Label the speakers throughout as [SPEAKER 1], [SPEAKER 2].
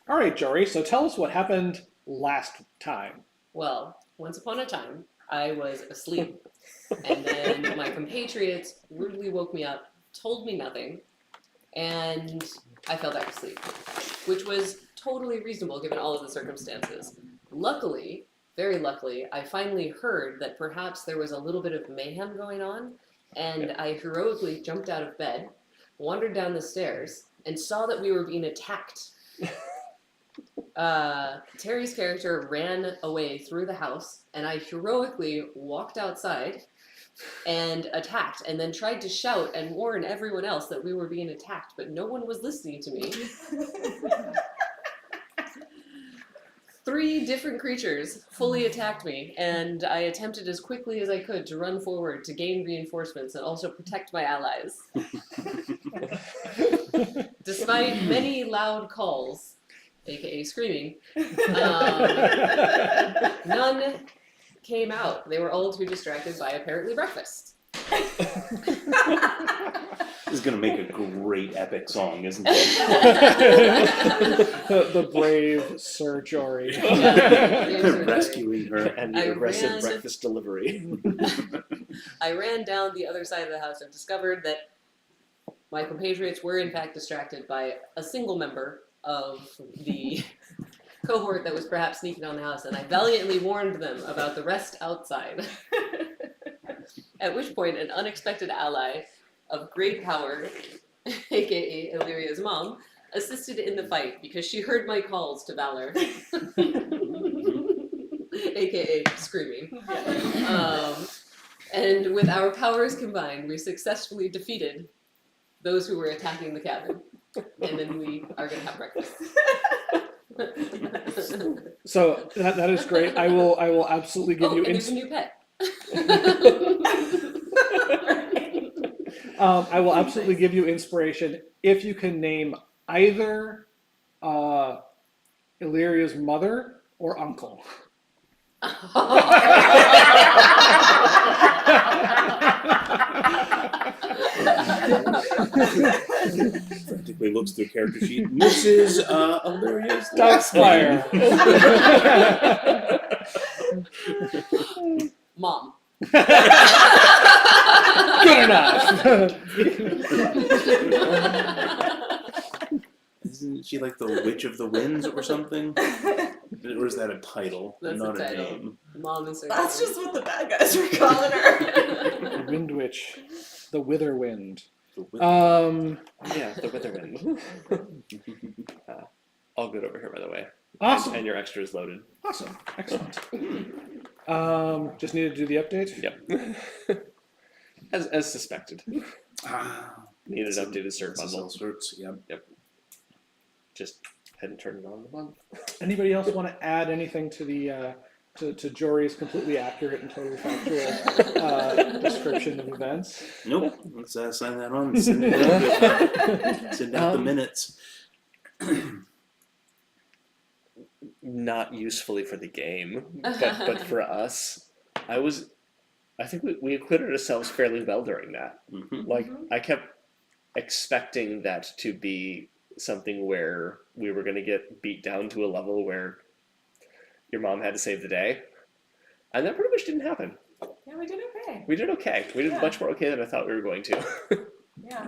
[SPEAKER 1] All right, Jory. So tell us what happened last time.
[SPEAKER 2] Well, once upon a time, I was asleep, and then my compatriots rudely woke me up, told me nothing, and I fell back asleep, which was totally reasonable given all of the circumstances. Luckily, very luckily, I finally heard that perhaps there was a little bit of mayhem going on, and I heroically jumped out of bed, wandered down the stairs, and saw that we were being attacked. Terry's character ran away through the house, and I heroically walked outside and attacked, and then tried to shout and warn everyone else that we were being attacked, but no one was listening to me. 3 different creatures fully attacked me, and I attempted as quickly as I could to run forward to gain reinforcements and also protect my allies. Despite many loud calls, aka screaming, none came out. They were all too distracted by apparently breakfast.
[SPEAKER 3] This is going to make a great epic song, isn't it?
[SPEAKER 1] The brave Sir Jory.
[SPEAKER 3] Rescuing her.
[SPEAKER 4] And the aggressive breakfast delivery.
[SPEAKER 2] I ran down the other side of the house and discovered that my compatriots were in fact distracted by a single member of the cohort that was perhaps sneaking on the house, and I valiantly warned them about the rest outside. At which point, an unexpected ally of great power, aka Illyria's mom, assisted in the fight because she heard my calls to valor, aka screaming. And with our powers combined, we successfully defeated those who were attacking the cabin. And then we are going to have breakfast.
[SPEAKER 1] So that is great. I will absolutely give you.
[SPEAKER 2] And there's a new pet.
[SPEAKER 1] I will absolutely give you inspiration if you can name either Illyria's mother or uncle.
[SPEAKER 3] Frantically looks through character sheet. Mrs. Illyria's
[SPEAKER 1] Darkspire.
[SPEAKER 2] Mom.
[SPEAKER 1] Good enough.
[SPEAKER 3] Isn't she like the Witch of the Winds or something? Or is that a title?
[SPEAKER 2] That's
[SPEAKER 3] not
[SPEAKER 2] a title.
[SPEAKER 3] name?
[SPEAKER 2] Mom is
[SPEAKER 5] That's just what the bad guys were calling her.
[SPEAKER 1] The Wind Witch, the Wither Wind.
[SPEAKER 3] The
[SPEAKER 4] Yeah, the Witherwind. All good over here, by the way.
[SPEAKER 1] Awesome.
[SPEAKER 4] And your extra is loaded.
[SPEAKER 1] Awesome. Excellent. Just needed to do the update.
[SPEAKER 4] Yep. As suspected. Needed an updated cert bundle.
[SPEAKER 3] Certs, yep.
[SPEAKER 4] Just hadn't turned it on in a month.
[SPEAKER 1] Anybody else want to add anything to the to Jory's completely accurate and totally factual description of events?
[SPEAKER 3] Nope. Let's sign that on. Send out the minutes.
[SPEAKER 4] Not usefully for the game, but for us, I think we acquitted ourselves fairly well during that.
[SPEAKER 3] Mm-hmm.
[SPEAKER 4] Like, I kept expecting that to be something where we were going to get beat down to a level where your mom had to save the day. And that pretty much didn't happen.
[SPEAKER 5] Yeah, we did okay.
[SPEAKER 4] We did okay. We did much more okay than I thought we were going to.
[SPEAKER 5] Yeah.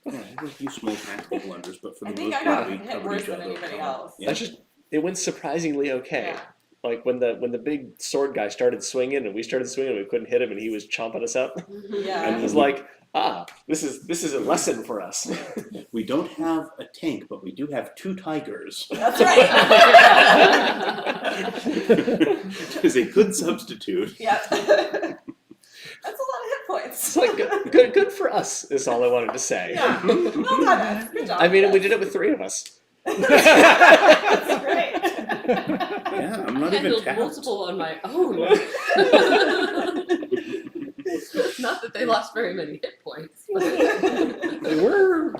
[SPEAKER 3] Yeah, a few small tactical blunders, but for
[SPEAKER 5] I
[SPEAKER 3] the
[SPEAKER 5] think
[SPEAKER 3] most
[SPEAKER 5] I
[SPEAKER 3] part,
[SPEAKER 5] got
[SPEAKER 3] we
[SPEAKER 5] hit
[SPEAKER 3] covered
[SPEAKER 5] worse
[SPEAKER 3] each
[SPEAKER 5] than
[SPEAKER 3] other.
[SPEAKER 5] anybody else.
[SPEAKER 3] Yeah.
[SPEAKER 4] It went surprisingly okay.
[SPEAKER 5] Yeah.
[SPEAKER 4] Like when the big sword guy started swinging and we started swinging and we couldn't hit him and he was chomping us up.
[SPEAKER 5] Yeah.
[SPEAKER 4] And it was like, this is a lesson for us.
[SPEAKER 3] We don't have a tank, but we do have 2 tigers.
[SPEAKER 5] That's right.
[SPEAKER 3] Which is a good substitute.
[SPEAKER 5] Yeah. That's a lot of hit points.
[SPEAKER 4] It's like good for us is all I wanted to say.
[SPEAKER 5] Yeah. Well done. Good job.
[SPEAKER 4] I mean, we did it with 3 of us.
[SPEAKER 5] That's great.
[SPEAKER 3] Yeah, I'm not even
[SPEAKER 2] handled
[SPEAKER 3] tapped.
[SPEAKER 2] multiple on my own. Not that they lost very many hit points. But
[SPEAKER 1] They were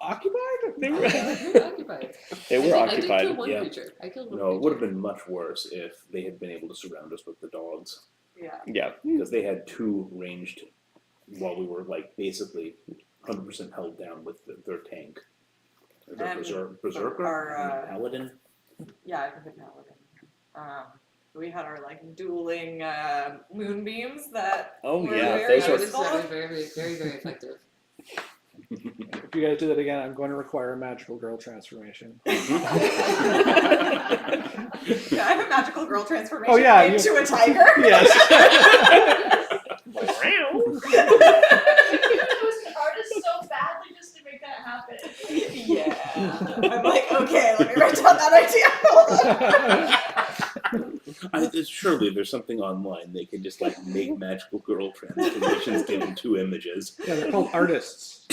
[SPEAKER 1] occupied.
[SPEAKER 4] They were
[SPEAKER 2] occupied.
[SPEAKER 4] They were
[SPEAKER 2] I did
[SPEAKER 4] occupied.
[SPEAKER 2] kill one
[SPEAKER 3] yeah.
[SPEAKER 2] creature. I killed one
[SPEAKER 3] No, it would have
[SPEAKER 2] creature.
[SPEAKER 3] been much worse if they had been able to surround us with the dogs.
[SPEAKER 5] Yeah.
[SPEAKER 4] Yeah.
[SPEAKER 3] Because they had 2 ranged while we were, like, basically 100% held down with their tank. Is there
[SPEAKER 5] And
[SPEAKER 3] berserker?
[SPEAKER 5] our,
[SPEAKER 6] Paladin.
[SPEAKER 5] yeah, I think paladin. We had our like dueling moonbeams that
[SPEAKER 4] Oh,
[SPEAKER 5] were
[SPEAKER 4] yeah,
[SPEAKER 5] very
[SPEAKER 4] those were-
[SPEAKER 2] That was
[SPEAKER 5] useful.
[SPEAKER 2] very, very effective.
[SPEAKER 1] If you guys do that again, I'm going to require a magical girl transformation.
[SPEAKER 5] Yeah, I have a magical girl transformation
[SPEAKER 1] Oh, yeah,
[SPEAKER 5] into a tiger.
[SPEAKER 1] Yes.
[SPEAKER 7] Artists so badly just to make that happen.
[SPEAKER 5] Yeah. I'm like, okay, let me write down that idea. Hold on.
[SPEAKER 6] Surely there's something online they can just like make magical girl transformations given 2 images.
[SPEAKER 1] Yeah, they're called artists.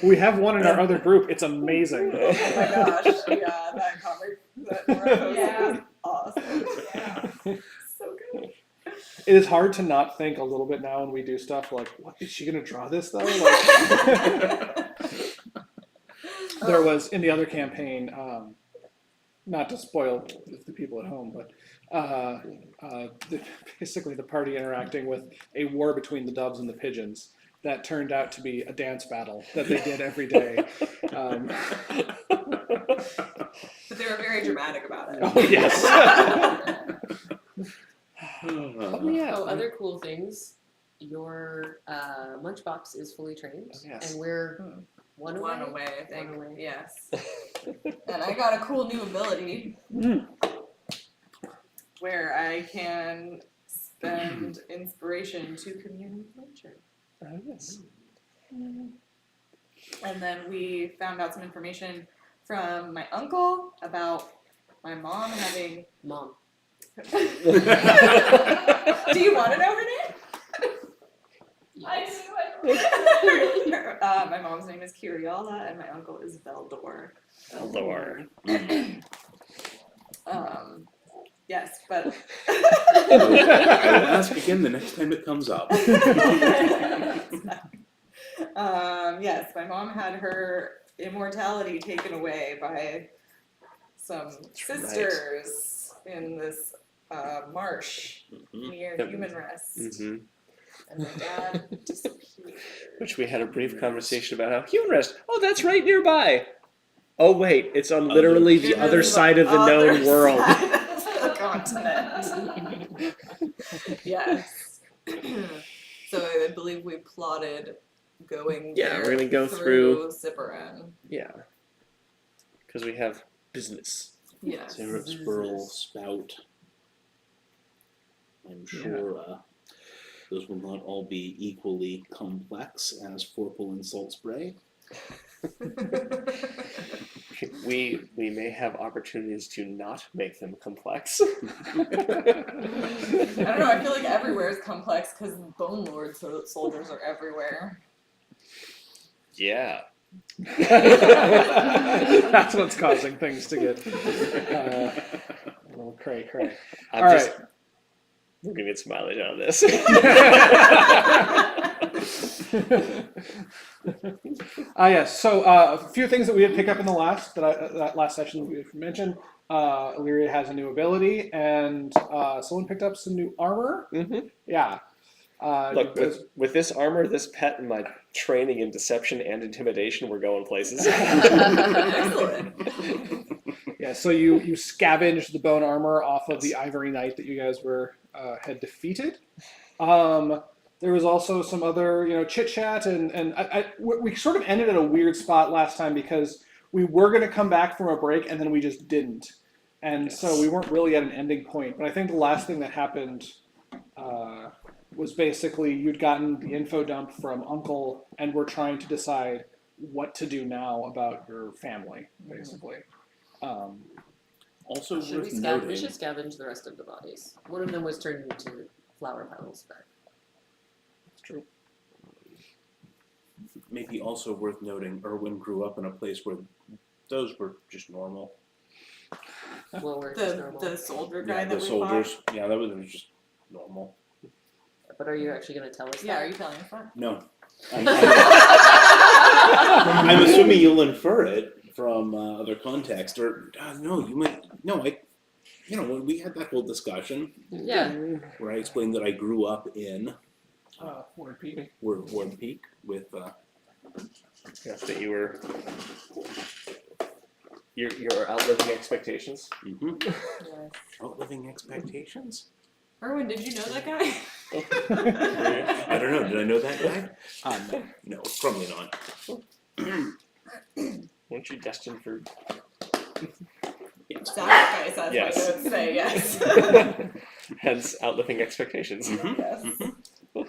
[SPEAKER 1] We have one in our other group. It's amazing.
[SPEAKER 5] Oh my gosh, yeah, that comic that Nora posted
[SPEAKER 7] Yeah.
[SPEAKER 5] was awesome.
[SPEAKER 7] Yeah.
[SPEAKER 5] So good.
[SPEAKER 1] It is hard to not think a little bit now when we do stuff like, what is she going to draw this though? Like, there was in the other campaign, not to spoil the people at home, but basically the party interacting with a war between the doves and the pigeons that turned out to be a dance battle that they did every day.
[SPEAKER 5] But they were very dramatic about it.
[SPEAKER 1] Oh, yes.
[SPEAKER 4] Oh, yeah.
[SPEAKER 2] Oh, other cool things. Your lunchbox is fully trained,
[SPEAKER 4] Oh, yes.
[SPEAKER 2] and we're one away.
[SPEAKER 5] One away, I think.
[SPEAKER 2] One away.
[SPEAKER 5] Yes. And I got a cool new ability where I can spend inspiration to commune with nature.
[SPEAKER 4] Oh, yes.
[SPEAKER 5] And then we found out some information from my uncle about my mom having.
[SPEAKER 2] Mom.
[SPEAKER 5] Do you want to know her name?
[SPEAKER 2] Yes.
[SPEAKER 5] My mom's name is Kiriala and my uncle is Veldor.
[SPEAKER 4] Eldor.
[SPEAKER 5] Yes, but
[SPEAKER 6] I will ask again the next time it comes up.
[SPEAKER 5] yes, my mom had her immortality taken away by some sisters in this marsh near
[SPEAKER 4] Yep.
[SPEAKER 5] Human Rest,
[SPEAKER 4] Mm-hmm.
[SPEAKER 5] and my dad disappeared.
[SPEAKER 4] Which we had a brief conversation about how human rest. Oh, that's right nearby. Oh wait, it's on literally the
[SPEAKER 5] It
[SPEAKER 4] other
[SPEAKER 5] is
[SPEAKER 4] side of the
[SPEAKER 5] other
[SPEAKER 4] known world.
[SPEAKER 5] side of the continent. Yes. So I believe we plotted going.
[SPEAKER 4] Yeah,
[SPEAKER 5] there
[SPEAKER 4] we're gonna go through-
[SPEAKER 5] Zipperan.
[SPEAKER 4] Yeah, because we have business.
[SPEAKER 5] Yes.
[SPEAKER 6] Syrup, Spurl, Spout. I'm sure those will not all be equally complex as Forpal and Salt Spray.
[SPEAKER 4] We may have opportunities to not make them complex.
[SPEAKER 5] I don't know. I feel like everywhere is complex because Bone Lord soldiers are everywhere.
[SPEAKER 4] Yeah.
[SPEAKER 1] That's what's causing things to get a little cray.
[SPEAKER 4] I'm
[SPEAKER 1] All
[SPEAKER 4] just.
[SPEAKER 1] right.
[SPEAKER 4] We're gonna get some mileage out of this.
[SPEAKER 1] Yes. So a few things that we did pick up in the that last session that we mentioned. Illyria has a new ability, and someone picked up some new armor.
[SPEAKER 4] Mm-hmm.
[SPEAKER 1] Yeah.
[SPEAKER 4] Look, with this armor, this pet, and my training in deception and intimidation, we're going places.
[SPEAKER 5] Excellent.
[SPEAKER 1] Yeah. So you scavenged the bone armor off of the Ivory Knight that you guys had defeated. There was also some other, chit chat, and we sort of ended at a weird spot last time because we were going to come back from a break and then we just didn't, and so we weren't really at an ending point. But I think the last thing that happened was basically you'd gotten the info dump from Uncle, and we're trying to decide what to do now about your family, basically.
[SPEAKER 6] Also
[SPEAKER 2] Should
[SPEAKER 6] worth
[SPEAKER 2] we
[SPEAKER 6] noting.
[SPEAKER 2] should scavenge the rest of the bodies. One of them was turned into flower petals, but
[SPEAKER 1] It's true.
[SPEAKER 6] Maybe also worth noting, Erwin grew up in a place where those were just normal.
[SPEAKER 2] well, we're just normal.
[SPEAKER 5] The soldier guy
[SPEAKER 6] Yeah,
[SPEAKER 5] that
[SPEAKER 6] the
[SPEAKER 5] we
[SPEAKER 6] soldiers. Yeah, that was just normal.
[SPEAKER 2] But are you actually going to tell us
[SPEAKER 5] fought. Yeah,
[SPEAKER 2] that?
[SPEAKER 5] are you telling us that?
[SPEAKER 6] No. I'm assuming you'll infer it from other context, or no, you might. No, when we had that whole discussion
[SPEAKER 2] Yeah.
[SPEAKER 6] where I explained that I grew up in
[SPEAKER 1] Ward Peak.
[SPEAKER 6] Ward Peak with
[SPEAKER 4] Yes, that you're outliving expectations.
[SPEAKER 6] Mm-hmm.
[SPEAKER 5] Yes.
[SPEAKER 6] Outliving expectations?
[SPEAKER 5] Erwin, did you know that guy?
[SPEAKER 6] I don't know. Did I know that guy? No, probably not.
[SPEAKER 4] Weren't you destined for?
[SPEAKER 5] Sacrifice, as
[SPEAKER 4] Yes.
[SPEAKER 5] my notes say, yes.
[SPEAKER 4] Hence, outliving expectations.
[SPEAKER 6] Mhm.
[SPEAKER 5] Yes.
[SPEAKER 6] Mhm. I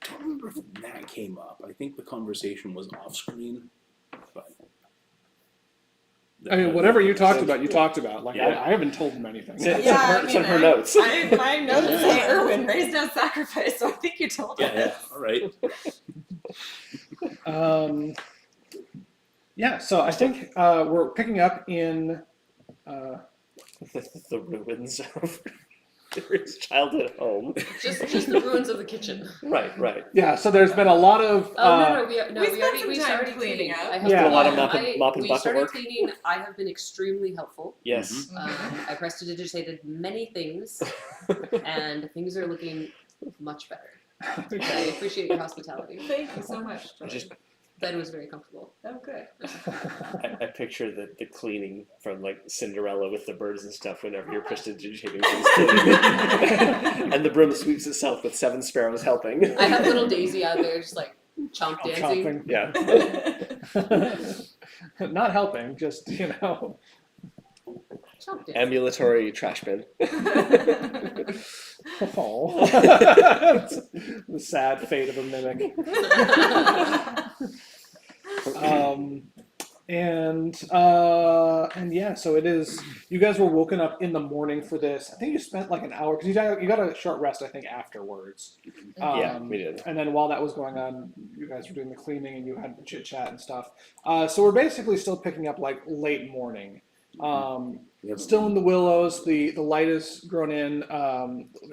[SPEAKER 6] don't remember if that came up. I think the conversation was off screen. But
[SPEAKER 1] I mean, whatever you talked about, you talked about. Like,
[SPEAKER 6] Yeah.
[SPEAKER 1] I haven't told him anything.
[SPEAKER 4] Yeah. It's in her notes.
[SPEAKER 5] My notes say Erwin raised as sacrifice, so I think you told us.
[SPEAKER 6] Yeah. All right.
[SPEAKER 1] Yeah, so I think we're picking up in.
[SPEAKER 4] The ruins of his childhood home.
[SPEAKER 2] Just the ruins of the kitchen.
[SPEAKER 4] Right.
[SPEAKER 1] Yeah, so there's been a lot of.
[SPEAKER 2] We
[SPEAKER 5] spent
[SPEAKER 2] already
[SPEAKER 5] some
[SPEAKER 2] we
[SPEAKER 5] time
[SPEAKER 2] started
[SPEAKER 5] cleaning up.
[SPEAKER 2] I have
[SPEAKER 1] Yeah.
[SPEAKER 2] to-
[SPEAKER 1] A lot
[SPEAKER 4] of mop and
[SPEAKER 2] we
[SPEAKER 4] bucket
[SPEAKER 2] started
[SPEAKER 4] work.
[SPEAKER 2] cleaning. I have been extremely helpful.
[SPEAKER 4] Yes.
[SPEAKER 2] I prestidigitated many things, and things are looking much better. I appreciate your hospitality.
[SPEAKER 5] Thank you so much.
[SPEAKER 4] I just
[SPEAKER 2] Ben was very comfortable.
[SPEAKER 5] Oh, good.
[SPEAKER 4] I picture the cleaning from like Cinderella with the birds and stuff whenever you're prestidigitating things. And the broom sweeps itself with 7 sparrows helping.
[SPEAKER 2] I have little Daisy out there just like chomp dancing.
[SPEAKER 1] Chomping.
[SPEAKER 4] Yeah.
[SPEAKER 1] Not helping, just,
[SPEAKER 2] Chomp dancing.
[SPEAKER 4] Ambulatory trash bin.
[SPEAKER 1] Oh. The sad fate of a mimic. And yeah, so it is. You guys were woken up in the morning for this. I think you spent like an hour because you got a short rest. I think afterwards.
[SPEAKER 4] Yeah, we did.
[SPEAKER 1] And then while that was going on, you guys were doing the cleaning and you had chit chat and stuff. So we're basically still picking up like late morning. Still in the willows. The light has grown in.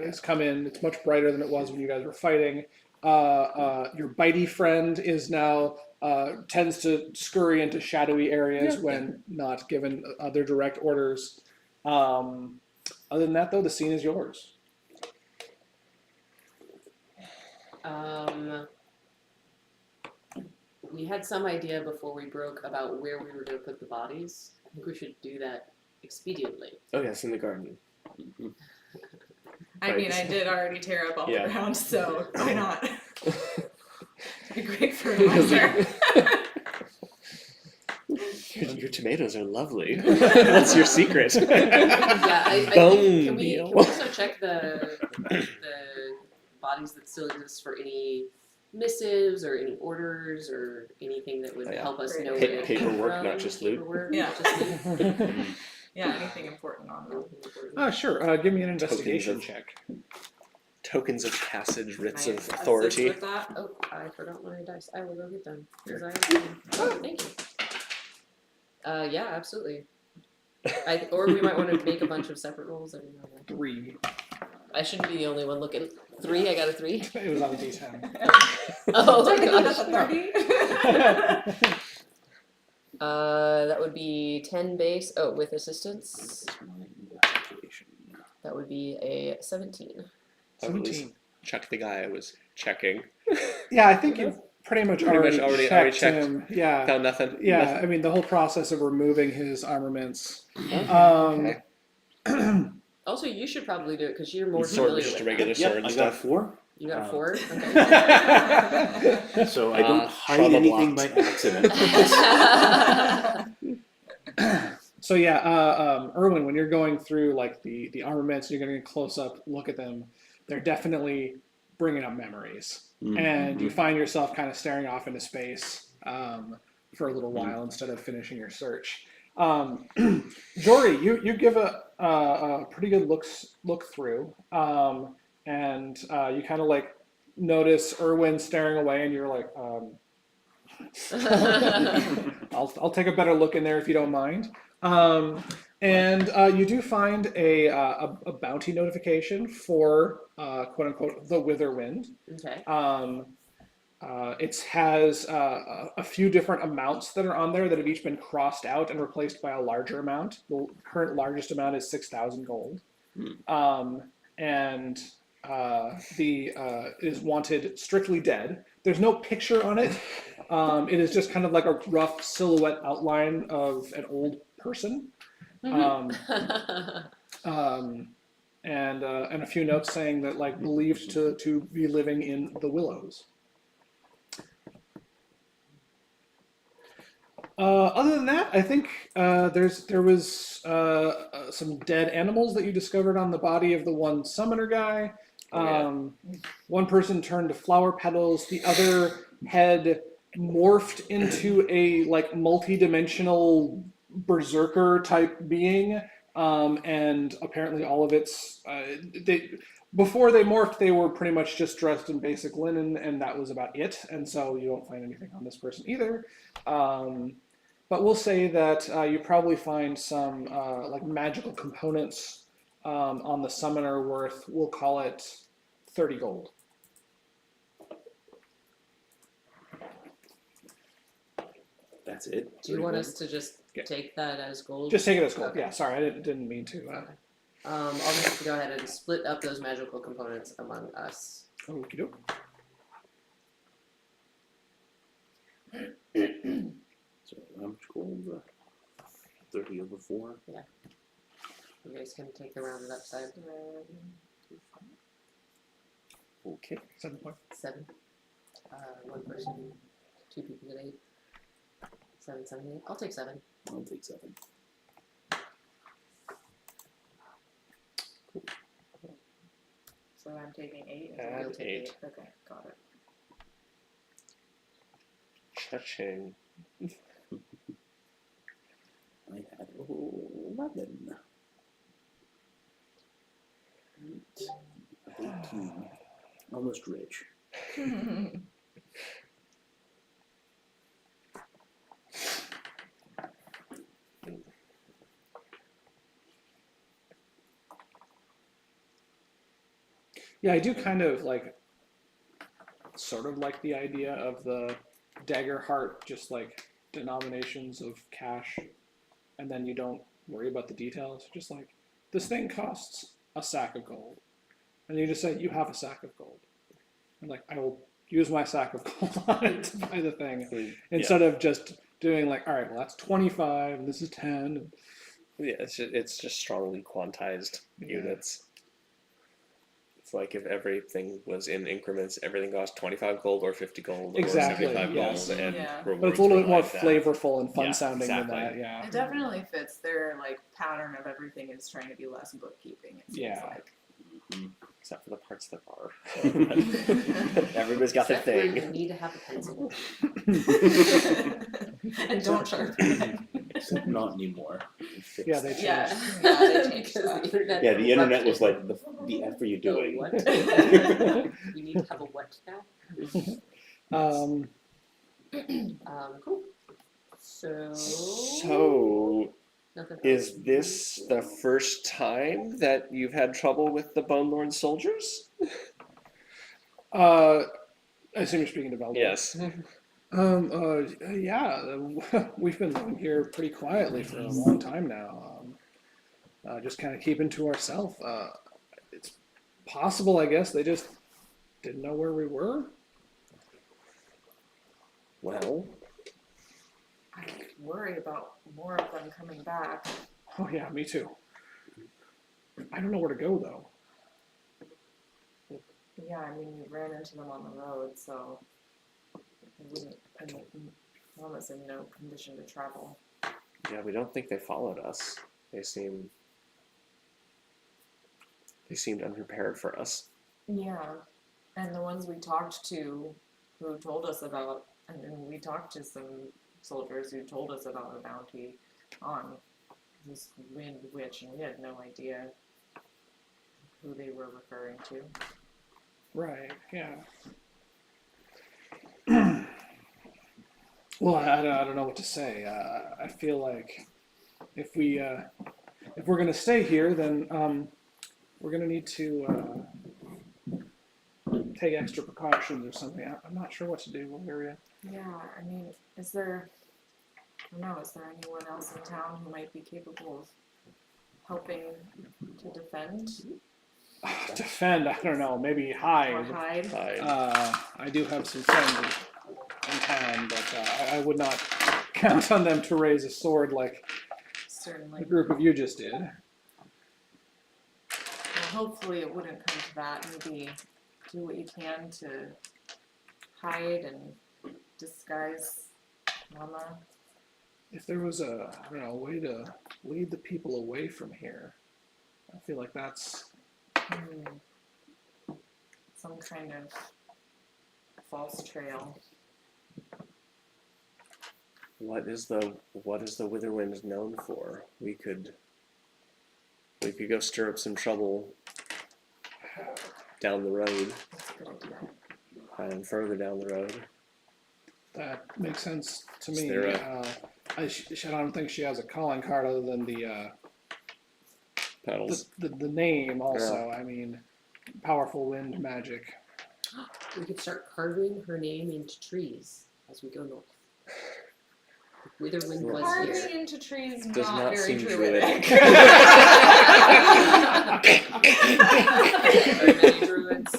[SPEAKER 1] Has come in. It's much brighter than it was when you guys were fighting. Your bitey friend is now tends to scurry into shadowy areas when not given other direct orders. Other than that, though, the scene is yours.
[SPEAKER 2] We had some idea before we broke about where we were going to put the bodies. I think we should do that expediently.
[SPEAKER 4] Oh yes, in the garden.
[SPEAKER 5] I mean, I did already tear up all
[SPEAKER 4] Yeah.
[SPEAKER 5] the ground, so why not? It'd be great for a monster.
[SPEAKER 4] Your tomatoes are lovely. What's your secret?
[SPEAKER 2] Yeah, I
[SPEAKER 4] Bone
[SPEAKER 2] think, can we
[SPEAKER 4] meal.
[SPEAKER 2] also check the bodies that still exist for any missives or any orders or anything that would
[SPEAKER 4] Oh, yeah.
[SPEAKER 2] help us
[SPEAKER 5] Great.
[SPEAKER 2] know
[SPEAKER 4] Pa-
[SPEAKER 2] where to
[SPEAKER 4] paperwork,
[SPEAKER 2] come
[SPEAKER 4] not
[SPEAKER 2] from?
[SPEAKER 4] just loot.
[SPEAKER 2] Paperwork,
[SPEAKER 5] Yeah.
[SPEAKER 2] not just loot.
[SPEAKER 5] Yeah, anything important on them.
[SPEAKER 1] Sure. Give me an investigation
[SPEAKER 4] of-
[SPEAKER 1] check.
[SPEAKER 4] Tokens of passage, writs
[SPEAKER 5] Can I
[SPEAKER 4] of
[SPEAKER 5] assist
[SPEAKER 4] authority.
[SPEAKER 5] with that?
[SPEAKER 2] Oh, I forgot my dice. I will go get them. 'Cause oh, thank you. Yeah, absolutely. Or we might want to make a bunch of separate rolls. I don't know.
[SPEAKER 1] 3.
[SPEAKER 2] I shouldn't be the only one looking. 3. I got a 3.
[SPEAKER 1] It was on a D10.
[SPEAKER 2] Oh my
[SPEAKER 5] Technically,
[SPEAKER 2] gosh.
[SPEAKER 5] that's a 30.
[SPEAKER 2] That would be 10 base. Oh, with assistance, that would be a 17.
[SPEAKER 4] I would at least
[SPEAKER 1] 17.
[SPEAKER 4] check the guy I was checking.
[SPEAKER 1] Yeah, I think you've pretty much already checked him. Yeah.
[SPEAKER 4] Found nothing.
[SPEAKER 1] Yeah,
[SPEAKER 4] Nothing.
[SPEAKER 1] I mean, the whole process of removing his armaments.
[SPEAKER 4] Okay.
[SPEAKER 2] Also, you should probably do it because you're more
[SPEAKER 4] Sword,
[SPEAKER 2] familiar
[SPEAKER 4] just
[SPEAKER 2] with
[SPEAKER 4] a regular
[SPEAKER 2] that.
[SPEAKER 6] Yep,
[SPEAKER 4] sword and
[SPEAKER 6] I got
[SPEAKER 4] stuff.
[SPEAKER 6] 4.
[SPEAKER 2] You got a 4? Okay.
[SPEAKER 6] So I don't hide
[SPEAKER 4] trouble
[SPEAKER 6] anything
[SPEAKER 4] blocked.
[SPEAKER 6] by accident.
[SPEAKER 1] So yeah, Erwin, when you're going through like the armaments, you're getting a close up look at them. They're definitely bringing up memories, and you find yourself kind of staring off into space for a little while instead of finishing your search. Jory, you give a pretty good look through, and you kind of like notice Erwin staring away, and you're like, I'll take a better look in there if you don't mind. And you do find a bounty notification for quote unquote the Witherwind.
[SPEAKER 2] Okay.
[SPEAKER 1] It has a few different amounts that are on there that have each been crossed out and replaced by a larger amount. The current largest amount is 6,000 gold. And it is wanted strictly dead. There's no picture on it, It is just kind of like a rough silhouette outline of an old person. And a few notes saying that like believed to be living in the Willows. Other than that, I think there was some dead animals that you discovered on the body of the one summoner guy. One person turned to flower petals. The other had morphed into a like multi-dimensional berserker type being. And apparently all of its before they morphed, they were pretty much just dressed in basic linen, and that was about it. And so you don't find anything on this person either. But we'll say that you probably find some like magical components on the summoner worth, we'll call it 30 gold.
[SPEAKER 6] That's it.
[SPEAKER 2] Do you want us to just take that as gold?
[SPEAKER 1] Just take it as gold.
[SPEAKER 2] Okay.
[SPEAKER 1] Yeah, sorry, I didn't mean to.
[SPEAKER 2] I'll just go ahead and split up those magical components among us.
[SPEAKER 1] Okie doke.
[SPEAKER 6] So how much gold? 30 over 4.
[SPEAKER 2] You guys can take the rounded up side.
[SPEAKER 4] Okay.
[SPEAKER 1] 7 point.
[SPEAKER 2] 7. One person, 2 people get 8. 7, 7, 8. I'll take 7.
[SPEAKER 6] I'll take 7.
[SPEAKER 5] So I'm taking 8.
[SPEAKER 4] Add
[SPEAKER 2] You'll take
[SPEAKER 4] 8.
[SPEAKER 5] Okay, got it.
[SPEAKER 4] Cha-ching.
[SPEAKER 6] I had 11. 8. 18. Almost rich.
[SPEAKER 1] Yeah, I do kind of like, sort of like the idea of the dagger heart, just like denominations of cash, and then you don't worry about the details. Just like, this thing costs a sack of gold. And you just say, you have a sack of gold. And like, I will use my sack of gold on it to buy the thing. Instead of just doing like, all right, well, that's 25, and this is 10.
[SPEAKER 4] Yeah, it's just strongly quantized units. It's like if everything was in increments, everything cost 25 gold or 50 gold
[SPEAKER 1] Exactly,
[SPEAKER 4] or 75
[SPEAKER 1] yes.
[SPEAKER 4] gold, and
[SPEAKER 5] Yeah.
[SPEAKER 1] But it's a little bit more
[SPEAKER 4] rewards provide that.
[SPEAKER 1] flavorful and fun
[SPEAKER 4] Yeah,
[SPEAKER 1] sounding
[SPEAKER 4] exactly.
[SPEAKER 1] than that, yeah.
[SPEAKER 5] It definitely fits their like pattern of everything is trying to be less bookkeeping. It seems
[SPEAKER 1] Yeah.
[SPEAKER 5] like.
[SPEAKER 4] Except for the parts that are. Everybody's got their
[SPEAKER 2] Except where
[SPEAKER 4] thing.
[SPEAKER 2] you need to have a pencil.
[SPEAKER 5] And don't sharpen it.
[SPEAKER 6] Except not anymore. They fixed
[SPEAKER 1] Yeah, they
[SPEAKER 6] that.
[SPEAKER 1] changed.
[SPEAKER 5] Yeah, they changed
[SPEAKER 2] Because
[SPEAKER 5] that.
[SPEAKER 2] the internet
[SPEAKER 6] Yeah, the internet was
[SPEAKER 2] corrupted.
[SPEAKER 6] like, the F are you doing?
[SPEAKER 2] What? You need to have a what now? Cool. So.
[SPEAKER 4] So,
[SPEAKER 2] Nothing
[SPEAKER 4] is this the first time that you've had trouble with the Bone Lord soldiers?
[SPEAKER 1] I assume you're speaking to Veldor.
[SPEAKER 4] Yes.
[SPEAKER 1] Yeah, we've been living here pretty quietly for a long time now. Just kind of keeping to ourselves. It's possible, I guess, they just didn't know where we were.
[SPEAKER 4] Well,
[SPEAKER 5] I worry about more of them coming back.
[SPEAKER 1] Oh yeah, me too. I don't know where to go though.
[SPEAKER 5] Yeah, I mean, we ran into them on the road, so I wouldn't. I mean, mom is in no condition to travel.
[SPEAKER 4] yeah, we don't think they followed us. They seemed unprepared for us.
[SPEAKER 5] Yeah, and the ones we talked to, who told us about, and then we talked to some soldiers who told us about the bounty on this wind witch, and we had no idea who they were referring to.
[SPEAKER 1] Right, yeah. Well, I don't know what to say. I feel like if we're gonna stay here, then we're gonna need to take extra precautions or something. I'm not sure what to do. What area?
[SPEAKER 5] Yeah, I mean, is there anyone else in town who might be capable of helping to defend
[SPEAKER 1] Defend? I don't know. Maybe
[SPEAKER 5] or
[SPEAKER 1] hide.
[SPEAKER 5] hide?
[SPEAKER 4] Fine.
[SPEAKER 1] I do have some friends in town, but I would not count on them to raise a sword like
[SPEAKER 5] Certainly.
[SPEAKER 1] the group of you just did.
[SPEAKER 5] Well, hopefully it wouldn't come to that. Maybe do what you can to hide and disguise Mama.
[SPEAKER 1] If there was a, I don't know, way to lead the people away from here, I feel like that's
[SPEAKER 5] Some kind of false trail.
[SPEAKER 4] What is the Witherwind known for? We could go stir up some trouble down the road,
[SPEAKER 5] That's a good idea.
[SPEAKER 4] and further down the road.
[SPEAKER 1] that makes sense to
[SPEAKER 4] Is
[SPEAKER 1] me.
[SPEAKER 4] there
[SPEAKER 1] I don't think she has a calling card other than the
[SPEAKER 4] Petals.
[SPEAKER 1] the name. Also, I mean, powerful wind magic.
[SPEAKER 2] We could start carving her name into trees as we go north. Witherwind was
[SPEAKER 5] Carving
[SPEAKER 2] here.
[SPEAKER 5] into trees
[SPEAKER 4] Does
[SPEAKER 5] not
[SPEAKER 4] not
[SPEAKER 5] very
[SPEAKER 4] seem
[SPEAKER 5] druidic.
[SPEAKER 2] Very many druids.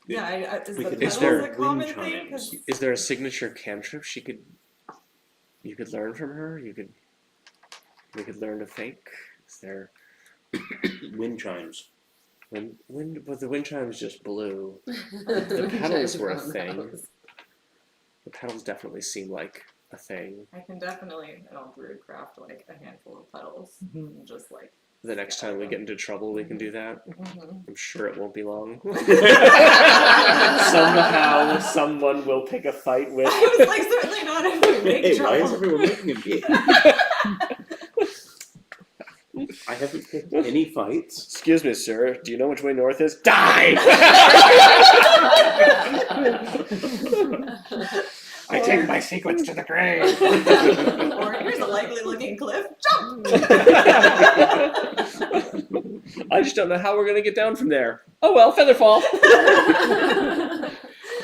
[SPEAKER 5] Yeah, is
[SPEAKER 6] We
[SPEAKER 5] the
[SPEAKER 6] could
[SPEAKER 5] petals
[SPEAKER 4] there
[SPEAKER 5] a common
[SPEAKER 6] wind
[SPEAKER 5] thing?
[SPEAKER 6] chimes.
[SPEAKER 5] 'Cause
[SPEAKER 4] Is there a signature cantrip you could learn from her? We could learn to fake. Is there
[SPEAKER 6] Wind chimes.
[SPEAKER 4] but the wind chime is just blue.
[SPEAKER 2] The
[SPEAKER 4] petals were a
[SPEAKER 2] brown
[SPEAKER 4] thing.
[SPEAKER 2] house.
[SPEAKER 4] The petals definitely seem like a thing.
[SPEAKER 5] I can definitely, druidcraft like a handful of petals and just like.
[SPEAKER 4] The next time we get into trouble, we can do that. I'm sure it won't be long. Somehow, someone will pick a fight with.
[SPEAKER 5] I was like, certainly not if we make
[SPEAKER 6] Hey,
[SPEAKER 5] trouble.
[SPEAKER 6] why is everyone looking at me? I haven't picked any fights.
[SPEAKER 4] Excuse me, sir. Do you know which way north is? Die!
[SPEAKER 1] I take my secrets to the grave.
[SPEAKER 5] Or here's a likely looking cliff. Jump!
[SPEAKER 4] I just don't know how we're gonna get down from there. Oh well, featherfall.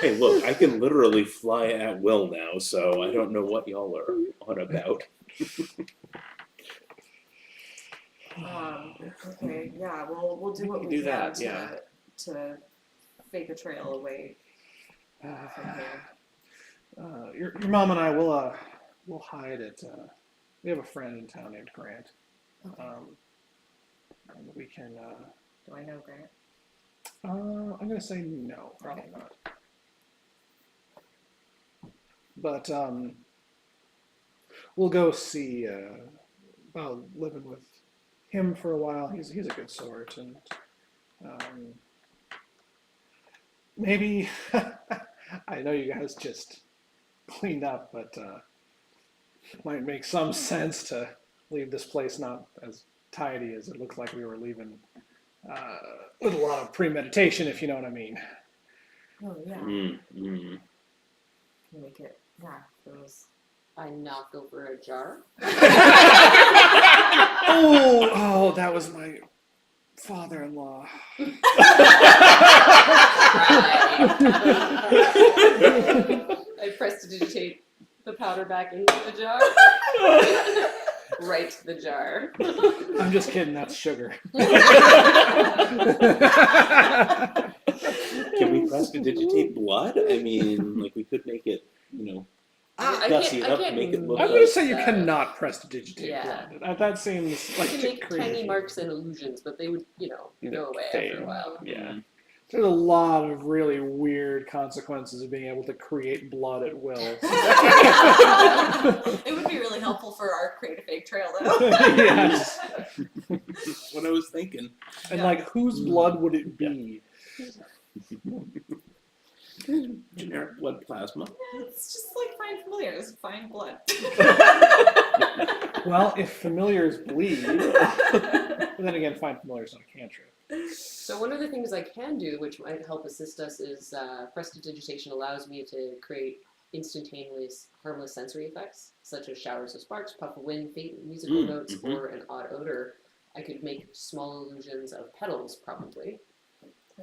[SPEAKER 6] Hey, look, I can literally fly at will now, so I don't know what y'all are on about.
[SPEAKER 5] Okay, yeah, we'll do what
[SPEAKER 4] can
[SPEAKER 5] we
[SPEAKER 4] do
[SPEAKER 5] can
[SPEAKER 4] that,
[SPEAKER 5] to,
[SPEAKER 4] yeah.
[SPEAKER 5] to fake a trail away from here.
[SPEAKER 1] Your mom and I will hide at. We have a friend in town named Grant. And we can.
[SPEAKER 5] Do I know Grant?
[SPEAKER 1] I'm gonna say no, probably not. But we'll go see about living with him for a while. He's a good sort, and maybe I know you guys just cleaned up, but might make some sense to leave this place not as tidy as it looks like we were leaving, with a lot of premeditation, if you know what I mean.
[SPEAKER 5] Oh yeah.
[SPEAKER 6] Mm.
[SPEAKER 5] Can make it. Yeah, those.
[SPEAKER 2] I knock over a jar.
[SPEAKER 1] Oh, that was my father-in-law.
[SPEAKER 2] I prestidigitate the powder back into the jar. Right to the jar.
[SPEAKER 1] I'm just kidding, that's sugar.
[SPEAKER 6] Can we prestidigitate blood? I mean, like, we could make it, gussy it up to make it look
[SPEAKER 1] I'm
[SPEAKER 6] like...
[SPEAKER 1] going to say you cannot prestidigitate
[SPEAKER 2] Yeah.
[SPEAKER 1] blood. That seems
[SPEAKER 2] You
[SPEAKER 1] like
[SPEAKER 2] can
[SPEAKER 1] too
[SPEAKER 2] make
[SPEAKER 1] creepy.
[SPEAKER 2] tiny marks and illusions, but they would, go away
[SPEAKER 4] Fade.
[SPEAKER 2] after a while.
[SPEAKER 4] Yeah.
[SPEAKER 1] There's a lot of really weird consequences of being able to create blood at will.
[SPEAKER 5] It would be really helpful for our create a fake trail, though.
[SPEAKER 1] Yes.
[SPEAKER 6] That's what I was thinking.
[SPEAKER 1] And like, whose blood would it be?
[SPEAKER 6] Generic blood plasma.
[SPEAKER 5] It's just like find familiars, find blood.
[SPEAKER 1] Well, if familiars bleed, but then again, find familiars not a cantrip.
[SPEAKER 2] So one of the things I can do, which might help assist us, is prestidigitation allows me to create instantaneous harmless sensory effects, such as showers of sparks, puff of wind, faint musical notes, or an odd odor. I could make small illusions of petals, probably.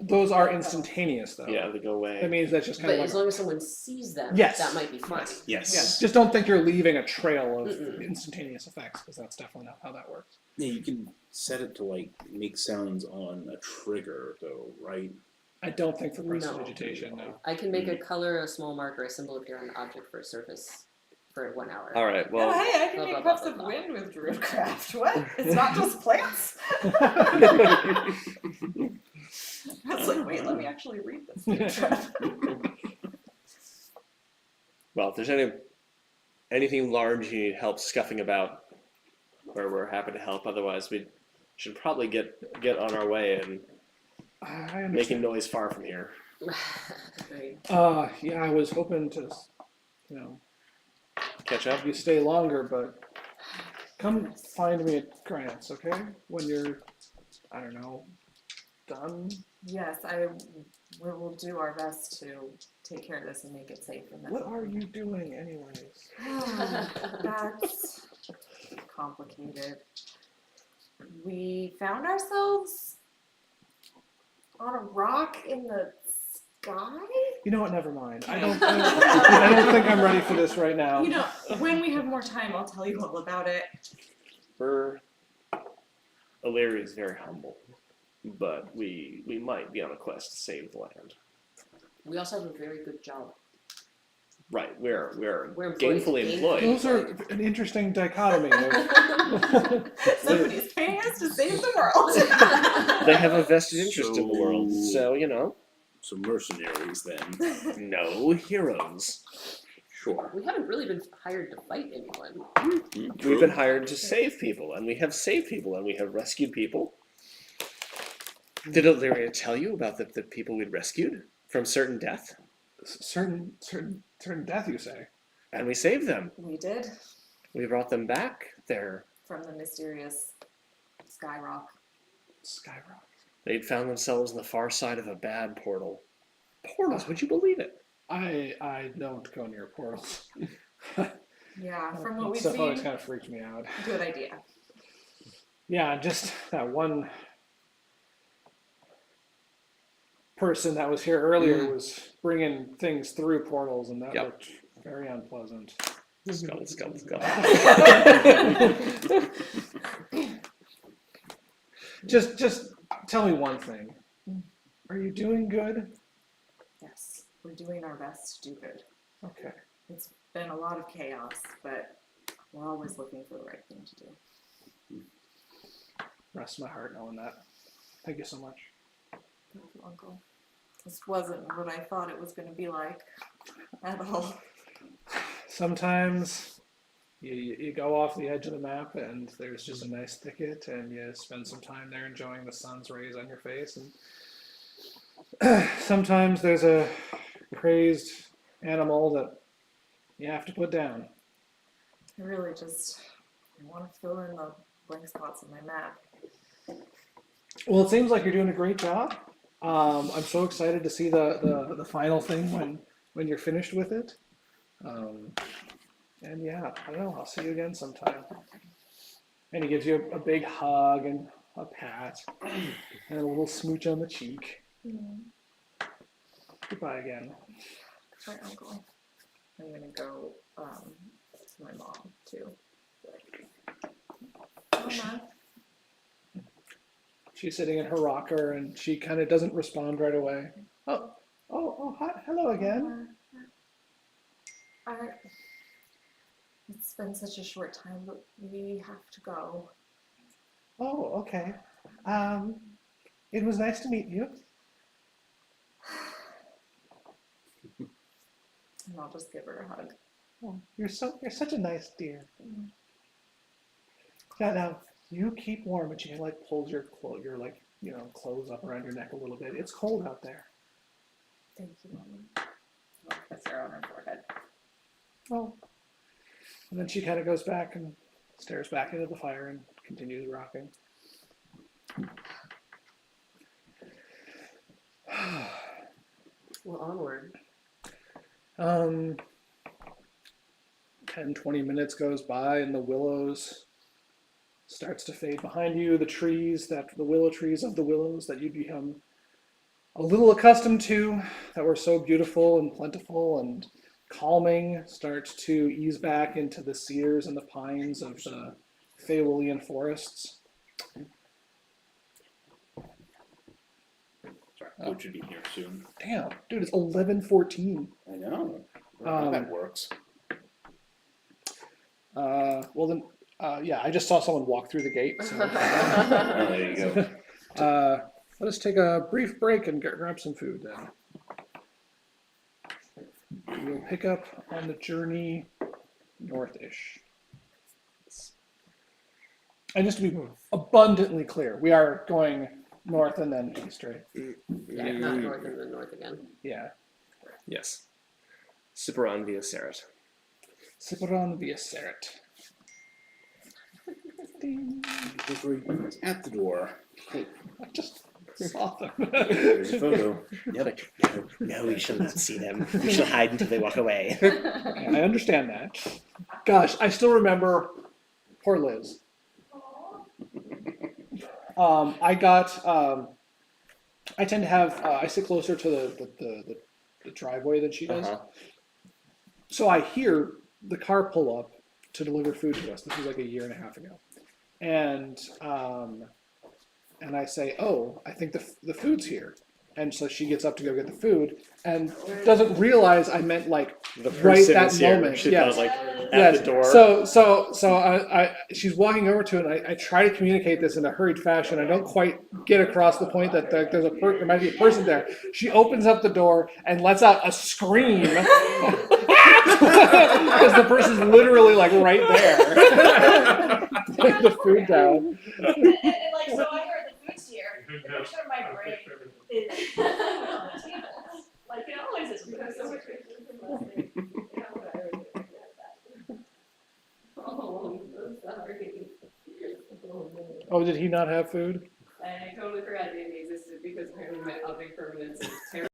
[SPEAKER 1] Those are instantaneous, though.
[SPEAKER 4] Yeah, they go away.
[SPEAKER 1] That means that's just kind
[SPEAKER 2] But
[SPEAKER 1] of
[SPEAKER 2] as
[SPEAKER 1] like...
[SPEAKER 2] long as someone sees them,
[SPEAKER 1] Yes.
[SPEAKER 2] that might be fun.
[SPEAKER 6] Yes.
[SPEAKER 1] Yes, just don't think you're leaving a trail of
[SPEAKER 2] Mm-mm.
[SPEAKER 1] instantaneous effects, because that's definitely not how that works.
[SPEAKER 6] Yeah, you can set it to, like, make sounds on a trigger, though, right?
[SPEAKER 1] I don't think for
[SPEAKER 2] No.
[SPEAKER 1] prestidigitation, no.
[SPEAKER 2] I can make a color, a small mark, or a symbol appear on the object for a surface for 1 hour.
[SPEAKER 4] All right.
[SPEAKER 5] Well,
[SPEAKER 4] Well,
[SPEAKER 5] hey, I can
[SPEAKER 2] blah,
[SPEAKER 5] make
[SPEAKER 2] blah, blah,
[SPEAKER 5] puffs
[SPEAKER 2] blah,
[SPEAKER 5] of
[SPEAKER 2] blah.
[SPEAKER 5] wind with Druidcraft. What? It's not just plants? I was like, wait, let me actually read this.
[SPEAKER 4] well, if there's anything large you need help scuffing about, we're happy to help. Otherwise, we should probably get on our way and
[SPEAKER 1] I
[SPEAKER 4] making
[SPEAKER 1] understand.
[SPEAKER 4] noise far from here.
[SPEAKER 2] Agreed.
[SPEAKER 1] Yeah, I was hoping to, you know,
[SPEAKER 4] Catch up.
[SPEAKER 1] have you stay longer, but come find me at Grant's, okay? When you're, I don't know, done.
[SPEAKER 5] Yes, we will do our best to take care of this and make it safe. And then
[SPEAKER 1] What are you doing, anyways?
[SPEAKER 5] That's complicated. We found ourselves on a rock in the sky.
[SPEAKER 1] You know what? Never mind. I don't think I'm ready for this right now.
[SPEAKER 5] You know, when we have more time, I'll tell you all about it.
[SPEAKER 4] Illyria is very humble, but we might be on a quest to save the land.
[SPEAKER 2] We also have a very good job.
[SPEAKER 4] Right, we're
[SPEAKER 2] We're
[SPEAKER 4] gainfully employed.
[SPEAKER 1] Those are an interesting dichotomy. Of,
[SPEAKER 5] Somebody's paying us to save the world.
[SPEAKER 4] They have a vested interest in the world, so you know.
[SPEAKER 6] Some mercenaries then.
[SPEAKER 4] No heroes.
[SPEAKER 6] Sure.
[SPEAKER 2] We haven't really been hired to fight anyone.
[SPEAKER 4] We've been hired to save people, and we have saved people, and we have rescued people. Did Illyria tell you about the people we'd rescued from certain death?
[SPEAKER 1] certain death, you say?
[SPEAKER 4] And we saved them.
[SPEAKER 5] We did,
[SPEAKER 4] We brought them back. They're
[SPEAKER 5] from the mysterious sky rock.
[SPEAKER 1] Skyrock.
[SPEAKER 4] they'd found themselves on the far side of a bad portal. Portals, would you believe it?
[SPEAKER 1] I don't go near portals.
[SPEAKER 5] Yeah, from what we've
[SPEAKER 1] Stuff always
[SPEAKER 5] seen,
[SPEAKER 1] kind of freaks me out.
[SPEAKER 5] good idea.
[SPEAKER 1] Yeah, just that one person that was here earlier was bringing things through portals, and that
[SPEAKER 4] Yep.
[SPEAKER 1] looked very unpleasant.
[SPEAKER 4] Skull, skull, skull.
[SPEAKER 1] Just tell me one thing. Are you doing good?
[SPEAKER 5] Yes, we're doing our best to do good.
[SPEAKER 1] Okay.
[SPEAKER 5] It's been a lot of chaos, but we're always looking for the right thing to do.
[SPEAKER 1] Rest my heart knowing that. Thank you so much.
[SPEAKER 5] Thank you, Uncle. This wasn't what I thought it was going to be like at all.
[SPEAKER 1] Sometimes you go off the edge of the map and there's just a nice thicket and you spend some time there enjoying the sun's rays on your face, and sometimes there's a crazed animal that you have to put down.
[SPEAKER 5] I really just want to fill in the blank spots on my map.
[SPEAKER 1] Well, it seems like you're doing a great job. I'm so excited to see the final thing when you're finished with it. And yeah, I don't know, I'll see you again sometime. And he gives you a big hug and a pat and a little smooch on the cheek. Goodbye again.
[SPEAKER 5] My uncle. I'm gonna go to my mom too. Mama.
[SPEAKER 1] She's sitting in her rocker and she kind of doesn't respond right away. Oh, hi, hello again.
[SPEAKER 5] It's been such a short time, but we have to go.
[SPEAKER 1] Oh, okay. It was nice to meet you.
[SPEAKER 5] And I'll just give her a hug.
[SPEAKER 1] Oh, you're such a nice dear. Yeah, now you keep warm, and she like pulls your clothes up around your neck a little bit. It's cold out there.
[SPEAKER 5] Thank you, Mama. I'll kiss her on her forehead.
[SPEAKER 1] Oh. And then she kind of goes back and stares back into the fire and continues rocking.
[SPEAKER 2] Well, onward.
[SPEAKER 1] 10, 20 minutes goes by and the willows starts to fade behind you. The willow trees of the willows that you become a little accustomed to, that were so beautiful and plentiful and calming, start to ease back into the cedars and the pines of the Feywilean forests. Sorry.
[SPEAKER 6] which should be here soon.
[SPEAKER 1] Damn, dude, it's 11:14.
[SPEAKER 6] I know. How that works.
[SPEAKER 1] Well then, yeah, I just saw someone walk through the gate. So,
[SPEAKER 6] Oh, there you go.
[SPEAKER 1] let us take a brief break and grab some food then. We'll pick up on the journey north-ish. And just to be abundantly clear, we are going north and then east, right?
[SPEAKER 2] Yeah, not north and then north again.
[SPEAKER 1] Yeah.
[SPEAKER 4] Yes. Siparan via Seret.
[SPEAKER 1] Siparan via Seret.
[SPEAKER 6] Delivery at the door.
[SPEAKER 1] I just saw them.
[SPEAKER 6] There's a photo.
[SPEAKER 4] Yep. No, we shouldn't see them. We shall hide until they walk away.
[SPEAKER 1] I understand that. Gosh, I still remember poor Liz. I tend to have, I sit closer to the driveway than she does.
[SPEAKER 4] Uh-huh.
[SPEAKER 1] So I hear the car pull up to deliver food to us. This was like a year and a half ago. And I say, oh, I think the food's here. And so she gets up to go get the food and doesn't realize I meant like
[SPEAKER 4] The
[SPEAKER 1] right
[SPEAKER 4] person
[SPEAKER 1] that
[SPEAKER 4] is here.
[SPEAKER 1] moment.
[SPEAKER 4] She
[SPEAKER 1] Yes.
[SPEAKER 4] thought like at
[SPEAKER 1] Yes.
[SPEAKER 4] the door.
[SPEAKER 1] So she's walking over to it, and I try to communicate this in a hurried fashion. I don't quite get across the point that there might be a person there. She opens up the door and lets out a scream because the person's literally like right there, putting the food down.
[SPEAKER 7] And like, so I heard the food's here. The picture of my brain is on the table. Like, it always is.
[SPEAKER 2] Oh, I'm so sorry.
[SPEAKER 1] Oh, did he not have food?
[SPEAKER 2] I totally forgot D&D existed because apparently my upping permanence is terrible.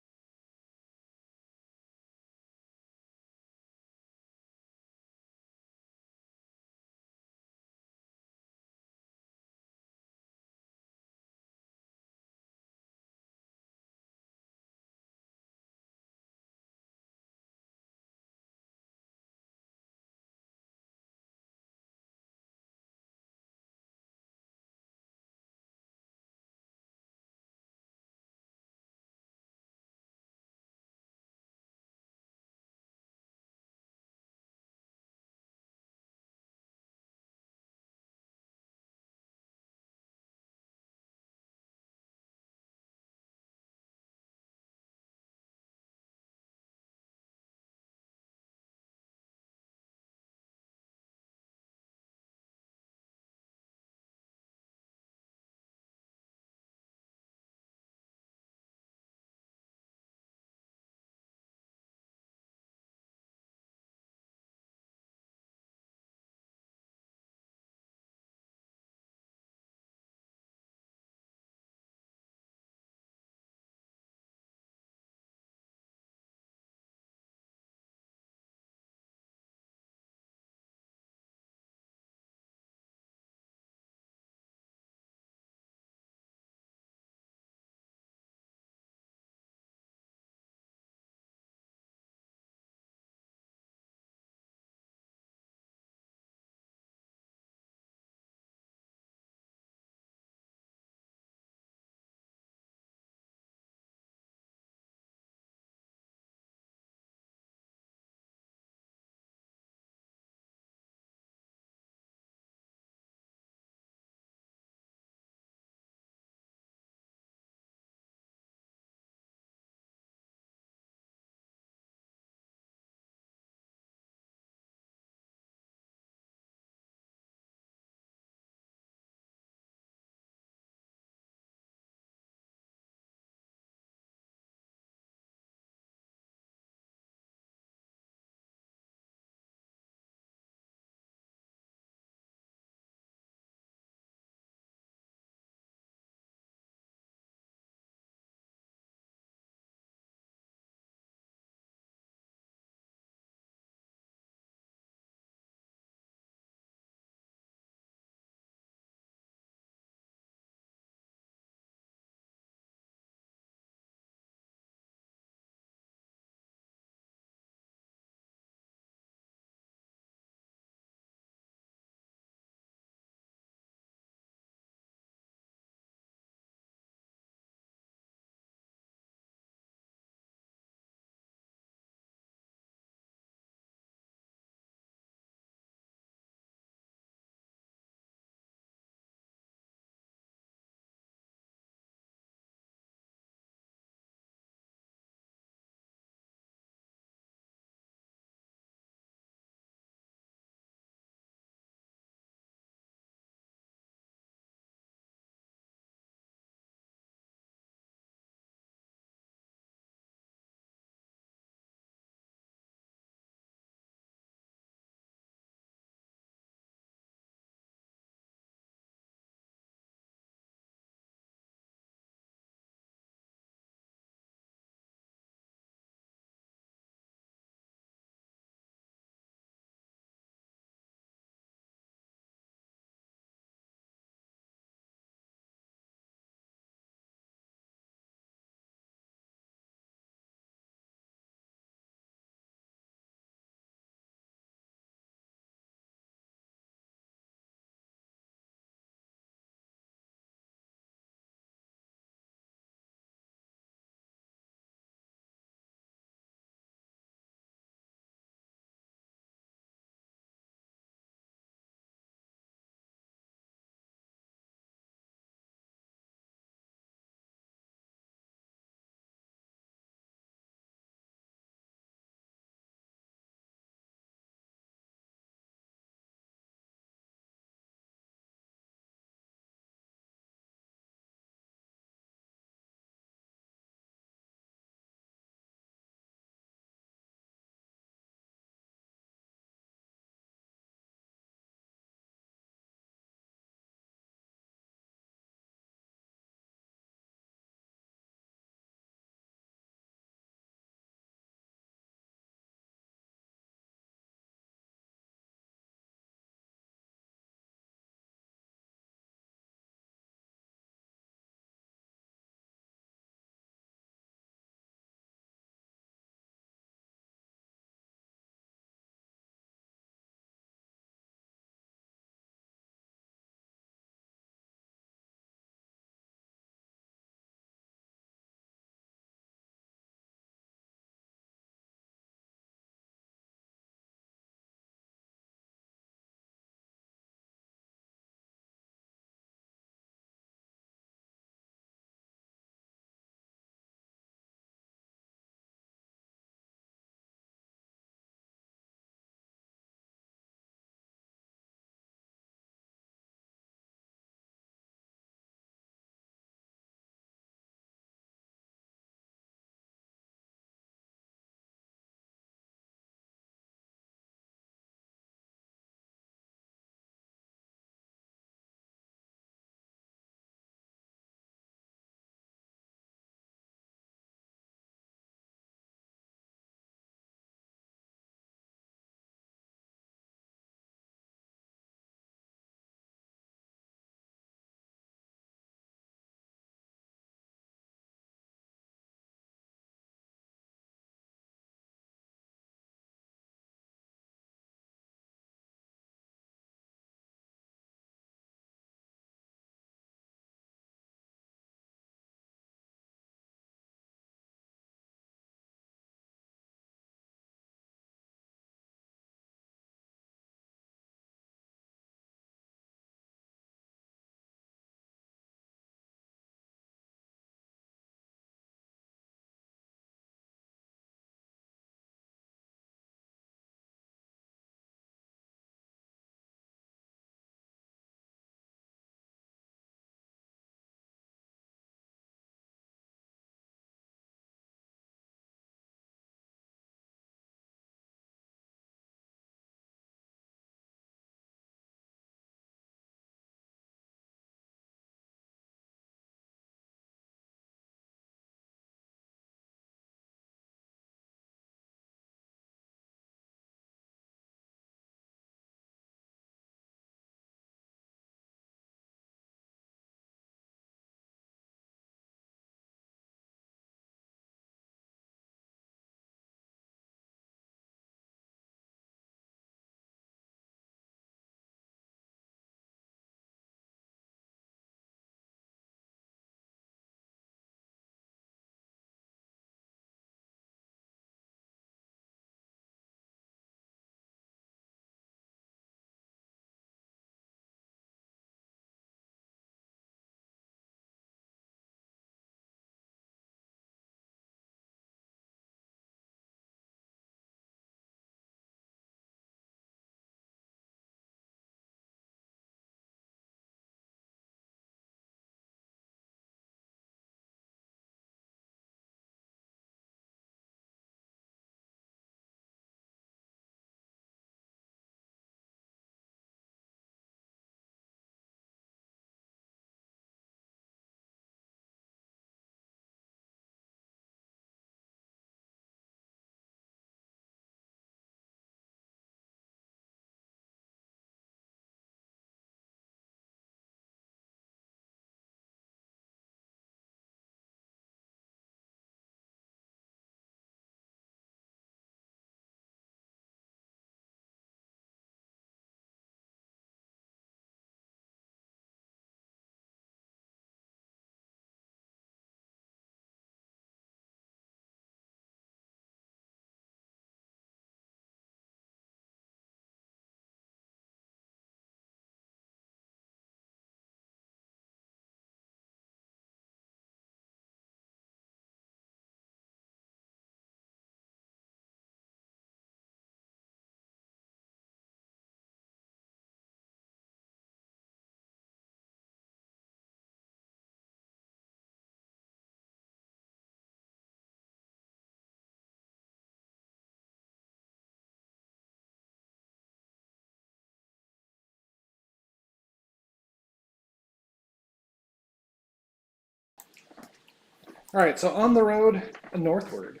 [SPEAKER 1] All right, so on the road northward,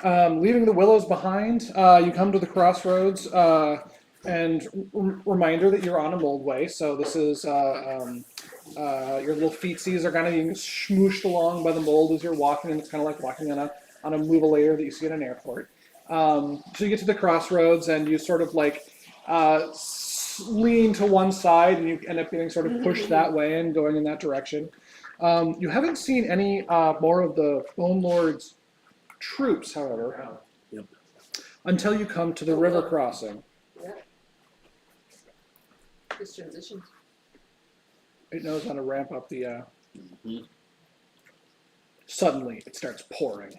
[SPEAKER 1] leaving the willows behind, you come to the crossroads, and reminder that you're on a moldway. So this is your little feetsies are kind of being smooshed along by the mold as you're walking, and it's kind of like walking on a movelator that you see at an airport. So you get to the crossroads, and you sort of like lean to one side, and you end up getting sort of pushed that way and going in that direction. You haven't seen any more of the Bone Lord's troops, however, until you come to the river crossing.
[SPEAKER 2] This transition.
[SPEAKER 1] It knows how to ramp up the. Suddenly, it starts pouring.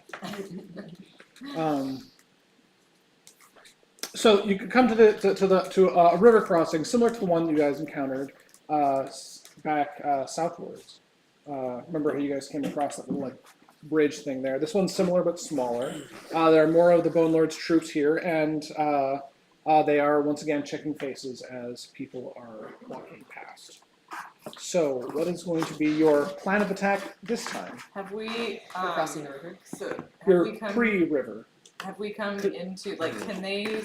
[SPEAKER 1] So you could come to a river crossing similar to the one you guys encountered back southwards. Remember how you guys came across that little like bridge thing there? This one's similar but smaller. There are more of the Bone Lord's troops here, and they are once again checking faces as people are walking past. So, what is going to be your plan of attack this time?
[SPEAKER 5] Have we
[SPEAKER 2] We're crossing the river.
[SPEAKER 5] So have
[SPEAKER 1] Your
[SPEAKER 5] we come?
[SPEAKER 1] pre-river.
[SPEAKER 5] Have we come into like? Can they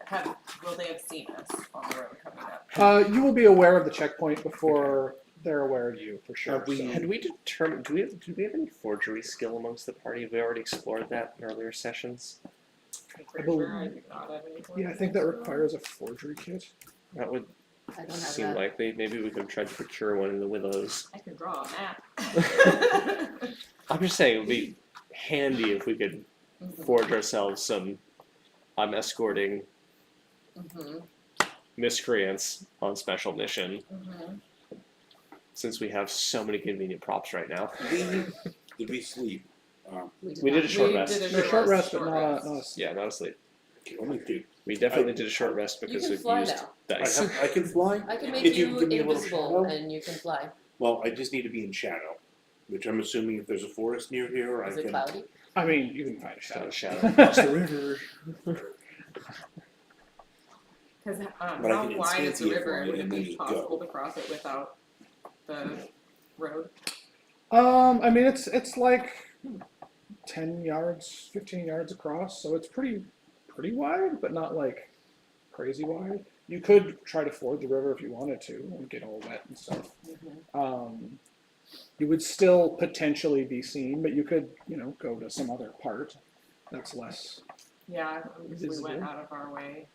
[SPEAKER 5] have? Will they have seen us on the road coming up?
[SPEAKER 1] You will be aware of the checkpoint before they're aware of you, for sure.
[SPEAKER 6] Have we-
[SPEAKER 1] so.
[SPEAKER 4] Had we determined? Do we have any forgery skill amongst the party? Have we already explored that in earlier sessions?
[SPEAKER 5] I'm pretty
[SPEAKER 1] believe-
[SPEAKER 5] sure I do not have any.
[SPEAKER 1] Yeah, I think that requires a forgery kit.
[SPEAKER 4] That would
[SPEAKER 2] I don't have
[SPEAKER 4] seem
[SPEAKER 2] that.
[SPEAKER 4] likely. Maybe we could try to procure one in the Willows.
[SPEAKER 5] I can draw a map.
[SPEAKER 4] I'm just saying it would be handy if we could forge ourselves some. I'm escorting miscreants on special mission. Since we have so many convenient props right now.
[SPEAKER 6] Did we sleep?
[SPEAKER 4] We did a short rest.
[SPEAKER 1] A short rest, but not a
[SPEAKER 4] Yeah, not asleep.
[SPEAKER 6] Only two.
[SPEAKER 4] We definitely did a short rest because
[SPEAKER 2] can
[SPEAKER 4] we've
[SPEAKER 2] fly
[SPEAKER 4] used
[SPEAKER 2] now.
[SPEAKER 4] dice.
[SPEAKER 6] I can fly.
[SPEAKER 2] I can make
[SPEAKER 6] If you
[SPEAKER 2] you
[SPEAKER 6] give me a little
[SPEAKER 2] invisible
[SPEAKER 6] shadow?
[SPEAKER 2] and you can fly.
[SPEAKER 6] Well, I just need to be in shadow, which I'm assuming if there's a forest near here,
[SPEAKER 2] Is
[SPEAKER 6] I
[SPEAKER 2] it
[SPEAKER 6] can.
[SPEAKER 2] cloudy?
[SPEAKER 1] I mean, you can find a
[SPEAKER 4] Just have
[SPEAKER 1] shadow.
[SPEAKER 4] a shadow across the river.
[SPEAKER 5] Because
[SPEAKER 6] But I
[SPEAKER 5] how
[SPEAKER 6] can
[SPEAKER 5] wide is the
[SPEAKER 6] instantiate
[SPEAKER 5] river, and would it
[SPEAKER 6] and then
[SPEAKER 5] be
[SPEAKER 6] you
[SPEAKER 5] possible
[SPEAKER 6] go.
[SPEAKER 5] to cross it without the road?
[SPEAKER 1] I mean, it's like 10 yards, 15 yards across, so it's pretty wide, but not like crazy wide. You could try to ford the river if you wanted to and get all wet and stuff. You would still potentially be seen, but you could, go to some other part that's less.
[SPEAKER 5] Yeah, we
[SPEAKER 1] Visible.
[SPEAKER 5] went out of our way.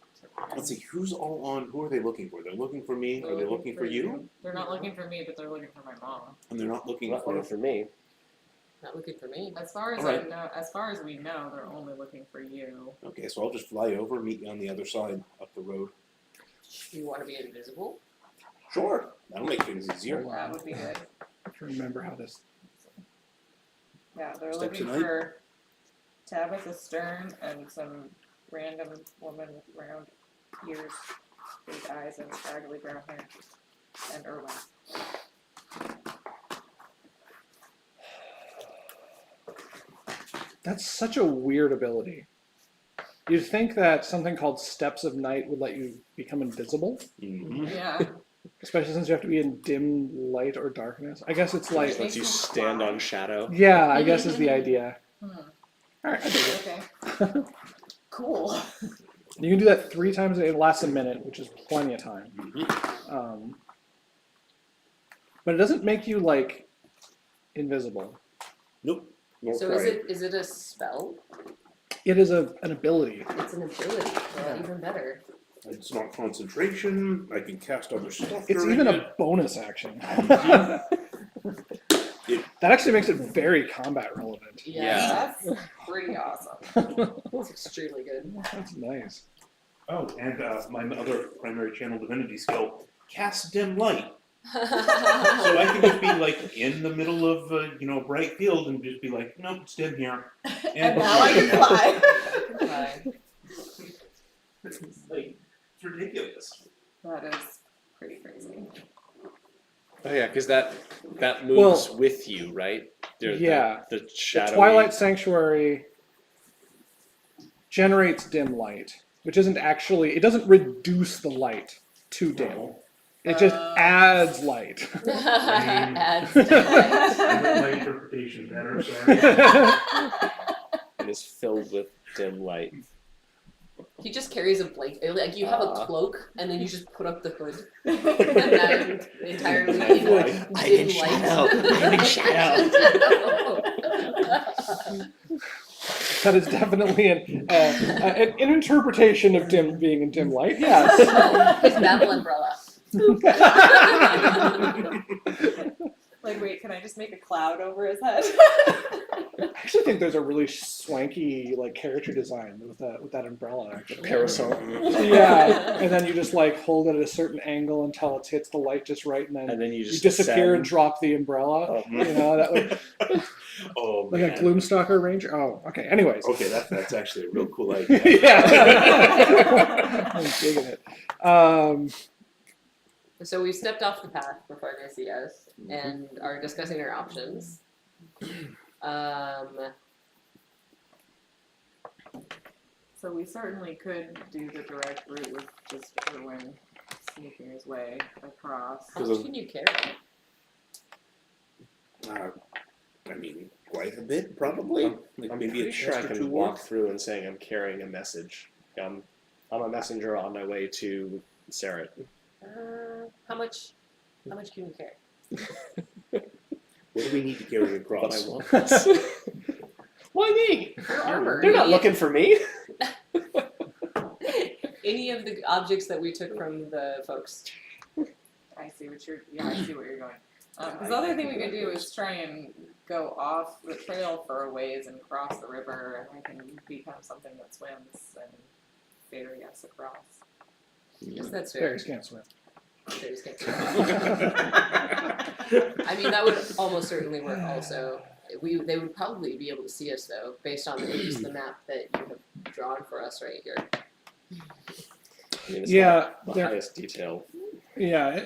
[SPEAKER 6] Let's see, who's all on? Who are they looking for? They're looking for me. Are they looking for you?
[SPEAKER 5] They're not looking for me, but they're looking for my mom.
[SPEAKER 6] And they're not looking
[SPEAKER 4] Not
[SPEAKER 6] for.
[SPEAKER 4] one for me.
[SPEAKER 2] Not looking for me.
[SPEAKER 5] As far as
[SPEAKER 6] Alright.
[SPEAKER 5] I know, as far as we know, they're only looking for you.
[SPEAKER 6] Okay, so I'll just fly over, meet you on the other side up the road.
[SPEAKER 2] You want to be invisible?
[SPEAKER 6] Sure, that'll make things easier.
[SPEAKER 5] That would be good.
[SPEAKER 1] I can remember how this.
[SPEAKER 5] Yeah, they're
[SPEAKER 6] Steps
[SPEAKER 5] looking
[SPEAKER 6] tonight?
[SPEAKER 5] for Tabitha Stern and some random woman with round ears, big eyes, and scraggly brown hair, and Irwin.
[SPEAKER 1] That's such a weird ability. You'd think that something called Steps of Night would let you become invisible,
[SPEAKER 6] Mm-hmm.
[SPEAKER 5] Yeah.
[SPEAKER 1] especially since you have to be in dim light or darkness. I guess it's
[SPEAKER 4] Just
[SPEAKER 1] like,
[SPEAKER 4] lets you stand on shadow.
[SPEAKER 1] yeah, I guess is the idea.
[SPEAKER 5] Hmm.
[SPEAKER 1] All right, I dig it.
[SPEAKER 5] Okay. Cool.
[SPEAKER 1] You can do that 3 times a day. It lasts a minute, which is plenty of time.
[SPEAKER 6] Mm-hmm.
[SPEAKER 1] But it doesn't make you like invisible.
[SPEAKER 6] Nope.
[SPEAKER 2] So is it a spell?
[SPEAKER 1] It is an ability.
[SPEAKER 2] It's an ability. Well, even better.
[SPEAKER 6] It's not concentration. I can cast other stuff.
[SPEAKER 1] It's
[SPEAKER 6] during
[SPEAKER 1] even
[SPEAKER 6] it.
[SPEAKER 1] a bonus action. That actually makes it very combat relevant.
[SPEAKER 2] Yeah.
[SPEAKER 5] That's pretty awesome.
[SPEAKER 2] That's extremely good.
[SPEAKER 1] That's nice.
[SPEAKER 6] Oh, and my other primary channel divinity skill, cast dim light. So I can just be like in the middle of a bright field and just be like, nope, it's dim here.
[SPEAKER 5] And now I can fly.
[SPEAKER 2] Right.
[SPEAKER 6] It's like it's ridiculous.
[SPEAKER 5] That is pretty crazy.
[SPEAKER 4] Oh yeah, because that moves with you, right?
[SPEAKER 1] Yeah.
[SPEAKER 4] The shadow.
[SPEAKER 1] The Twilight Sanctuary generates dim light, which isn't actually, it doesn't reduce the light to dim. It just adds light.
[SPEAKER 2] Adds
[SPEAKER 6] My interpretation better, sorry.
[SPEAKER 4] and is filled with dim light.
[SPEAKER 2] He just carries a blanket. Like you have a cloak, and then you just put up the hood, and then entirely in dim light.
[SPEAKER 4] I'm in shadow.
[SPEAKER 1] That is definitely an interpretation of dim being in dim light. Yes.
[SPEAKER 2] His battle umbrella.
[SPEAKER 5] Like, wait, can I just make a cloud over his head?
[SPEAKER 1] I actually think there's a really swanky like character design with that umbrella. Actually.
[SPEAKER 4] Parasol.
[SPEAKER 1] Yeah, and then you just like hold it at a certain angle until it hits the light just right, and then
[SPEAKER 4] You
[SPEAKER 1] you
[SPEAKER 4] just
[SPEAKER 1] disappear and
[SPEAKER 4] ascend.
[SPEAKER 1] drop the umbrella.
[SPEAKER 4] Oh.
[SPEAKER 1] You know that like,
[SPEAKER 6] Oh,
[SPEAKER 1] like
[SPEAKER 6] man.
[SPEAKER 1] a Gloomstalker Ranger. Oh, okay. Anyways.
[SPEAKER 6] Okay, that's actually a real cool idea.
[SPEAKER 1] Yeah. I'm digging it.
[SPEAKER 2] So we stepped off the path before they see us and are discussing our options.
[SPEAKER 5] So we certainly could do the direct route with just Erwin sneaking his way across.
[SPEAKER 2] How much can you carry?
[SPEAKER 6] I mean, quite a bit, probably. Like
[SPEAKER 4] I'm
[SPEAKER 6] maybe
[SPEAKER 4] pretty
[SPEAKER 6] a
[SPEAKER 4] sure I
[SPEAKER 6] chest or
[SPEAKER 4] can
[SPEAKER 6] two
[SPEAKER 4] walk
[SPEAKER 6] worth.
[SPEAKER 4] through and saying I'm carrying a message. I'm a messenger on my way to Sarat.
[SPEAKER 2] How much can you carry?
[SPEAKER 6] What do we need to carry
[SPEAKER 4] But
[SPEAKER 6] across?
[SPEAKER 4] I want this. Why me?
[SPEAKER 2] Your armor.
[SPEAKER 4] They're not
[SPEAKER 2] Any-
[SPEAKER 4] looking for me.
[SPEAKER 2] Any of the objects that we took from the folks.
[SPEAKER 5] I see what you're going. Because the other thing we could do is try and go off the trail for a ways and cross the river, and I can become something that swims and ferry us across.
[SPEAKER 2] Yes, that's fair.
[SPEAKER 1] Fairies can't swim.
[SPEAKER 2] Fairies can't swim. I mean, that would almost certainly work also. They would probably be able to see us, though, based on at least the map that you have drawn for us right here.
[SPEAKER 4] I mean, it's
[SPEAKER 1] Yeah,
[SPEAKER 4] not the
[SPEAKER 1] they're-
[SPEAKER 4] highest detail.
[SPEAKER 1] Yeah.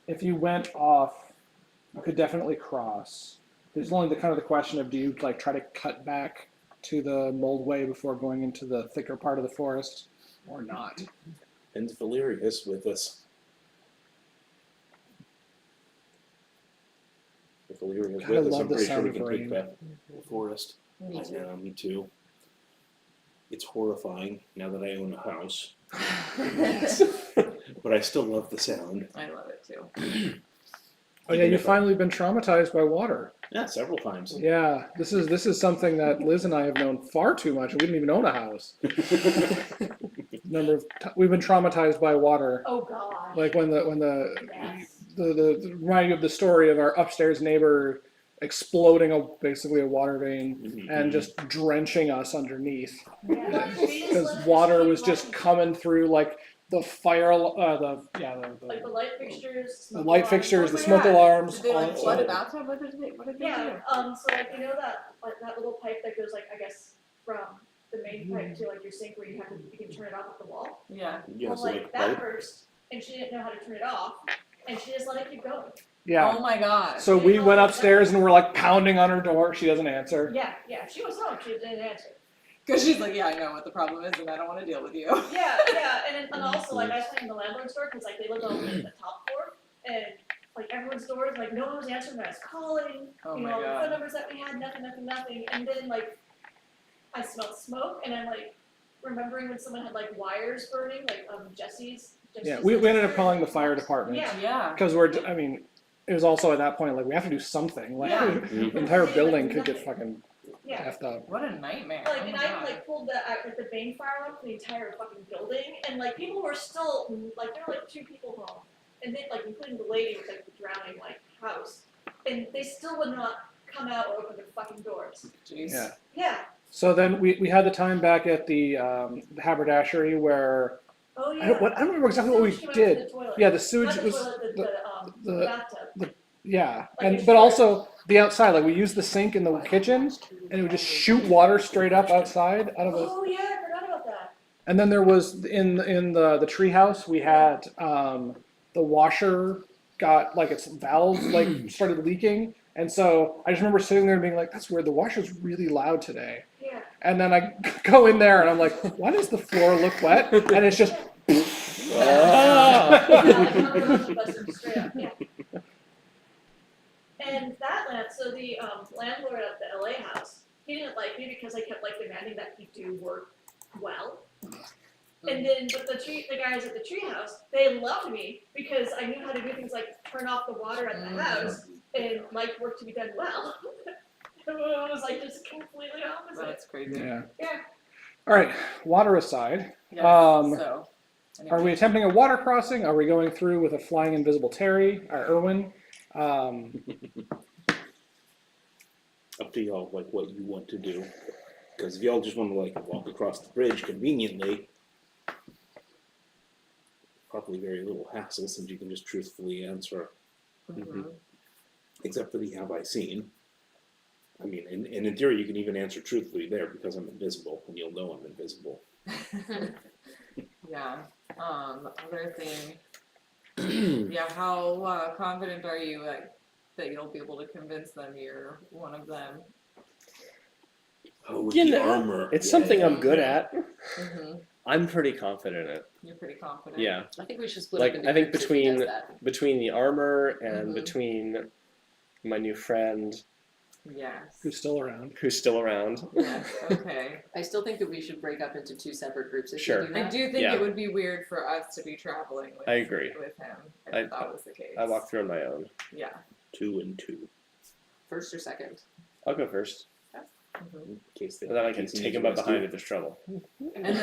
[SPEAKER 1] If you went off, you could definitely cross. There's only the kind of the question of do you like try to cut back to the mold way before going into the thicker part of the forest, or not?
[SPEAKER 6] And Valerius with us. If Valerius
[SPEAKER 1] God, I
[SPEAKER 6] with us,
[SPEAKER 1] love
[SPEAKER 6] I'm
[SPEAKER 1] the
[SPEAKER 6] pretty sure
[SPEAKER 1] sound
[SPEAKER 6] we
[SPEAKER 1] of
[SPEAKER 6] can
[SPEAKER 1] rain.
[SPEAKER 6] take that forest.
[SPEAKER 2] Me
[SPEAKER 6] I
[SPEAKER 2] too.
[SPEAKER 6] know, me too. It's horrifying now that I own a house, but I still love the sound.
[SPEAKER 5] I love it too.
[SPEAKER 1] Oh yeah, you've finally been traumatized by water.
[SPEAKER 6] Yeah, several times.
[SPEAKER 1] Yeah, this is something that Liz and I have known far too much. We didn't even own a house. We've been traumatized by water.
[SPEAKER 7] Oh God.
[SPEAKER 1] Like when the
[SPEAKER 7] Yes.
[SPEAKER 1] the reminding you of the story of our upstairs neighbor exploding basically a water vein
[SPEAKER 6] Mhm.
[SPEAKER 1] and just drenching us underneath
[SPEAKER 7] Yeah.
[SPEAKER 1] because water was just coming through like the fire,
[SPEAKER 7] like the light fixtures.
[SPEAKER 1] the light fixtures, the
[SPEAKER 5] Oh my
[SPEAKER 1] smoke
[SPEAKER 5] God.
[SPEAKER 1] alarms.
[SPEAKER 5] Did they like
[SPEAKER 1] all-
[SPEAKER 5] flood a bathtub? What did they
[SPEAKER 7] Yeah. So like you know that little pipe that goes like I guess from the main pipe to like your sink where you can turn it off at the wall.
[SPEAKER 5] do? Yeah.
[SPEAKER 6] Yeah,
[SPEAKER 7] Well,
[SPEAKER 6] so
[SPEAKER 7] like that
[SPEAKER 6] pipe.
[SPEAKER 7] burst, and she didn't know how to turn it off, and she just let it keep going.
[SPEAKER 1] Yeah.
[SPEAKER 5] Oh my God.
[SPEAKER 1] So we went upstairs and we're like pounding on her door. She doesn't answer.
[SPEAKER 7] Yeah. She was home. She didn't answer.
[SPEAKER 5] Because she's like, yeah, I know what the problem is, and I don't want to deal with you.
[SPEAKER 7] Yeah, and also like I was playing the landlord's door because like they lived on the top floor, and like everyone's doors like no one was answering. I was calling,
[SPEAKER 5] Oh
[SPEAKER 7] you
[SPEAKER 5] my
[SPEAKER 7] know, the
[SPEAKER 5] God.
[SPEAKER 7] phone numbers that we had, nothing, and then like I smelled smoke, and I'm like remembering when someone had like wires burning, like Jesse's.
[SPEAKER 1] Yeah, we ended up calling the fire department
[SPEAKER 7] Yeah.
[SPEAKER 5] Yeah.
[SPEAKER 1] because it was also at that point like we have to do something. Like
[SPEAKER 5] Yeah.
[SPEAKER 1] the entire building could get fucking
[SPEAKER 7] Yeah.
[SPEAKER 1] effed up.
[SPEAKER 5] What a nightmare.
[SPEAKER 7] Like,
[SPEAKER 5] oh
[SPEAKER 7] and
[SPEAKER 5] my
[SPEAKER 7] I
[SPEAKER 5] God.
[SPEAKER 7] like pulled the bane fire alarm for the entire fucking building, and like people were still like there were like 2 people home, and they like including the lady with like the drowning like house, and they still would not come out or open their fucking doors.
[SPEAKER 5] Jeez.
[SPEAKER 1] Yeah.
[SPEAKER 7] Yeah.
[SPEAKER 1] So then we had the time back at the haberdashery where
[SPEAKER 7] Oh yeah.
[SPEAKER 1] I don't remember exactly what we
[SPEAKER 7] Sewage came out to
[SPEAKER 1] did.
[SPEAKER 7] the toilet.
[SPEAKER 1] Yeah, the sewage
[SPEAKER 7] Not the
[SPEAKER 1] was
[SPEAKER 7] toilet, the
[SPEAKER 1] the-
[SPEAKER 7] bathtub.
[SPEAKER 1] yeah,
[SPEAKER 7] Like
[SPEAKER 1] and
[SPEAKER 7] a
[SPEAKER 1] but
[SPEAKER 7] shower.
[SPEAKER 1] also the outside. Like we used the sink in the kitchen and it would just shoot water straight up outside out of a.
[SPEAKER 7] Oh yeah, I forgot about that.
[SPEAKER 1] And then there was in the treehouse we had the washer got like its valve like started leaking, and so I just remember sitting there and being like, "That's weird. The washer's really loud today."
[SPEAKER 7] Yeah.
[SPEAKER 1] And then I go in there and I'm like, why does the floor look wet? And it's just.
[SPEAKER 7] Straight up, yeah. And that land, so the landlord at the LA house, he didn't like me because I kept like demanding that he do work well. And then, but the guys at the treehouse, they loved me because I knew how to do things like turn off the water at the house and like work to be done well. Everyone was like just completely opposite.
[SPEAKER 5] That's crazy.
[SPEAKER 1] Yeah.
[SPEAKER 7] Yeah.
[SPEAKER 1] All right. Water aside,
[SPEAKER 5] Yes, so.
[SPEAKER 1] are we attempting a water crossing? Are we going through with a flying invisible Terry or Irwin?
[SPEAKER 6] Up to y'all, like what you want to do. Because if y'all just want to like walk across the bridge conveniently, probably very little hassle since you can just truthfully answer, except for the have I seen. I mean, and in theory, you can even answer truthfully there because I'm invisible, and you'll know I'm invisible.
[SPEAKER 5] Yeah. Other thing. Yeah. How confident are you that you'll be able to convince them you're one of them?
[SPEAKER 6] Oh, with
[SPEAKER 4] You
[SPEAKER 6] the
[SPEAKER 4] know,
[SPEAKER 6] armor.
[SPEAKER 4] It's
[SPEAKER 6] Yeah,
[SPEAKER 4] something
[SPEAKER 6] yeah,
[SPEAKER 4] I'm good
[SPEAKER 6] yeah.
[SPEAKER 4] at.
[SPEAKER 5] Mm-hmm.
[SPEAKER 4] I'm pretty confident in it.
[SPEAKER 5] You're pretty confident.
[SPEAKER 4] Yeah.
[SPEAKER 2] I think we should split
[SPEAKER 4] Like,
[SPEAKER 2] up into
[SPEAKER 4] I think
[SPEAKER 2] groups if he does that.
[SPEAKER 4] between the armor and
[SPEAKER 5] Mhm.
[SPEAKER 4] between my new friend
[SPEAKER 5] Yes.
[SPEAKER 1] Who's still around?
[SPEAKER 4] who's still around.
[SPEAKER 5] Yes. Okay.
[SPEAKER 2] I still think that we should break up into 2 separate groups if
[SPEAKER 4] Sure.
[SPEAKER 2] we do
[SPEAKER 5] I
[SPEAKER 2] that.
[SPEAKER 5] do think
[SPEAKER 4] Yeah.
[SPEAKER 5] it would be weird for us to be traveling with,
[SPEAKER 4] I agree.
[SPEAKER 5] with him if
[SPEAKER 4] I-
[SPEAKER 5] that was the case.
[SPEAKER 4] I walk through on my own.
[SPEAKER 5] Yeah.
[SPEAKER 6] 2 and 2.
[SPEAKER 2] First or second?
[SPEAKER 4] I'll go first.
[SPEAKER 5] Mhm.
[SPEAKER 6] In case they,
[SPEAKER 4] And then I can
[SPEAKER 6] in case
[SPEAKER 4] take
[SPEAKER 6] you
[SPEAKER 4] him up
[SPEAKER 6] need to
[SPEAKER 4] behind
[SPEAKER 6] rescue.
[SPEAKER 4] if there's trouble.
[SPEAKER 5] And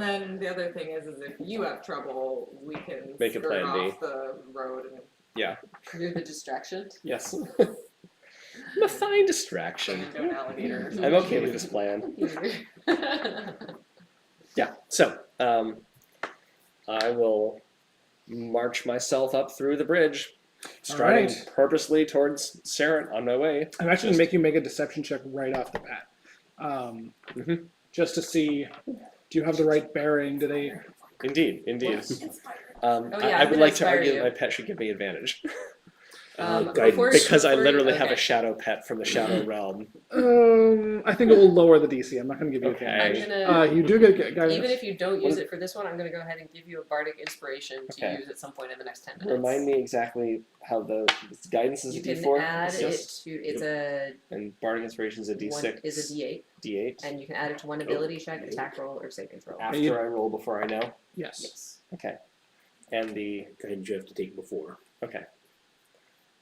[SPEAKER 5] then the other thing is if you have trouble, we can
[SPEAKER 4] Make a
[SPEAKER 5] skirt
[SPEAKER 4] plan B.
[SPEAKER 5] off the road and
[SPEAKER 2] You're the distraction?
[SPEAKER 4] Yes. I'm a fine distraction.
[SPEAKER 5] go an alligator. or
[SPEAKER 4] I'm okay
[SPEAKER 5] something.
[SPEAKER 4] with this plan.
[SPEAKER 2] Yeah.
[SPEAKER 4] Yeah, so I will march myself up through the bridge, striding
[SPEAKER 1] right.
[SPEAKER 4] purposely towards Saren on my way.
[SPEAKER 1] I'm actually going to make you make a deception check right off the bat.
[SPEAKER 4] Mhm.
[SPEAKER 1] Just to see, do you have the right bearing? Do they?
[SPEAKER 4] Indeed.
[SPEAKER 5] Oh, yeah,
[SPEAKER 4] I
[SPEAKER 5] I'm
[SPEAKER 4] would
[SPEAKER 5] gonna
[SPEAKER 4] like to
[SPEAKER 5] inspire
[SPEAKER 4] argue
[SPEAKER 5] you.
[SPEAKER 4] that my pet should give me advantage.
[SPEAKER 2] Before
[SPEAKER 4] Because I
[SPEAKER 2] before
[SPEAKER 4] literally
[SPEAKER 2] you,
[SPEAKER 4] have a
[SPEAKER 2] okay.
[SPEAKER 4] shadow pet from the shadow realm.
[SPEAKER 1] I think it will lower the DC. I'm not going to give you
[SPEAKER 4] Okay.
[SPEAKER 1] advantage.
[SPEAKER 2] I'm gonna-
[SPEAKER 1] You do get guidance.
[SPEAKER 2] Even if you don't use it for this one, I'm going to go ahead and give you a bardic inspiration to
[SPEAKER 4] Okay.
[SPEAKER 2] use at some point in the next 10 minutes.
[SPEAKER 4] Remind me exactly how the guidance is
[SPEAKER 2] You
[SPEAKER 4] a
[SPEAKER 2] can
[SPEAKER 4] D4?
[SPEAKER 2] add
[SPEAKER 4] Yes.
[SPEAKER 2] it to, it's a,
[SPEAKER 4] And Bardic Inspiration is a D6.
[SPEAKER 2] one, is a D8,
[SPEAKER 4] D8.
[SPEAKER 2] and you can add it to one ability check, attack roll, or saving throw.
[SPEAKER 4] After
[SPEAKER 1] you-
[SPEAKER 4] I roll before I know?
[SPEAKER 1] Yes.
[SPEAKER 2] Yes.
[SPEAKER 4] Okay. And the
[SPEAKER 6] Guidance you have to take before.
[SPEAKER 4] okay.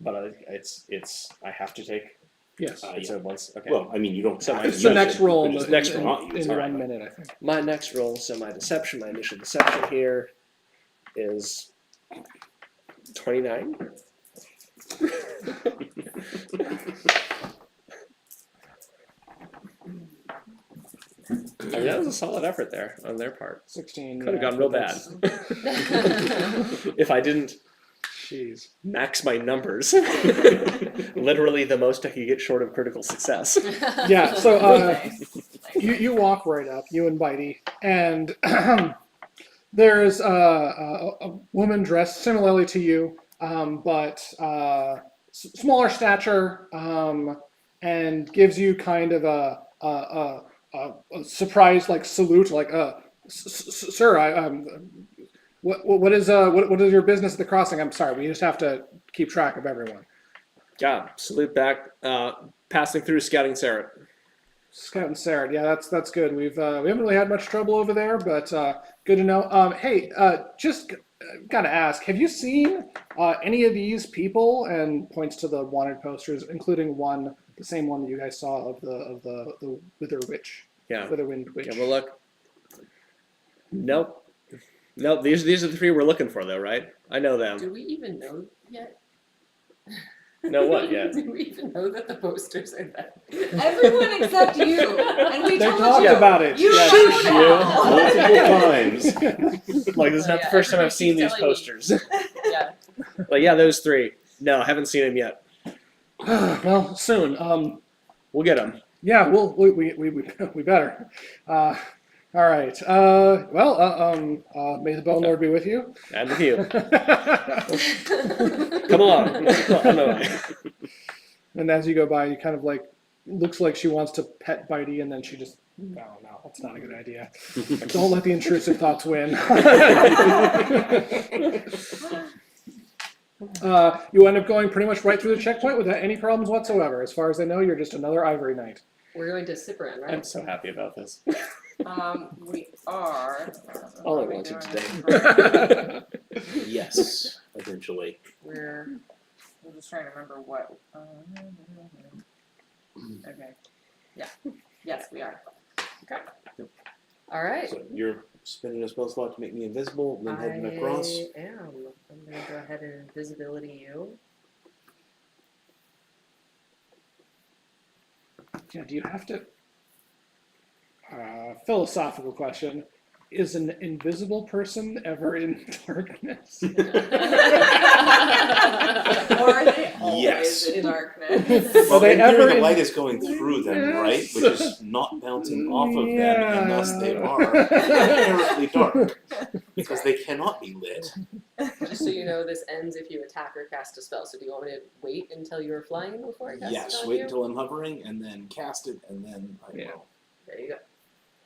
[SPEAKER 4] But it's I have to take
[SPEAKER 1] Yes.
[SPEAKER 4] it's a once okay.
[SPEAKER 6] Well, I mean, you don't
[SPEAKER 4] So
[SPEAKER 6] have
[SPEAKER 4] my-
[SPEAKER 6] to
[SPEAKER 1] It's the
[SPEAKER 6] use
[SPEAKER 1] next
[SPEAKER 6] it,
[SPEAKER 1] roll
[SPEAKER 6] but
[SPEAKER 1] in,
[SPEAKER 6] it's
[SPEAKER 1] the,
[SPEAKER 6] next
[SPEAKER 1] in,
[SPEAKER 6] roll.
[SPEAKER 1] in
[SPEAKER 4] Alright.
[SPEAKER 1] 1 minute, I think.
[SPEAKER 4] my next roll, so my initial deception here is 29. I mean, that was a solid effort there on their part.
[SPEAKER 1] 16.
[SPEAKER 4] Could have
[SPEAKER 1] yeah,
[SPEAKER 4] gone real
[SPEAKER 1] but
[SPEAKER 4] bad
[SPEAKER 1] that's-
[SPEAKER 4] if I didn't
[SPEAKER 1] Jeez.
[SPEAKER 4] max my numbers. Literally the most I could get short of critical success.
[SPEAKER 1] Yeah, so
[SPEAKER 5] Nice.
[SPEAKER 1] you walk right up, you and Bitey, and there's a woman dressed similarly to you, but smaller stature, and gives you kind of a surprise like salute, like sir, what is your business at the crossing? I'm sorry, we just have to keep track of everyone.
[SPEAKER 4] Yeah, salute back. Passing through scouting Sarah.
[SPEAKER 1] Scout and Sarah, yeah, that's good. We haven't really had much trouble over there, but good to know. Hey, just gotta ask, have you seen any of these people? And points to the wanted posters, including one, the same one that you guys saw of the Wither Witch,
[SPEAKER 4] Yeah.
[SPEAKER 1] Witherwind Witch.
[SPEAKER 4] Yeah, well, look. Nope. These are the 3 we're looking for, though, right? I know them.
[SPEAKER 2] Do we even know yet?
[SPEAKER 4] Know what yet?
[SPEAKER 2] Do we even know that the posters are that?
[SPEAKER 5] Everyone except you. And we
[SPEAKER 1] They
[SPEAKER 5] told
[SPEAKER 1] talked
[SPEAKER 5] you.
[SPEAKER 1] about it.
[SPEAKER 5] You
[SPEAKER 1] yes.
[SPEAKER 4] Shush
[SPEAKER 5] know now.
[SPEAKER 6] Multiple times.
[SPEAKER 4] Like, this is
[SPEAKER 2] Oh,
[SPEAKER 4] not
[SPEAKER 2] yeah,
[SPEAKER 4] the first time I've
[SPEAKER 2] everybody
[SPEAKER 4] seen these
[SPEAKER 2] keeps telling me.
[SPEAKER 4] posters.
[SPEAKER 2] Yeah.
[SPEAKER 4] Like, yeah, those 3. No, haven't seen them yet.
[SPEAKER 1] Well, soon.
[SPEAKER 4] We'll get them.
[SPEAKER 1] Yeah, we better. All right. May the Bone Lord be with you.
[SPEAKER 4] And with you. Come along. On my way.
[SPEAKER 1] And as you go by, you kind of like, looks like she wants to pet Bitey, and then she just No, that's not a good idea. Don't let the intrusive thoughts win. You end up going pretty much right through the checkpoint without any problems whatsoever. As far as I know, you're just another Ivory Knight.
[SPEAKER 2] We're going to Cyprian, right?
[SPEAKER 4] I'm so happy about this.
[SPEAKER 5] We are.
[SPEAKER 4] All I
[SPEAKER 5] What are we
[SPEAKER 4] wanted
[SPEAKER 5] doing?
[SPEAKER 3] Yes, eventually.
[SPEAKER 5] I'm just trying to remember what. Okay. Yeah. Yes, we are.
[SPEAKER 2] All right.
[SPEAKER 3] So you're spending a spell slot to make me invisible, then heading across.
[SPEAKER 2] I am. I'm going to go ahead and invisibility you.
[SPEAKER 1] Yeah, do you have to? Philosophical question. Is an invisible person ever in darkness?
[SPEAKER 5] Or are they always
[SPEAKER 3] Yes.
[SPEAKER 5] in darkness?
[SPEAKER 3] Well,
[SPEAKER 1] they
[SPEAKER 3] in theory,
[SPEAKER 1] ever
[SPEAKER 3] the
[SPEAKER 1] in-
[SPEAKER 3] light is going through them, right? Which is not bouncing off of them, and thus they
[SPEAKER 1] Yeah.
[SPEAKER 3] are inherently dark. Because they cannot be lit.
[SPEAKER 2] Just so you know, this ends if you attack or cast a spell. So do you want me to wait until you're flying before I cast
[SPEAKER 3] Yes,
[SPEAKER 2] it on
[SPEAKER 3] wait
[SPEAKER 2] you?
[SPEAKER 3] until I'm hovering, and then cast it, and then I
[SPEAKER 1] Yeah.
[SPEAKER 3] will.
[SPEAKER 2] There you go.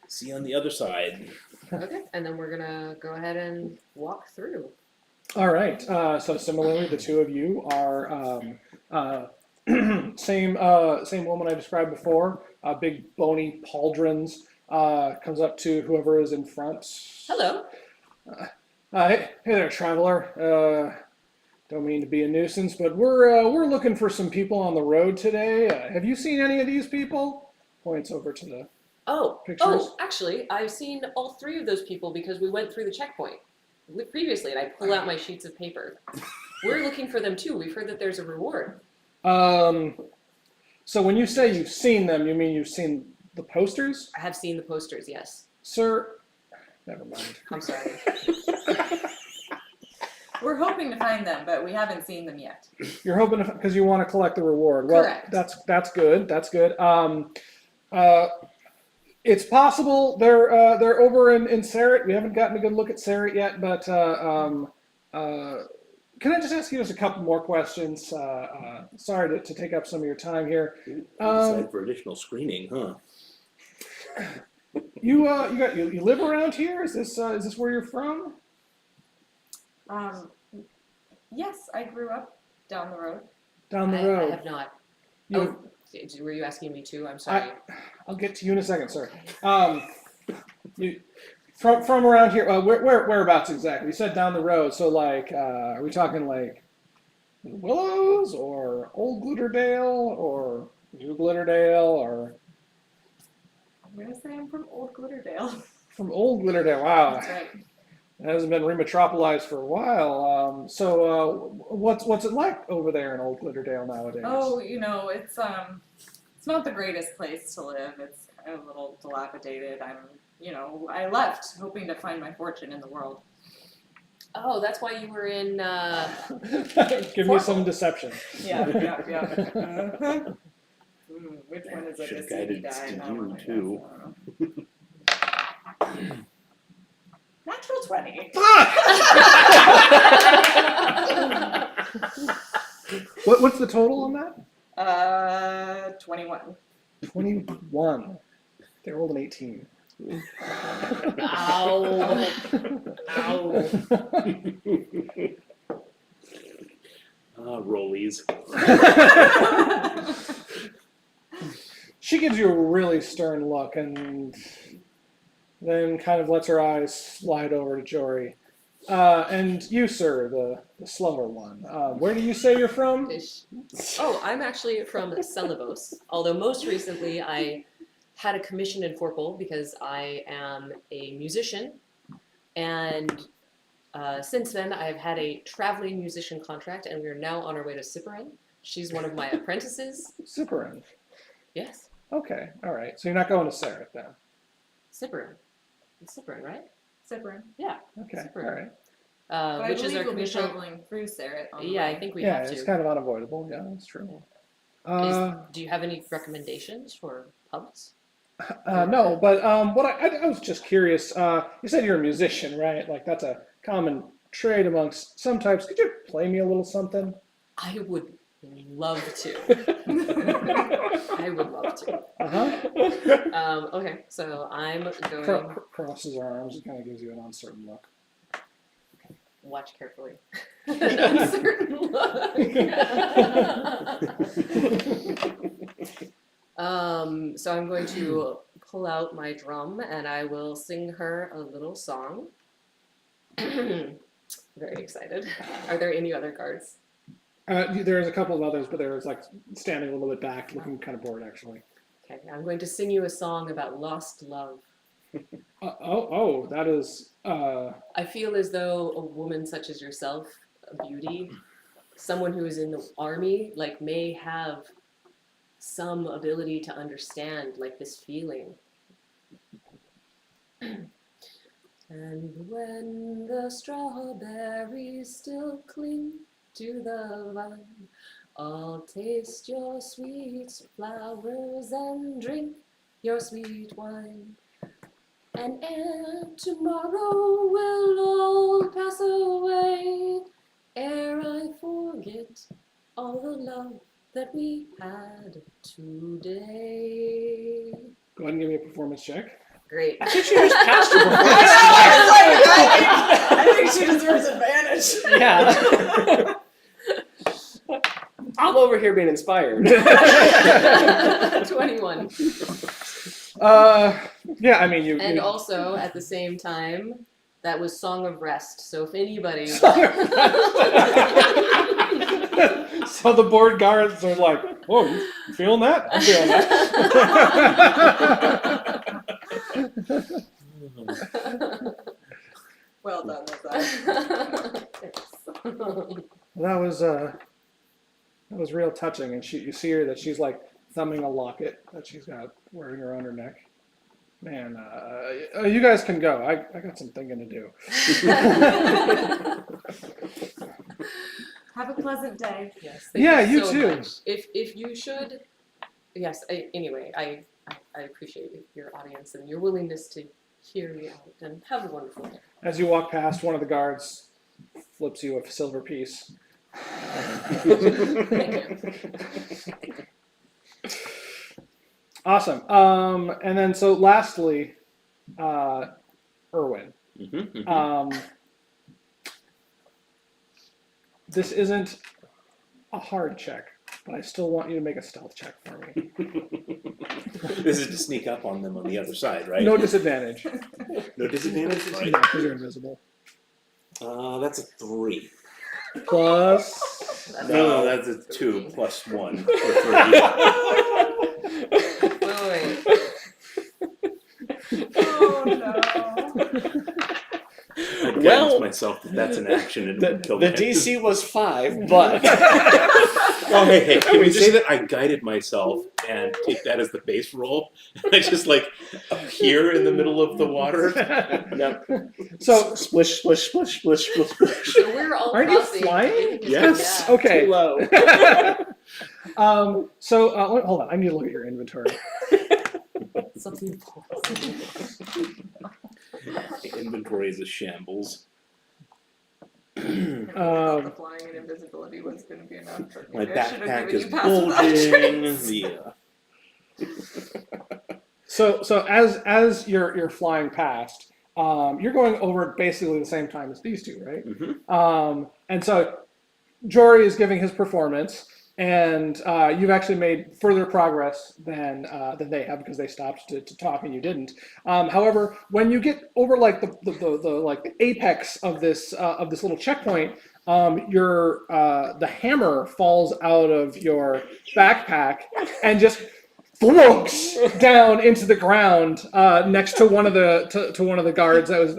[SPEAKER 3] See you on the other side.
[SPEAKER 2] Okay, and then we're gonna go ahead and walk through.
[SPEAKER 1] All right. So similarly, the two of you are same woman I described before. Big bony pauldrons. Comes up to whoever is in front.
[SPEAKER 2] Hello.
[SPEAKER 1] Hey there, traveler. Don't mean to be a nuisance, but we're looking for some people on the road today. Have you seen any of these people? Points over to the. Pictures?
[SPEAKER 2] Oh, actually, I've seen all three of those people because we went through the checkpoint previously, and I pull out my sheets of paper. We're looking for them too. We've heard that there's a reward.
[SPEAKER 1] So when you say you've seen them, you mean you've seen the posters,
[SPEAKER 2] I have seen the posters. Yes.
[SPEAKER 1] sir? Never mind.
[SPEAKER 2] I'm sorry.
[SPEAKER 5] We're hoping to find them, but we haven't seen them yet.
[SPEAKER 1] You're hoping because you want to collect the reward. Well,
[SPEAKER 5] Correct.
[SPEAKER 1] That's good. That's good. It's possible they're over in Sarret. We haven't gotten a good look at Sarret yet, but can I just ask you just a couple more questions? Sorry to take up some of your time here.
[SPEAKER 3] Decide for additional screening, huh?
[SPEAKER 1] You live around here? Is this where you're from?
[SPEAKER 5] Yes, I grew up down the road.
[SPEAKER 1] Down the
[SPEAKER 2] I
[SPEAKER 1] road.
[SPEAKER 2] have not.
[SPEAKER 1] You-
[SPEAKER 2] Were you asking me too? I'm sorry.
[SPEAKER 1] I'll get to you in a second, sir. You from around here? Whereabouts exactly? You said down the road. So like, are we talking like Willows or Old Glitterdale or New Glitterdale or
[SPEAKER 5] I'm gonna say I'm from Old Glitterdale.
[SPEAKER 1] from Old Glitterdale? Wow,
[SPEAKER 5] That's right.
[SPEAKER 1] it hasn't been remetropolized for a while. What's it like over there in Old Glitterdale nowadays?
[SPEAKER 5] Oh, it's not the greatest place to live. It's kind of a little dilapidated. I left hoping to find my fortune in the world.
[SPEAKER 2] Oh, that's why you were in.
[SPEAKER 1] Give me some deception.
[SPEAKER 5] Yeah. Which one is it?
[SPEAKER 3] Should've
[SPEAKER 5] The
[SPEAKER 3] guided
[SPEAKER 5] die?
[SPEAKER 3] to
[SPEAKER 5] That
[SPEAKER 3] you,
[SPEAKER 5] one, I
[SPEAKER 3] too.
[SPEAKER 5] guess. Natural 20.
[SPEAKER 1] What's the total on that?
[SPEAKER 5] 21.
[SPEAKER 1] 21. They rolled an 18.
[SPEAKER 2] Ow. Ow.
[SPEAKER 3] Rollies.
[SPEAKER 1] She gives you a really stern look and then kind of lets her eyes slide over to Jory. And you, sir, the slower one. Where do you say you're from?
[SPEAKER 2] Oh, I'm actually from Celebos. Although most recently I had a commission in Forpal because I am a musician, and since then I've had a traveling musician contract, and we are now on our way to Cyprian. She's one of my apprentices.
[SPEAKER 1] Cyprian.
[SPEAKER 2] Yes,
[SPEAKER 1] Okay, all right. So you're not going to Sarah then?
[SPEAKER 2] Cyprian. It's Cyprian, right?
[SPEAKER 5] Cyprian.
[SPEAKER 2] Yeah.
[SPEAKER 1] Okay,
[SPEAKER 2] Cyprian.
[SPEAKER 1] all right.
[SPEAKER 5] But
[SPEAKER 2] Which
[SPEAKER 5] I
[SPEAKER 2] is
[SPEAKER 5] believe
[SPEAKER 2] our
[SPEAKER 5] we'll be
[SPEAKER 2] commission.
[SPEAKER 5] traveling through Sarret on the
[SPEAKER 2] Yeah,
[SPEAKER 5] way.
[SPEAKER 2] I think we
[SPEAKER 1] Yeah,
[SPEAKER 2] have
[SPEAKER 1] it's
[SPEAKER 2] to.
[SPEAKER 1] kind of unavoidable. Yeah, that's true.
[SPEAKER 2] Do you have any recommendations for pubs?
[SPEAKER 1] No, but what I was just curious. You said you're a musician, right? Like that's a common trade amongst some types. Could you play me a little something?
[SPEAKER 2] I would love to. I would love to. Okay, so I'm going.
[SPEAKER 1] Crosses her arms and kind of gives you an uncertain look.
[SPEAKER 2] Watch carefully. An uncertain look. So I'm going to pull out my drum and I will sing her a little song. Very excited. Are there any other guards?
[SPEAKER 1] There's a couple of others, but there's like standing a little bit back, looking kind of bored actually.
[SPEAKER 2] Okay, I'm going to sing you a song about lost love.
[SPEAKER 1] That is.
[SPEAKER 2] I feel as though a woman such as yourself, a beauty, someone who is in the army, like may have some ability to understand like this feeling. And when the strawberries still cling to the vine, I'll taste your sweet flowers and drink your sweet wine. And tomorrow will all pass away, ere I forget all the love that we had today.
[SPEAKER 1] Go ahead and give me a performance check.
[SPEAKER 2] Great.
[SPEAKER 4] I think she just passed her performance.
[SPEAKER 5] I think she deserves advantage.
[SPEAKER 4] Yeah. I'm over here being inspired.
[SPEAKER 2] 21.
[SPEAKER 1] Yeah, I mean, you.
[SPEAKER 2] And also, at the same time, that was Song of Rest. So if anybody...
[SPEAKER 1] So the board guards are like, whoa, you feeling that? I'm feeling that.
[SPEAKER 5] Well done with
[SPEAKER 1] That was real touching, and you see her that she's like thumbing a locket that she's got wearing around her neck. Man, you guys can go. I got some thinking to do.
[SPEAKER 5] Have a pleasant day.
[SPEAKER 2] Yes.
[SPEAKER 1] Yeah,
[SPEAKER 2] thank
[SPEAKER 1] you
[SPEAKER 2] so
[SPEAKER 1] too.
[SPEAKER 2] much. If you should, yes. Anyway, I appreciate your audience and your willingness to hear me out. And have a wonderful day.
[SPEAKER 1] As you walk past, one of the guards flips you a silver piece. Awesome. And then so lastly, Erwin. This isn't a hard check, but I still want you to make a stealth check for me.
[SPEAKER 6] This is to sneak up on them on the other side, right?
[SPEAKER 1] No disadvantage.
[SPEAKER 6] No disadvantage? Right.
[SPEAKER 1] Yeah, because you're invisible.
[SPEAKER 6] That's a 3.
[SPEAKER 1] Plus.
[SPEAKER 6] No, that's a 2 plus 1 for 3.
[SPEAKER 2] Wait.
[SPEAKER 5] Oh no.
[SPEAKER 6] I convinced
[SPEAKER 4] Well,
[SPEAKER 6] myself that that's an action and it would kill
[SPEAKER 4] The
[SPEAKER 6] me.
[SPEAKER 4] DC was 5, but
[SPEAKER 6] Oh, hey, can we say that I guided myself and take that as the base roll? I just like appear in the middle of the water.
[SPEAKER 4] Yep.
[SPEAKER 1] So,
[SPEAKER 4] Splish, splish, splish, splish, splish, splish.
[SPEAKER 2] So we're all
[SPEAKER 1] Aren't you
[SPEAKER 2] crossing.
[SPEAKER 1] flying?
[SPEAKER 6] Yes.
[SPEAKER 2] Yeah.
[SPEAKER 1] okay.
[SPEAKER 4] Too low.
[SPEAKER 1] Hold on. I need to look at your inventory.
[SPEAKER 2] Something falls.
[SPEAKER 6] The inventory is a shambles.
[SPEAKER 5] The flying and invisibility was going to be enough. But
[SPEAKER 6] My
[SPEAKER 5] maybe I should have
[SPEAKER 6] backpack
[SPEAKER 5] given
[SPEAKER 6] is
[SPEAKER 5] you passive actions.
[SPEAKER 1] So as you're flying past, you're going over basically the same time as these two, right?
[SPEAKER 6] Mm-hmm.
[SPEAKER 1] And so Jory is giving his performance, and you've actually made further progress than they have because they stopped to talk and you didn't. However, when you get over like the apex of this little checkpoint, the hammer falls out of your backpack and just flunks down into the ground next to one of the guards that was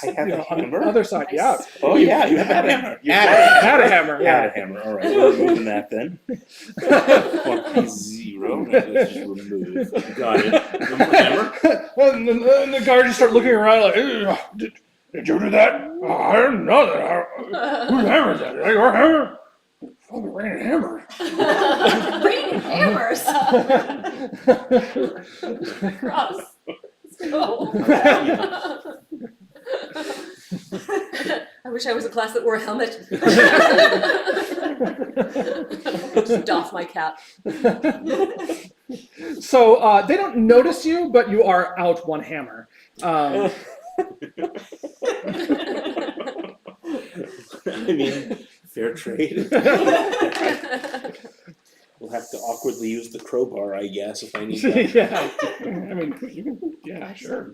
[SPEAKER 6] I have a
[SPEAKER 1] on
[SPEAKER 6] hammer?
[SPEAKER 1] the other side. Yeah.
[SPEAKER 6] Oh yeah, you had a hammer. You
[SPEAKER 1] Had a hammer.
[SPEAKER 6] had
[SPEAKER 1] Yeah.
[SPEAKER 6] a hammer. All right, we're removing that then. 0. Let's just remove. Got it. No more hammer.
[SPEAKER 1] And the guards just start looking around like, did you do that? Oh, I didn't know that. Whose hammer is that? Is that your hammer? Fucking raining hammer.
[SPEAKER 5] Raining hammers.
[SPEAKER 2] Cross. Let's go. I wish I was a class that wore a helmet. Just doff my cap.
[SPEAKER 1] So they don't notice you, but you are out one hammer.
[SPEAKER 3] I mean, fair trade. We'll have to awkwardly use the crowbar, I guess, if I need that.
[SPEAKER 1] Yeah, I mean, you can, yeah, sure.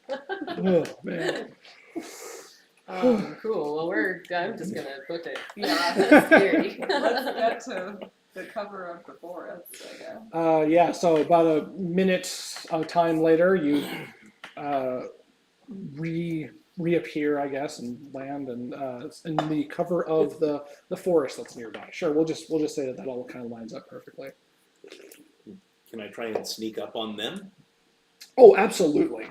[SPEAKER 1] Oh man.
[SPEAKER 2] Cool. Well, I'm just gonna book it.
[SPEAKER 5] Yeah.
[SPEAKER 2] That's scary.
[SPEAKER 5] Let's get to the cover of the forest, I guess.
[SPEAKER 1] Yeah, so about a minute of time later, you reappear, I guess, and land and in the cover of the forest that's nearby. Sure, we'll just say that all kind of lines up perfectly.
[SPEAKER 6] Can I try and sneak up on them?
[SPEAKER 1] Oh, absolutely.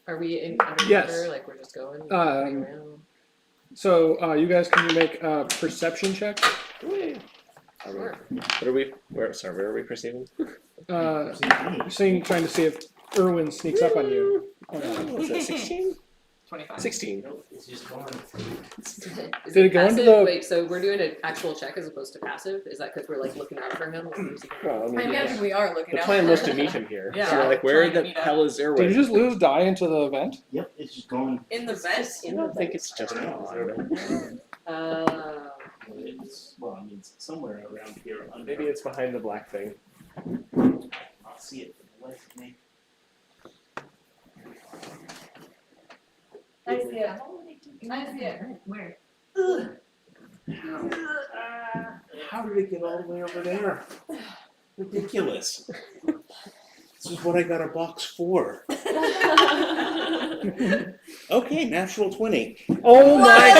[SPEAKER 2] Are we in undercover?
[SPEAKER 1] Yes.
[SPEAKER 2] Like we're just going around?
[SPEAKER 1] So you guys, can you make a perception check?
[SPEAKER 2] Sure.
[SPEAKER 4] Where are we perceiving?
[SPEAKER 1] Trying to see if Irwin sneaks up on you.
[SPEAKER 4] Was that 16?
[SPEAKER 5] 25.
[SPEAKER 4] 16.
[SPEAKER 8] Nope, it's just gone.
[SPEAKER 2] Is
[SPEAKER 1] Did it go into
[SPEAKER 2] passive?
[SPEAKER 1] the-
[SPEAKER 2] Wait, so we're doing an actual check as opposed to passive? Is that because we're like looking out for him?
[SPEAKER 4] Well,
[SPEAKER 5] I imagine we are looking
[SPEAKER 4] the
[SPEAKER 5] out
[SPEAKER 4] plan
[SPEAKER 5] for
[SPEAKER 4] was to
[SPEAKER 5] him.
[SPEAKER 4] meet him here.
[SPEAKER 5] Yeah,
[SPEAKER 4] So we're like, where
[SPEAKER 5] trying to
[SPEAKER 4] the
[SPEAKER 5] meet up.
[SPEAKER 4] hell is
[SPEAKER 1] Did
[SPEAKER 4] Irwin?
[SPEAKER 1] you just lose die into the vent?
[SPEAKER 8] Yep, it's just going.
[SPEAKER 5] In the vent?
[SPEAKER 4] I don't think it's just on.
[SPEAKER 8] It's, well, I mean, it's somewhere around here. Under.
[SPEAKER 4] Maybe it's behind the black thing.
[SPEAKER 8] I'll see it for the life of me.
[SPEAKER 7] I see it. I see it.
[SPEAKER 5] Where?
[SPEAKER 6] How did it get all the way over there? Ridiculous. This is what I got a box for. Okay, natural 20.
[SPEAKER 1] Oh my
[SPEAKER 2] I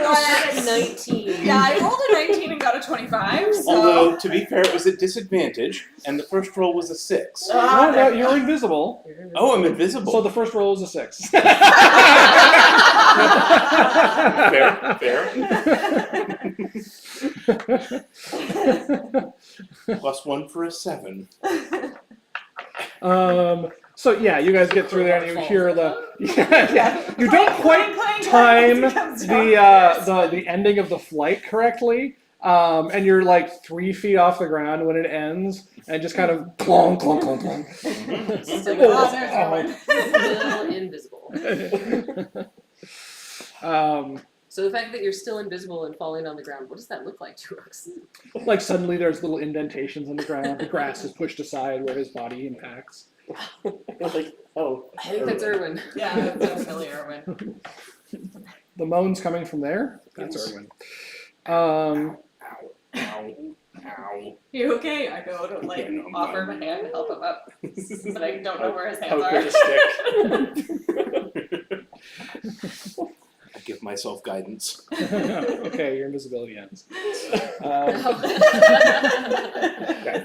[SPEAKER 2] got a 19.
[SPEAKER 5] Yeah, I rolled a 19 and got a 25, so.
[SPEAKER 6] Although, to be fair, it was at disadvantage, and the first roll was a 6.
[SPEAKER 1] No, you're invisible.
[SPEAKER 6] Oh, I'm invisible.
[SPEAKER 1] So the first roll is a 6.
[SPEAKER 6] Plus 1 for a 7.
[SPEAKER 1] So yeah, you guys get through there and you hear the yeah. You don't quite time the ending of the flight correctly, and you're like 3 feet off the ground when it ends, and just kind of clong clong clong clong.
[SPEAKER 2] It's like,
[SPEAKER 5] Oh, there's
[SPEAKER 2] still invisible.
[SPEAKER 1] Um,
[SPEAKER 2] So the fact that you're still invisible and falling on the ground, what does that look like to us?
[SPEAKER 1] like suddenly there's little indentations in the ground. The grass is pushed aside where his body impacts.
[SPEAKER 4] Like, oh,
[SPEAKER 2] I think that's Irwin.
[SPEAKER 5] Yeah, that's definitely Irwin.
[SPEAKER 1] The moans coming from there. That's Irwin.
[SPEAKER 6] Ow. Ow.
[SPEAKER 5] You okay? I go to like
[SPEAKER 6] Yeah, no, I'm
[SPEAKER 5] offer him
[SPEAKER 6] fine.
[SPEAKER 5] a hand, help him up, but I don't know where his hands
[SPEAKER 4] poke
[SPEAKER 5] are.
[SPEAKER 4] with a stick.
[SPEAKER 6] I give myself guidance.
[SPEAKER 1] Okay, your invisibility ends.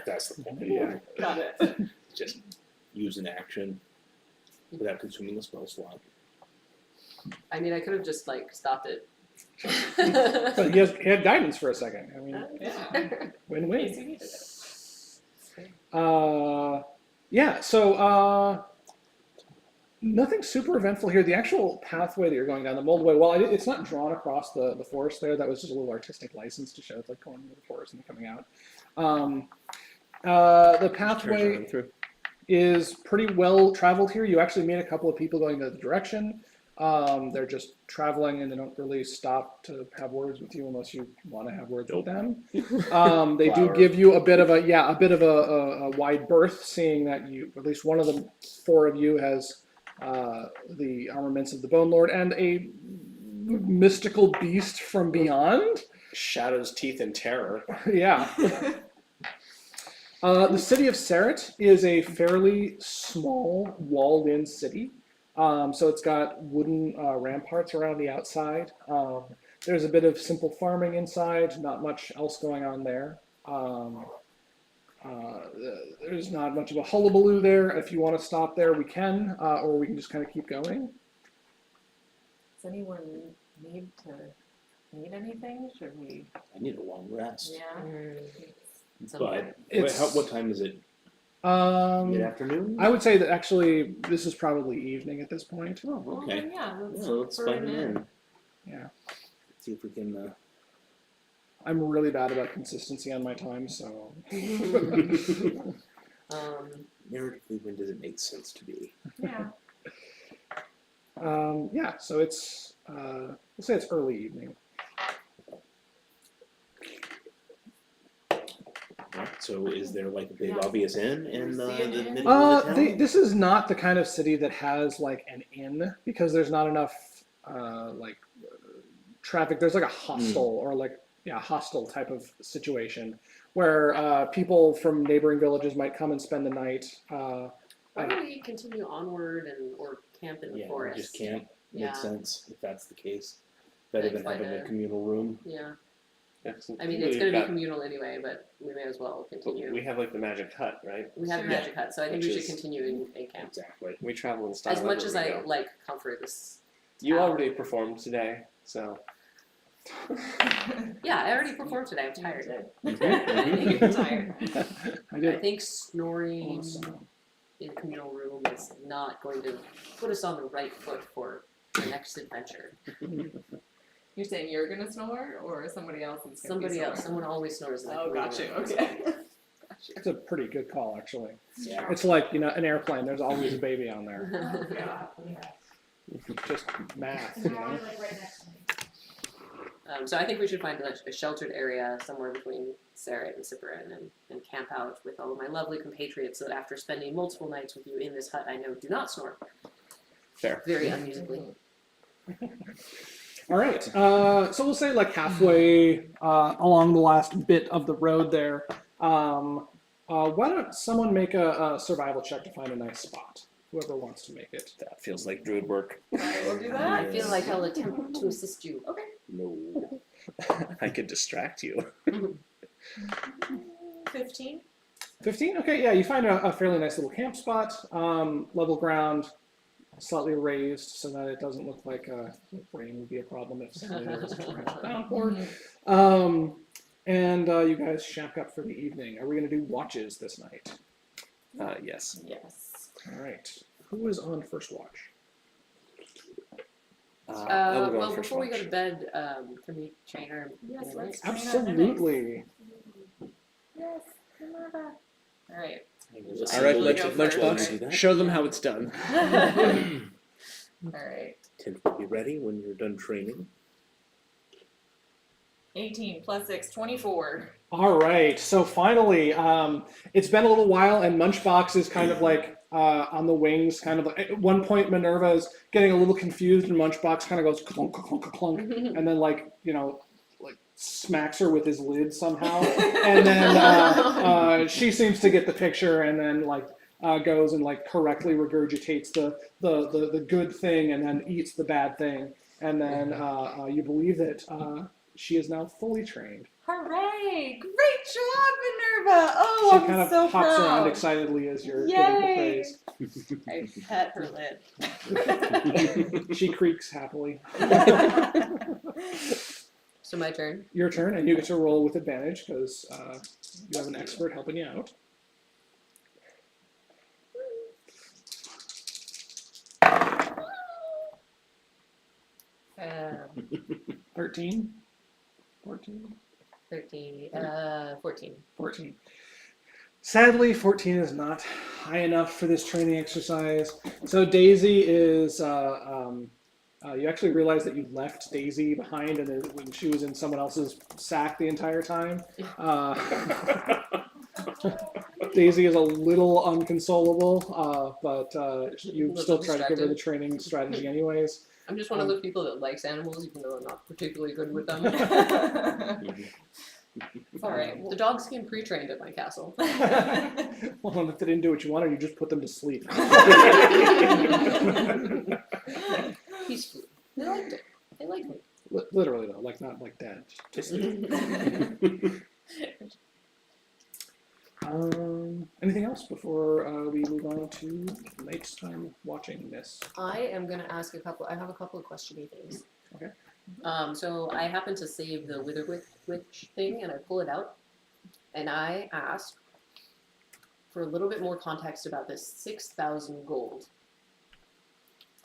[SPEAKER 6] That's the point.
[SPEAKER 1] Yeah.
[SPEAKER 5] Got it.
[SPEAKER 6] Just use an action without consuming the spell slot.
[SPEAKER 2] I mean, I could have just like stopped it.
[SPEAKER 1] But he had guidance for a second. I mean,
[SPEAKER 5] Yeah.
[SPEAKER 1] win-win.
[SPEAKER 5] Casey needed it.
[SPEAKER 1] Yeah, so nothing super eventful here. The actual pathway that you're going down, the moldway, well, it's not drawn across the forest there. That was just a little artistic license to show it's like going into the forest and coming out. The pathway is pretty well traveled here. You actually meet a couple of people going the direction. They're just traveling and they don't really stop to have words with you unless you want to have words with them. They do give you a bit of a wide berth, seeing that you, at least one of the 4 of you has the armaments of the Bone Lord and a mystical beast from beyond.
[SPEAKER 4] Shadow's teeth and terror.
[SPEAKER 1] Yeah. The city of Seret is a fairly small, walled-in city. So it's got wooden ramparts around the outside. There's a bit of simple farming inside, not much else going on there. There's not much of a hullabaloo there. If you want to stop there, we can, or we can just kind of keep going.
[SPEAKER 5] Does anyone need anything? Should we?
[SPEAKER 6] I need a long rest.
[SPEAKER 5] Yeah.
[SPEAKER 6] But
[SPEAKER 1] It's-
[SPEAKER 6] what time is it
[SPEAKER 3] Mid-afternoon?
[SPEAKER 1] I would say that actually this is probably evening at this point.
[SPEAKER 3] Oh,
[SPEAKER 5] Well,
[SPEAKER 3] okay.
[SPEAKER 5] then, yeah,
[SPEAKER 3] Yeah, let's
[SPEAKER 5] burn
[SPEAKER 3] find him in.
[SPEAKER 1] Yeah.
[SPEAKER 3] See if we can.
[SPEAKER 1] I'm really bad about consistency on my time, so.
[SPEAKER 3] Narratively, when does it make sense to be?
[SPEAKER 5] Yeah.
[SPEAKER 1] Yeah, so it's, we'll say it's early evening.
[SPEAKER 3] Right, so is there like a big
[SPEAKER 5] Yeah.
[SPEAKER 3] obvious inn in the
[SPEAKER 5] See an inn?
[SPEAKER 3] middle of the town?
[SPEAKER 1] This is not the kind of city that has like an inn because there's not enough traffic. There's like a hostel or like hostel type of situation where people from neighboring villages might come and spend the night.
[SPEAKER 2] Why don't we continue onward or camp in the
[SPEAKER 3] Yeah,
[SPEAKER 2] forest?
[SPEAKER 3] just camp.
[SPEAKER 2] Yeah.
[SPEAKER 3] Makes sense if that's the case. Better than
[SPEAKER 2] Find
[SPEAKER 3] having
[SPEAKER 2] a-
[SPEAKER 3] a communal room.
[SPEAKER 2] Yeah.
[SPEAKER 4] Yeah,
[SPEAKER 2] I mean, it's going to be communal anyway, but we may as well continue.
[SPEAKER 4] We have like the magic hut, right?
[SPEAKER 2] We have
[SPEAKER 5] Sure.
[SPEAKER 2] a magic hut, so I think
[SPEAKER 4] Which
[SPEAKER 2] we should
[SPEAKER 4] is-
[SPEAKER 2] continue in camp.
[SPEAKER 3] Exactly.
[SPEAKER 4] We travel in style.
[SPEAKER 2] As much as
[SPEAKER 4] everywhere
[SPEAKER 2] I
[SPEAKER 4] we go.
[SPEAKER 2] like comfort this.
[SPEAKER 4] You
[SPEAKER 2] town.
[SPEAKER 4] already performed today, so
[SPEAKER 2] Yeah, I already performed today. I'm tired.
[SPEAKER 3] Mhm.
[SPEAKER 2] I'm tired.
[SPEAKER 1] I
[SPEAKER 2] I
[SPEAKER 1] did
[SPEAKER 2] think snoring
[SPEAKER 1] awesome.
[SPEAKER 2] in a communal room is not going to put us on the right foot for the next adventure.
[SPEAKER 5] You're saying you're gonna snore, or somebody else is gonna
[SPEAKER 2] Somebody
[SPEAKER 5] be
[SPEAKER 2] else,
[SPEAKER 5] snoring?
[SPEAKER 2] someone always snores in the
[SPEAKER 5] Oh,
[SPEAKER 2] communal
[SPEAKER 5] got you.
[SPEAKER 2] room.
[SPEAKER 5] Okay.
[SPEAKER 1] It's a pretty good call, actually.
[SPEAKER 5] Yeah.
[SPEAKER 1] It's like, an airplane. There's always a baby on there.
[SPEAKER 7] Oh, God, yeah.
[SPEAKER 1] Just math,
[SPEAKER 7] It's probably like right next to me.
[SPEAKER 2] So I think we should find a sheltered area somewhere between Sarah and Cyprian and camp out with all of my lovely compatriots so that after spending multiple nights with you in this hut, I know do not snore.
[SPEAKER 4] Fair.
[SPEAKER 2] Very unmusically.
[SPEAKER 1] All right. So we'll say like halfway along the last bit of the road there. Why don't someone make a survival check to find a nice spot? Whoever wants to make it.
[SPEAKER 4] that feels like druid work.
[SPEAKER 5] Alright, we'll do
[SPEAKER 2] I
[SPEAKER 5] that.
[SPEAKER 2] feel like I'll attempt to assist you. Okay.
[SPEAKER 3] No.
[SPEAKER 4] I could distract you.
[SPEAKER 5] 15.
[SPEAKER 1] 15? Okay, yeah, you find a fairly nice little camp spot. Level ground, slightly raised so that it doesn't look like rain would be a problem if suddenly there was a torrential downpour. And you guys shack up for the evening. Are we going to do watches this night?
[SPEAKER 4] Yes.
[SPEAKER 5] Yes.
[SPEAKER 1] All right. Who is on first watch?
[SPEAKER 4] I will go on
[SPEAKER 2] Well,
[SPEAKER 4] first
[SPEAKER 2] before we
[SPEAKER 4] watch.
[SPEAKER 2] go to bed, can we train our
[SPEAKER 5] Yes,
[SPEAKER 2] mimics?
[SPEAKER 5] let's train our mimics.
[SPEAKER 1] Absolutely.
[SPEAKER 5] Yes. All right.
[SPEAKER 4] All right,
[SPEAKER 2] Lunch- Lunchbox,
[SPEAKER 3] Do that.
[SPEAKER 4] Show them how it's done.
[SPEAKER 5] All right.
[SPEAKER 3] Tent will be ready when you're done training.
[SPEAKER 5] 18 plus 6, 24.
[SPEAKER 1] All right. So finally, it's been a little while, and Munchbox is kind of like on the wings. Kind of like, at one point, Minerva is getting a little confused, and Munchbox kind of goes clunk, clunk, clunk, and then like smacks her with his lid somehow, and then she seems to get the picture, and then goes and correctly regurgitates the good thing, and then eats the bad thing, and then you believe that she is now fully trained.
[SPEAKER 5] Hooray! Great job, Minerva! Oh,
[SPEAKER 1] She
[SPEAKER 5] I'm
[SPEAKER 1] kind of
[SPEAKER 5] so
[SPEAKER 1] hops
[SPEAKER 5] proud.
[SPEAKER 1] around excitedly as you're giving the
[SPEAKER 5] Yay!
[SPEAKER 1] praise.
[SPEAKER 5] I pet her lid.
[SPEAKER 1] She creaks happily.
[SPEAKER 2] So my turn.
[SPEAKER 1] Your turn, and you get to roll with advantage because you have an expert helping you out.
[SPEAKER 2] Um,
[SPEAKER 1] 13? 14?
[SPEAKER 2] 13, 14.
[SPEAKER 1] 14. Sadly, 14 is not high enough for this training exercise. So Daisy is, you actually realize that you left Daisy behind and when she was in someone else's sack the entire time. Daisy is a little unconsolable, but you
[SPEAKER 2] Little
[SPEAKER 1] still try to give her
[SPEAKER 2] distracted.
[SPEAKER 1] the training strategy anyways.
[SPEAKER 2] I'm just one of those people that likes animals, even though I'm not particularly good with them.
[SPEAKER 5] It's all right.
[SPEAKER 2] The dogs came pre-trained at my castle.
[SPEAKER 1] Well, if they didn't do what you wanted, you just put them to sleep.
[SPEAKER 2] Peacefully. They liked it. They liked me.
[SPEAKER 1] Literally though, not like dead. Just anything else before we move on to nighttime watching this?
[SPEAKER 2] I am going to ask I have a couple of questiony things.
[SPEAKER 1] Okay.
[SPEAKER 2] So I happen to save the Wither Witch thing and I pull it out and I ask for a little bit more context about this 6,000 gold.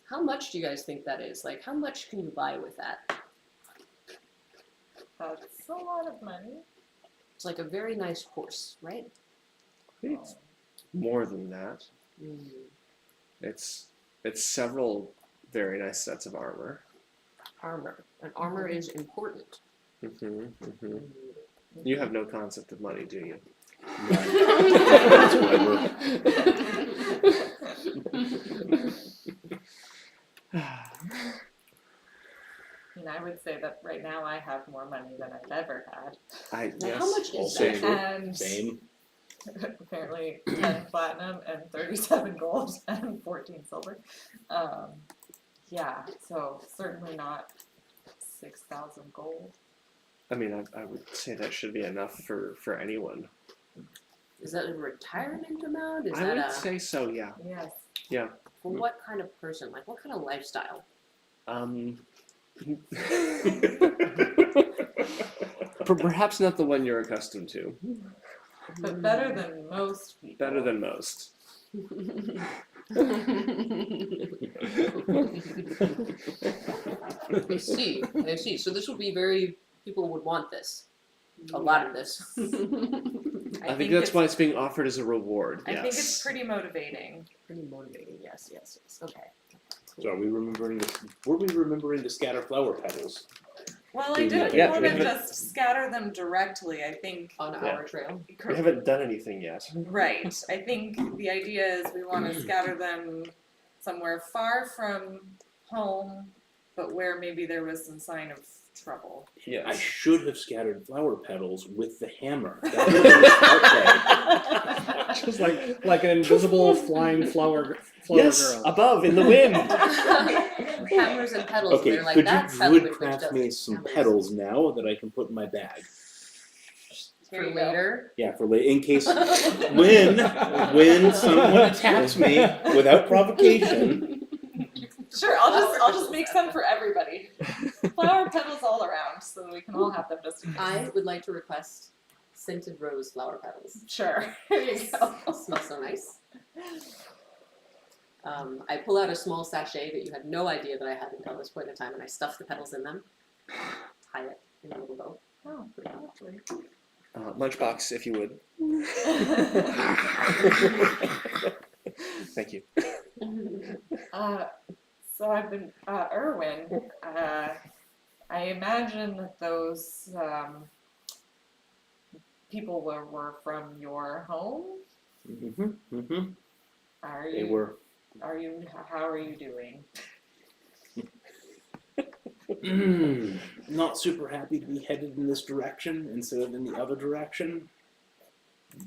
[SPEAKER 2] How much do you guys think that is? Like, how much can you buy with that?
[SPEAKER 5] That's a lot of money.
[SPEAKER 2] It's like a very nice horse, right?
[SPEAKER 4] It's more than that. It's several very nice sets of armor.
[SPEAKER 2] Armor. And armor is important.
[SPEAKER 4] You have no concept of money, do you?
[SPEAKER 5] And I would say that right now I have more money than I've ever had.
[SPEAKER 2] Now, how much is
[SPEAKER 6] also
[SPEAKER 2] that?
[SPEAKER 6] true.
[SPEAKER 5] And
[SPEAKER 6] Same.
[SPEAKER 5] apparently 10 platinum and 37 gold and 14 silver. Yeah, so certainly not 6,000 gold.
[SPEAKER 4] I mean, I would say that should be enough for anyone.
[SPEAKER 2] Is that a retirement amount? Is
[SPEAKER 4] I
[SPEAKER 2] that
[SPEAKER 4] would
[SPEAKER 2] a
[SPEAKER 4] say so, yeah.
[SPEAKER 5] Yes.
[SPEAKER 2] for what kind of person? Like, what kind of lifestyle?
[SPEAKER 4] Perhaps not the one you're accustomed to.
[SPEAKER 5] But better than most people.
[SPEAKER 4] Better than most.
[SPEAKER 2] I see. I see. So this would be very. People would want this. A lot of this.
[SPEAKER 4] I think that's why it's being offered as a reward.
[SPEAKER 5] I
[SPEAKER 4] Yes.
[SPEAKER 5] think it's pretty motivating.
[SPEAKER 2] Pretty motivating. Yes. Yes. Yes. Okay.
[SPEAKER 6] So are we remembering to, were we remembering to scatter flower petals?
[SPEAKER 5] Well, I didn't
[SPEAKER 4] Yeah,
[SPEAKER 5] want
[SPEAKER 4] we
[SPEAKER 5] to
[SPEAKER 4] haven't-
[SPEAKER 5] just scatter them directly. I think.
[SPEAKER 2] On
[SPEAKER 4] Yeah.
[SPEAKER 2] our trail.
[SPEAKER 4] We haven't done anything yet.
[SPEAKER 5] Right. I think the idea is we want to scatter them somewhere far from home, but where maybe there was some sign of trouble.
[SPEAKER 6] I
[SPEAKER 4] Yes.
[SPEAKER 6] should have scattered flower petals with the hammer. That would have been smart play.
[SPEAKER 1] Just like an invisible flying flower
[SPEAKER 4] Yes,
[SPEAKER 1] girl.
[SPEAKER 4] above in the wind.
[SPEAKER 2] Hammers and petals.
[SPEAKER 6] Okay,
[SPEAKER 2] They're like,
[SPEAKER 6] could
[SPEAKER 2] that's
[SPEAKER 6] you
[SPEAKER 2] how the
[SPEAKER 6] wood
[SPEAKER 2] witch
[SPEAKER 6] craft
[SPEAKER 2] does
[SPEAKER 6] me
[SPEAKER 2] it.
[SPEAKER 6] some
[SPEAKER 2] Hammers.
[SPEAKER 6] petals now that I can put in my bag?
[SPEAKER 2] For later.
[SPEAKER 6] Yeah, for in case when someone attacks me without provocation.
[SPEAKER 5] Sure, I'll just make some for everybody. Flower petals all around, so that we can all have them just in case.
[SPEAKER 2] I would like to request scented rose flower petals.
[SPEAKER 5] Sure. There you go.
[SPEAKER 2] Smells so nice. I pull out a small sachet that you had no idea that I had until this point in time, and I stuff the petals in them, tie it in a little bow.
[SPEAKER 5] Oh, lovely.
[SPEAKER 4] Lunchbox, if you would. Thank you.
[SPEAKER 5] So I've been, Erwin, I imagine that those people were from your home. Are
[SPEAKER 6] They
[SPEAKER 5] you?
[SPEAKER 6] were.
[SPEAKER 5] Are you? How are you doing?
[SPEAKER 6] Not super happy to be headed in this direction instead of in the other direction,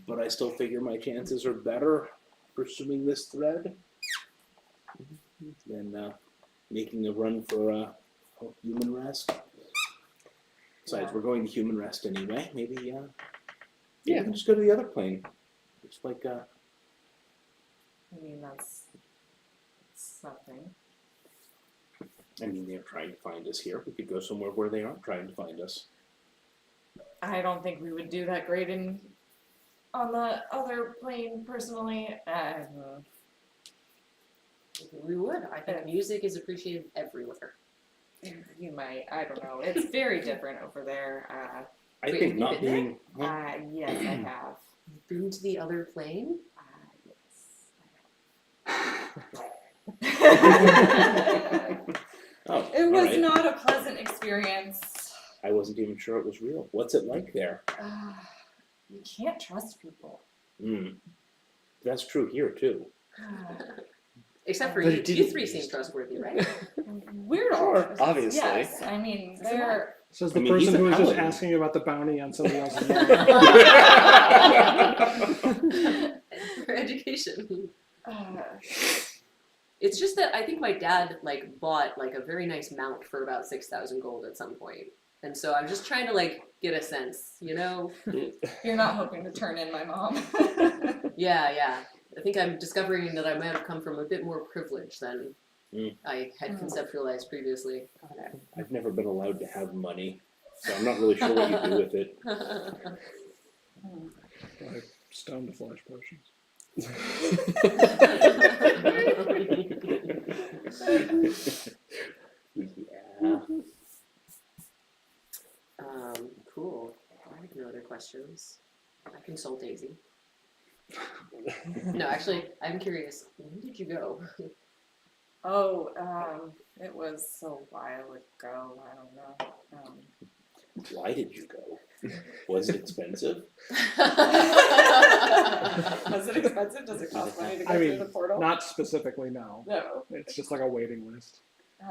[SPEAKER 6] but I still figure my chances are better pursuing this thread than making a run for human rest. Besides, we're going to human rest anyway. Maybe we can just go to the other plane. Just like
[SPEAKER 5] I mean, that's something.
[SPEAKER 6] I mean, they're trying to find us here. We could go somewhere where they aren't trying to find us.
[SPEAKER 5] I don't think we would do that great on the other plane, personally.
[SPEAKER 2] We would. I think music is appreciated everywhere.
[SPEAKER 5] You might. I don't know. It's very different over there.
[SPEAKER 6] I
[SPEAKER 2] Wait,
[SPEAKER 6] think
[SPEAKER 2] have you
[SPEAKER 6] not
[SPEAKER 2] been there?
[SPEAKER 6] being.
[SPEAKER 5] Yes, I have.
[SPEAKER 2] Been to the other plane?
[SPEAKER 5] Yes.
[SPEAKER 6] Oh,
[SPEAKER 5] It was
[SPEAKER 6] alright.
[SPEAKER 5] not a pleasant experience.
[SPEAKER 6] I wasn't even sure it was real. What's it like there?
[SPEAKER 5] You can't trust people.
[SPEAKER 6] That's true here too.
[SPEAKER 2] Except for
[SPEAKER 4] But
[SPEAKER 2] you.
[SPEAKER 4] it
[SPEAKER 2] You
[SPEAKER 4] didn't-
[SPEAKER 2] three seem trustworthy, right?
[SPEAKER 5] Weird.
[SPEAKER 4] Sure, obviously.
[SPEAKER 5] Yes, I mean they're.
[SPEAKER 1] Says the
[SPEAKER 6] I mean, he's
[SPEAKER 1] person
[SPEAKER 6] a
[SPEAKER 1] who was just
[SPEAKER 6] paladin.
[SPEAKER 1] asking about the bounty on somebody else's land.
[SPEAKER 2] For education.
[SPEAKER 5] Uh,
[SPEAKER 2] It's just that I think my dad bought a very nice mount for about 6,000 gold at some point. And so I'm just trying to get a sense, you know?
[SPEAKER 5] you're not hoping to turn in my mom.
[SPEAKER 2] Yeah. I think I'm discovering that I might have come from a bit more privilege than I had conceptualized previously.
[SPEAKER 6] I've never been allowed to have money, so I'm not really sure what you do with it.
[SPEAKER 1] Like stone to flesh potions.
[SPEAKER 4] Yeah.
[SPEAKER 2] Cool. I have no other questions. I consult Daisy. No, actually, I'm curious. When did you go?
[SPEAKER 5] Oh, it was a while ago. I don't know.
[SPEAKER 6] Why did you go? Was it expensive?
[SPEAKER 5] Was it expensive? Does it cost money to go
[SPEAKER 1] I
[SPEAKER 5] through
[SPEAKER 1] mean,
[SPEAKER 5] the portal?
[SPEAKER 1] not specifically, no.
[SPEAKER 5] No.
[SPEAKER 1] It's just like a waiting list.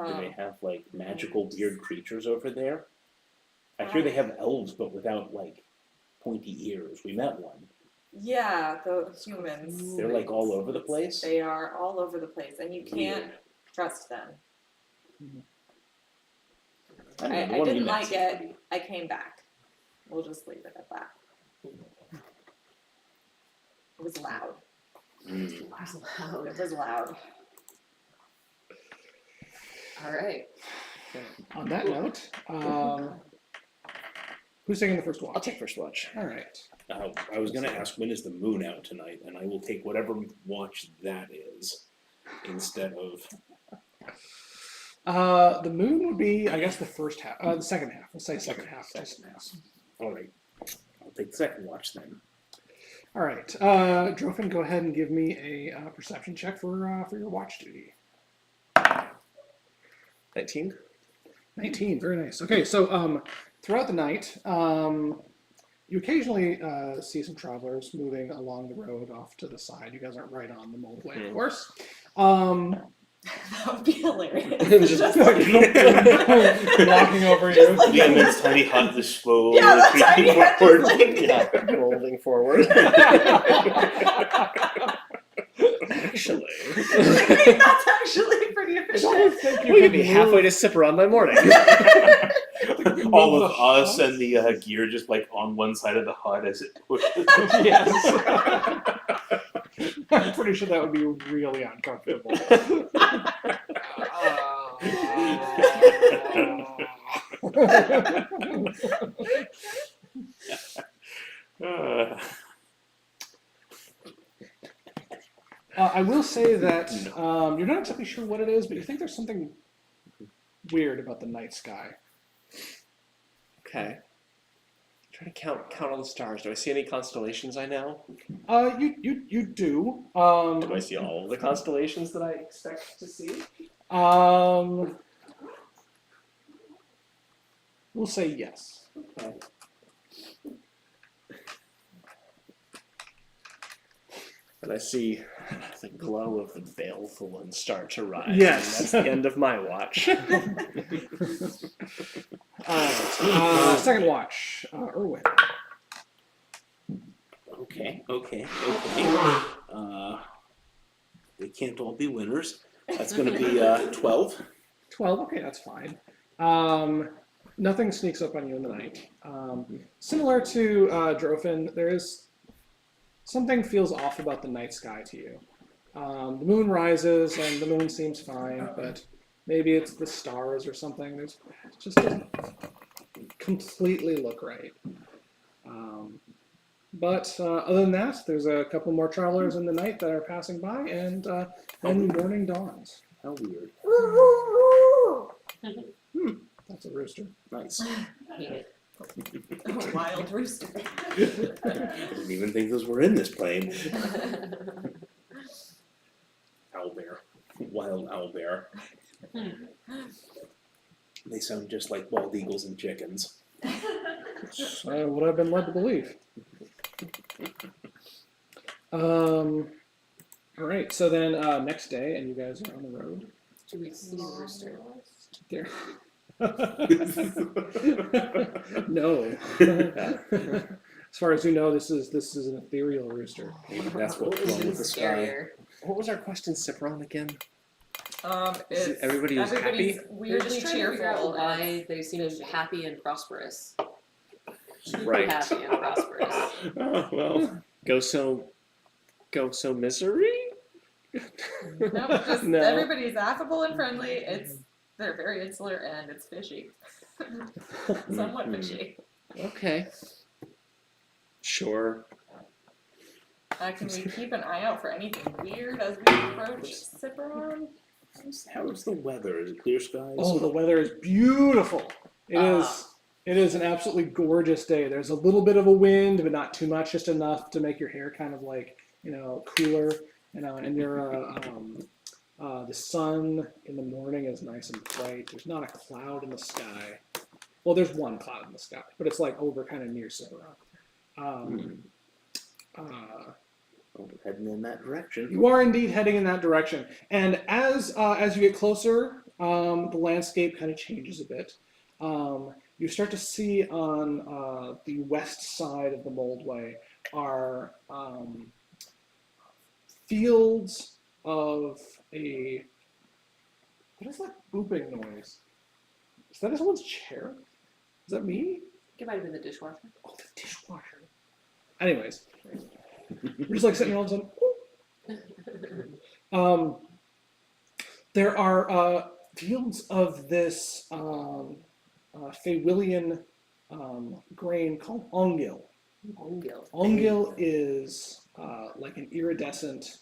[SPEAKER 6] Do they have like magical weird creatures over there? I hear they have elves, but without like pointy ears. We met one.
[SPEAKER 5] Yeah, the humans.
[SPEAKER 6] They're like all over the place.
[SPEAKER 5] They are all over the place, and you can't trust them.
[SPEAKER 6] I
[SPEAKER 5] I didn't like it. I came back. We'll just leave it at that. It was loud.
[SPEAKER 6] Mm.
[SPEAKER 2] Loud.
[SPEAKER 5] It was loud.
[SPEAKER 2] All right.
[SPEAKER 1] On that note, who's taking the first watch?
[SPEAKER 4] I'll take first watch.
[SPEAKER 1] All right.
[SPEAKER 6] I was gonna ask when is the moon out tonight, and I will take whatever watch that is instead of.
[SPEAKER 1] The moon would be, I guess, the first half. The second half. We'll say second half.
[SPEAKER 6] All right, I'll take the second watch then.
[SPEAKER 1] All right. Drofin, go ahead and give me a perception check for your watch duty.
[SPEAKER 4] 19.
[SPEAKER 1] 19. Very nice. Okay, so throughout the night, you occasionally see some travelers moving along the road off to the side. You guys aren't right on the motorway, of course.
[SPEAKER 5] That would be hilarious.
[SPEAKER 4] Just
[SPEAKER 1] walking over you.
[SPEAKER 6] Leonard's tiny hut just slowly
[SPEAKER 5] Yeah, the tiny
[SPEAKER 6] creeping
[SPEAKER 5] hut
[SPEAKER 6] forward.
[SPEAKER 5] just like-
[SPEAKER 4] Yeah, rolling forward. Actually,
[SPEAKER 5] That's actually pretty efficient.
[SPEAKER 4] we could be halfway to sip around by morning.
[SPEAKER 6] All of us and the gear just like on one side of the hut as it pushes.
[SPEAKER 1] Yes. I'm pretty sure that would be really uncomfortable. I will say that you're not exactly sure what it is, but you think there's something weird about the night sky.
[SPEAKER 4] Okay. Try to count all the stars. Do I see any constellations I know?
[SPEAKER 1] You do.
[SPEAKER 4] Do I see all the constellations that I expect to see?
[SPEAKER 1] We'll say yes.
[SPEAKER 4] Okay. And I see the glow of the baleful one start to rise.
[SPEAKER 1] Yes.
[SPEAKER 4] And that's the end of my watch.
[SPEAKER 1] Second watch, Erwin.
[SPEAKER 6] Okay. They can't all be winners. That's going to be 12.
[SPEAKER 1] 12, okay, that's fine. Nothing sneaks up on you in the night. Similar to Drofin, there is something feels off about the night sky to you. The moon rises and the moon seems fine, but maybe it's the stars or something. It just doesn't completely look right. But other than that, there's a couple more travelers in the night that are passing by, and then morning dawns.
[SPEAKER 6] How weird.
[SPEAKER 1] That's a rooster.
[SPEAKER 6] Nice.
[SPEAKER 2] Hate it.
[SPEAKER 5] A wild rooster.
[SPEAKER 6] I didn't even think those were in this plane. Owlbear. Wild owlbear. They sound just like bald eagles and chickens.
[SPEAKER 1] That's what I've been led to believe. All right, so then next day, and you guys are on the road.
[SPEAKER 2] Do we see the rooster?
[SPEAKER 1] There. No. As far as you know, this is an ethereal rooster.
[SPEAKER 6] Maybe that's what's wrong with the sky.
[SPEAKER 2] Scarier.
[SPEAKER 4] What was our question, Cipron, again?
[SPEAKER 5] It's,
[SPEAKER 4] Everybody was
[SPEAKER 5] everybody's
[SPEAKER 4] happy?
[SPEAKER 2] We're
[SPEAKER 5] weirdly
[SPEAKER 2] just trying to figure out
[SPEAKER 5] cheerful.
[SPEAKER 2] why they seem happy and prosperous. Super
[SPEAKER 4] Right.
[SPEAKER 2] happy and prosperous.
[SPEAKER 6] Oh, well.
[SPEAKER 4] Go so misery?
[SPEAKER 5] No, just
[SPEAKER 4] No.
[SPEAKER 5] everybody's affable and friendly. They're very insular and it's fishy. Somewhat fishy.
[SPEAKER 4] Okay. Sure.
[SPEAKER 5] Can we keep an eye out for anything weird as we approach Ciperon?
[SPEAKER 6] How's the weather? Is it clear skies?
[SPEAKER 1] Oh, the weather is beautiful. It is. It is an absolutely gorgeous day. There's a little bit of a wind, but not too much, just enough to make your hair kind of like cooler. And the sun in the morning is nice and bright. There's not a cloud in the sky. Well, there's one cloud in the sky, but it's like over kind of near Ciperon.
[SPEAKER 6] We're heading in that direction.
[SPEAKER 1] You are indeed heading in that direction, and as you get closer, the landscape kind of changes a bit. You start to see on the west side of the Moldway are fields of a. What is that booping noise? Is that someone's chair? Is that me?
[SPEAKER 2] It might have been the dishwasher.
[SPEAKER 1] Oh, the dishwasher. Anyways, we're just like sitting here all of a sudden. There are fields of this Fawillian grain called ongil. Ongil is like an iridescent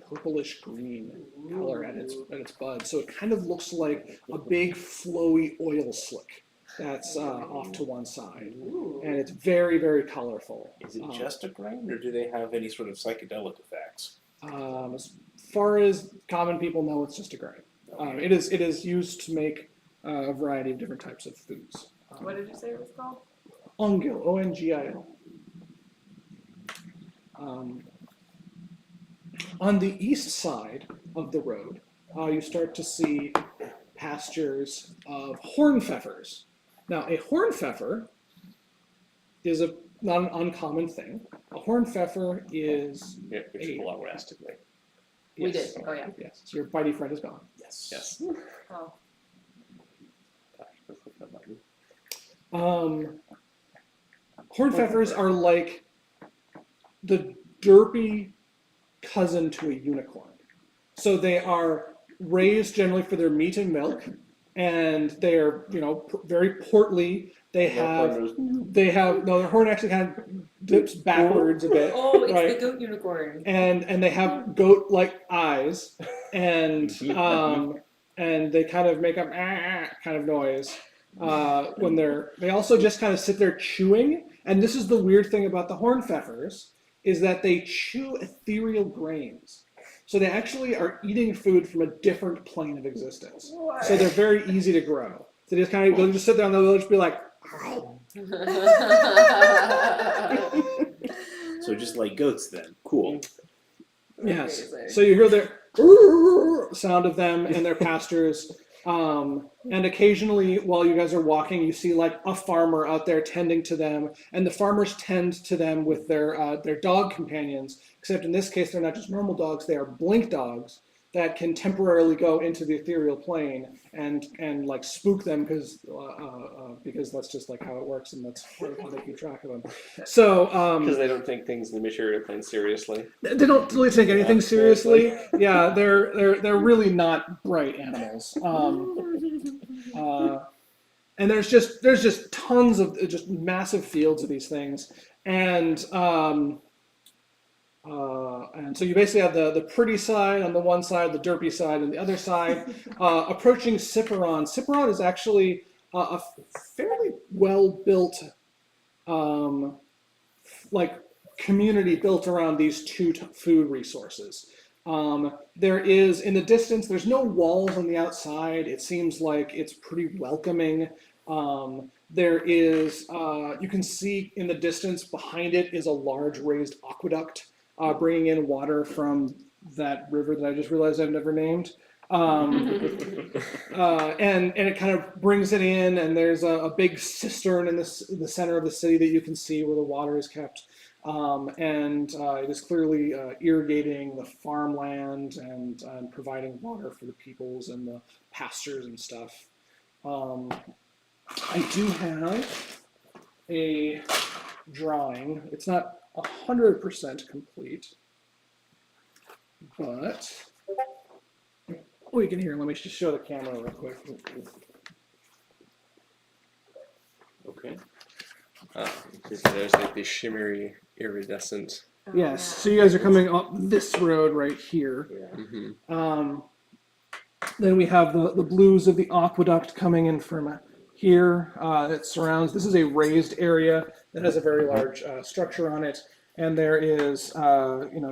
[SPEAKER 1] purplish green color at its bud, so it kind of looks like a big flowy oil slick that's off to one side, and it's very, very colorful.
[SPEAKER 6] Is it just a grain, or do they have any sort of psychedelic effects?
[SPEAKER 1] As far as common people know, it's just a grain. It is used to make a variety of different types of foods.
[SPEAKER 5] What did you say it was called?
[SPEAKER 1] Ongil, O-N-G-I-L. On the east side of the road, you start to see pastures of hornpfeffers. Now, a hornpfeffer is not an uncommon thing. A hornpfeffer is
[SPEAKER 4] Yeah, we should belong west, didn't we?
[SPEAKER 2] We
[SPEAKER 1] yes.
[SPEAKER 2] did. Oh yeah.
[SPEAKER 1] Yes, your bitey friend is gone.
[SPEAKER 6] Yes.
[SPEAKER 4] Yes.
[SPEAKER 5] Oh.
[SPEAKER 4] Gosh, let's look that button.
[SPEAKER 1] Hornpfeffers are like the derpy cousin to a unicorn. So they are raised generally for their meat and milk, and they are, very portly. They have no, their horn actually kind of dips backwards a bit.
[SPEAKER 2] Oh, it's
[SPEAKER 1] right?
[SPEAKER 2] the goat unicorn.
[SPEAKER 1] And they have goat-like eyes, and they kind of make a kind of noise when they also just kind of sit there chewing. And this is the weird thing about the hornpfeffers, is that they chew ethereal grains. So they actually are eating food from a different plane of existence.
[SPEAKER 5] What?
[SPEAKER 1] So they're very easy to grow. So they just kind of, they'll just sit there and they'll just be like,
[SPEAKER 6] So just like goats then. Cool.
[SPEAKER 1] yes.
[SPEAKER 5] Amazing.
[SPEAKER 1] So you hear the sound of them in their pastures. And occasionally, while you guys are walking, you see like a farmer out there tending to them, and the farmers tend to them with their dog companions. Except in this case, they're not just normal dogs; they are blink dogs that can temporarily go into the ethereal plane and like spook them because that's just like how it works, and that's how they keep track of them. So
[SPEAKER 4] Because they don't take things in the material plane seriously.
[SPEAKER 1] they don't really take anything seriously. Yeah, they're really not bright animals. And there's just tons of just massive fields of these things, and so you basically have the pretty side on the one side, the derpy side on the other side. Approaching Ciperon. Ciperon is actually a fairly well-built community built around these two food resources. There is, in the distance, there's no walls on the outside. It seems like it's pretty welcoming. There is, you can see in the distance behind it is a large raised aqueduct bringing in water from that river that I just realized I've never named. And it kind of brings it in, and there's a big cistern in the center of the city that you can see where the water is kept. And it is clearly irrigating the farmland and providing water for the peoples and the pastures and stuff. I do have a drawing. It's not 100% complete, but we can hear. Let me just show the camera real quick.
[SPEAKER 6] Okay.
[SPEAKER 4] There's like the shimmery, iridescent
[SPEAKER 1] Yes. So you guys are coming up this road right here.
[SPEAKER 4] Mm-hmm.
[SPEAKER 1] Then we have the blues of the aqueduct coming in from here. It surrounds. This is a raised area that has a very large structure on it, and there is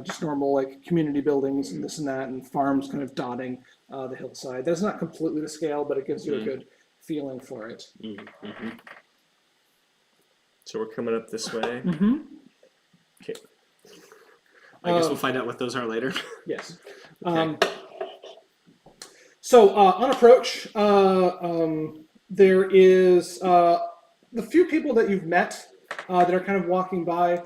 [SPEAKER 1] just normal like community buildings and this and that, and farms kind of dotting the hillside. That's not completely to scale, but it gives you a good feeling for it.
[SPEAKER 4] Mm-hmm. So we're coming up this way.
[SPEAKER 1] Mm-hmm.
[SPEAKER 4] Okay.
[SPEAKER 9] I guess we'll find out what those are later.
[SPEAKER 1] Yes.
[SPEAKER 4] Okay.
[SPEAKER 1] So on approach, there is the few people that you've met that are kind of walking by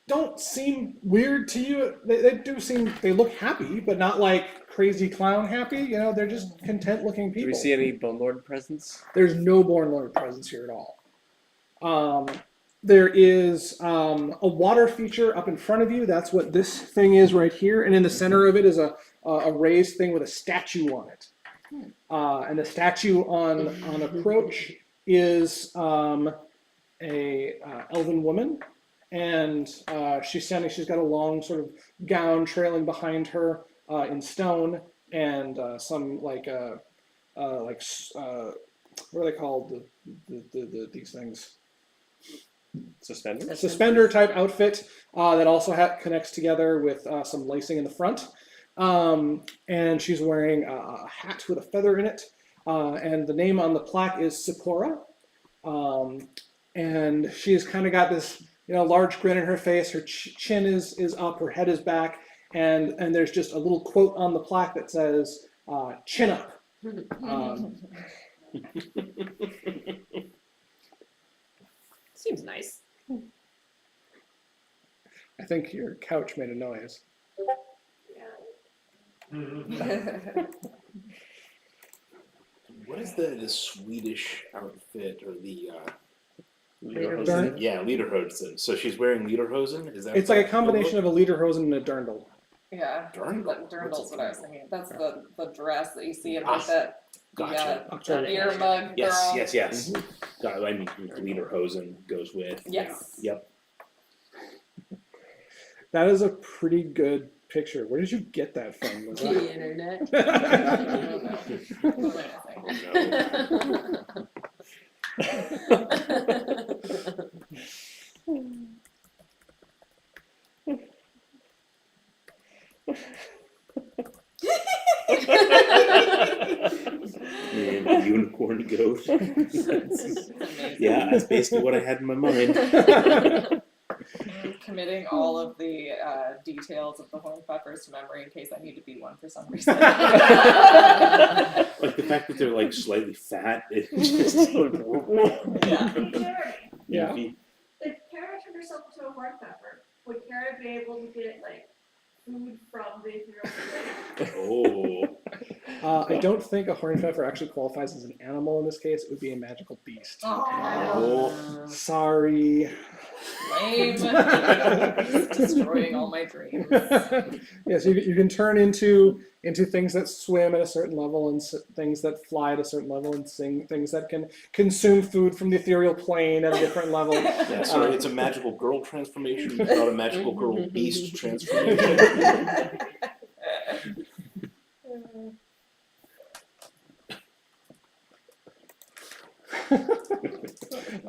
[SPEAKER 1] don't seem weird to you. They do seem, they look happy, but not like crazy clown happy. You know, they're just content looking people.
[SPEAKER 4] Do we see any Bone Lord presence?
[SPEAKER 1] There's no Born Lord presence here at all. There is a water feature up in front of you. That's what this thing is right here. And in the center of it is a raised thing with a statue on it. And the statue on approach is a elven woman. And she's standing, she's got a long sort of gown trailing behind her in stone, and some what are they called? These things? Suspender type outfit that also connects together with some lacing in the front. And she's wearing a hat with a feather in it. And the name on the plaque is Sephora. And she's kind of got this large grin in her face. Her chin is up, her head is back, and there's just a little quote on the plaque that says, "Chin up."
[SPEAKER 2] Seems nice.
[SPEAKER 1] I think your couch made a noise.
[SPEAKER 6] What is the Swedish outfit or the
[SPEAKER 1] Lederhosen?
[SPEAKER 6] Lederhosen. So she's wearing Lederhosen? Is that
[SPEAKER 1] It's like a combination of a lederhosen and a dirndl.
[SPEAKER 5] Yeah,
[SPEAKER 6] Dirndl?
[SPEAKER 5] dirndl's what I was thinking. That's the dress that you see in
[SPEAKER 6] Ah,
[SPEAKER 5] like that.
[SPEAKER 6] Gotcha.
[SPEAKER 1] October.
[SPEAKER 5] Beer mug girl.
[SPEAKER 6] Yes. God, I mean, Lederhosen goes with.
[SPEAKER 5] Yes.
[SPEAKER 6] Yeah. Yep.
[SPEAKER 1] That is a pretty good picture. Where did you get that from? Was
[SPEAKER 2] The internet.
[SPEAKER 6] Man, the unicorn goat. Yeah, that's basically what I had in my mind.
[SPEAKER 5] I'm committing all of the details of the horned peppers to memory in case I need to be one for some reason.
[SPEAKER 6] Like the fact that they're like slightly fat, it just
[SPEAKER 5] Yeah.
[SPEAKER 1] Yeah.
[SPEAKER 7] If Kara turned herself into a horned pepper, would Kara be able to get like food from the ethereal plane?
[SPEAKER 6] Oh.
[SPEAKER 1] I don't think a horned pepper actually qualifies as an animal in this case. It would be a magical beast.
[SPEAKER 5] Oh,
[SPEAKER 1] Sorry.
[SPEAKER 5] lame. Destroying all my dreams.
[SPEAKER 1] Yes, you can turn into things that swim at a certain level, and things that fly at a certain level, and things that can consume food from the ethereal plane at a different level.
[SPEAKER 6] Yeah, so it's a magical girl transformation, not a magical girl beast transformation.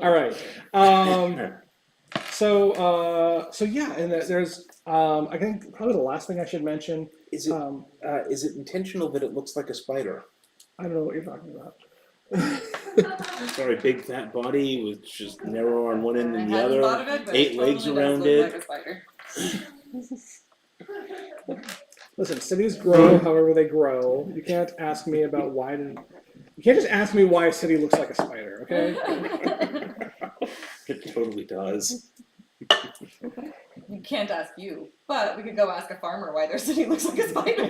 [SPEAKER 1] All right. So yeah, and there's I think probably the last thing I should mention.
[SPEAKER 6] Is it intentional that it looks like a spider?
[SPEAKER 1] I don't know what you're talking about.
[SPEAKER 6] Sorry, big fat body with just narrow on one end and the
[SPEAKER 5] hadn't thought
[SPEAKER 6] other,
[SPEAKER 5] of it, but
[SPEAKER 6] 8
[SPEAKER 5] it
[SPEAKER 6] legs
[SPEAKER 5] totally
[SPEAKER 6] around
[SPEAKER 5] does
[SPEAKER 6] it.
[SPEAKER 5] look like a spider.
[SPEAKER 1] Listen, cities grow however they grow. You can't ask me about you can't just ask me why a city looks like a spider, okay?
[SPEAKER 6] It totally does.
[SPEAKER 5] We can't ask you, but we could go ask a farmer why their city looks like a spider.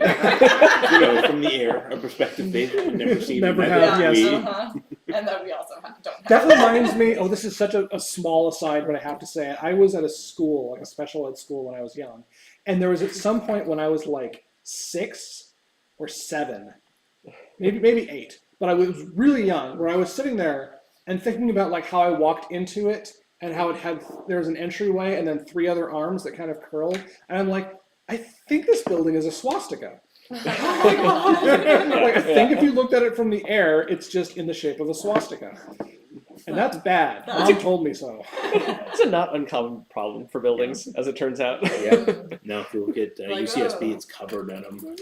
[SPEAKER 6] From the air, a perspective they've never seen.
[SPEAKER 1] Never
[SPEAKER 6] neither
[SPEAKER 1] have,
[SPEAKER 6] have
[SPEAKER 1] yes.
[SPEAKER 6] we.
[SPEAKER 5] And then we also don't have.
[SPEAKER 1] That reminds me, this is such a small aside, but I have to say it. I was at a school, like a special ed school when I was young. And there was at some point when I was like 6 or 7, maybe 8, but I was really young, where I was sitting there and thinking about like how I walked into it and how there was an entryway and then 3 other arms that kind of curled. And I'm like, I think this building is a swastika. Like, I think if you looked at it from the air, it's just in the shape of a swastika. And that's bad. Mom told me so.
[SPEAKER 4] It's a not uncommon problem for buildings, as it turns out.
[SPEAKER 8] Yeah. Now, if you look at
[SPEAKER 5] Like,
[SPEAKER 8] UCSB, it's covered in them.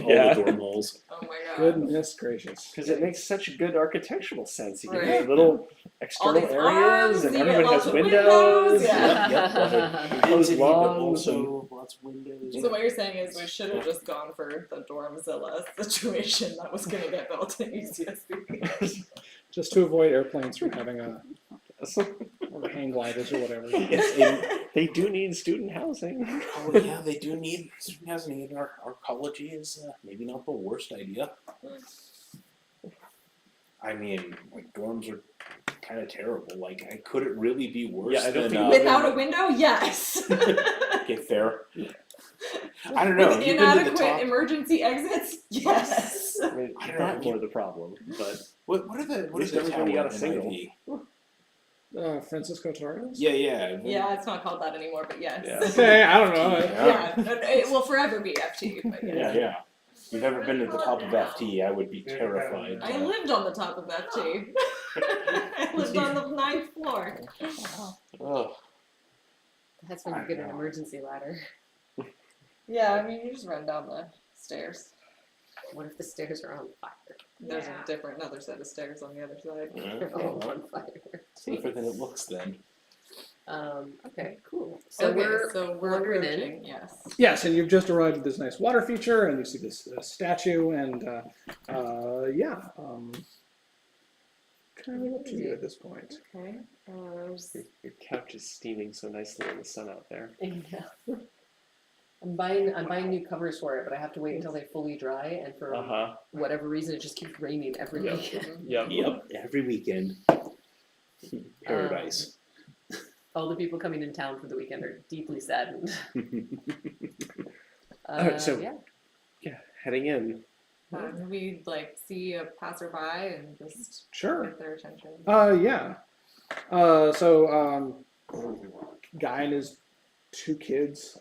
[SPEAKER 4] Yeah.
[SPEAKER 8] All the dorm walls.
[SPEAKER 5] Oh my god.
[SPEAKER 1] Goodness gracious.
[SPEAKER 4] Because it makes such good architectural sense. You get
[SPEAKER 5] Right.
[SPEAKER 4] these little external
[SPEAKER 5] these
[SPEAKER 4] areas,
[SPEAKER 5] arms,
[SPEAKER 4] and
[SPEAKER 5] you get
[SPEAKER 4] everybody
[SPEAKER 5] lots
[SPEAKER 4] has
[SPEAKER 5] of
[SPEAKER 4] windows.
[SPEAKER 5] windows, yeah.
[SPEAKER 8] Yep.
[SPEAKER 4] Closed
[SPEAKER 8] But
[SPEAKER 4] lawns.
[SPEAKER 8] also lots of windows.
[SPEAKER 5] So what you're saying is we should have just gone for the Dormzilla situation that was going to get built in UCSB.
[SPEAKER 1] Just to avoid airplanes from having or hang gliders or whatever.
[SPEAKER 4] Yes, and they do need student housing.
[SPEAKER 8] Oh yeah, they do need student housing, and our ecology is maybe not the worst idea. I mean, like dorms are kind of terrible. Like, could it really be worse?
[SPEAKER 4] Yeah, I don't
[SPEAKER 8] than,
[SPEAKER 4] think
[SPEAKER 5] Without a window, yes.
[SPEAKER 8] Okay, fair. I don't know.
[SPEAKER 5] With
[SPEAKER 8] You've been to the
[SPEAKER 5] inadequate
[SPEAKER 8] top.
[SPEAKER 5] emergency exits, yes.
[SPEAKER 4] I mean,
[SPEAKER 8] I don't
[SPEAKER 4] that's
[SPEAKER 8] know.
[SPEAKER 4] more the problem. But
[SPEAKER 8] What are the
[SPEAKER 4] least
[SPEAKER 8] tower
[SPEAKER 4] everybody got a
[SPEAKER 8] in
[SPEAKER 4] single.
[SPEAKER 8] IV?
[SPEAKER 1] Francisco Torres?
[SPEAKER 8] Yeah.
[SPEAKER 5] Yeah, it's not called that anymore, but yes.
[SPEAKER 4] Yeah.
[SPEAKER 1] Okay, I don't know.
[SPEAKER 5] Yeah, it will forever be FT, but yeah.
[SPEAKER 8] Yeah. If you've ever been to the top of FT, I would be terrified.
[SPEAKER 5] I lived on the top of FT. I lived on the 9th floor.
[SPEAKER 8] Oh,
[SPEAKER 2] That's when you get an emergency ladder.
[SPEAKER 5] Yeah, I mean, you just run down the stairs.
[SPEAKER 2] What if the stairs are on fire?
[SPEAKER 5] There's
[SPEAKER 7] Yeah.
[SPEAKER 5] another set of stairs on the other side.
[SPEAKER 2] They're all on fire.
[SPEAKER 8] safer than it looks then.
[SPEAKER 2] Okay, cool. So
[SPEAKER 5] So we're
[SPEAKER 2] wandering in.
[SPEAKER 5] approaching, yes.
[SPEAKER 1] Yes, and you've just arrived at this nice water feature, and you see this statue, and kind of up to you at this point.
[SPEAKER 5] Okay.
[SPEAKER 4] your couch is steaming so nicely in the sun out there.
[SPEAKER 2] Yeah. I'm buying new covers for it, but I have to wait until they fully dry, and for whatever reason, it just keeps raining every
[SPEAKER 4] Yep.
[SPEAKER 2] weekend.
[SPEAKER 8] Yep, every weekend. Paradise.
[SPEAKER 2] All the people coming in town for the weekend are deeply saddened.
[SPEAKER 4] Alright, so-
[SPEAKER 2] Yeah.
[SPEAKER 4] Heading in.
[SPEAKER 5] Can we see a passerby and just
[SPEAKER 1] Sure.
[SPEAKER 5] get their attention?
[SPEAKER 1] Yeah. So guy and his 2 kids.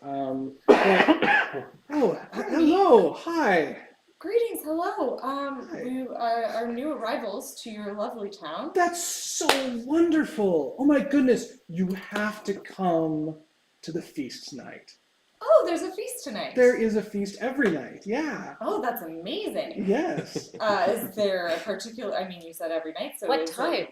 [SPEAKER 1] Hello, hi.
[SPEAKER 5] Greetings, hello.
[SPEAKER 1] Hi.
[SPEAKER 5] We are new arrivals to your lovely town.
[SPEAKER 1] That's so wonderful. Oh my goodness, you have to come to the feast tonight.
[SPEAKER 5] Oh, there's a feast tonight.
[SPEAKER 1] There is a feast every night. Yeah.
[SPEAKER 5] Oh, that's amazing.
[SPEAKER 1] Yes.
[SPEAKER 5] Is there a particular? I mean, you said every night, so
[SPEAKER 2] What
[SPEAKER 5] is it-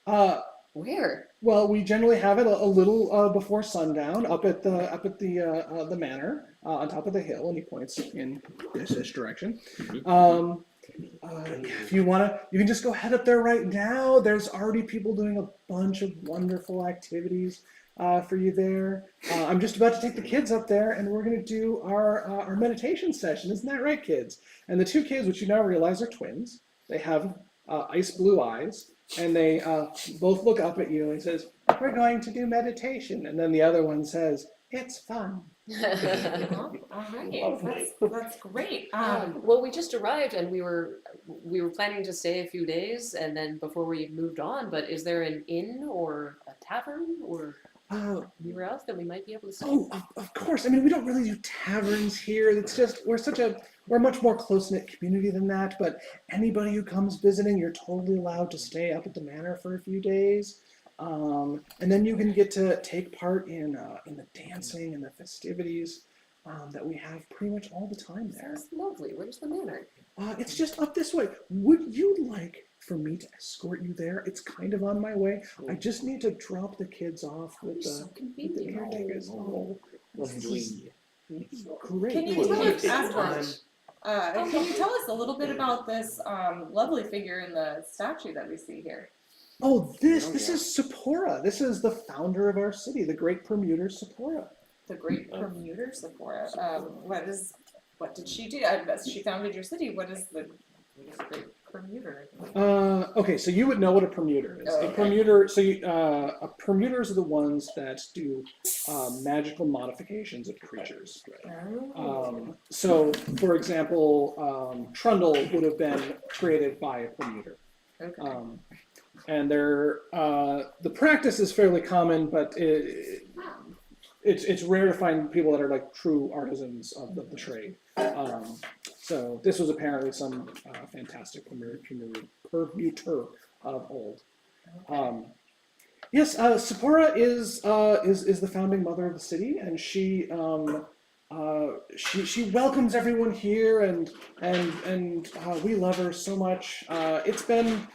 [SPEAKER 2] time? Where?
[SPEAKER 1] Well, we generally have it a little before sundown, up at the manor, on top of the hill, and he points in this direction. If you wanna, you can just go head up there right now. There's already people doing a bunch of wonderful activities for you there. I'm just about to take the kids up there, and we're gonna do our meditation session. Isn't that right, kids? And the 2 kids, which you now realize are twins, they have ice blue eyes. And they both look up at you and says, "We're going to do meditation." And then the other one says, "It's fun."
[SPEAKER 5] Oh, all right, that's great.
[SPEAKER 2] Well, we just arrived, and we were planning to stay a few days, and then before we moved on. But is there an inn or a tavern or anywhere else that we might be able to stay?
[SPEAKER 1] Oh, of course. I mean, we don't really do taverns here. It's just we're a much more close-knit community than that. But anybody who comes visiting, you're totally allowed to stay up at the manor for a few days, and then you can get to take part in the dancing and the festivities that we have pretty much all the time there.
[SPEAKER 2] Sounds lovely. Where's the manor?
[SPEAKER 1] It's just up this way. Would you like for me to escort you there? It's kind of on my way. I just need to drop the kids off with
[SPEAKER 2] You're so
[SPEAKER 1] the
[SPEAKER 2] convenient.
[SPEAKER 1] caretakers. Oh, this is great.
[SPEAKER 5] Can you
[SPEAKER 8] Well,
[SPEAKER 5] tell
[SPEAKER 8] you
[SPEAKER 5] us,
[SPEAKER 8] take
[SPEAKER 5] Asgore, can you tell us a little bit about this lovely figure in the statue that we see here?
[SPEAKER 1] Oh, this is Sephora. This is the founder of our city, the great permuter Sephora.
[SPEAKER 5] The great permuter Sephora. What did she do? She founded your city. What is the great permuter?
[SPEAKER 1] Okay, so you would know what a permuter is.
[SPEAKER 5] Oh,
[SPEAKER 1] A
[SPEAKER 5] okay.
[SPEAKER 1] permuter. So permuters are the ones that do magical modifications of creatures. So, for example, Trundle would have been created by a permuter.
[SPEAKER 5] Okay.
[SPEAKER 1] and the practice is fairly common, but it's rare to find people that are like true artisans of the trade. So this was apparently some fantastic permuter of old. Yes, Sephora is the founding mother of the city, and she welcomes everyone here, and we love her so much. It's been,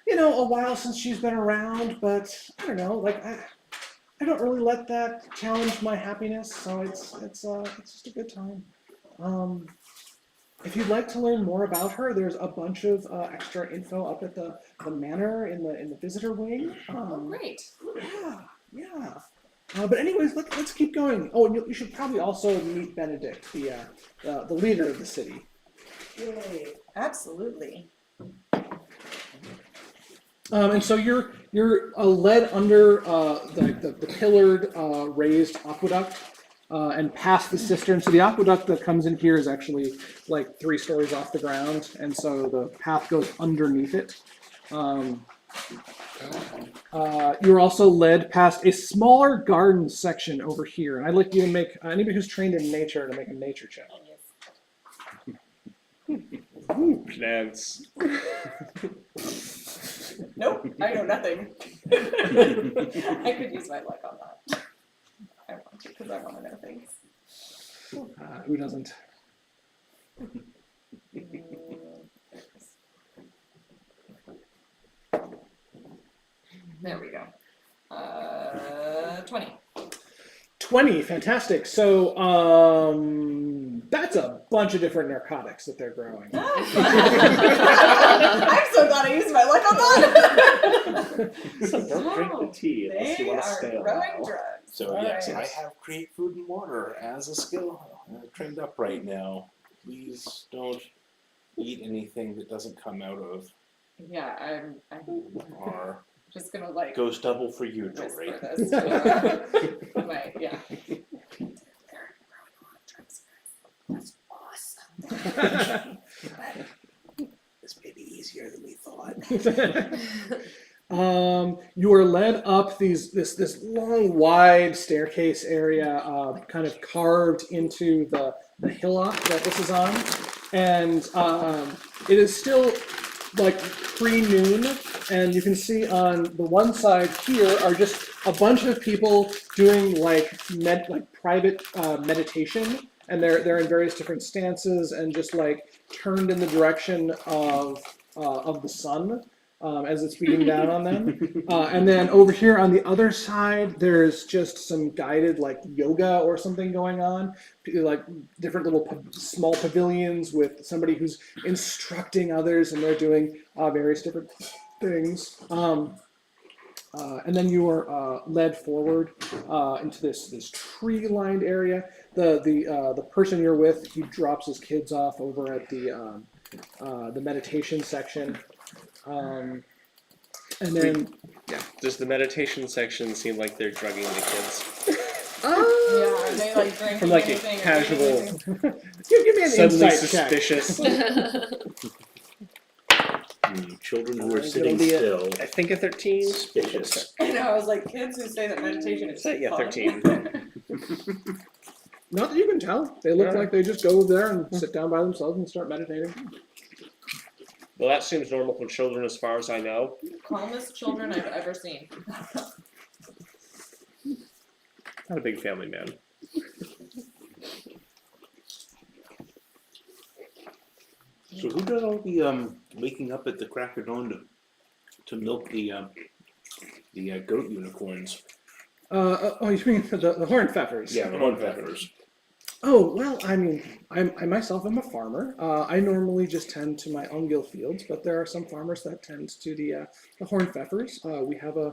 [SPEAKER 1] a while since she's been around, but I don't know, like I don't really let that challenge my happiness, so it's just a good time. If you'd like to learn more about her, there's a bunch of extra info up at the manor in the visitor wing.
[SPEAKER 5] Great.
[SPEAKER 1] Yeah. But anyways, let's keep going. Oh, and you should probably also meet Benedict, the leader of the city.
[SPEAKER 5] Yay. Absolutely.
[SPEAKER 1] And so you're led under the pillared raised aqueduct and past the cistern. So the aqueduct that comes in here is actually like 3 stories off the ground, and so the path goes underneath it. You're also led past a smaller garden section over here, and I'd like you to make anybody who's trained in nature to make a nature check.
[SPEAKER 4] Ooh, plants.
[SPEAKER 5] Nope, I know nothing. I could use my luck on that. I want to, because I want to know things.
[SPEAKER 1] Who doesn't?
[SPEAKER 5] There we go. 20.
[SPEAKER 1] 20, fantastic. So that's a bunch of different narcotics that they're growing.
[SPEAKER 5] I'm so glad I used my luck on that.
[SPEAKER 4] So don't drink the tea unless
[SPEAKER 5] They
[SPEAKER 4] you want to
[SPEAKER 5] are
[SPEAKER 4] stay on.
[SPEAKER 5] growing drugs.
[SPEAKER 8] So
[SPEAKER 5] All
[SPEAKER 8] yes,
[SPEAKER 5] right.
[SPEAKER 8] I have create food and water as a skill trained up right now. Please don't eat anything that doesn't come out of
[SPEAKER 5] Yeah, I'm
[SPEAKER 8] our
[SPEAKER 5] just gonna like
[SPEAKER 8] goes double for you,
[SPEAKER 5] whisper
[SPEAKER 8] Jory.
[SPEAKER 5] this to my yeah. That's awesome.
[SPEAKER 8] This may be easier than we thought.
[SPEAKER 1] You are led up this long, wide staircase area, kind of carved into the hillock that this is on, and it is still like pre-noon, and you can see on the one side here are just a bunch of people doing like private meditation, and they're in various different stances and just like turned in the direction of the sun. As it's beating down on them. And then over here on the other side, there's just some guided like yoga or something going on, like different little small pavilions with somebody who's instructing others, and they're doing various different things. And then you are led forward into this tree-lined area. The person you're with, he drops his kids off over at the meditation section. And then,
[SPEAKER 4] Does the meditation section seem like they're drugging the kids?
[SPEAKER 5] Yeah, are they like drinking
[SPEAKER 4] From like a
[SPEAKER 5] anything?
[SPEAKER 4] casual,
[SPEAKER 1] give me an
[SPEAKER 4] suddenly
[SPEAKER 1] insight check.
[SPEAKER 4] suspicious.
[SPEAKER 8] Children who are
[SPEAKER 1] It'll
[SPEAKER 8] sitting
[SPEAKER 1] be
[SPEAKER 8] still.
[SPEAKER 4] I think a 13.
[SPEAKER 8] Suspicious.
[SPEAKER 5] I know, I was like, kids who say that meditation is
[SPEAKER 4] Yeah,
[SPEAKER 5] fun.
[SPEAKER 4] 13.
[SPEAKER 1] Not that you can tell. They look like they just go over there and sit down by themselves and start meditating.
[SPEAKER 4] Well, that seems normal for children as far as I know.
[SPEAKER 5] Calmest children I've ever seen.
[SPEAKER 4] Not a big family man.
[SPEAKER 6] So who does all the waking up at the crack of dawn to milk the goat unicorns?
[SPEAKER 1] Oh, you mean the horn pfeffers?
[SPEAKER 6] Yeah, the horn feathers.
[SPEAKER 1] Oh, well, I mean, I myself am a farmer. I normally just tend to my ungill fields, but there are some farmers that tend to the horn pfeffers. We have a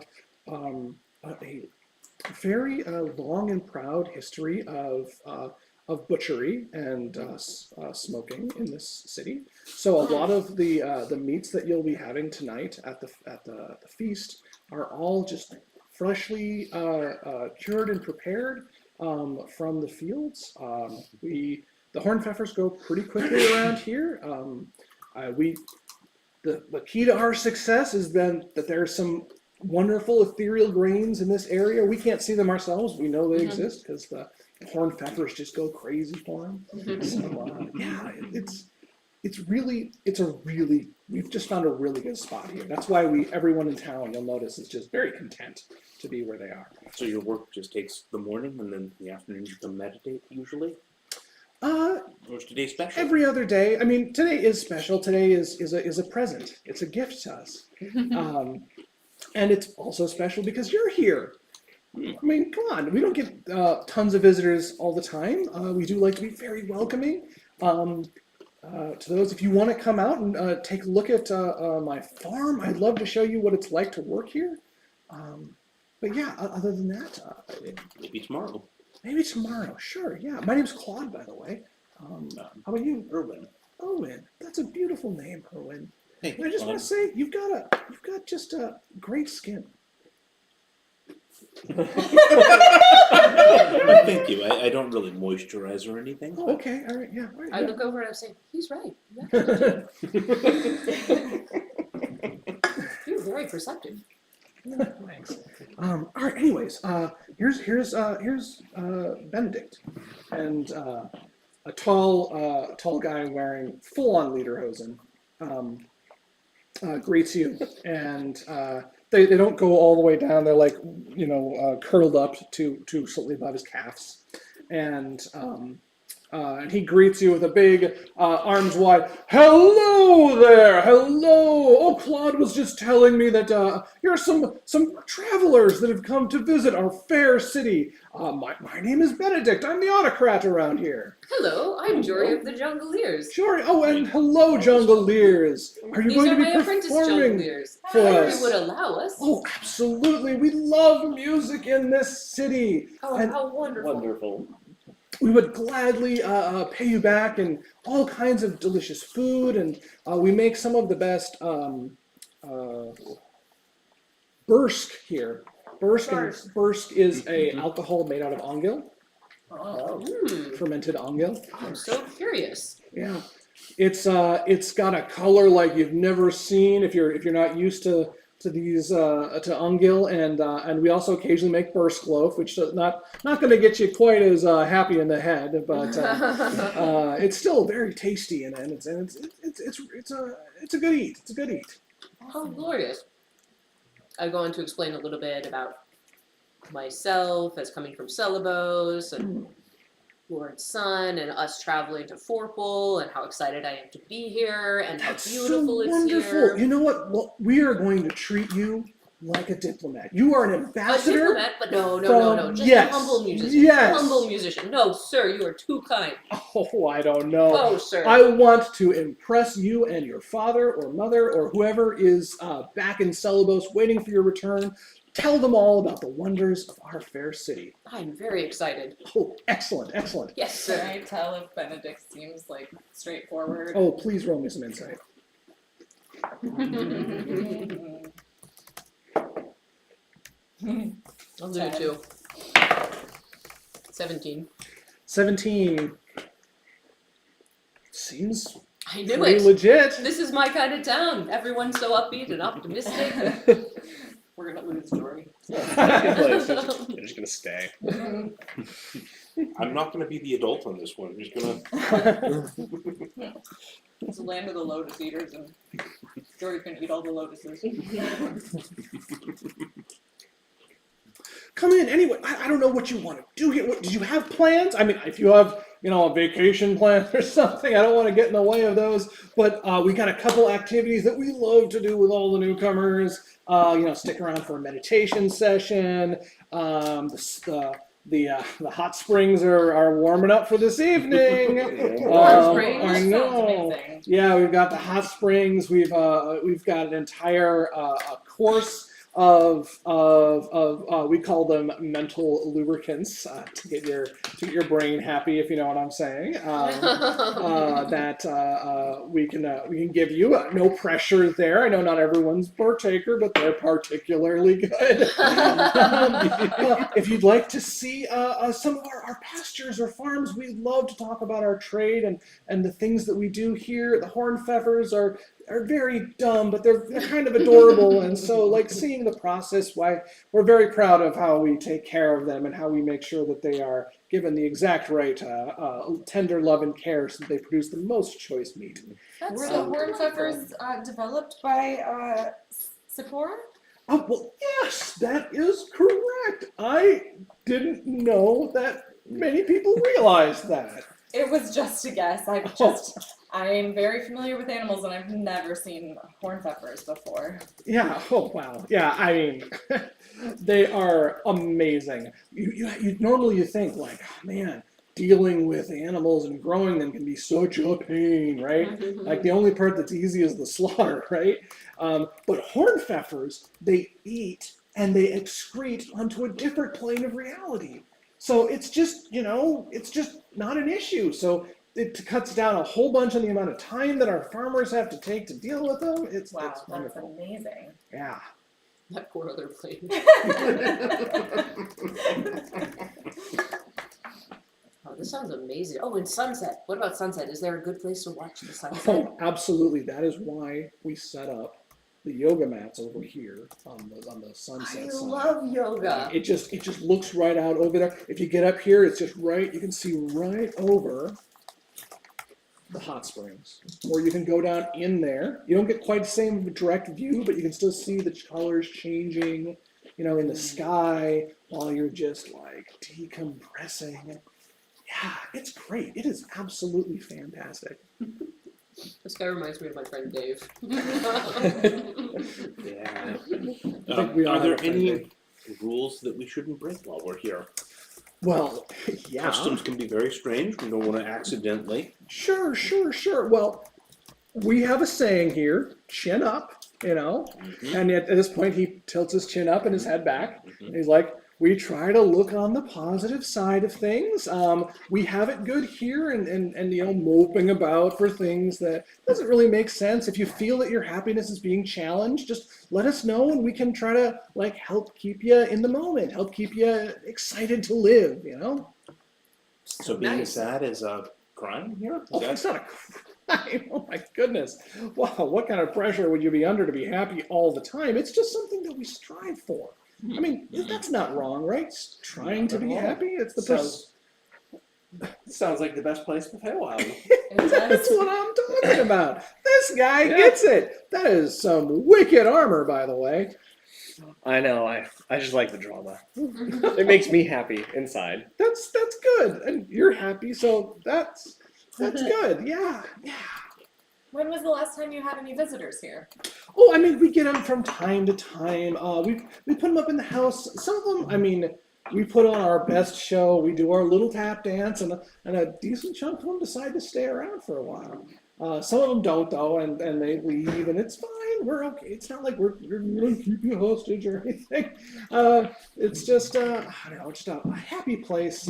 [SPEAKER 1] very long and proud history of butchery and smoking in this city. So a lot of the meats that you'll be having tonight at the feast are all just freshly cured and prepared from the fields. The horn pfeffers go pretty quickly around here. the key to our success has been that there's some wonderful ethereal grains in this area. We can't see them ourselves. We know they exist because the horned peppers just go crazy for them. So yeah, we've just found a really good spot here. That's why everyone in town, you'll notice, is just very content to be where they are.
[SPEAKER 8] So your work just takes the morning, and then in the afternoon you come meditate usually? Or is today special?
[SPEAKER 1] Every other day. I mean, today is special. Today is a present. It's a gift to us. And it's also special because you're here. I mean, come on. We don't get tons of visitors all the time. We do like to be very welcoming to those. If you want to come out and take a look at my farm, I'd love to show you what it's like to work here. But yeah, other than that,
[SPEAKER 8] Maybe tomorrow.
[SPEAKER 1] maybe tomorrow. Sure, yeah. My name's Claude, by the way. How about you?
[SPEAKER 8] Erwin.
[SPEAKER 1] Owen. That's a beautiful name, Owen.
[SPEAKER 8] Hey,
[SPEAKER 1] And I just want to say, you've got just a great skin.
[SPEAKER 8] Thank you. I don't really moisturize or anything.
[SPEAKER 1] Oh, okay, all right, yeah. All right,
[SPEAKER 2] I
[SPEAKER 1] yeah.
[SPEAKER 2] look over and I say, he's right. You're very perceptive.
[SPEAKER 1] Thanks. All right. Anyways, here's Benedict, and a tall guy wearing full-on lederhosen greets you, and they don't go all the way down. They're like curled up to slightly above his calves, and he greets you with a big, arms wide, "Hello there, hello! Oh, Claude was just telling me that you're some travelers that have come to visit our fair city. My name is Benedict. I'm the autocrat around here."
[SPEAKER 2] Hello, I'm Jory of the Jungleers.
[SPEAKER 1] Sure. Oh, and hello, Jungleers. Are you
[SPEAKER 2] These
[SPEAKER 1] going
[SPEAKER 2] are
[SPEAKER 1] to
[SPEAKER 2] my
[SPEAKER 1] be
[SPEAKER 2] apprentice
[SPEAKER 1] performing
[SPEAKER 2] Jungleers.
[SPEAKER 1] for
[SPEAKER 2] If
[SPEAKER 1] us?
[SPEAKER 2] you would allow us.
[SPEAKER 1] Oh, absolutely. We love music in this city.
[SPEAKER 2] Oh,
[SPEAKER 1] and
[SPEAKER 2] how wonderful.
[SPEAKER 4] Wonderful.
[SPEAKER 1] we would gladly pay you back in all kinds of delicious food, and we make some of the best bursk here. Bursk is a alcohol made out of ongil, fermented ongil.
[SPEAKER 2] I'm so curious.
[SPEAKER 1] Yeah, it's got a color like you've never seen if you're not used to these to ongil, and we also occasionally make bursk loaf, which is not going to get you quite as happy in the head, but it's still very tasty, and it's a good eat. It's a good eat.
[SPEAKER 2] How glorious. I go on to explain a little bit about myself as coming from Celebos and Lord's son and us traveling to Forpal and how excited I am to be here and how beautiful
[SPEAKER 1] so
[SPEAKER 2] it's
[SPEAKER 1] wonderful.
[SPEAKER 2] here.
[SPEAKER 1] You know what? Well, we are going to treat you like a diplomat. You are an
[SPEAKER 2] A
[SPEAKER 1] ambassador.
[SPEAKER 2] diplomat, but no, just
[SPEAKER 1] yes,
[SPEAKER 2] a humble musician.
[SPEAKER 1] yes.
[SPEAKER 2] Humble musician. No, sir, you are too kind.
[SPEAKER 1] Oh, I don't know.
[SPEAKER 2] Oh, sir.
[SPEAKER 1] I want to impress you and your father or mother or whoever is back in Celebos waiting for your return. Tell them all about the wonders of our fair city.
[SPEAKER 2] I'm very excited.
[SPEAKER 1] Oh, excellent, excellent.
[SPEAKER 2] Yes,
[SPEAKER 5] Can
[SPEAKER 2] sir.
[SPEAKER 5] I tell if Benedict seems like straightforward?
[SPEAKER 1] Oh, please roll me some insight.
[SPEAKER 2] I'll do it too. 17.
[SPEAKER 1] 17. Seems
[SPEAKER 2] I knew
[SPEAKER 1] pretty
[SPEAKER 2] it.
[SPEAKER 1] legit.
[SPEAKER 2] This is my kind of town. Everyone's so upbeat and optimistic.
[SPEAKER 5] We're gonna lose Jory.
[SPEAKER 4] They're just gonna stay.
[SPEAKER 8] I'm not going to be the adult on this one. I'm just going to.
[SPEAKER 5] It's the land of the lotus eaters, and Jory can eat all the lotuses.
[SPEAKER 1] Come in anyway. I don't know what you want to do here. Did you have plans? I mean, if you have, a vacation plan or something, I don't want to get in the way of those. But we got a couple activities that we love to do with all the newcomers. Stick around for a meditation session. The hot springs are warming up for this evening.
[SPEAKER 2] Hot springs?
[SPEAKER 1] I know.
[SPEAKER 5] Amazing.
[SPEAKER 1] Yeah, we've got the hot springs. We've got an entire course of we call them mental lubricants to get your brain happy, if you know what I'm saying. That we can give you. No pressure there. I know not everyone's partaker, but they're particularly good. If you'd like to see some of our pastures or farms, we love to talk about our trade and the things that we do here. The horned feathers are are very dumb, but they're kind of adorable. And so, like, seeing the process, why we're very proud of how we take care of them and how we make sure that they are given the exact right tender love and care so that they produce the most choice meat.
[SPEAKER 5] Were the horn feathers developed by Sakura?
[SPEAKER 1] Oh, well, yes, that is correct. I didn't know that many people realized that.
[SPEAKER 5] It was just a guess. I'm very familiar with animals, and I've never seen horn feathers before.
[SPEAKER 1] Yeah. Oh, wow. Yeah. I mean, they are amazing. You normally you think like, oh, man, dealing with animals and growing them can be such a pain, right? Like the only part that's easy is the slaughter, right? But horn pheasants, they eat and they excrete onto a different plane of reality. So it's just, it's just not an issue. So it cuts down a whole bunch on the amount of time that our farmers have to take to deal with them. It's
[SPEAKER 5] That's
[SPEAKER 1] wonderful.
[SPEAKER 5] amazing.
[SPEAKER 1] Yeah.
[SPEAKER 2] That poor other plane. Oh, this sounds amazing. Oh, and sunset. What about sunset? Is there a good place to watch the sunset?
[SPEAKER 1] Oh, absolutely. That is why we set up the yoga mats over here on the sunset
[SPEAKER 2] I
[SPEAKER 1] side.
[SPEAKER 2] love yoga.
[SPEAKER 1] It just looks right out over there. If you get up here, it's just right. You can see right over the hot springs, or you can go down in there. You don't get quite the same direct view, but you can still see the colors changing, in the sky while you're just like decompressing. Yeah, it's great. It is absolutely fantastic.
[SPEAKER 2] This guy reminds me of my friend Dave.
[SPEAKER 8] Yeah.
[SPEAKER 1] I think we all
[SPEAKER 8] Are there
[SPEAKER 1] have a friend,
[SPEAKER 8] any
[SPEAKER 1] Dave.
[SPEAKER 8] rules that we shouldn't break while we're here?
[SPEAKER 1] Well, yeah.
[SPEAKER 8] Customs can be very strange. We don't want to accidentally.
[SPEAKER 1] Sure. Well, we have a saying here, chin up, and at this point he tilts his chin up and his head back. And he's like, we try to look on the positive side of things. We have it good here and moping about for things that doesn't really make sense. If you feel that your happiness is being challenged, just let us know and we can try to help keep you in the moment, help keep you excited to live,
[SPEAKER 8] So being
[SPEAKER 2] Nice.
[SPEAKER 8] sad is a crime here?
[SPEAKER 1] Oh, it's not a crime. Oh my goodness. Wow, what kind of pressure would you be under to be happy all the time? It's just something that we strive for. I mean, that's not wrong, right? Trying to be happy. It's the
[SPEAKER 4] Sounds like the best place to fail out.
[SPEAKER 1] That's what I'm talking about. This guy gets it. That is some wicked armor, by the way.
[SPEAKER 4] I know. I just like the drama. It makes me happy inside.
[SPEAKER 1] That's good, and you're happy, so that's good. Yeah.
[SPEAKER 5] When was the last time you had any visitors here?
[SPEAKER 1] Oh, I mean, we get them from time to time. We put them up in the house. Some of them, I mean, we put on our best show. We do our little tap dance, and a decent chunk of them decide to stay around for a while. Some of them don't, though, and they leave, and it's fine. We're okay. It's not like we're going to keep you hostage or anything. It's just, I don't know, just a happy place.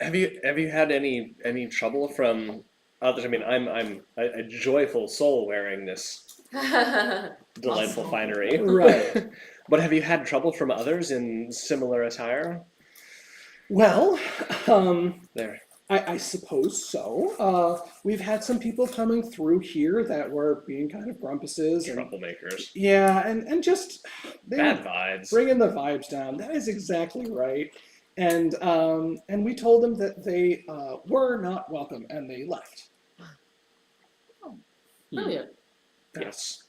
[SPEAKER 4] Have you had any trouble from others? I mean, I'm a joyful soul wearing this delightful finery.
[SPEAKER 1] Right.
[SPEAKER 4] But have you had trouble from others in similar attire?
[SPEAKER 1] Well,
[SPEAKER 4] There.
[SPEAKER 1] I suppose so. We've had some people coming through here that were being kind of grumpuses. And,
[SPEAKER 4] Troublemakers.
[SPEAKER 1] yeah, and just they
[SPEAKER 4] Bad
[SPEAKER 1] were
[SPEAKER 4] vibes.
[SPEAKER 1] bringing the vibes down. That is exactly right. And we told them that they were not welcome, and they left.
[SPEAKER 2] Brilliant.
[SPEAKER 4] Yes.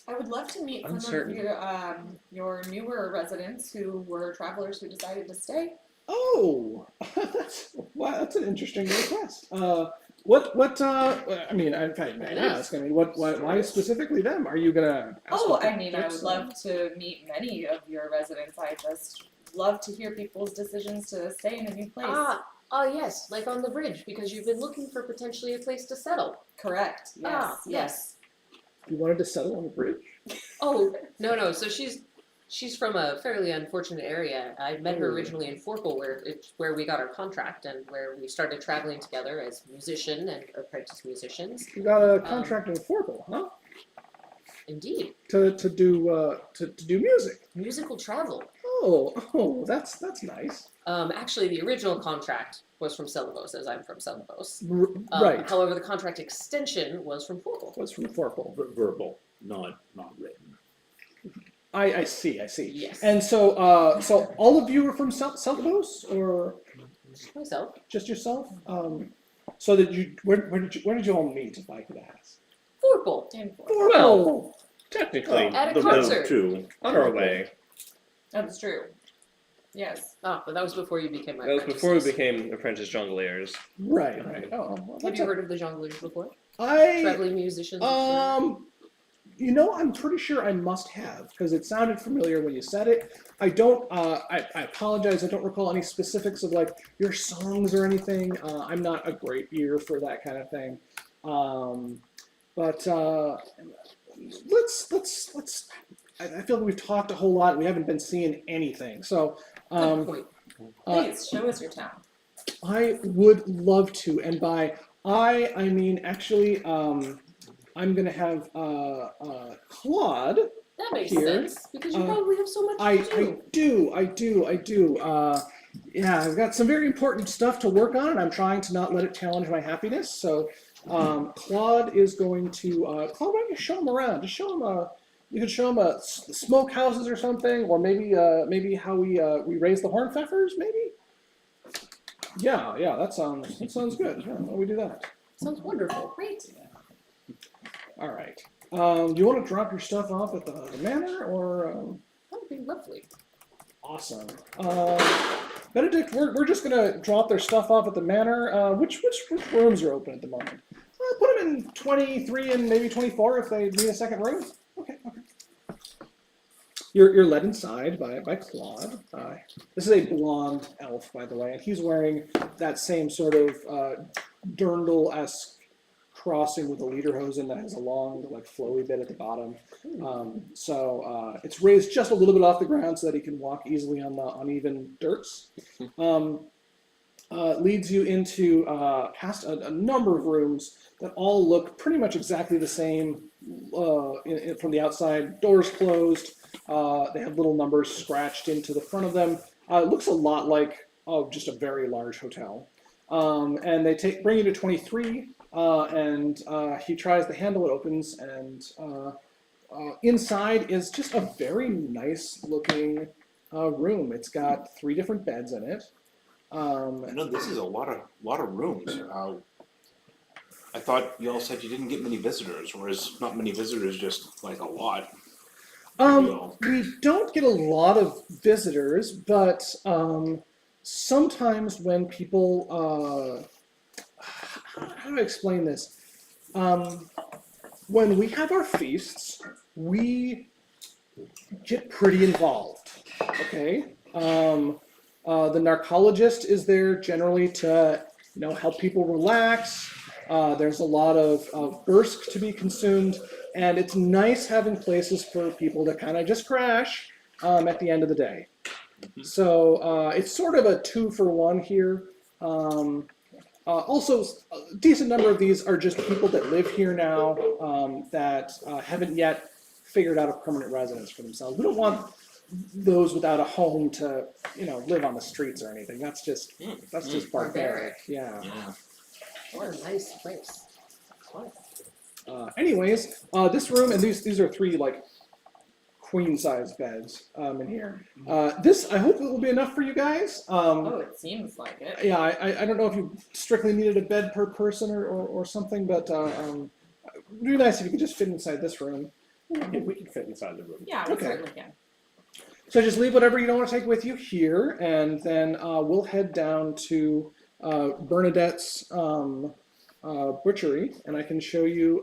[SPEAKER 5] I would love to meet some
[SPEAKER 4] Uncertain.
[SPEAKER 5] of your newer residents who were travelers who decided to stay.
[SPEAKER 1] Oh, that's an interesting request. I mean, if I may ask, I mean, why specifically them? Are you gonna? Ask
[SPEAKER 5] Oh,
[SPEAKER 1] them
[SPEAKER 5] I mean, I would love to meet many of your residents. I just love to hear people's decisions to stay in a new place.
[SPEAKER 2] Yes, like on the bridge, because you've been looking for potentially a place to settle.
[SPEAKER 5] Correct. Yes.
[SPEAKER 2] Yes.
[SPEAKER 1] You wanted to settle on the bridge?
[SPEAKER 2] Oh, no. So she's from a fairly unfortunate area. I met her originally in Forkle, where we got our contract and where we started traveling together as musician and apprentice musicians.
[SPEAKER 1] You got a contract in Forkle, huh?
[SPEAKER 2] Indeed,
[SPEAKER 1] To do music.
[SPEAKER 2] musical travel.
[SPEAKER 1] Oh, that's nice.
[SPEAKER 2] Actually, the original contract was from Celebos, as I'm from Celebos.
[SPEAKER 1] Right.
[SPEAKER 2] However, the contract extension was from Forkle.
[SPEAKER 1] Was from Forkle.
[SPEAKER 6] Verbal, not written.
[SPEAKER 1] I see.
[SPEAKER 2] Yes.
[SPEAKER 1] And so, so all of you are from Celebos, or
[SPEAKER 2] Myself.
[SPEAKER 1] just yourself? So that you, where did you all meet, if I could ask?
[SPEAKER 2] Forkle.
[SPEAKER 1] Forkle.
[SPEAKER 4] Technically,
[SPEAKER 2] At a
[SPEAKER 4] the
[SPEAKER 2] concert.
[SPEAKER 3] True.
[SPEAKER 4] on our way.
[SPEAKER 5] That's true. Yes.
[SPEAKER 2] Ah, but that was before you became my
[SPEAKER 4] That was before we
[SPEAKER 2] apprentices.
[SPEAKER 4] became apprentice jongleurs.
[SPEAKER 1] Right. Oh, well,
[SPEAKER 2] Have
[SPEAKER 1] that's
[SPEAKER 2] you
[SPEAKER 1] a-
[SPEAKER 2] heard of the jongleurs before?
[SPEAKER 1] I
[SPEAKER 2] Traveling musicians?
[SPEAKER 1] You know, I'm pretty sure I must have, because it sounded familiar when you said it. I don't, I apologize, I don't recall any specifics of like your songs or anything. I'm not a great ear for that kind of thing. But let's, I feel like we've talked a whole lot and we haven't been seeing anything. So,
[SPEAKER 2] Good point.
[SPEAKER 5] Please show us your town.
[SPEAKER 1] I would love to, and by I mean actually, I'm gonna have Claude.
[SPEAKER 2] That makes
[SPEAKER 1] Here,
[SPEAKER 2] sense because you probably have so much
[SPEAKER 1] I
[SPEAKER 2] to do.
[SPEAKER 1] I do. Yeah, I've got some very important stuff to work on, and I'm trying to not let it challenge my happiness. So, Claude is going to. Claude, why don't you show him around? Just show him. You could show him smoke houses or something, or maybe how we raise the horn pfeffers, maybe. Yeah, that sounds good. Yeah, why don't we do that?
[SPEAKER 2] Sounds wonderful. Great.
[SPEAKER 1] All right. Do you want to drop your stuff off at the manor, or?
[SPEAKER 2] That would be lovely.
[SPEAKER 1] Awesome. Benedict, we're just gonna drop their stuff off at the manor. Which rooms are open at the moment? Put them in 23 and maybe 24 if they need a second room. Okay. You're led inside by Claude. This is a blonde elf, by the way, and he's wearing that same sort of dirndl-esque crossing with a lederhosen that has a long, like, flowy bit at the bottom. So it's raised just a little bit off the ground so that he can walk easily on the uneven dirts. Leads you into past a number of rooms that all look pretty much exactly the same from the outside. Doors closed. They have little numbers scratched into the front of them. It looks a lot like just a very large hotel. And they bring you to 23, and he tries the handle. It opens, and inside is just a very nice looking room. It's got 3 different beds in it.
[SPEAKER 8] I know this is a lot of rooms. I thought y'all said you didn't get many visitors, or is not many visitors just like a lot?
[SPEAKER 1] We don't get a lot of visitors, but sometimes when people, how do I explain this? When we have our feasts, we get pretty involved. Okay. The narcologist is there generally to, help people relax. There's a lot of bursk to be consumed, and it's nice having places for people to kind of just crash at the end of the day. So it's sort of a 2-for-1 here. Also, a decent number of these are just people that live here now that haven't yet figured out a permanent residence for themselves. We don't want those without a home to, live on the streets or anything. That's just barbaric. Yeah.
[SPEAKER 2] What a nice place.
[SPEAKER 1] Anyways, this room, and these are 3 like queen-size beds in here. This, I hope, it will be enough for you guys.
[SPEAKER 5] Oh, it seems like it.
[SPEAKER 1] Yeah, I don't know if you strictly needed a bed per person or something, but it would be nice if you could just fit inside this room.
[SPEAKER 4] Yeah, we can fit inside the room.
[SPEAKER 5] Yeah, we
[SPEAKER 1] Okay.
[SPEAKER 5] certainly can.
[SPEAKER 1] So just leave whatever you don't want to take with you here, and then we'll head down to Bernadette's butchery, and I can show you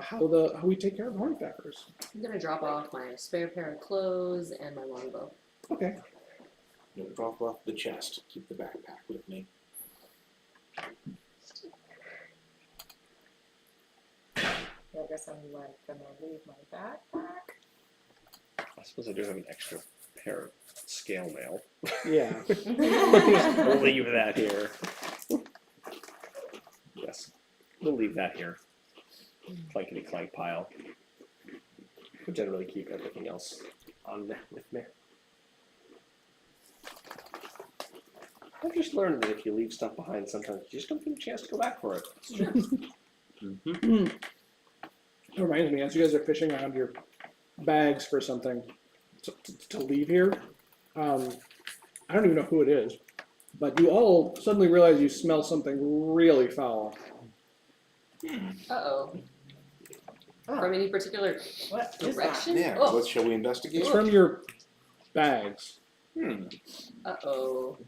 [SPEAKER 1] how we take care of the hornpeppers.
[SPEAKER 2] I'm gonna drop off my spare pair of clothes and my longbow.
[SPEAKER 1] Okay.
[SPEAKER 8] Drop off the chest. Keep the backpack with me.
[SPEAKER 5] I guess I'm gonna leave my backpack.
[SPEAKER 4] I suppose I do have an extra pair of scale mail.
[SPEAKER 1] Yeah.
[SPEAKER 4] We'll leave that here. Yes, we'll leave that here. Clankety clank pile. We generally keep everything else on with me. I've just learned that if you leave stuff behind, sometimes you just don't get a chance to go back for it.
[SPEAKER 3] Mm-hmm.
[SPEAKER 1] It reminds me, as you guys are fishing around your bags for something to leave here, I don't even know who it is, but you all suddenly realize you smell something really foul.
[SPEAKER 2] Uh-oh. From any particular
[SPEAKER 5] What is that?
[SPEAKER 2] direction?
[SPEAKER 8] Yeah,
[SPEAKER 2] Oh.
[SPEAKER 8] let's shall we investigate?
[SPEAKER 1] It's from your bags.
[SPEAKER 2] Uh-oh.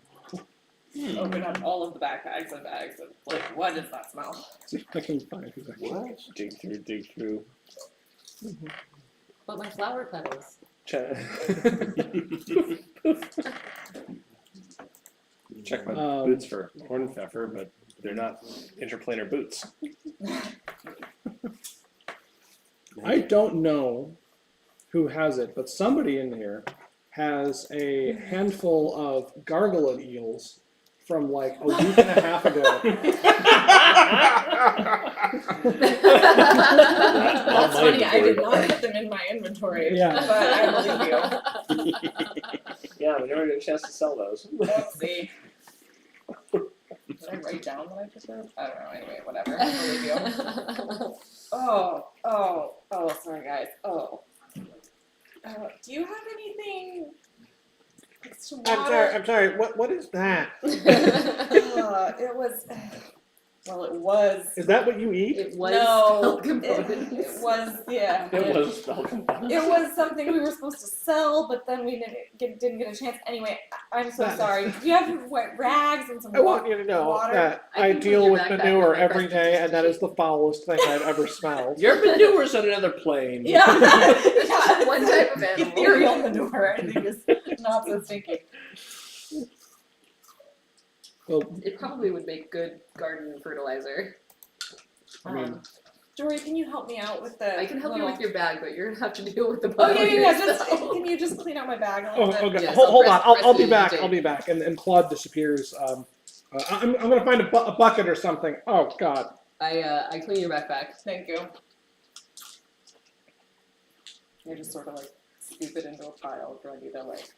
[SPEAKER 5] Open up all of the backpacks and bags and like, what does that smell?
[SPEAKER 1] See if I can find who's actually.
[SPEAKER 8] What?
[SPEAKER 4] Dig through.
[SPEAKER 2] But my flower petals.
[SPEAKER 4] Check my boots for hornpfeffer, but they're not interplanar boots.
[SPEAKER 1] I don't know who has it, but somebody in here has a handful of gargoyle eels from like a week and a half ago.
[SPEAKER 5] That's funny, I did not put them in my inventory.
[SPEAKER 1] Yeah.
[SPEAKER 5] But I believe you.
[SPEAKER 4] Yeah, we never get a chance to sell those.
[SPEAKER 5] Let's see. Did I write down what I just said? I don't know, anyway, whatever. I believe you. Oh, sorry guys. Oh. Do you have anything next to water?
[SPEAKER 9] I'm sorry. What is that?
[SPEAKER 5] It was. Well, it was.
[SPEAKER 9] Is that what you eat?
[SPEAKER 2] It was
[SPEAKER 5] No,
[SPEAKER 2] spell
[SPEAKER 5] it
[SPEAKER 2] components.
[SPEAKER 5] was. Yeah.
[SPEAKER 4] It was spell components.
[SPEAKER 5] It was something we were supposed to sell, but then we didn't get a chance. Anyway, I'm so sorry. Do you have what, rags and some
[SPEAKER 9] I want you to know
[SPEAKER 5] water?
[SPEAKER 9] that
[SPEAKER 2] I
[SPEAKER 9] I
[SPEAKER 2] can put
[SPEAKER 9] deal
[SPEAKER 2] your
[SPEAKER 9] with
[SPEAKER 2] backpack
[SPEAKER 9] manure
[SPEAKER 2] in my
[SPEAKER 9] every day, and that is the foulest thing I've ever smelled.
[SPEAKER 4] Your manure's on another plane.
[SPEAKER 5] Yeah.
[SPEAKER 2] Just one type of animal.
[SPEAKER 5] Ethereal manure, I think, is not so stinky.
[SPEAKER 1] Well,
[SPEAKER 2] It probably would make good garden fertilizer.
[SPEAKER 1] I mean,
[SPEAKER 5] Jory, can you help me out with the?
[SPEAKER 2] I can help you with your bag, but you're gonna have to deal with the
[SPEAKER 5] Oh
[SPEAKER 2] bottle
[SPEAKER 5] yeah. Just,
[SPEAKER 2] yourself.
[SPEAKER 5] can you just clean out my bag a
[SPEAKER 1] oh,
[SPEAKER 5] little bit?
[SPEAKER 1] okay.
[SPEAKER 2] Yes,
[SPEAKER 1] hold on.
[SPEAKER 2] press
[SPEAKER 1] I'll be
[SPEAKER 2] the
[SPEAKER 1] back.
[SPEAKER 2] tape.
[SPEAKER 1] I'll be back. And Claude disappears. I'm gonna find a bucket or something. Oh God.
[SPEAKER 2] I clean your backpack.
[SPEAKER 5] Thank you. You just sort of like scoop it into a pile, ready to like.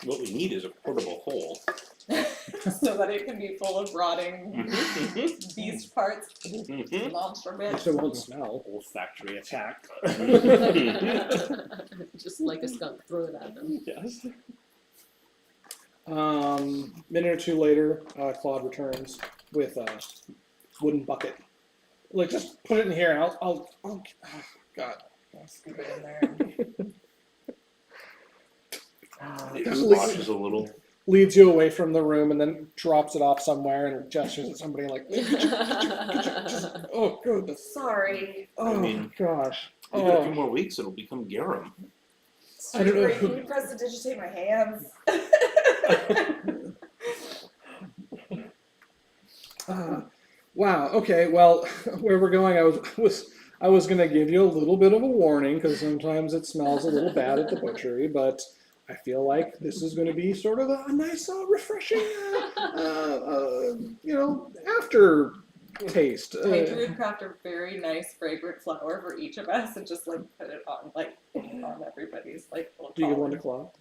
[SPEAKER 8] What we need is a portable hole.
[SPEAKER 5] So that it can be full of rotting beast parts.
[SPEAKER 8] Mhm.
[SPEAKER 5] Monster bits.
[SPEAKER 1] So it won't smell.
[SPEAKER 4] Olfactory attack.
[SPEAKER 2] Just like a skunk, throw it at them.
[SPEAKER 4] Yes.
[SPEAKER 1] Minute or two later, Claude returns with a wooden bucket. Like, just put it in here, and I'll oh, God.
[SPEAKER 5] I'll scoop it in there.
[SPEAKER 8] It
[SPEAKER 1] Just
[SPEAKER 8] washes a little.
[SPEAKER 1] leads you away from the room, and then drops it off somewhere, and gestures at somebody like, oh goodness.
[SPEAKER 5] Sorry.
[SPEAKER 1] Oh
[SPEAKER 8] mean,
[SPEAKER 1] gosh.
[SPEAKER 8] We've got a
[SPEAKER 1] Oh.
[SPEAKER 8] few more weeks, it'll become garum.
[SPEAKER 1] I don't know.
[SPEAKER 5] Jory, can you press to digitate my hands?
[SPEAKER 1] Wow. Okay. Well, where we're going, I was gonna give you a little bit of a warning because sometimes it smells a little bad at the butchery, but I feel like this is going to be sort of a nice, refreshing, after taste.
[SPEAKER 5] I would craft a very nice fragrant flower for each of us and just like put it on everybody's like little
[SPEAKER 1] Do you give one to
[SPEAKER 5] collar.
[SPEAKER 1] Claude?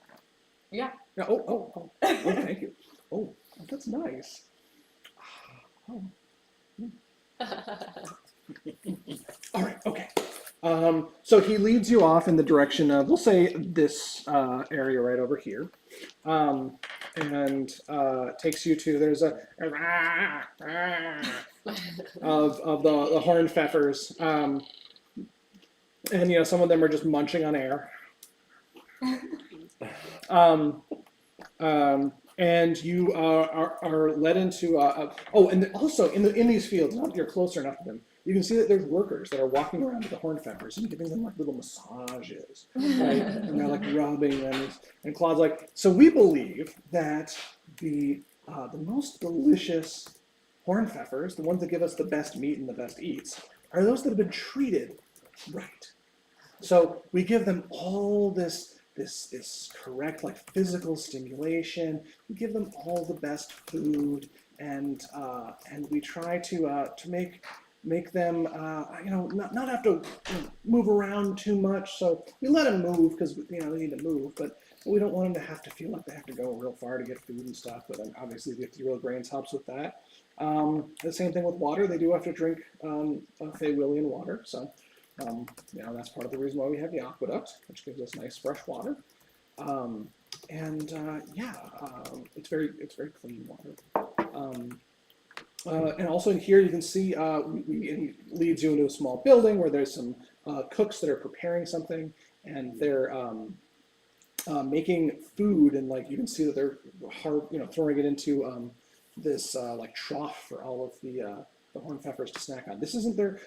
[SPEAKER 5] Yeah.
[SPEAKER 1] Yeah. Oh, thank you. Oh, that's nice. Oh. All right. Okay. So he leads you off in the direction of, we'll say, this area right over here, and takes you to, there's a of the horned pfeffers, and some of them are just munching on air. And you are led into and also in these fields, now that you're closer enough to them, you can see that there's workers that are walking around with the horned pfeffers and giving them like little massages, right? And they're like rubbing them. And Claude's like, so we believe that the most delicious horned pfeffers, the ones that give us the best meat and the best eats, are those that have been treated right. So we give them all this correct like physical stimulation. We give them all the best food, and we try to make them not have to move around too much. So we let them move because they need to move, but we don't want them to have to feel like they have to go real far to get food and stuff. But obviously, the ethereal grains helps with that. The same thing with water. They do have to drink Fey-Willian water, so that's part of the reason why we have the aqueduct, which gives us nice fresh water. It's very clean water. And also in here you can see it leads you into a small building where there's some cooks that are preparing something, and they're making food, and like you can see that they're throwing it into this like trough for all of the hornpfeffers to snack on. This isn't their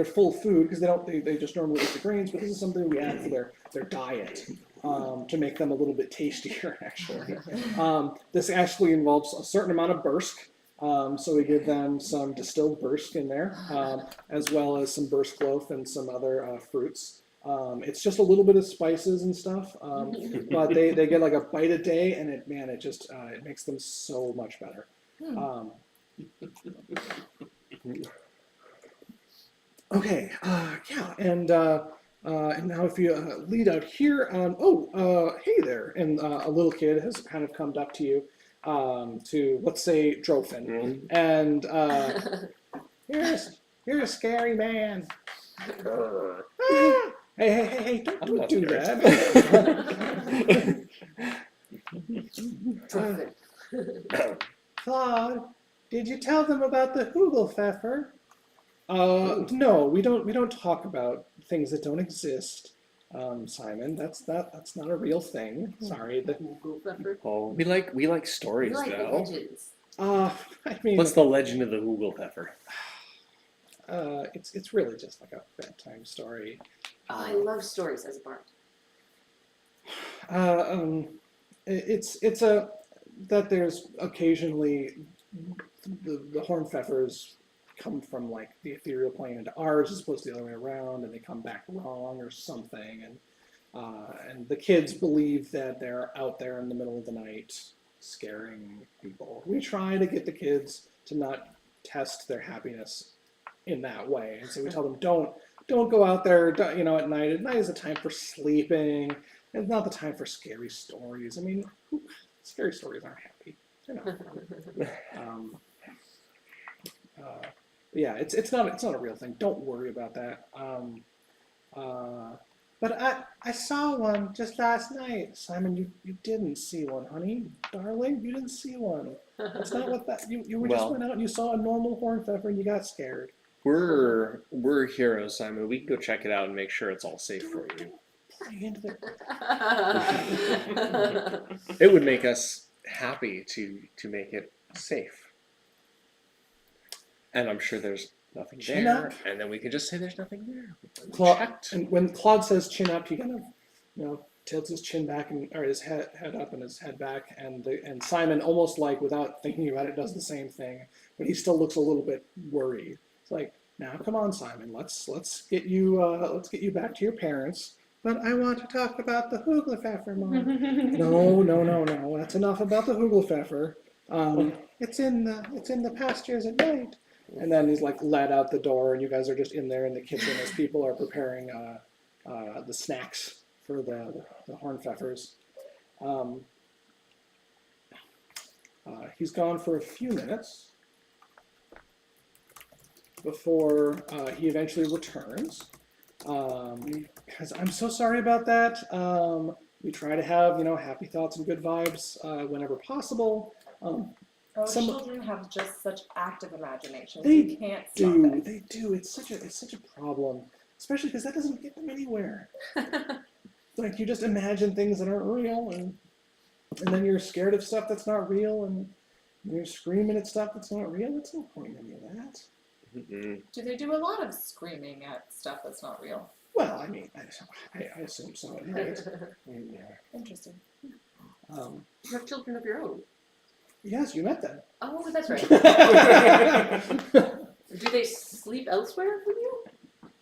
[SPEAKER 1] full food because they just normally eat the grains, but this is something we add for their diet to make them a little bit tastier actually. This actually involves a certain amount of bursk. So we give them some distilled bursk in there, as well as some bursk loaf and some other fruits. It's just a little bit of spices and stuff, but they get like a bite a day, and it makes them so much better. Okay, and now if you lead out here, hey there, and a little kid has kind of come up to you. To let's say Drophin, and you're a scary man. Hey! Don't do that. Claude, did you tell them about the Hugelpfeffer? No, we don't talk about things that don't exist. Simon, that's not a real thing. Sorry.
[SPEAKER 4] Oh, we like stories, though.
[SPEAKER 2] Legends.
[SPEAKER 1] I mean,
[SPEAKER 4] What's the legend of the Hugelpfeffer?
[SPEAKER 1] It's really just like a bedtime story.
[SPEAKER 2] Oh, I love stories as a bard.
[SPEAKER 1] It's that there's occasionally the hornpfeffers come from like the ethereal plane into ours as opposed to the other way around, and they come back wrong or something, and the kids believe that they're out there in the middle of the night scaring people. We try to get the kids to not test their happiness in that way, and so we tell them don't go out there at night. At night is a time for sleeping. It's not the time for scary stories. I mean, scary stories aren't happy. They're not. Yeah, it's not a real thing. Don't worry about that. But I saw one just last night. Simon, you didn't see one, honey, darling. You didn't see one. That's not what that. You just went out and you saw a normal hornpfeffer and you got scared.
[SPEAKER 4] We're heroes, Simon. We can go check it out and make sure it's all safe for you. It would make us happy to make it safe. And I'm sure there's nothing
[SPEAKER 1] Chin
[SPEAKER 4] there,
[SPEAKER 1] up.
[SPEAKER 4] and then we can just say there's nothing there.
[SPEAKER 1] And when Claude says chin up, he kind of tilts his chin back or his head up and his head back, and Simon, almost like without thinking about it, does the same thing, but he still looks a little bit worried. It's like, now come on, Simon, let's get you back to your parents. But I want to talk about the Hugelpfeffer, Mom. No, that's enough about the Hugelpfeffer. It's in the pastures at night. And then he's like led out the door, and you guys are just in there in the kitchen as people are preparing the snacks for the hornpfeffers. He's gone for a few minutes before he eventually returns. Because I'm so sorry about that. We try to have happy thoughts and good vibes whenever possible.
[SPEAKER 5] Children have just such active imaginations.
[SPEAKER 1] They
[SPEAKER 5] You can't stop it.
[SPEAKER 1] They do. It's such a problem, especially because that doesn't get them anywhere. Like you just imagine things that aren't real, and then you're scared of stuff that's not real, and you're screaming at stuff that's not real. There's no point in any of that.
[SPEAKER 4] Mm-mm.
[SPEAKER 5] Do they do a lot of screaming at stuff that's not real?
[SPEAKER 1] Well, I mean, I assume so. Right?
[SPEAKER 4] Yeah.
[SPEAKER 5] Interesting.
[SPEAKER 2] You have children of your own.
[SPEAKER 1] Yes, you met them.
[SPEAKER 2] Oh, that's right. Do they sleep elsewhere from you?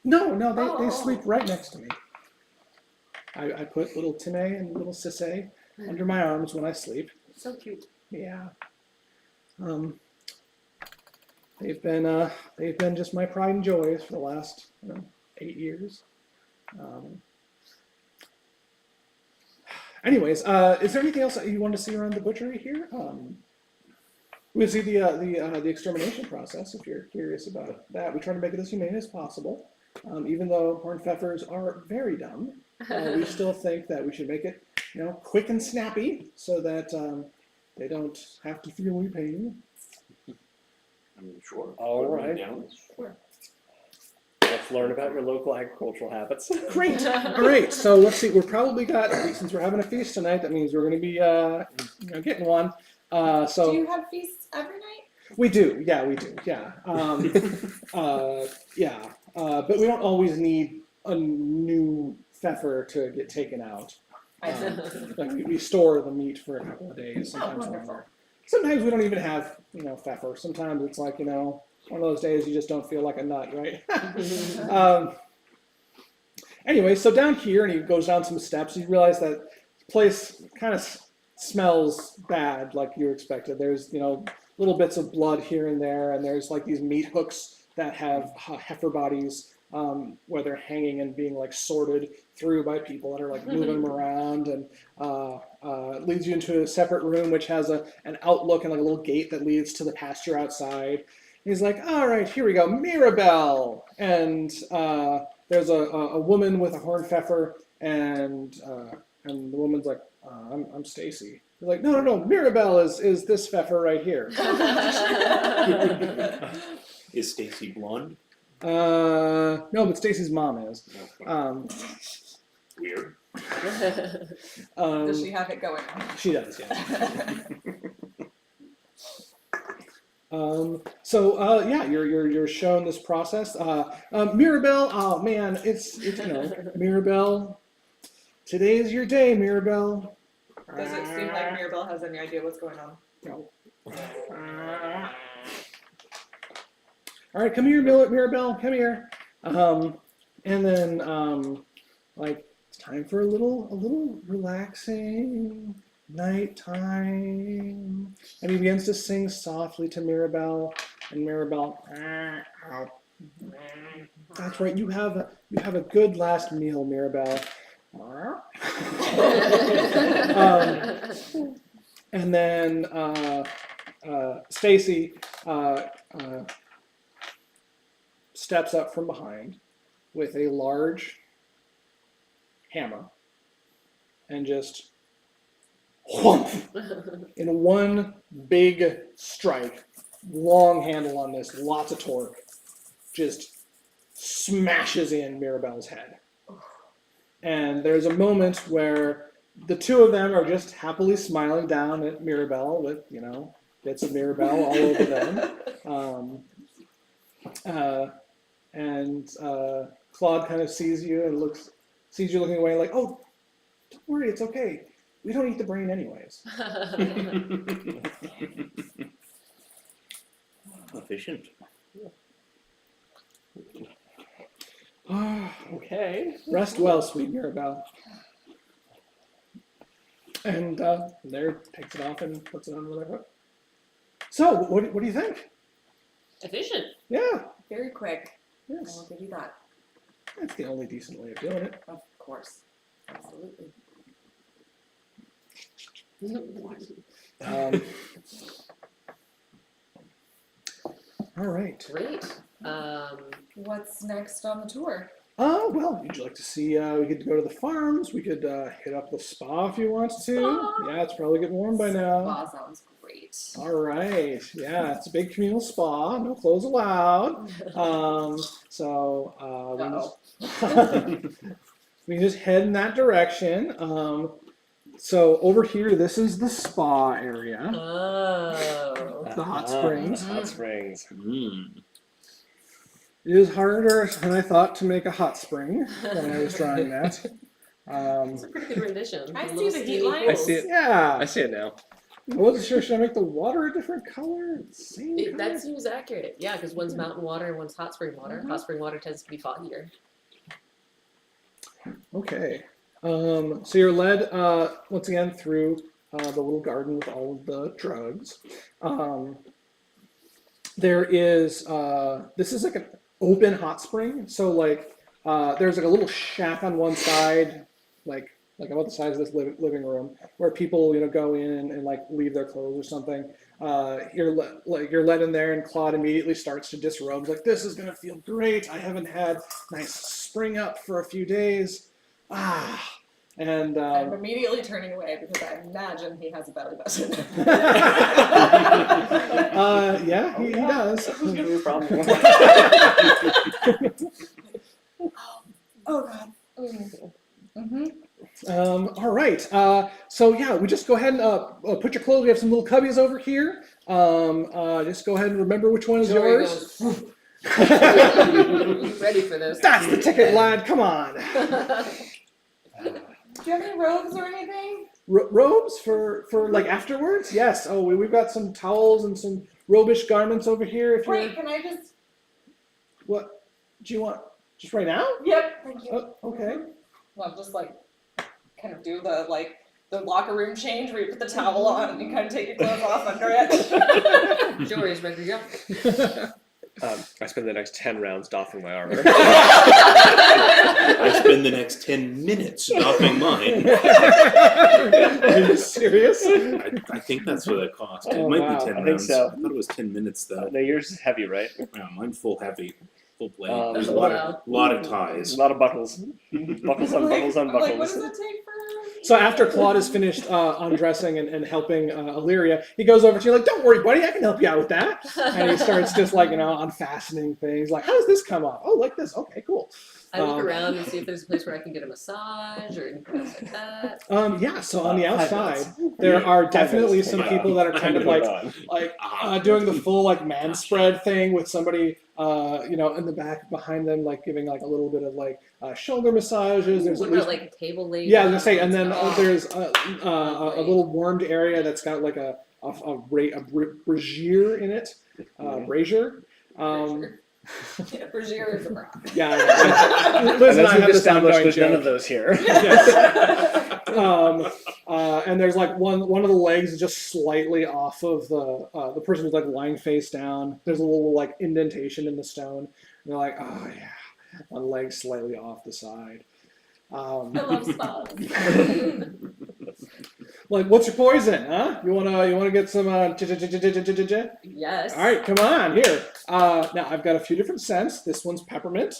[SPEAKER 1] No, they sleep right next to me. I put little Time and little Sisse under my arms when I sleep.
[SPEAKER 2] So cute.
[SPEAKER 1] Yeah. They've been just my pride and joys for the last 8 years. Anyways, is there anything else that you want to see around the butchery here? We see the extermination process if you're curious about that. We try to make it as humane as possible. Even though horned pfeffers are very dumb, we still think that we should make it, quick and snappy so that they don't have to feel any pain.
[SPEAKER 8] I mean, sure.
[SPEAKER 4] All
[SPEAKER 8] Put 'em
[SPEAKER 4] right.
[SPEAKER 8] down. Sure.
[SPEAKER 4] Let's learn about your local agricultural habits.
[SPEAKER 1] Great. All right. So let's see. We've probably got, since we're having a feast tonight, that means we're going to be getting one.
[SPEAKER 5] Do
[SPEAKER 1] So
[SPEAKER 5] you have feasts every night?
[SPEAKER 1] we do. Yeah, we do. Yeah. Yeah. But we don't always need a new pfeffer to get taken out. Like we store the meat for a couple of days, sometimes
[SPEAKER 5] wonderful.
[SPEAKER 1] longer. Sometimes we don't even have, pfeffer. Sometimes it's like, one of those days you just don't feel like a nut, right? Anyway, so down here, and he goes down some steps, you realize that the place kind of smells bad, like you expected. There's, little bits of blood here and there, and there's like these meat hooks that have heifer bodies where they're hanging and being like sorted through by people that are like moving them around, and leads you into a separate room which has an outlook and like a little gate that leads to the pasture outside. He's like, all right, here we go, Mirabelle, and there's a woman with a horned pfeffer, and the woman's like, I'm Stacy. He's like, no, Mirabelle is this pfeffer right here.
[SPEAKER 8] Is Stacy blonde?
[SPEAKER 1] No, but Stacy's mom is.
[SPEAKER 8] Weird.
[SPEAKER 5] Does she have it going on?
[SPEAKER 1] She does, yeah. So yeah, you're shown this process. Mirabelle, oh man, it's Mirabelle. Today is your day, Mirabelle.
[SPEAKER 5] Does it seem like Mirabelle has any idea what's going on?
[SPEAKER 1] No. All right, come here, Mirabelle, come here. And then like it's time for a little relaxing nighttime. And he begins to sing softly to Mirabelle, and Mirabelle, that's right, you have a good last meal, Mirabelle. And then Stacy steps up from behind with a large hammer and just whomp, in one big strike, long handle on this, lots of torque, just smashes in Mirabelle's head. And there's a moment where the two of them are just happily smiling down at Mirabelle with, bits of Mirabelle all over them. And Claude kind of sees you and sees you looking away like, oh, don't worry, it's okay. We don't eat the brain anyways.
[SPEAKER 8] Efficient.
[SPEAKER 4] Okay.
[SPEAKER 1] Rest well, sweet Mirabelle. And there takes it off and puts it on the other hook. So, what do you think?
[SPEAKER 2] Efficient.
[SPEAKER 1] Yeah,
[SPEAKER 5] Very quick. I
[SPEAKER 1] yes.
[SPEAKER 5] will give you that.
[SPEAKER 1] That's the only decent way of doing it.
[SPEAKER 5] Of course. Absolutely.
[SPEAKER 1] All right.
[SPEAKER 2] Great.
[SPEAKER 5] What's next on the tour?
[SPEAKER 1] Oh, well, you'd like to see, we could go to the farms. We could hit up the spa if you want to.
[SPEAKER 5] Spa?
[SPEAKER 1] Yeah, it's probably getting warm by now.
[SPEAKER 5] Spa sounds great.
[SPEAKER 1] All right. Yeah, it's a big communal spa. No clothes allowed. We can just head in that direction. So over here, this is the spa area.
[SPEAKER 2] Oh.
[SPEAKER 1] The hot springs.
[SPEAKER 4] Hot springs.
[SPEAKER 1] It is harder than I thought to make a hot spring when I was trying that.
[SPEAKER 2] It's a pretty good rendition.
[SPEAKER 5] I
[SPEAKER 2] The
[SPEAKER 5] see
[SPEAKER 2] little
[SPEAKER 5] the heat
[SPEAKER 2] steamy
[SPEAKER 5] line.
[SPEAKER 4] I
[SPEAKER 2] pools.
[SPEAKER 4] see it.
[SPEAKER 1] Yeah.
[SPEAKER 4] I see it now.
[SPEAKER 1] I wasn't sure, should I make the water a different color? Same color?
[SPEAKER 2] That seems accurate. Yeah, because one's mountain water and one's hot spring water.
[SPEAKER 1] Mhm.
[SPEAKER 2] Hot spring water tends to be foggier.
[SPEAKER 1] Okay. So you're led once again through the little garden with all of the drugs. There is this is like an open hot spring. So like there's like a little shack on one side, like like about the size of this living room, where people go in and like leave their clothes or something. You're let in there, and Claude immediately starts to disrobe. Like, this is gonna feel great. I haven't had nice spring up for a few days. And
[SPEAKER 5] I'm immediately turning away because I imagine he has a belly button.
[SPEAKER 1] yeah, he does.
[SPEAKER 4] Who's gonna be a problem?
[SPEAKER 5] Oh God. Mm-hmm.
[SPEAKER 1] All right. So yeah, we just go ahead and put your clothes. We have some little cubbies over here. Just go ahead and remember which one is
[SPEAKER 2] Jory
[SPEAKER 1] yours.
[SPEAKER 2] goes, "You ready for this?"
[SPEAKER 1] That's the ticket, lad. Come on.
[SPEAKER 5] Do you have any robes or anything?
[SPEAKER 1] Robes for like afterwards? Yes. Oh, we've got some towels and some robish garments over here. If
[SPEAKER 5] Wait,
[SPEAKER 1] you're
[SPEAKER 5] can I just?
[SPEAKER 1] what do you want? Just right now?
[SPEAKER 5] Yep. Thank you.
[SPEAKER 1] Oh, okay.
[SPEAKER 5] Well, just like kind of do the locker room change where you put the towel on and you kind of take your clothes off under it.
[SPEAKER 2] Jory's ready to go.
[SPEAKER 4] I spend the next 10 rounds doffing my armor.
[SPEAKER 6] I spend the next 10 minutes doffing mine.
[SPEAKER 1] Are you serious?
[SPEAKER 6] I think that's what it cost. It
[SPEAKER 1] Oh,
[SPEAKER 6] might
[SPEAKER 1] wow.
[SPEAKER 6] be 10
[SPEAKER 4] I think
[SPEAKER 6] rounds.
[SPEAKER 4] so.
[SPEAKER 6] I thought it was 10 minutes though.
[SPEAKER 4] No, yours is heavy, right?
[SPEAKER 6] Yeah, mine's full heavy, full blade.
[SPEAKER 4] Um,
[SPEAKER 6] There's a
[SPEAKER 2] Wow.
[SPEAKER 6] lot of
[SPEAKER 4] There's
[SPEAKER 6] ties.
[SPEAKER 4] a lot of buckles. Buckles on buckles on
[SPEAKER 5] I'm like, what
[SPEAKER 4] buckles.
[SPEAKER 5] does it take for?
[SPEAKER 1] So after Claude is finished undressing and helping Illyria, he goes over to you like, "Don't worry, buddy, I can help you out with that." And he starts just like unfastening things. Like, how does this come off? Oh, like this. Okay, cool.
[SPEAKER 2] I look around and see if there's a place where I can get a massage or anything else like that.
[SPEAKER 1] Yeah. So on the
[SPEAKER 4] 5
[SPEAKER 1] outside,
[SPEAKER 4] minutes.
[SPEAKER 1] there are
[SPEAKER 4] 5
[SPEAKER 1] definitely
[SPEAKER 4] minutes.
[SPEAKER 1] some
[SPEAKER 6] Hold
[SPEAKER 1] people
[SPEAKER 6] on.
[SPEAKER 1] that are kind of
[SPEAKER 6] Hold
[SPEAKER 1] like doing the full like man spread thing with somebody in the back behind them, like giving like a little bit of like shoulder massages. There's
[SPEAKER 2] What
[SPEAKER 1] at least
[SPEAKER 2] about like a table laid?
[SPEAKER 1] yeah, I was gonna say,
[SPEAKER 2] out
[SPEAKER 1] and then
[SPEAKER 2] stuff?
[SPEAKER 1] there's a little warmed area that's got like a brazier in it, brazier.
[SPEAKER 5] Yeah, Bergier is a bra.
[SPEAKER 1] Yeah,
[SPEAKER 4] And
[SPEAKER 1] Liz and I
[SPEAKER 4] as we've
[SPEAKER 1] have this
[SPEAKER 4] established,
[SPEAKER 1] ongoing
[SPEAKER 4] there's none
[SPEAKER 1] joke.
[SPEAKER 4] of those here.
[SPEAKER 1] Yes. And there's like one of the legs is just slightly off of the person who's like lying face down. There's a little like indentation in the stone. And they're like, oh yeah, one leg slightly off the side.
[SPEAKER 5] I love spas.
[SPEAKER 1] Like, what's your poison, huh? You wanna get some
[SPEAKER 2] Yes.
[SPEAKER 1] All right, come on here. Now I've got a few different scents. This one's peppermint.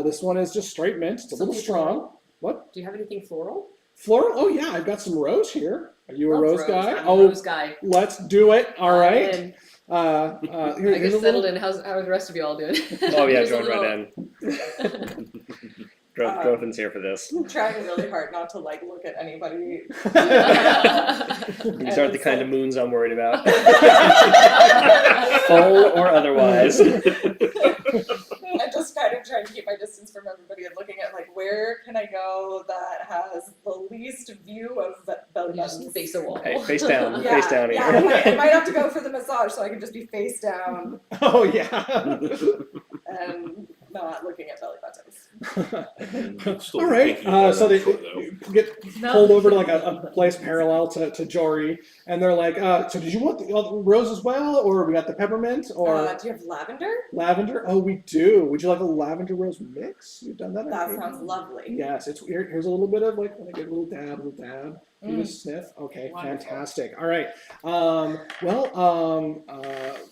[SPEAKER 1] This one is just straight mint. It's a little
[SPEAKER 2] Something
[SPEAKER 1] strong. What?
[SPEAKER 2] Do you have anything floral?
[SPEAKER 1] Floral? Oh yeah, I've got some rose here. Are you a
[SPEAKER 2] Love
[SPEAKER 1] rose guy?
[SPEAKER 2] I'm a
[SPEAKER 1] Oh,
[SPEAKER 2] rose guy.
[SPEAKER 1] let's do it. All right.
[SPEAKER 2] And
[SPEAKER 1] Here,
[SPEAKER 2] I
[SPEAKER 1] here's
[SPEAKER 2] get
[SPEAKER 1] a
[SPEAKER 2] settled
[SPEAKER 1] little.
[SPEAKER 2] in. How are the rest of you all doing?
[SPEAKER 4] Oh yeah,
[SPEAKER 2] Here's a
[SPEAKER 4] join right
[SPEAKER 2] little-
[SPEAKER 4] in. Grothin's here for this.
[SPEAKER 5] I'm trying really hard not to like look at anybody.
[SPEAKER 4] These aren't the kind of moons I'm worried about. Full or otherwise.
[SPEAKER 5] I just kind of trying to keep my distance from everybody and looking at like where can I go that has the least view of the belly
[SPEAKER 2] You just
[SPEAKER 5] buttons.
[SPEAKER 2] face a wall.
[SPEAKER 4] Hey, face down.
[SPEAKER 5] Yeah,
[SPEAKER 4] Face down here.
[SPEAKER 5] yeah, I might have to go for the massage so I can just be face down
[SPEAKER 1] Oh yeah.
[SPEAKER 5] and not looking at belly buttons.
[SPEAKER 6] Still
[SPEAKER 1] All right.
[SPEAKER 6] thinking about
[SPEAKER 1] So
[SPEAKER 6] it,
[SPEAKER 1] they
[SPEAKER 6] though.
[SPEAKER 1] get pulled over to like a place parallel to Jory, and they're like, "So did you want the rose as well, or we got the peppermint, or
[SPEAKER 5] Do you have lavender?
[SPEAKER 1] lavender? Oh, we do. Would you like a lavender rose mix? We've done that. on
[SPEAKER 5] That
[SPEAKER 1] occasion.
[SPEAKER 5] sounds lovely.
[SPEAKER 1] Yes, here's a little bit of like when I get a little dab. You
[SPEAKER 5] Mm.
[SPEAKER 1] just sniff. Okay,
[SPEAKER 5] Wonderful.
[SPEAKER 1] fantastic. All right.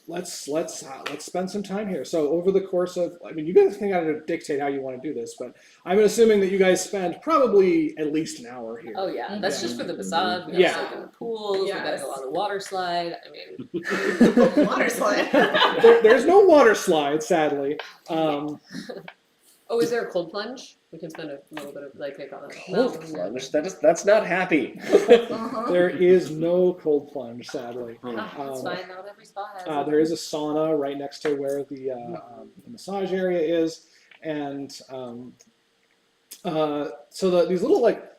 [SPEAKER 1] Let's spend some time here. So over the course of, I mean, you guys can kind of dictate how you want to do this, but I'm assuming that you guys spend probably at least an hour here.
[SPEAKER 2] Oh yeah, that's just for the massage. We gotta
[SPEAKER 1] Yeah.
[SPEAKER 2] soak in the pools. We gotta
[SPEAKER 5] Yes.
[SPEAKER 2] go on the water slide. I mean,
[SPEAKER 5] Water slide.
[SPEAKER 1] There's no water slide, sadly.
[SPEAKER 2] oh, is there a cold plunge? We can spend a little bit of like make on it.
[SPEAKER 4] Cold plunge? That's not happy.
[SPEAKER 5] Uh-huh.
[SPEAKER 1] There is no cold plunge, sadly.
[SPEAKER 2] Ah, that's
[SPEAKER 1] Um,
[SPEAKER 2] fine. Not every spa has.
[SPEAKER 1] There is a sauna right next to where the massage area is, and so these little like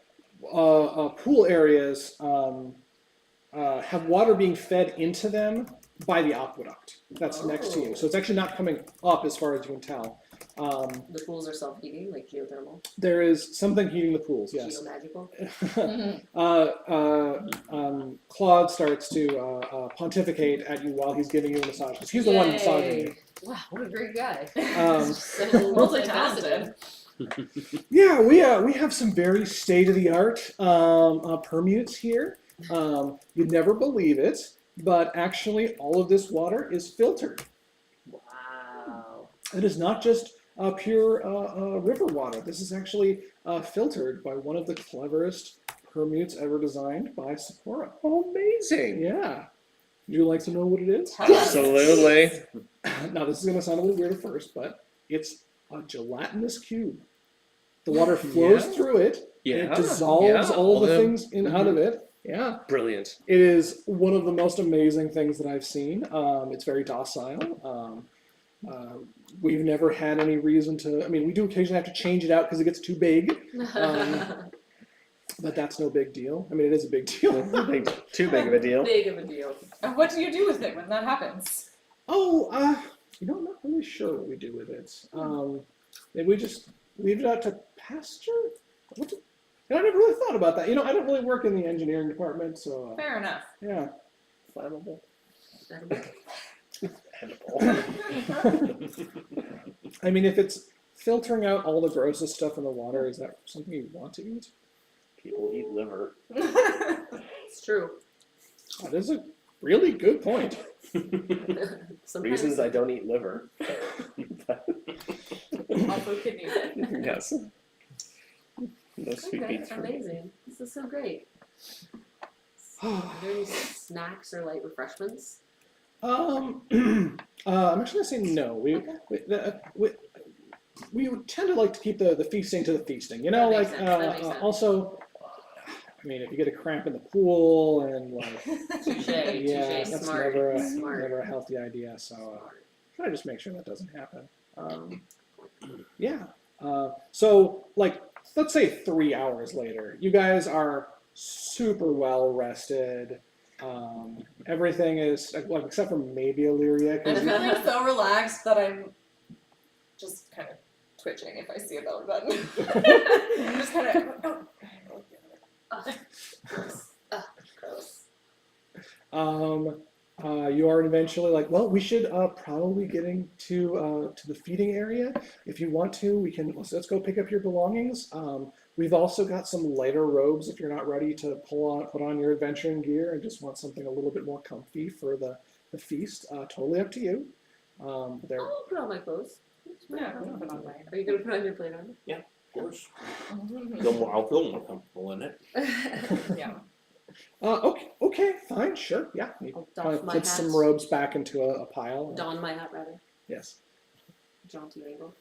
[SPEAKER 1] pool areas have water being fed into them by the aqueduct that's next to you. So it's actually not coming up as far as you can tell.
[SPEAKER 2] The pools are self-heating, like geothermal,
[SPEAKER 1] There is something heating the pools, yes.
[SPEAKER 2] geomagical.
[SPEAKER 1] Claude starts to pontificate at you while he's giving you a massage, because he's the one massaging you.
[SPEAKER 2] Wow, what a great guy.
[SPEAKER 1] Um,
[SPEAKER 2] So
[SPEAKER 5] Multi-talented.
[SPEAKER 1] Yeah, we have some very state of the art permutes here. You'd never believe it, but actually, all of this water is filtered.
[SPEAKER 2] Wow.
[SPEAKER 1] It is not just pure river water. This is actually filtered by one of the cleverest permutes ever designed by Sapporo.
[SPEAKER 4] Amazing.
[SPEAKER 1] Yeah. Would you like to know what it is?
[SPEAKER 4] Absolutely.
[SPEAKER 1] Now, this is going to sound a little weird at first, but it's a gelatinous cube. The water flows through it.
[SPEAKER 4] Yeah.
[SPEAKER 1] It dissolves all the things out of it. Yeah.
[SPEAKER 4] Brilliant.
[SPEAKER 1] It is one of the most amazing things that I've seen. It's very docile. We've never had any reason to. I mean, we do occasionally have to change it out because it gets too big, but that's no big deal. I mean, it is a big deal.
[SPEAKER 4] Too big of a deal.
[SPEAKER 2] Big of a deal.
[SPEAKER 5] And what do you do with it when that happens?
[SPEAKER 1] Oh, I'm not really sure what we do with it. Maybe we just leave it out to pasture. I never really thought about that. I don't really work in the engineering department, so
[SPEAKER 5] Fair enough.
[SPEAKER 1] yeah.
[SPEAKER 4] Flammable.
[SPEAKER 1] I mean, if it's filtering out all the grossest stuff in the water, is that something you want to eat?
[SPEAKER 4] People eat liver.
[SPEAKER 2] It's true.
[SPEAKER 1] That is a really good point.
[SPEAKER 2] Sometimes
[SPEAKER 4] Reasons I don't eat liver.
[SPEAKER 5] Also kidneys.
[SPEAKER 4] Yes. No sweet
[SPEAKER 2] Okay,
[SPEAKER 4] beets for me.
[SPEAKER 2] amazing. This is so great. Are there any snacks or light refreshments?
[SPEAKER 1] I'm actually gonna say no. We tend to like to keep the feasting to the feasting.
[SPEAKER 2] That makes sense, that makes sense.
[SPEAKER 1] Also, I mean, if you get a cramp in the pool and like,
[SPEAKER 2] Touche,
[SPEAKER 1] yeah,
[SPEAKER 2] touche,
[SPEAKER 1] that's
[SPEAKER 2] smart, smart.
[SPEAKER 1] never a healthy idea. So try to just make sure that doesn't happen. Yeah. So like, let's say 3 hours later, you guys are super well rested. Everything is like except for maybe Illyria.
[SPEAKER 5] I'm
[SPEAKER 1] 'Cause
[SPEAKER 5] feeling so relaxed that I'm just kind of twitching if I see a belly button. I'm just kind of.
[SPEAKER 2] Gross.
[SPEAKER 1] You are eventually like, well, we should probably getting to the feeding area. If you want to, we can let's go pick up your belongings. We've also got some lighter robes if you're not ready to put on your adventuring gear and just want something a little bit more comfy for the feast. Totally up to you. They're
[SPEAKER 2] I'll put on my clothes.
[SPEAKER 5] Yeah, I'm gonna put on mine.
[SPEAKER 2] Are you gonna put on your plate armor?
[SPEAKER 8] Of course. I'll feel more comfortable in it.
[SPEAKER 5] Yeah.
[SPEAKER 1] okay, fine, sure, yeah. You
[SPEAKER 2] I'll
[SPEAKER 1] kind
[SPEAKER 2] doff
[SPEAKER 1] of
[SPEAKER 2] my
[SPEAKER 1] put
[SPEAKER 2] hat.
[SPEAKER 1] some robes back into a pile.
[SPEAKER 2] Don my hat rather.
[SPEAKER 1] Yes,
[SPEAKER 2] Jaunty label.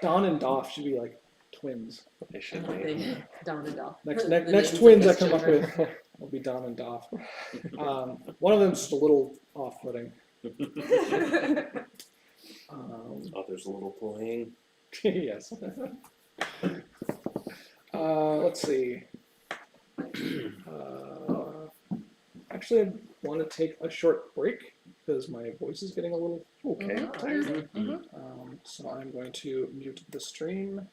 [SPEAKER 1] Don and Doff should be like twins.
[SPEAKER 4] They should be.
[SPEAKER 2] Don and Doff.
[SPEAKER 1] Next
[SPEAKER 2] The
[SPEAKER 1] next
[SPEAKER 2] names of
[SPEAKER 1] twins I
[SPEAKER 2] those
[SPEAKER 1] come up
[SPEAKER 2] children.
[SPEAKER 1] with will be Don and Doff. One of them's just a little off-putting.
[SPEAKER 8] Others a little playing.
[SPEAKER 1] Yes. Let's see. Actually, I want to take a short break because my voice is getting a little tired. So I'm going to mute the stream.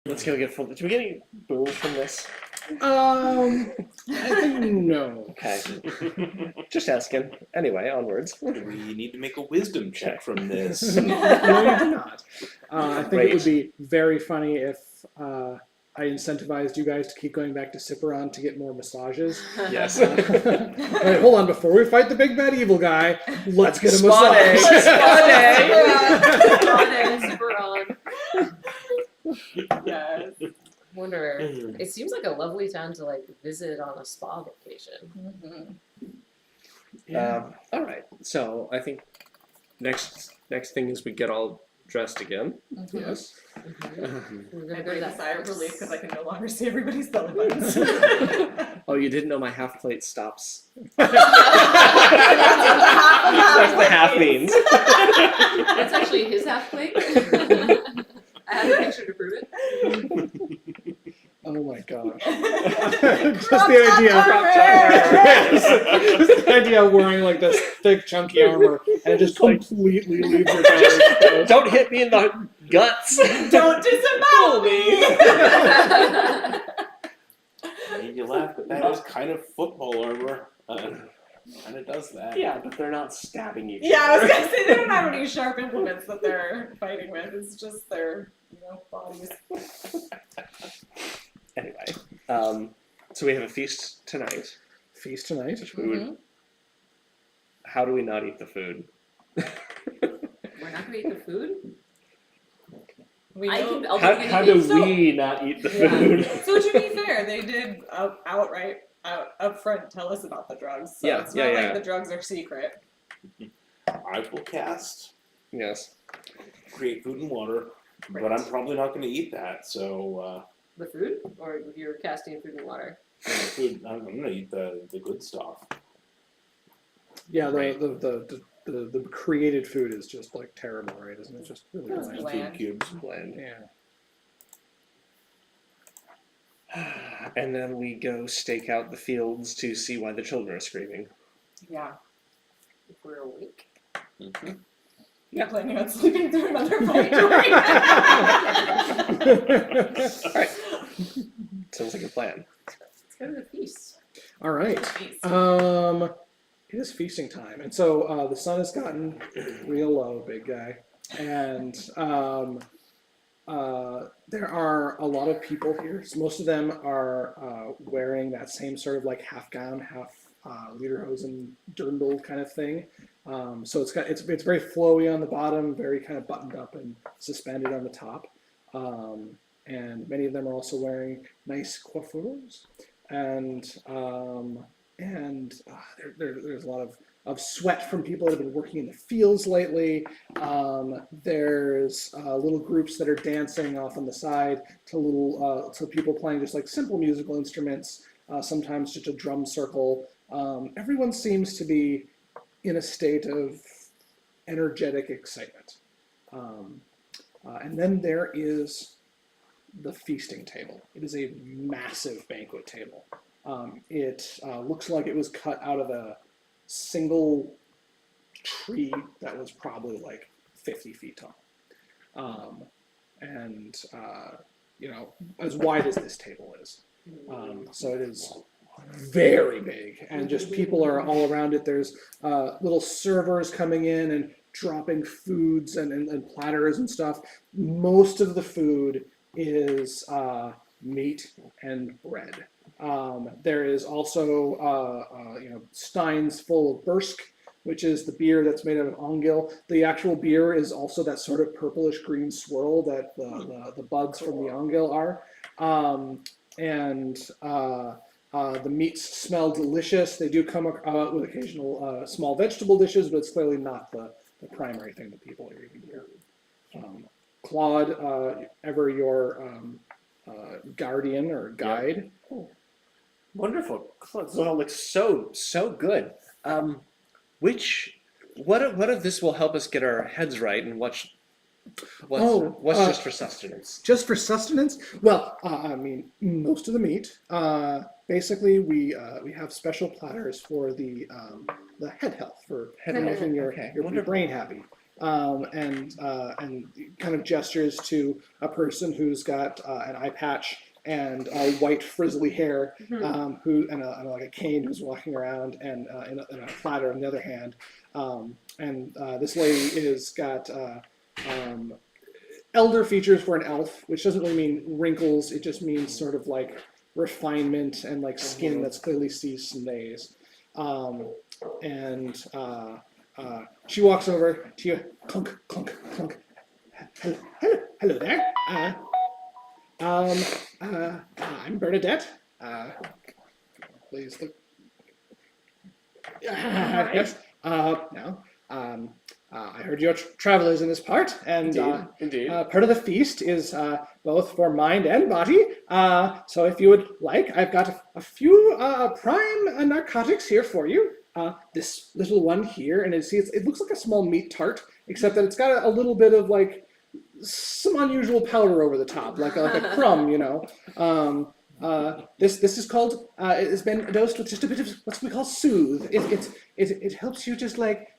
[SPEAKER 4] Let's go get full. Did we get any booze from this?
[SPEAKER 1] I think no.
[SPEAKER 4] Okay. Just asking. Anyway, onwards.
[SPEAKER 8] Do we need to make a wisdom check from this?
[SPEAKER 1] No, you do not. I think it
[SPEAKER 4] Great.
[SPEAKER 1] would be very funny if I incentivized you guys to keep going back to Ciperon to get more massages.
[SPEAKER 4] Yes.
[SPEAKER 1] Wait, hold on. Before we fight the big bad evil guy, let's get a
[SPEAKER 4] Spa day.
[SPEAKER 1] massage.
[SPEAKER 4] Spa day.
[SPEAKER 2] Super on.
[SPEAKER 5] Yes.
[SPEAKER 2] Wonder. It seems like a lovely town to like visit on a spa vacation.
[SPEAKER 5] Mm-hmm.
[SPEAKER 4] All right. So I think next thing is we get all dressed again.
[SPEAKER 1] Yes.
[SPEAKER 2] We're
[SPEAKER 5] I
[SPEAKER 2] gonna go to
[SPEAKER 5] breathe a
[SPEAKER 2] that
[SPEAKER 5] sigh of
[SPEAKER 2] house.
[SPEAKER 5] relief because I can no longer see everybody's belly buttons.
[SPEAKER 4] Oh, you didn't know my half plate stops.
[SPEAKER 5] That's
[SPEAKER 4] That's the half means.
[SPEAKER 2] That's actually his half plate. I have a picture to prove it.
[SPEAKER 1] Oh my gosh.
[SPEAKER 5] Just
[SPEAKER 1] Just the idea. Just the idea of wearing like this thick, chunky armor and it just completely leaves your belly exposed.
[SPEAKER 4] Don't hit me in the guts.
[SPEAKER 5] Don't disembowel me.
[SPEAKER 8] I mean, you laugh, but that is kind of football armor. Kind of does that.
[SPEAKER 4] Yeah, but they're not stabbing each
[SPEAKER 5] Yeah, I
[SPEAKER 4] other.
[SPEAKER 5] was gonna say they don't have any sharp implements that they're fighting with. It's just their, bodies.
[SPEAKER 4] Anyway, so we have a feast tonight.
[SPEAKER 1] Feast tonight.
[SPEAKER 4] Which we would. How do we not eat the food?
[SPEAKER 2] We're not gonna eat the food.
[SPEAKER 5] We
[SPEAKER 2] I
[SPEAKER 5] know-
[SPEAKER 2] can. I'll
[SPEAKER 4] How,
[SPEAKER 2] be
[SPEAKER 4] how
[SPEAKER 2] guinea
[SPEAKER 4] do
[SPEAKER 2] pig.
[SPEAKER 4] we not eat the
[SPEAKER 5] Yeah.
[SPEAKER 4] food?
[SPEAKER 5] So to be fair, they did up front tell us about the drugs. So
[SPEAKER 4] Yeah,
[SPEAKER 5] it's not
[SPEAKER 4] yeah,
[SPEAKER 5] like
[SPEAKER 4] yeah.
[SPEAKER 5] the drugs are secret.
[SPEAKER 8] I will cast
[SPEAKER 4] Yes.
[SPEAKER 8] create food and water, but I'm probably not going to eat that. So
[SPEAKER 2] The food, or you're casting food and water.
[SPEAKER 8] food, I'm going to eat the good stuff.
[SPEAKER 1] Yeah,
[SPEAKER 2] Right.
[SPEAKER 1] the created food is just like terrible, right? Isn't it just really
[SPEAKER 5] That's
[SPEAKER 1] bland?
[SPEAKER 5] bland.
[SPEAKER 8] Food cubes.
[SPEAKER 4] Blend.
[SPEAKER 1] Yeah.
[SPEAKER 4] And then we go stake out the fields to see why the children are screaming.
[SPEAKER 5] Yeah.
[SPEAKER 2] If we're awake.
[SPEAKER 8] Mm-hmm.
[SPEAKER 5] You're planning on sleeping through another fight during
[SPEAKER 4] Alright. Sounds like a plan.
[SPEAKER 2] Let's go to the feast.
[SPEAKER 1] All right. It is feasting time, and so the sun has gotten real low, big guy, and there are a lot of people here. So most of them are wearing that same sort of like half gown, half lederhosen, dirndl kind of thing. So it's very flowy on the bottom, very kind of buttoned up and suspended on the top. And many of them are also wearing nice coiffures, and there's a lot of sweat from people that have been working in the fields lately. There's little groups that are dancing off on the side to people playing just like simple musical instruments, sometimes just a drum circle. Everyone seems to be in a state of energetic excitement. And then there is the feasting table. It is a massive banquet table. It looks like it was cut out of a single tree that was probably like 50 feet tall. As wide as this table is. So it is very big, and just people are all around it. There's little servers coming in and dropping foods and platters and stuff. Most of the food is meat and bread. There is also steins full of Bursk, which is the beer that's made out of Ongil. The actual beer is also that sort of purplish green swirl that the buds from the Ongil are. The meats smell delicious. They do come out with occasional small vegetable dishes, but it's clearly not the primary thing that people are eating here. Claude, ever your guardian or guide.
[SPEAKER 4] Yeah. Wonderful. This all looks so good. What of this will help us get our heads right, and what's just for sustenance?
[SPEAKER 1] Just for sustenance? Well, I mean, most of the meat. Basically, we have special platters for the head health, for making your brain happy. and kind of gestures to a person who's got an eye patch and white frizzly hair, who and like a cane, who's walking around, and in a platter on the other hand. And this lady is got elder features for an elf, which doesn't really mean wrinkles. It just means sort of like refinement and like skin that's clearly sees some days. And she walks over to you, clunk, clunk, clunk. Hello there. I'm Bernadette. Please look. Yes. Now, I heard you're travelers in this part, and
[SPEAKER 4] Indeed.
[SPEAKER 1] part of the feast is both for mind and body. So if you would like, I've got a few prime narcotics here for you. This little one here, and it looks like a small meat tart, except that it's got a little bit of like some unusual powder over the top, like a crumb, you know. This is called. It's been dosed with just a bit of what we call soothe. It helps you just like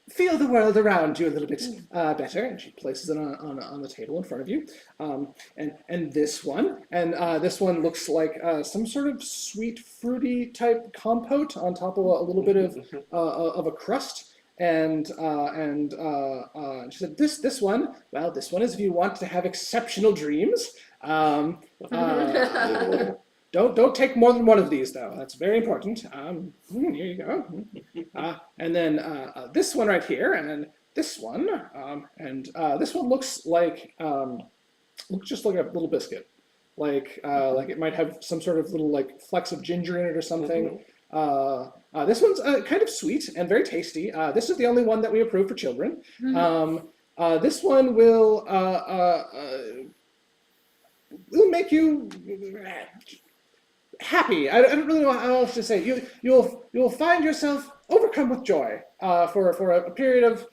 [SPEAKER 1] feel the world around you a little bit better. And she places it on the table in front of you. And this one, looks like some sort of sweet, fruity type compote on top of a little bit of a crust. And she said, this one is if you want to have exceptional dreams. Don't take more than one of these, though. That's very important. Here you go. And then this one right here, and this one, this one looks just like a little biscuit, like it might have some sort of little like flecks of ginger in it or something. This one's kind of sweet and very tasty. This is the only one that we approve for children. This one will make you happy. I don't really know how else to say. You'll find yourself overcome with joy for a period of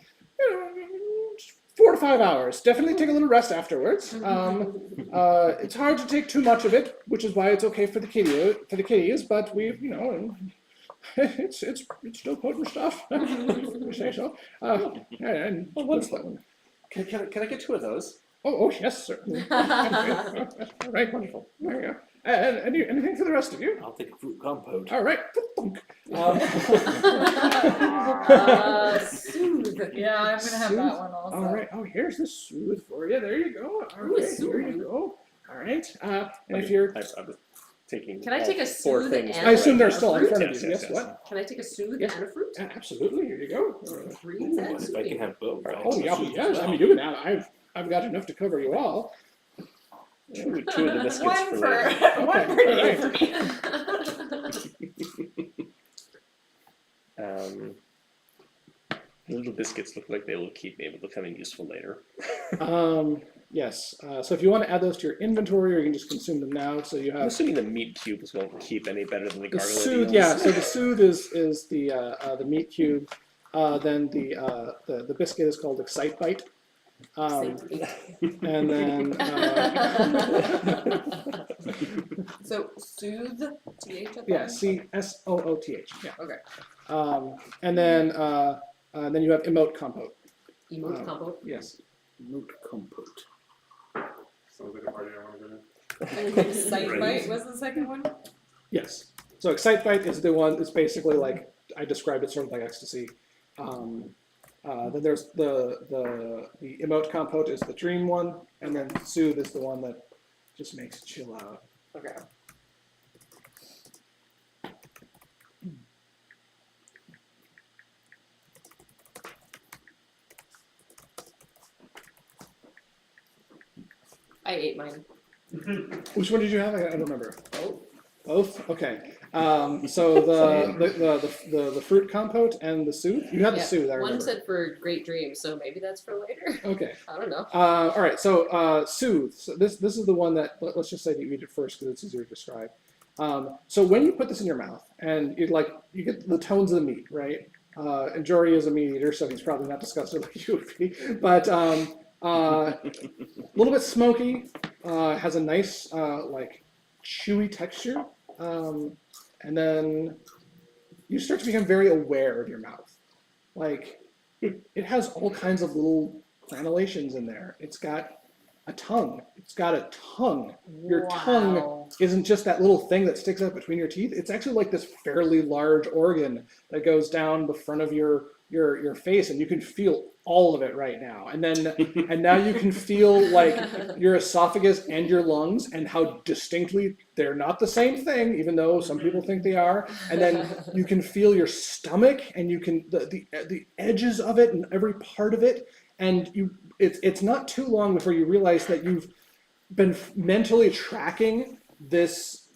[SPEAKER 1] 4 to 5 hours. Definitely take a little rest afterwards. It's hard to take too much of it, which is why it's okay for the kiddies. But it's still potent stuff. We say so. And what's that one?
[SPEAKER 4] Can I get 2 of those?
[SPEAKER 1] Oh yes, certainly. All right, wonderful. There you go. And anything for the rest of you?
[SPEAKER 8] I'll take a fruit compote.
[SPEAKER 1] All right.
[SPEAKER 5] Soothe. Yeah, I'm gonna have that one also.
[SPEAKER 1] All right. Oh, here's the soothe for you. There you go. All right. Here you go. All right. And if you're,
[SPEAKER 4] I was taking.
[SPEAKER 2] Can I take a
[SPEAKER 4] 4
[SPEAKER 2] soothe
[SPEAKER 4] things.
[SPEAKER 2] and
[SPEAKER 1] I assume they're
[SPEAKER 2] a
[SPEAKER 1] still in
[SPEAKER 2] fruit?
[SPEAKER 1] front of
[SPEAKER 4] Yes,
[SPEAKER 1] you.
[SPEAKER 4] yes,
[SPEAKER 1] Yes.
[SPEAKER 4] yes.
[SPEAKER 1] What?
[SPEAKER 2] Can I take a soothe
[SPEAKER 1] Yes.
[SPEAKER 2] and a fruit?
[SPEAKER 1] Absolutely. Here you go.
[SPEAKER 2] Fruits and
[SPEAKER 8] If I
[SPEAKER 2] soothing.
[SPEAKER 8] can have both.
[SPEAKER 1] Oh yeah. Yes. I mean, you can have. I've got enough to cover you all.
[SPEAKER 4] 2 of the biscuits
[SPEAKER 5] One
[SPEAKER 4] for
[SPEAKER 5] for
[SPEAKER 4] later.
[SPEAKER 5] one for
[SPEAKER 1] Okay,
[SPEAKER 5] you
[SPEAKER 1] alright.
[SPEAKER 5] for me.
[SPEAKER 4] The little biscuits look like they will keep me becoming useful later.
[SPEAKER 1] Yes. So if you want to add those to your inventory, or you can just consume them now. So you
[SPEAKER 4] I'm
[SPEAKER 1] have
[SPEAKER 4] assuming the meat cubes won't keep any better than the
[SPEAKER 1] the
[SPEAKER 4] garlic.
[SPEAKER 1] soothe. Yeah. So the soothe is the meat cube. Then the biscuit is called Excite Bite. And then
[SPEAKER 5] So soothe, TH at the
[SPEAKER 1] yeah,
[SPEAKER 5] end?
[SPEAKER 1] CSOOTH. Yeah.
[SPEAKER 5] Okay.
[SPEAKER 1] And then you have emote compote.
[SPEAKER 2] Emote combo.
[SPEAKER 1] Yes.
[SPEAKER 8] Fruit compote.
[SPEAKER 6] Sounds like a party I want to go to.
[SPEAKER 5] And Excite Bite was the second one?
[SPEAKER 1] Yes. So Excite Bite is the one. It's basically like I described it, sort of like ecstasy. Then there's the emote compote is the dream one, and then soothe is the one that just makes you chill out.
[SPEAKER 5] Okay.
[SPEAKER 2] I ate mine.
[SPEAKER 1] Which one did you have? I don't remember. Both? Okay. So the fruit compote and the soothe. You had the
[SPEAKER 2] Yeah,
[SPEAKER 1] soothe. I remember.
[SPEAKER 2] One said for great dreams, so maybe that's for later.
[SPEAKER 1] Okay.
[SPEAKER 2] I don't know.
[SPEAKER 1] All right. So soothe. So this is the one that let's just say that you eat it first because it's easier to describe. So when you put this in your mouth and you get the tones of the meat, right? And Jory is a meat eater, so he's probably not disgusted like you would be. But a little bit smoky. Has a nice like chewy texture. And then you start to become very aware of your mouth. Like it has all kinds of little crenellations in there. It's got a tongue. It's got a tongue. Your tongue
[SPEAKER 5] Wow.
[SPEAKER 1] isn't just that little thing that sticks out between your teeth. It's actually like this fairly large organ that goes down the front of your face, and you can feel all of it right now. And now you can feel like your esophagus and your lungs, and how distinctly they're not the same thing, even though some people think they are. And then you can feel your stomach, and you can the edges of it and every part of it. And it's not too long before you realize that you've been mentally tracking these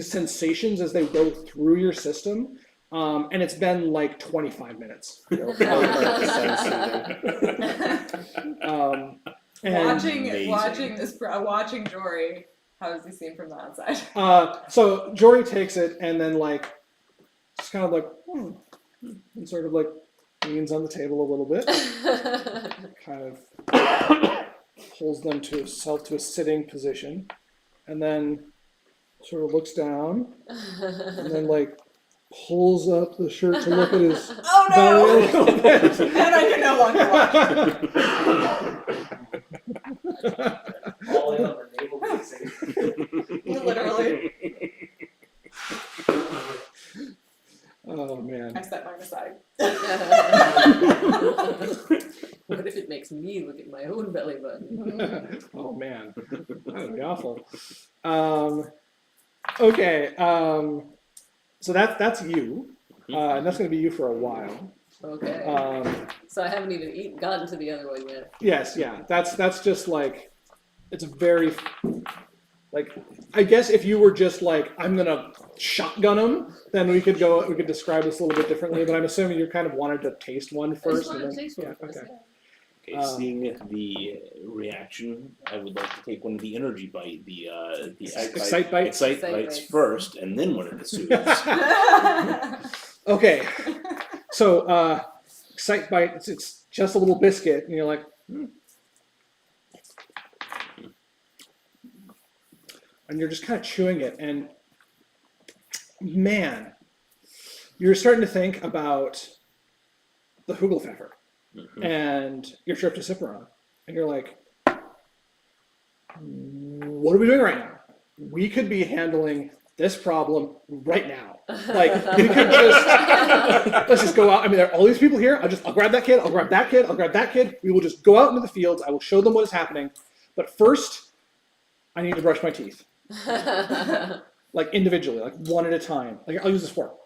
[SPEAKER 1] sensations as they go through your system, and it's been like 25 minutes. And
[SPEAKER 5] watching Jory. How does he seem from the outside?
[SPEAKER 1] So Jory takes it and then like just kind of like and sort of like leans on the table a little bit, kind of pulls them to a sitting position, and then sort of looks down, and then like pulls up the shirt to look at his belly a little bit.
[SPEAKER 5] And I can no longer watch.
[SPEAKER 4] All in on the navel gazing.
[SPEAKER 5] Literally.
[SPEAKER 1] Oh man.
[SPEAKER 5] I set mine aside.
[SPEAKER 2] What if it makes me look at my own belly button?
[SPEAKER 1] Oh man, that would be awful. Okay, so that's you, and that's going to be you for a while.
[SPEAKER 2] Okay. So I haven't even gotten to the other one yet.
[SPEAKER 1] Yes, yeah, that's just like, it's a very, like, I guess if you were just like, I'm gonna shotgun them, then we could describe this a little bit differently. But I'm assuming you kind of wanted to taste one first.
[SPEAKER 2] I just wanted to taste one
[SPEAKER 1] yeah,
[SPEAKER 2] first,
[SPEAKER 1] okay.
[SPEAKER 8] Okay, seeing the reaction, I would like to take one of the energy bite, the
[SPEAKER 1] Excite bites.
[SPEAKER 8] Excite
[SPEAKER 2] Excite
[SPEAKER 8] bites
[SPEAKER 2] bites.
[SPEAKER 8] first, and then one of the soothes.
[SPEAKER 1] Okay, so Excite bite. It's just a little biscuit, and you're like, and you're just kind of chewing it, and man, you're starting to think about the Hugelpfeffer and your trip to Ciparon, and you're like, what are we doing right now? We could be handling this problem right now. Like, we could just, let's just go out. I mean, there are all these people here. I'll grab that kid, I'll grab that kid, I'll grab that kid. We will just go out into the fields. I will show them what is happening. But first, I need to brush my teeth. Like individually, like one at a time. Like, I'll use this fork.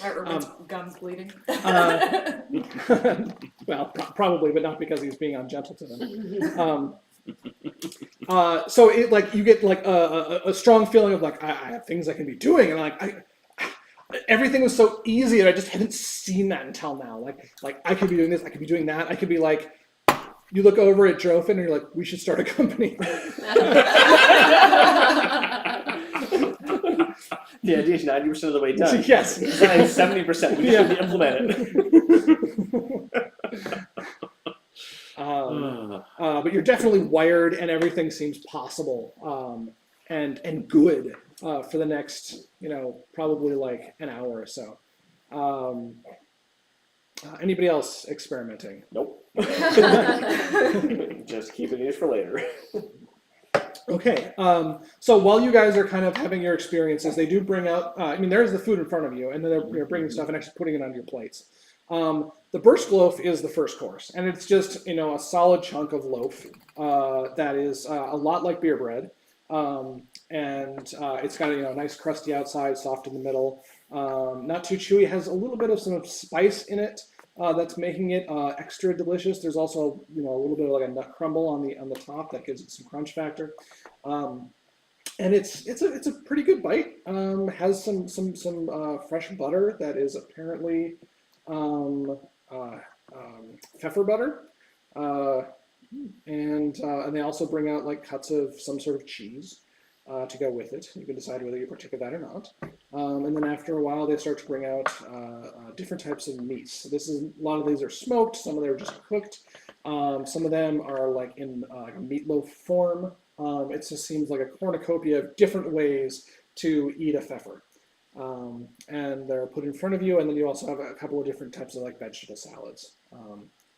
[SPEAKER 5] Urban's gums bleeding.
[SPEAKER 1] Well, probably, but not because he's being ungentle to them. So it like you get like a strong feeling of like I have things I can be doing, and like everything was so easy, and I just hadn't seen that until now. Like I could be doing this, I could be doing that, I could be like. You look over at Drofin and you're like, we should start a company.
[SPEAKER 4] The idea is 90% of the way done.
[SPEAKER 1] Yes.
[SPEAKER 4] Design 70%. We just need to implement it.
[SPEAKER 1] But you're definitely wired, and everything seems possible and good for the next, probably like an hour or so. Anybody else experimenting?
[SPEAKER 4] Nope. Just keeping it for later.
[SPEAKER 1] Okay, so while you guys are kind of having your experiences, they do bring out, there's the food in front of you, and then they're bringing stuff and actually putting it on your plates. The burst loaf is the first course, and it's just, a solid chunk of loaf that is a lot like beer bread, and it's got a nice crusty outside, soft in the middle, not too chewy, has a little bit of some spice in it. That's making it extra delicious. There's also, a little bit of like a nut crumble on the top that gives it some crunch factor, and it's a pretty good bite. Has some fresh butter that is apparently pfeffer butter, and they also bring out like cuts of some sort of cheese to go with it. You can decide whether you partake of that or not. And then after a while, they start to bring out different types of meats. So a lot of these are smoked. Some of them are just cooked. Some of them are like in like a meatloaf form. It just seems like a cornucopia of different ways to eat a pfeffer. and they're put in front of you. And then you also have a couple of different types of like vegetable salads,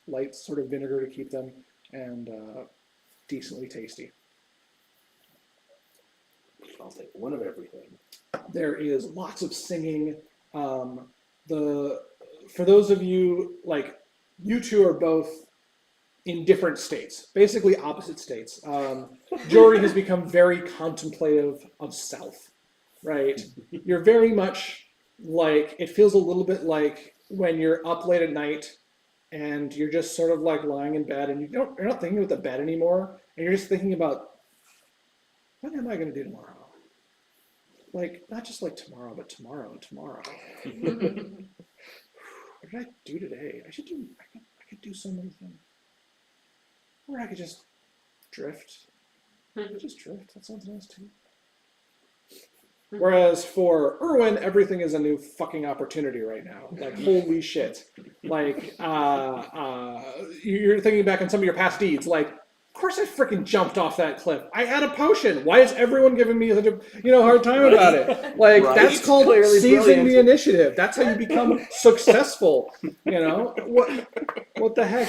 [SPEAKER 1] light sort of vinegar to keep them, and decently tasty.
[SPEAKER 8] I'll take one of everything.
[SPEAKER 1] There is lots of singing. For those of you, like, you two are both in different states, basically opposite states. Jory has become very contemplative of self, right? You're very much like, it feels a little bit like when you're up late at night and you're just sort of like lying in bed and you're not thinking about the bed anymore, and you're just thinking about, what am I going to do tomorrow? Like, not just like tomorrow, but tomorrow and tomorrow. What did I do today? I could do so many things. Or I could just drift. Just drift. That sounds nice too. Whereas for Erwin, everything is a new fucking opportunity right now. Like, holy shit. Like, you're thinking back on some of your past deeds. Like, of course I freaking jumped off that cliff. I had a potion. Why is everyone giving me such a hard time about it? Like,
[SPEAKER 8] Right.
[SPEAKER 1] that's called
[SPEAKER 4] Clearly
[SPEAKER 1] seizing
[SPEAKER 4] brilliant.
[SPEAKER 1] the initiative. That's how you become successful. You know? What the heck?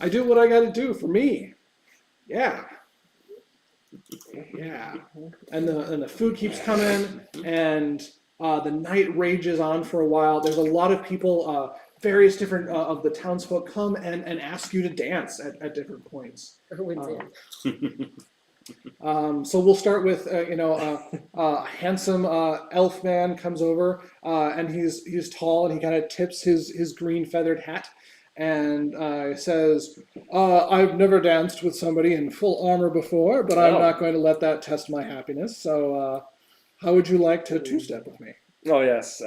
[SPEAKER 1] I do what I gotta do for me. Yeah. Yeah. And the food keeps coming, and the night rages on for a while. There's a lot of people, various different of the townsfolk come and ask you to dance at different points. So we'll start with a handsome elf man comes over, and he's tall, and he kind of tips his green feathered hat and says, I've never danced with somebody in full armor before, but I'm not going to let that test my happiness. So how would you like to two-step with me?
[SPEAKER 4] Oh yes.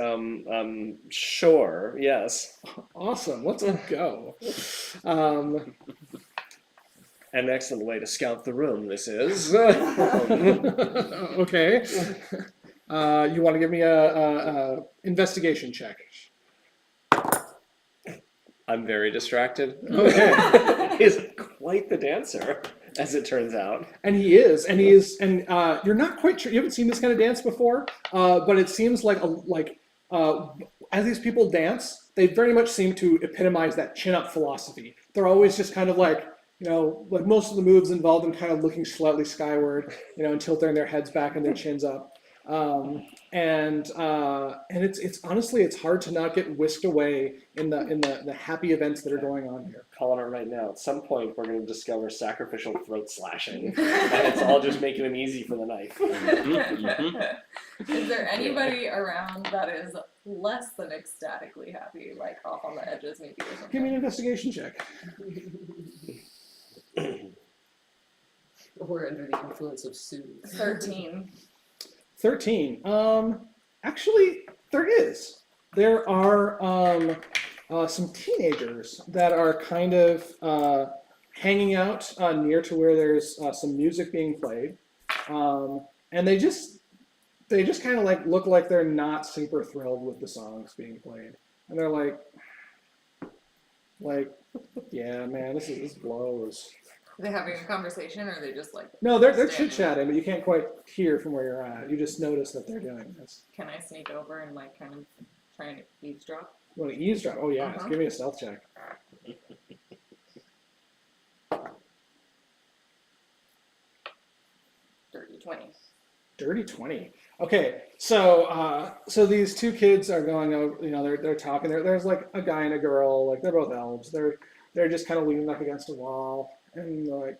[SPEAKER 4] Sure. Yes.
[SPEAKER 1] Awesome. Let's go.
[SPEAKER 4] An excellent way to scout the room. This is.
[SPEAKER 1] Okay. You want to give me a investigation check?
[SPEAKER 4] I'm very distracted.
[SPEAKER 1] Okay.
[SPEAKER 4] He's quite the dancer, as it turns out.
[SPEAKER 1] And you're not quite sure. You haven't seen this kind of dance before, but it seems like as these people dance, they very much seem to epitomize that chin-up philosophy. They're always just kind of like, like most of the moves involve them kind of looking slightly skyward, and tilting their heads back and their chins up. And it's honestly, it's hard to not get whisked away in the happy events that are going on here.
[SPEAKER 4] Calling it right now. At some point, we're going to discover sacrificial throat slashing, and it's all just making him easy for the knife.
[SPEAKER 5] Is there anybody around that is less than ecstatically happy, like off on the edges maybe or something?
[SPEAKER 1] Give me an investigation check.
[SPEAKER 2] We're under the influence of soothe.
[SPEAKER 5] 13.
[SPEAKER 1] 13. Actually, there is. There are some teenagers that are kind of hanging out near to where there's some music being played, and they just kind of like look like they're not super thrilled with the songs being played, and they're like, yeah, man, this blows.
[SPEAKER 5] Are they having a conversation, or are they just like?
[SPEAKER 1] No, they're
[SPEAKER 5] standing?
[SPEAKER 1] chit-chatting, but you can't quite hear from where you're at. You just notice that they're doing this.
[SPEAKER 5] Can I sneak over and like kind of try and eavesdrop?
[SPEAKER 1] You want to eavesdrop? Oh yeah,
[SPEAKER 5] Uh-huh.
[SPEAKER 1] give me a stealth check.
[SPEAKER 5] Dirty 20.
[SPEAKER 1] Dirty 20. Okay, so these two kids are going over. They're talking. There's like a guy and a girl. Like they're both elves. They're just kind of leaning up against a wall, and they're like,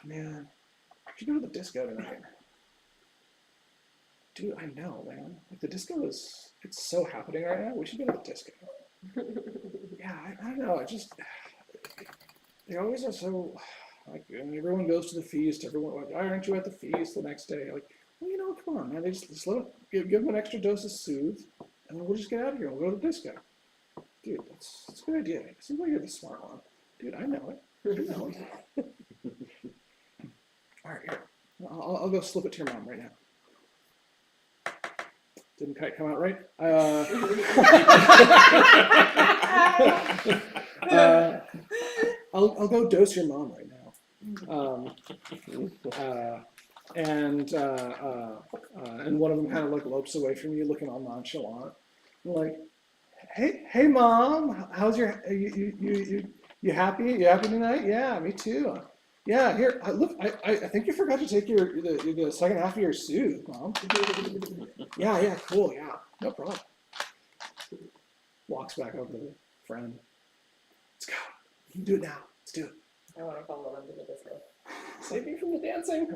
[SPEAKER 1] man, we should go to the disco tonight. Dude, I know, man. Like the disco it's so happening right now. We should go to the disco. Yeah, I don't know. They always are so. Like, and everyone goes to the feast. Everyone, like, why aren't you at the feast the next day? Like, well, come on, man. They just let them, give them an extra dose of soothe, and then we'll just get out of here. We'll go to the disco. Dude, that's a good idea. It seems like you're the smart one. Dude, I know it. I know it. All right, here. I'll go slip it to your mom right now. Didn't quite come out right. I'll go dose your mom right now. and one of them kind of like lopes away from you, looking all nonchalant. And like, hey, mom, how's your you happy? You happy tonight? Yeah, me too. Yeah, here, look, I think you forgot to take the second half of your suit, Mom. Yeah, cool, yeah, no problem. Walks back over to the friend. Let's go. You can do it now. Let's do it.
[SPEAKER 5] I want to follow them to the disco.
[SPEAKER 4] Save me from the dancing.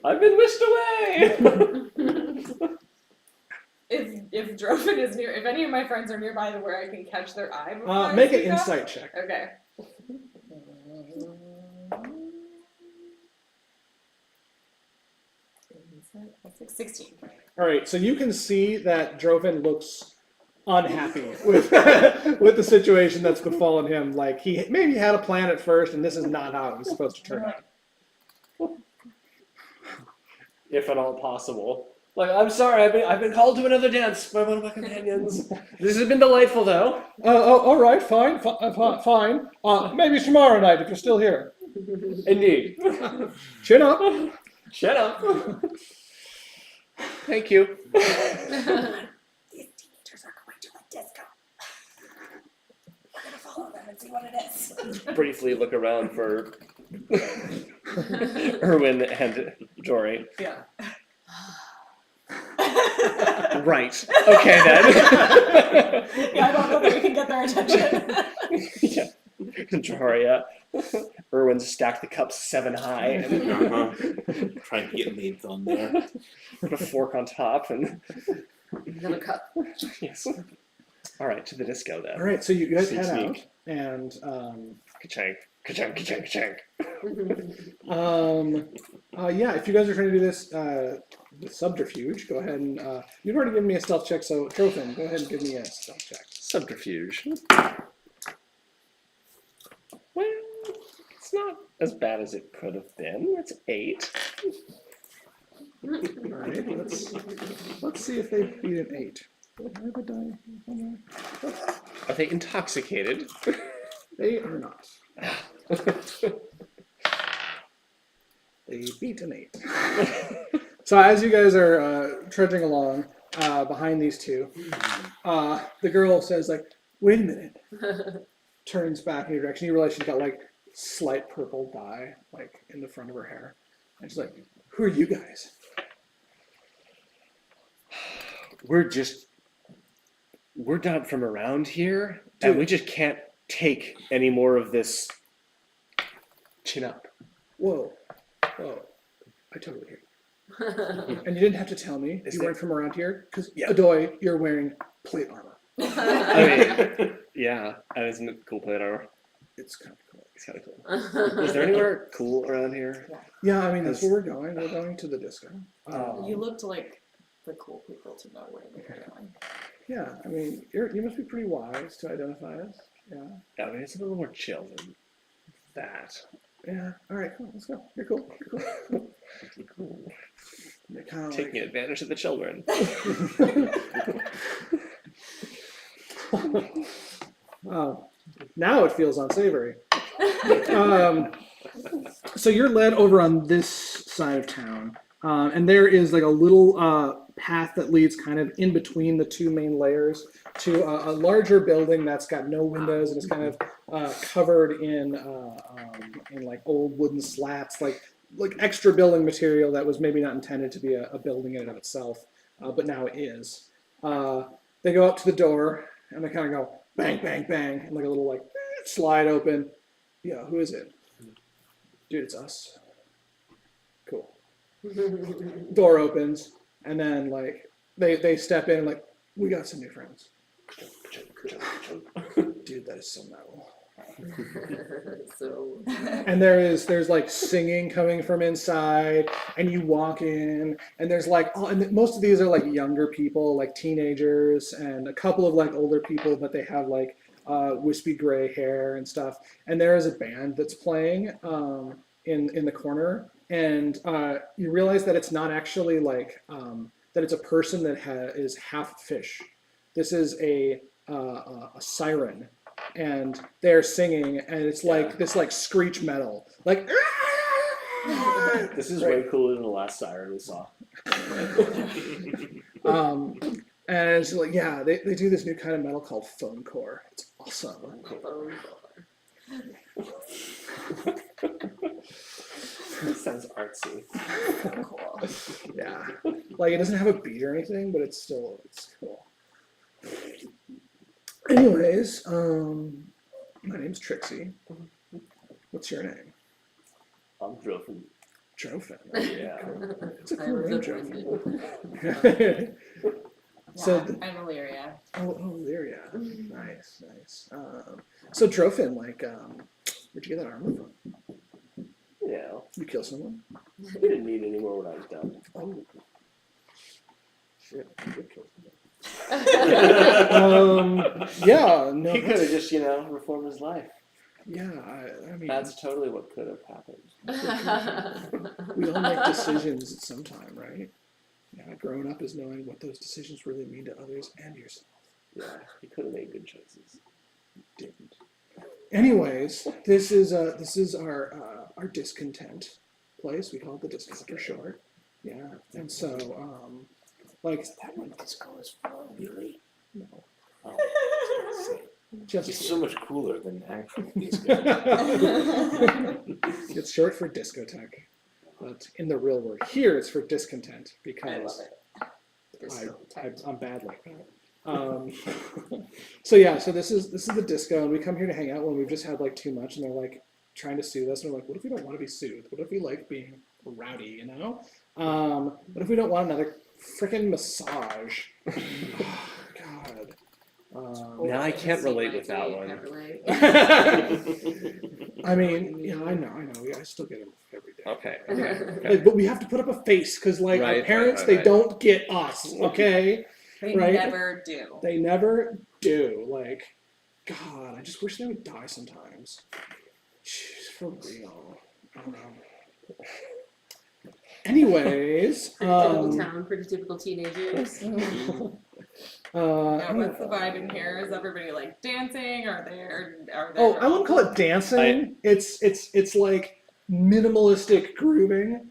[SPEAKER 4] I've been whisked away.
[SPEAKER 5] If Droven is near, if any of my friends are nearby where I can catch their eye before I
[SPEAKER 1] Make an
[SPEAKER 5] sneak up?
[SPEAKER 1] insight check.
[SPEAKER 5] Okay. That's like 16.
[SPEAKER 1] All right, so you can see that Droven looks unhappy with with the situation that's befallen him. Like he maybe had a plan at first, and this is not how it was supposed to turn out.
[SPEAKER 4] If at all possible. Like, I'm sorry, I've been called to another dance by one of my companions. This has been delightful, though.
[SPEAKER 1] All right, fine. Maybe tomorrow night if you're still here.
[SPEAKER 4] Indeed.
[SPEAKER 1] Chin up.
[SPEAKER 4] Shut up. Thank you.
[SPEAKER 5] These teenagers are going to a disco. We're going to follow them and see what it is.
[SPEAKER 4] Briefly look around for Erwin and Jory.
[SPEAKER 5] Yeah.
[SPEAKER 4] Right. Okay then.
[SPEAKER 5] Yeah, I don't know that we can get their attention.
[SPEAKER 4] Yeah. Jory, Erwin stacked the cups 7 high and
[SPEAKER 8] Trying to get names on there.
[SPEAKER 4] put a fork on top and
[SPEAKER 2] Another cup.
[SPEAKER 4] yes. All right, to the disco then.
[SPEAKER 1] All right, so you guys
[SPEAKER 4] Sneak,
[SPEAKER 1] head
[SPEAKER 4] sneak.
[SPEAKER 1] out, and
[SPEAKER 4] Ka-chank, ka-chank, ka-chank, ka-chank.
[SPEAKER 1] yeah, if you guys are trying to do this with subterfuge, go ahead and you've already given me a stealth check, so Trophin, go ahead and give me a stealth check.
[SPEAKER 4] Subterfuge. Well, it's not as bad as it could have been. It's 8.
[SPEAKER 1] All right, let's see if they beat an 8.
[SPEAKER 4] Are they intoxicated?
[SPEAKER 1] They are not. They beat an 8. So as you guys are trudging along behind these two, the girl says like, "Wait a minute." Turns back in your direction. You realize she's got like slight purple dye like in the front of her hair, and she's like, "Who are you guys?"
[SPEAKER 4] We're not from around here, and we just can't take any more of this. Chin up.
[SPEAKER 1] Whoa, I totally hear you. And you didn't have to tell me you weren't from around here, because Adoy, you're wearing plate armor.
[SPEAKER 4] I mean, yeah, and isn't it cool plate armor?
[SPEAKER 1] It's kind of cool.
[SPEAKER 4] It's kind of cool. Is there anywhere cool around here?
[SPEAKER 1] Yeah, I mean, that's where we're going. We're going to the disco.
[SPEAKER 5] You looked like the cool people to know where they were going.
[SPEAKER 1] Yeah, I mean, you must be pretty wise to identify us. Yeah.
[SPEAKER 4] I mean, it's a little more chill than that.
[SPEAKER 1] Yeah. All right, cool. Let's go. You're cool.
[SPEAKER 4] Cool.
[SPEAKER 1] You're kind of
[SPEAKER 4] Taking advantage of the children.
[SPEAKER 1] now it feels unsavory. So you're led over on this side of town, and there is like a little path that leads kind of in between the two main layers to a larger building that's got no windows and is kind of covered in like old wooden slats, like extra building material that was maybe not intended to be a building in and of itself, but now it is. They go up to the door and they kind of go bang, bang, bang, and like a little like slide open. Yeah, who is it? Dude, it's us. Cool. Door opens, and then like they step in, like, we got some new friends. Dude, that is so metal.
[SPEAKER 2] So
[SPEAKER 1] And there's like singing coming from inside, and you walk in, and there's like and most of these are like younger people, like teenagers, and a couple of like older people, but they have like wispy gray hair and stuff. And there is a band that's playing in the corner, and you realize that it's not actually like that it's a person that is half fish. This is a siren, and they're singing, and it's like this like screech metal, like
[SPEAKER 4] This is way cooler than the last siren we saw.
[SPEAKER 1] And so like, yeah, they do this new kind of metal called foam core. It's awesome.
[SPEAKER 4] Sounds artsy.
[SPEAKER 5] Cool.
[SPEAKER 1] Yeah, like it doesn't have a beat or anything, but it's cool. Anyways, my name's Trixie. What's your name?
[SPEAKER 4] I'm Drofin.
[SPEAKER 1] Drofin.
[SPEAKER 4] Yeah.
[SPEAKER 1] It's a
[SPEAKER 2] I
[SPEAKER 1] cool
[SPEAKER 2] was
[SPEAKER 1] name,
[SPEAKER 2] offended.
[SPEAKER 1] Drofin. So
[SPEAKER 5] Yeah,
[SPEAKER 1] the-
[SPEAKER 5] I'm Illyria.
[SPEAKER 1] Oh, Lyria. Nice. So Drofin, like, where'd you get that armor from?
[SPEAKER 4] Yeah.
[SPEAKER 1] You kill someone?
[SPEAKER 4] We didn't need any more when I was done.
[SPEAKER 1] Oh. Shit, you did kill yeah, no.
[SPEAKER 4] He could have just, reformed his life.
[SPEAKER 1] Yeah, I mean,
[SPEAKER 4] That's totally what could have happened.
[SPEAKER 1] we all make decisions at some time, right? Yeah, growing up is knowing what those decisions really mean to others and yourself.
[SPEAKER 4] Yeah, he could have made good choices.
[SPEAKER 1] Didn't. Anyways, this is our discontent place. We call it the discount for short. Yeah, and so like
[SPEAKER 8] That one disco is from, really?
[SPEAKER 1] no,
[SPEAKER 8] Oh,
[SPEAKER 1] just
[SPEAKER 8] it's so much cooler than actual disco.
[SPEAKER 1] it's short for discotheque, but in the real word here it's for discontent
[SPEAKER 2] I
[SPEAKER 1] because
[SPEAKER 2] love it.
[SPEAKER 1] I'm bad like that. So yeah, so this is the disco, and we come here to hang out when we've just had like too much, and they're like trying to soothe us, and we're like, what if we don't want to be soothed? What if we like being rowdy, you know? What if we don't want another freaking massage? God.
[SPEAKER 4] Now I can't relate with that one.
[SPEAKER 2] Can't relate.
[SPEAKER 1] I mean, yeah, I know. I still get them every day.
[SPEAKER 4] Okay.
[SPEAKER 1] Like, but we have to put up a face because, like, our
[SPEAKER 4] Right,
[SPEAKER 1] parents,
[SPEAKER 4] right,
[SPEAKER 1] they
[SPEAKER 4] right.
[SPEAKER 1] don't get us. Okay,
[SPEAKER 5] They
[SPEAKER 1] Right?
[SPEAKER 5] never do.
[SPEAKER 1] they never do. Like, God, I just wish they would die sometimes. Jeez, for real. Anyways,
[SPEAKER 2] Typical town, pretty typical teenagers.
[SPEAKER 5] Yeah, what's the vibe in here? Is everybody like dancing? Are there?
[SPEAKER 1] Oh, I wouldn't call it dancing. It's like minimalistic grooving.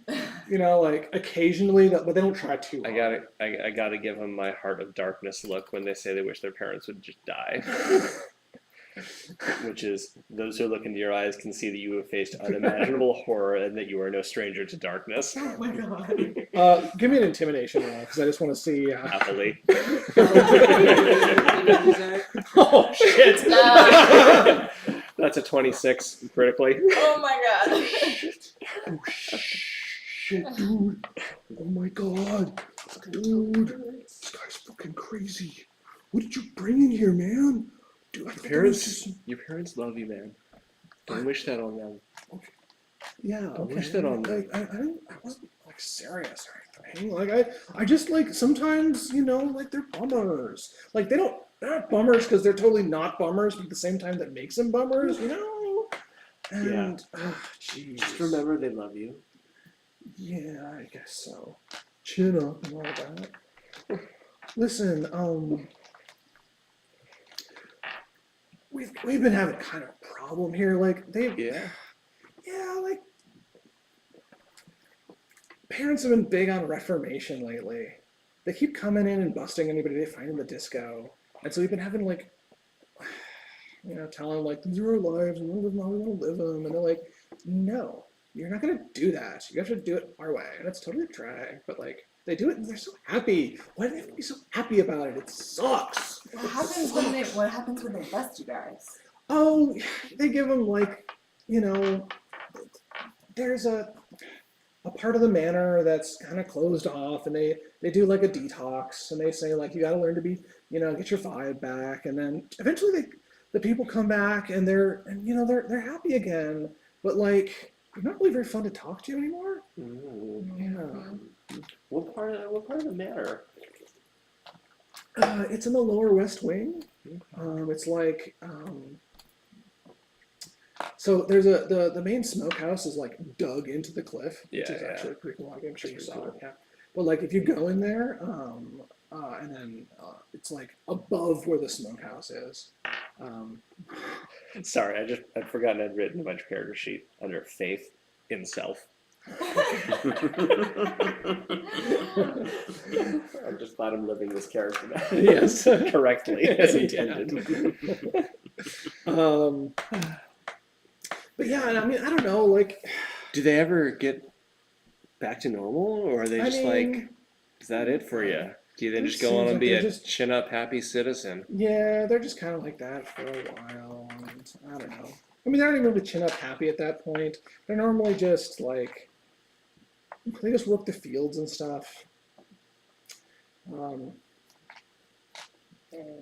[SPEAKER 1] You know, like occasionally, but they don't try too
[SPEAKER 4] I
[SPEAKER 1] hard.
[SPEAKER 4] gotta give them my heart of darkness look when they say they wish their parents would just die. Which is, those who look into your eyes can see that you have faced unimaginable horror and that you are no stranger to darkness.
[SPEAKER 5] Oh my god.
[SPEAKER 1] Give me an intimidation roll because I just want to see.
[SPEAKER 4] Happily.
[SPEAKER 1] Oh shit!
[SPEAKER 4] That's a 26 critically.
[SPEAKER 5] Oh my god.
[SPEAKER 1] Oh shit, dude! Oh my god, dude! This guy's fucking crazy. What did you bring in here, man? Dude, I think I was just-
[SPEAKER 4] Your parents love you, man. Don't wish that on them.
[SPEAKER 1] Yeah,
[SPEAKER 4] Don't
[SPEAKER 1] okay.
[SPEAKER 4] wish that on me.
[SPEAKER 1] Like, I wasn't like serious or anything. Like I just like sometimes, you know, like they're bummers. Like they're not bummers because they're totally not bummers, but at the same time that makes them bummers, you know? And jeez.
[SPEAKER 4] Just remember they love you.
[SPEAKER 1] Yeah, I guess so. Chin up and all that. Listen, we've been having kind of a problem here. Like
[SPEAKER 4] Yeah.
[SPEAKER 1] like parents have been big on reformation lately. They keep coming in and busting anybody they find in the disco, and so we've been having like, you know, telling them like these are our lives and we live them how we want to live them, and they're like, no, you're not gonna do that. You have to do it our way, and it's totally a drag, but like. They do it and they're so happy. Why do they have to be so happy about it? It sucks.
[SPEAKER 5] What happens when they bust you guys?
[SPEAKER 1] Oh, they give them like, you know, there's a part of the manor that's kind of closed off, and they do like a detox, and they say like you got to learn to be, you know, get your vibe back, and then eventually the people come back and they're happy again, but like they're not really very fun to talk to anymore. Yeah.
[SPEAKER 4] What part of the manor?
[SPEAKER 1] It's in the lower west wing. It's like so there's the main smokehouse is like dug into the cliff, which
[SPEAKER 4] Yeah,
[SPEAKER 1] is
[SPEAKER 4] yeah.
[SPEAKER 1] actually pretty cool. I'm sure you
[SPEAKER 4] Pretty
[SPEAKER 1] saw
[SPEAKER 4] cool.
[SPEAKER 1] it. Yeah, but like if you go in there, and then it's like above where the smokehouse is.
[SPEAKER 4] Sorry, I'd forgotten I'd written a bunch of character sheet under faith in self. I'm just glad I'm living this character now.
[SPEAKER 1] Yes.
[SPEAKER 4] Correctly, as
[SPEAKER 1] Yeah.
[SPEAKER 4] intended.
[SPEAKER 1] But yeah, and I mean, I don't know, like,
[SPEAKER 4] Do they ever get back to normal, or are they
[SPEAKER 1] I
[SPEAKER 4] just
[SPEAKER 1] mean,
[SPEAKER 4] like, is that it for you? Do you then
[SPEAKER 1] it
[SPEAKER 4] just go on
[SPEAKER 1] seems
[SPEAKER 4] and
[SPEAKER 1] like
[SPEAKER 4] be
[SPEAKER 1] they're
[SPEAKER 4] a
[SPEAKER 1] just-
[SPEAKER 4] chin up happy citizen?
[SPEAKER 1] yeah, they're just kind of like that for a while. And I don't know. I mean, they're not even really chin up happy at that point. They're normally just like, they just work the fields and stuff.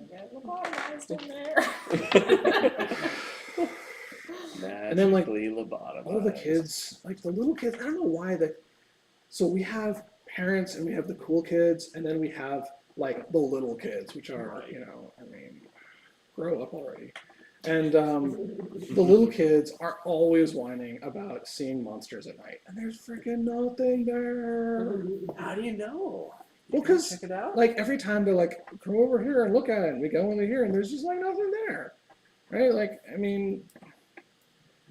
[SPEAKER 5] Get lobotomized in there.
[SPEAKER 1] And then, like,
[SPEAKER 4] Magically lobotomized.
[SPEAKER 1] all the kids, like the little kids, I don't know why so we have parents and we have the cool kids, and then we have like the little kids, which are, you know, I mean, grow up already. And the little kids are always whining about seeing monsters at night, and there's freaking nothing there.
[SPEAKER 4] How do you know?
[SPEAKER 1] Well, because
[SPEAKER 4] Check it out.
[SPEAKER 1] like every time they're like, come over here and look at it, and we go into here, and there's just like nothing there, right? Like, I mean,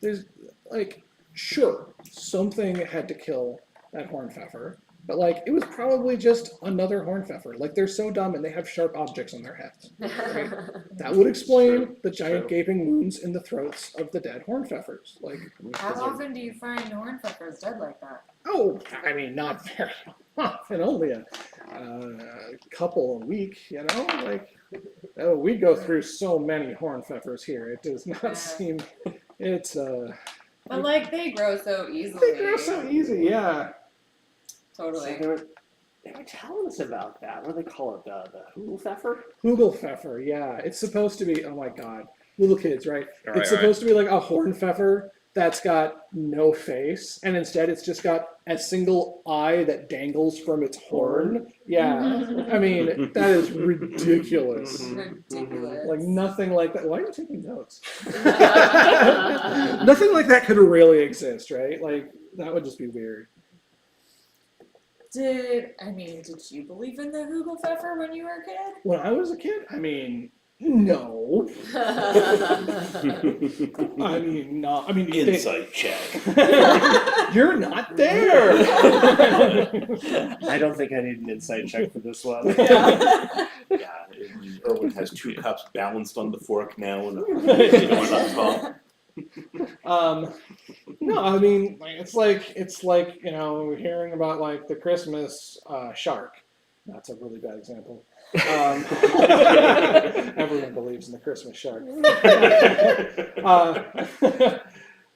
[SPEAKER 1] there's like, sure, something had to kill that hornpfeffer, but like it was probably just another hornpfeffer. Like they're so dumb and they have sharp objects on their heads. Right? That would explain the giant gaping wounds in the throats of the dead hornpfeffers. Like,
[SPEAKER 5] How often do you find hornpfeffers dead like that?
[SPEAKER 1] oh, I mean, not very often, only a couple a week, you know? Like, we go through so many hornpfeffers here. It does not seem, it's,
[SPEAKER 5] But like they grow so easily.
[SPEAKER 1] they grow so easy, yeah.
[SPEAKER 5] Totally.
[SPEAKER 4] So they were telling us about that. What do they call it? The Hugelpfeffer?
[SPEAKER 1] Hugelpfeffer, yeah. It's supposed to be, oh my god, little kids, right?
[SPEAKER 4] Right,
[SPEAKER 1] It's supposed to be like a hornpfeffer that's got no face, and instead it's just got a single eye that dangles from its horn. Yeah, I mean, that is ridiculous.
[SPEAKER 5] Ridiculous.
[SPEAKER 1] Like nothing like that. Why are you taking notes? Nothing like that could really exist, right? Like that would just be weird.
[SPEAKER 5] Did you believe in the Hugelpfeffer when you were a kid?
[SPEAKER 1] When I was a kid, I mean, no. I mean, no. I mean,
[SPEAKER 6] Insight check.
[SPEAKER 1] you're not there.
[SPEAKER 4] I don't think I need an insight check for this one.
[SPEAKER 5] Yeah.
[SPEAKER 6] Yeah, Erwin has 2 cups balanced on the fork now and one on top.
[SPEAKER 1] No, I mean, it's like you know, hearing about like the Christmas shark. That's a really bad example. Everyone believes in the Christmas shark.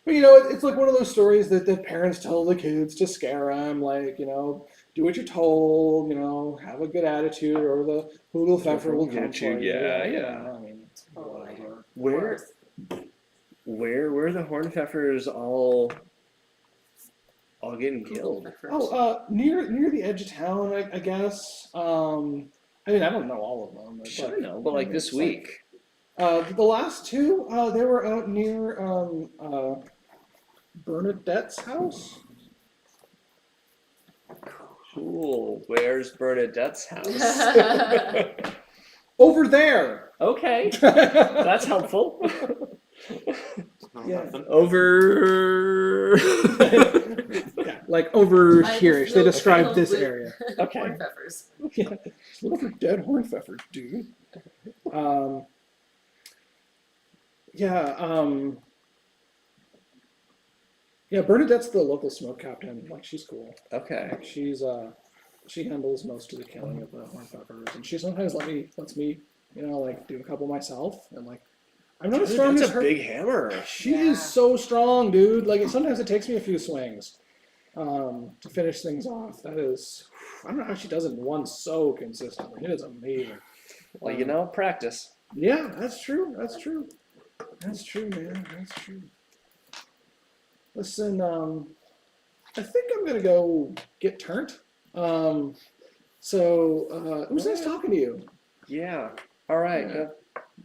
[SPEAKER 1] But you know, it's like one of those stories that the parents tell the kids to scare them, like, you know, do what you're told, you know, have a good attitude, or the Hugelpfeffer will come
[SPEAKER 4] Get you,
[SPEAKER 1] for you.
[SPEAKER 4] yeah.
[SPEAKER 1] I mean, whatever.
[SPEAKER 4] Where are the Hornpfeffers all getting killed?
[SPEAKER 1] Oh, near the edge of town, I guess. I mean, I don't know all of them.
[SPEAKER 4] Should I know, but like this week.
[SPEAKER 1] The last 2, they were out near Bernadette's house.
[SPEAKER 4] Cool. Where's Bernadette's house?
[SPEAKER 1] Over there.
[SPEAKER 4] Okay, that's helpful.
[SPEAKER 1] Yeah.
[SPEAKER 4] Over.
[SPEAKER 1] Yeah, like over
[SPEAKER 5] I
[SPEAKER 1] here.
[SPEAKER 5] just
[SPEAKER 1] They
[SPEAKER 5] know
[SPEAKER 1] described
[SPEAKER 5] filled
[SPEAKER 1] this
[SPEAKER 5] with
[SPEAKER 1] area.
[SPEAKER 4] Okay.
[SPEAKER 5] Hornpfeffers.
[SPEAKER 1] Yeah, just look for dead hornpfeffers, dude. Yeah, Bernadette's the local smoke captain. Like, she's cool.
[SPEAKER 4] Okay.
[SPEAKER 1] She's she handles most of the killing of the hornpfeffers, and she sometimes lets me, you know, like do a couple myself, and like I'm not as strong
[SPEAKER 4] That's
[SPEAKER 1] as
[SPEAKER 4] a
[SPEAKER 1] her.
[SPEAKER 4] big hammer.
[SPEAKER 1] She
[SPEAKER 5] Yeah.
[SPEAKER 1] is so strong, dude. Like sometimes it takes me a few swings to finish things off. That is, I don't know how she does it in one so consistently. It is amazing.
[SPEAKER 4] Well, you know, practice.
[SPEAKER 1] Yeah, that's true. That's true. That's true, man. That's true. Listen, I think I'm gonna go get turned. So it was nice talking to you.
[SPEAKER 4] Yeah. All right.
[SPEAKER 1] Yeah.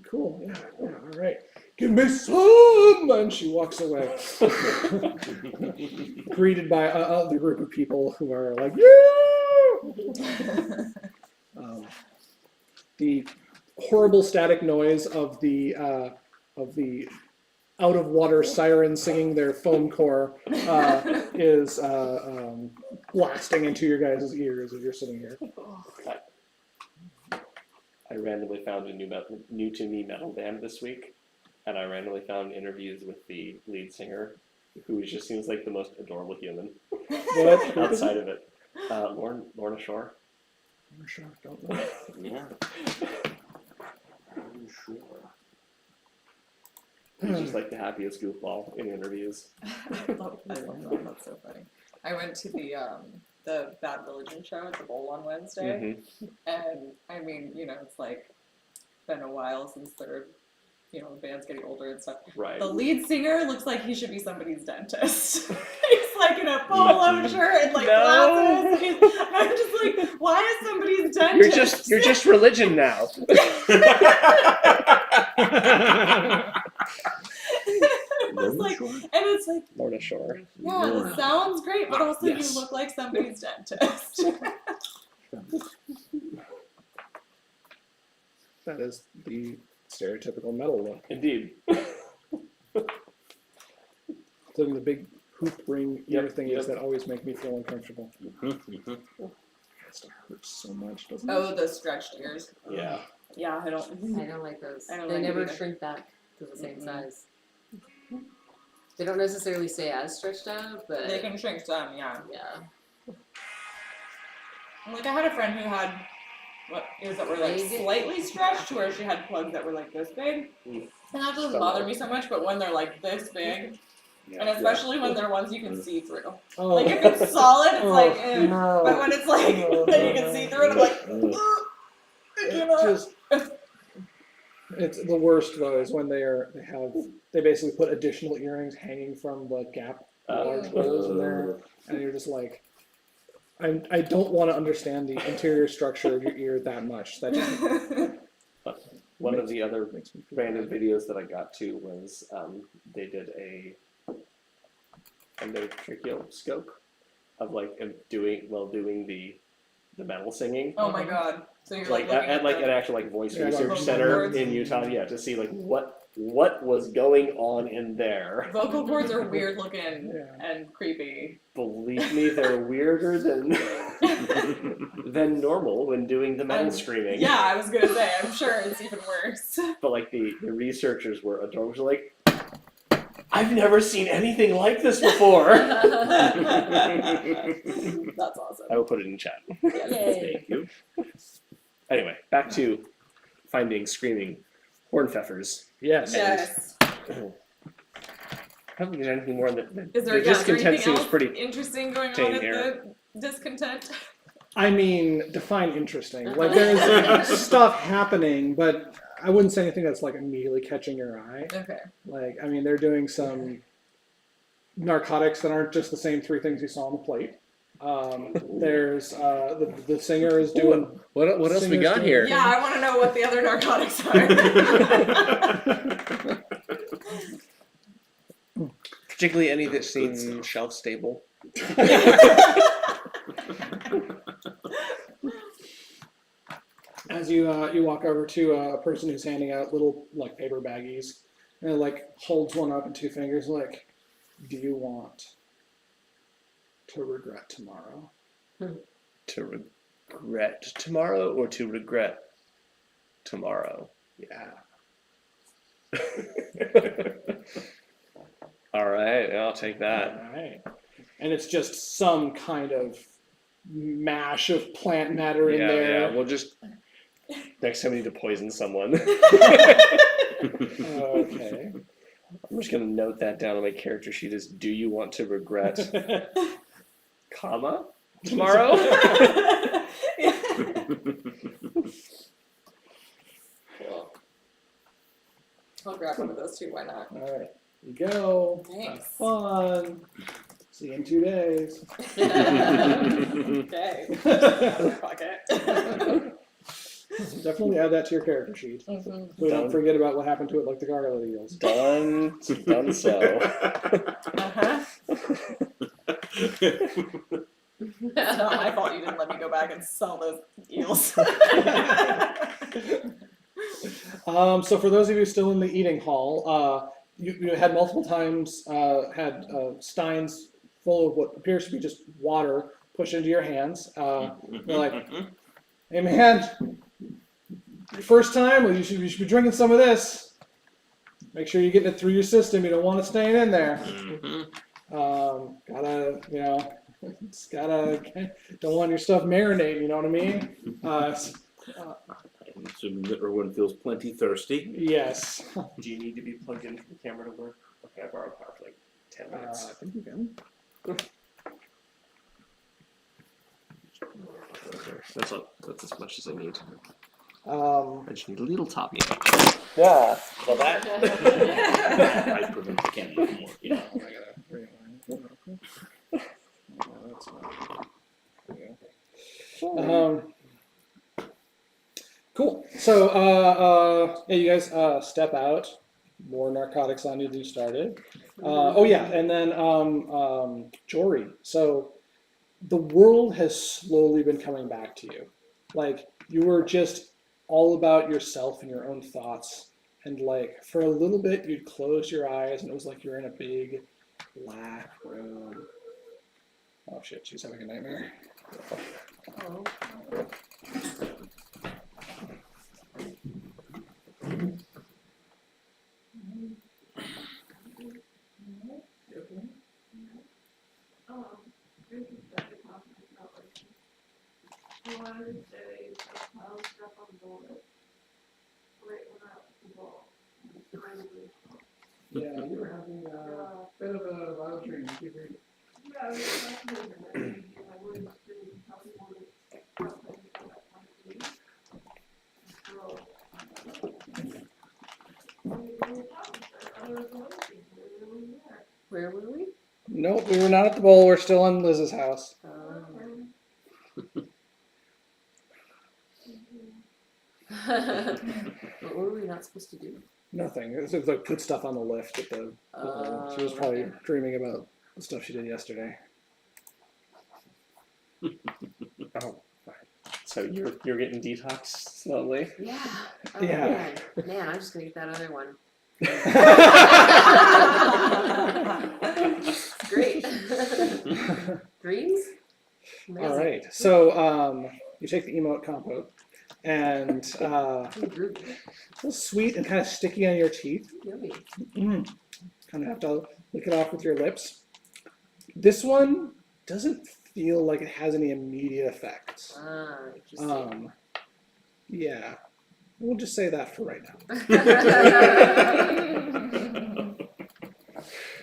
[SPEAKER 1] Cool. Yeah. All right. Give me some, and she walks away, greeted by other group of people who are like, yeah. The horrible static noise of the out of water siren singing their foam core is blasting into your guys' ears as you're sitting here.
[SPEAKER 4] I randomly found a new to me metal band this week, and I randomly found interviews with the lead singer, who just seems like the most adorable human.
[SPEAKER 1] What?
[SPEAKER 4] Outside of it, Lorna Shore.
[SPEAKER 1] I'm sure I don't know.
[SPEAKER 3] Yeah. I'm sure.
[SPEAKER 4] He's just like the happiest goofball in interviews.
[SPEAKER 5] I love that. That's so funny. I went to the Bad Religion show at the Bowl on Wednesday, and I mean, you know, it's like been a while since their, you know, the band's getting older and stuff.
[SPEAKER 4] Right.
[SPEAKER 5] The lead singer looks like he should be somebody's dentist. He's like in a polo shirt and like glasses. And I'm just like, why is somebody's dentist?
[SPEAKER 4] You're just religion now.
[SPEAKER 5] It's like,
[SPEAKER 4] Lorna Shore.
[SPEAKER 5] yeah, it sounds great, but also
[SPEAKER 4] Yes.
[SPEAKER 5] you look like somebody's dentist.
[SPEAKER 1] That is the stereotypical metal look.
[SPEAKER 4] Indeed.
[SPEAKER 1] Including the big hoop ring ear
[SPEAKER 4] Yep,
[SPEAKER 1] thingies
[SPEAKER 4] yep.
[SPEAKER 1] that always make me feel uncomfortable.
[SPEAKER 8] Mhm.
[SPEAKER 1] It hurts so much, doesn't it?
[SPEAKER 5] Oh, the stretched ears.
[SPEAKER 4] Yeah.
[SPEAKER 5] Yeah, I don't.
[SPEAKER 2] I don't like those.
[SPEAKER 5] I don't
[SPEAKER 2] They
[SPEAKER 5] like it
[SPEAKER 2] never
[SPEAKER 5] either.
[SPEAKER 2] shrink back to the same
[SPEAKER 5] Mhm.
[SPEAKER 2] size. They don't necessarily stay as stretched out, but
[SPEAKER 5] They can shrink some, yeah.
[SPEAKER 2] yeah.
[SPEAKER 5] Like I had a friend who had ears that were like
[SPEAKER 2] Big?
[SPEAKER 5] slightly stretched, where she had plugs that were like this big.
[SPEAKER 4] Mm.
[SPEAKER 5] And that doesn't bother me so much, but when they're like this big,
[SPEAKER 6] Yeah.
[SPEAKER 5] and especially when they're ones you can see through.
[SPEAKER 1] Oh.
[SPEAKER 5] Like if it's solid, it's like, eh.
[SPEAKER 1] no.
[SPEAKER 5] But when it's like that you can see through it, I'm like,
[SPEAKER 8] Mm.
[SPEAKER 5] I
[SPEAKER 1] It
[SPEAKER 5] cannot.
[SPEAKER 1] just, it's the worst though is when they basically put additional earrings hanging from the gap, large holes in there, and you're just like, I don't want to understand the interior structure of your ear that much. That just
[SPEAKER 4] One of the other
[SPEAKER 1] makes me feel
[SPEAKER 4] random
[SPEAKER 1] bad.
[SPEAKER 4] videos that I got to was they did a endotracheoscope of like doing the metal singing.
[SPEAKER 5] Oh my god. So you're
[SPEAKER 4] Like
[SPEAKER 5] looking
[SPEAKER 4] at like
[SPEAKER 5] the-
[SPEAKER 4] an actual like voice
[SPEAKER 1] Yeah,
[SPEAKER 4] research
[SPEAKER 1] like
[SPEAKER 4] center
[SPEAKER 5] cords.
[SPEAKER 4] in Utah, yeah, to see like what was going on in there.
[SPEAKER 5] vocal cords are weird looking
[SPEAKER 1] Yeah.
[SPEAKER 5] and creepy.
[SPEAKER 4] Believe me, they're weirder than normal when doing the metal screaming.
[SPEAKER 5] Yeah, I was gonna say, I'm sure it's even worse.
[SPEAKER 4] But like the researchers were adorable. Like, I've never seen anything like this before.
[SPEAKER 5] That's awesome.
[SPEAKER 4] I will put it in chat.
[SPEAKER 2] Yay.
[SPEAKER 4] Thank you. Anyway, back to finding screaming horn pfeffers.
[SPEAKER 1] Yes.
[SPEAKER 5] Yes.
[SPEAKER 4] I don't think there's anything more than
[SPEAKER 5] Is there,
[SPEAKER 4] the
[SPEAKER 5] yeah, is there
[SPEAKER 4] discontent
[SPEAKER 5] anything
[SPEAKER 4] seems
[SPEAKER 5] else
[SPEAKER 4] pretty.
[SPEAKER 5] interesting going
[SPEAKER 4] tame
[SPEAKER 5] on at
[SPEAKER 4] here.
[SPEAKER 5] the discontent?
[SPEAKER 1] I mean, define interesting. Like there's stuff happening, but I wouldn't say anything that's like immediately catching your eye.
[SPEAKER 5] Okay.
[SPEAKER 1] Like, I mean, they're doing some narcotics that aren't just the same three things you saw on the plate. There's the singer is doing.
[SPEAKER 4] What else we
[SPEAKER 1] Singer's
[SPEAKER 4] got
[SPEAKER 1] doing-
[SPEAKER 4] here?
[SPEAKER 5] Yeah, I want to know what the other narcotics are.
[SPEAKER 4] Particularly any that seem shelf stable.
[SPEAKER 1] As you walk over to a person who's handing out little like paper baggies, and like holds one up in two fingers, like, do you want to regret tomorrow?
[SPEAKER 4] To regret tomorrow or to regret tomorrow?
[SPEAKER 1] Yeah.
[SPEAKER 4] All right, I'll take that.
[SPEAKER 1] All right. And it's just some kind of mash of plant matter in there.
[SPEAKER 4] Yeah, we'll just next time we need to poison someone.
[SPEAKER 1] Okay.
[SPEAKER 4] I'm just gonna note that down on my character sheet as do you want to regret comma tomorrow?
[SPEAKER 5] Cool. I'll grab one of those too, why not?
[SPEAKER 1] All right. You go.
[SPEAKER 5] Thanks.
[SPEAKER 1] Have fun. See you in 2 days.
[SPEAKER 5] Okay. Pocket.
[SPEAKER 1] Definitely add that to your character sheet. So we don't
[SPEAKER 4] Done.
[SPEAKER 1] forget about what happened to it like the gargoyle eels.
[SPEAKER 4] Done so.
[SPEAKER 5] Uh-huh. It's not my fault you didn't let me go back and sell those eels.
[SPEAKER 1] So for those of you still in the eating hall, you had multiple times had steins full of what appears to be just water pushed into your hands. You're like, hey man, your first time, well, you should be drinking some of this. Make sure you're getting it through your system. You don't want it staying in there. Gotta, it's gotta, don't want your stuff marinating, you know what I mean?
[SPEAKER 6] I'm assuming that everyone feels plenty thirsty.
[SPEAKER 1] Yes.
[SPEAKER 4] Do you need to be plugged in for the camera to work? Okay, I borrowed power for like 10 minutes.
[SPEAKER 1] I think you can.
[SPEAKER 4] That's as much as I need. I just need a little topping.
[SPEAKER 1] Yeah.
[SPEAKER 4] Well, that.
[SPEAKER 6] I prevent the camera from working.
[SPEAKER 1] I gotta rewind. That's not. There we go. Cool. So, yeah, you guys step out. More narcotics on you than you started. Oh yeah, and then Jory. So, the world has slowly been coming back to you. Like you were just all about yourself and your own thoughts, and like for a little bit you'd close your eyes and it was like you're in a big black room. Oh shit, she's having a nightmare.
[SPEAKER 2] Oh.
[SPEAKER 1] Yeah, you were having a bit of a wild dream.
[SPEAKER 2] Where were we?
[SPEAKER 1] Nope, we were not at the bowl. We're still in Liz's house.
[SPEAKER 2] What were we not supposed to do?
[SPEAKER 1] Nothing. It was like put stuff on the lift at the bowl. She was probably dreaming about the stuff she did yesterday.
[SPEAKER 4] Oh, fine. So you're getting detoxed slowly.
[SPEAKER 2] Yeah. Oh,
[SPEAKER 1] Yeah.
[SPEAKER 2] Man, I'm just gonna get that other one. Great. Dreams? Amazing.
[SPEAKER 1] All right. So you take the emote compote, and it's a little sweet and kind of sticky on your teeth.
[SPEAKER 2] Yummy.
[SPEAKER 1] Kind of have to lick it off with your lips. This one doesn't feel like it has any immediate effects.
[SPEAKER 2] Interesting.
[SPEAKER 1] Yeah. We'll just say that for right now.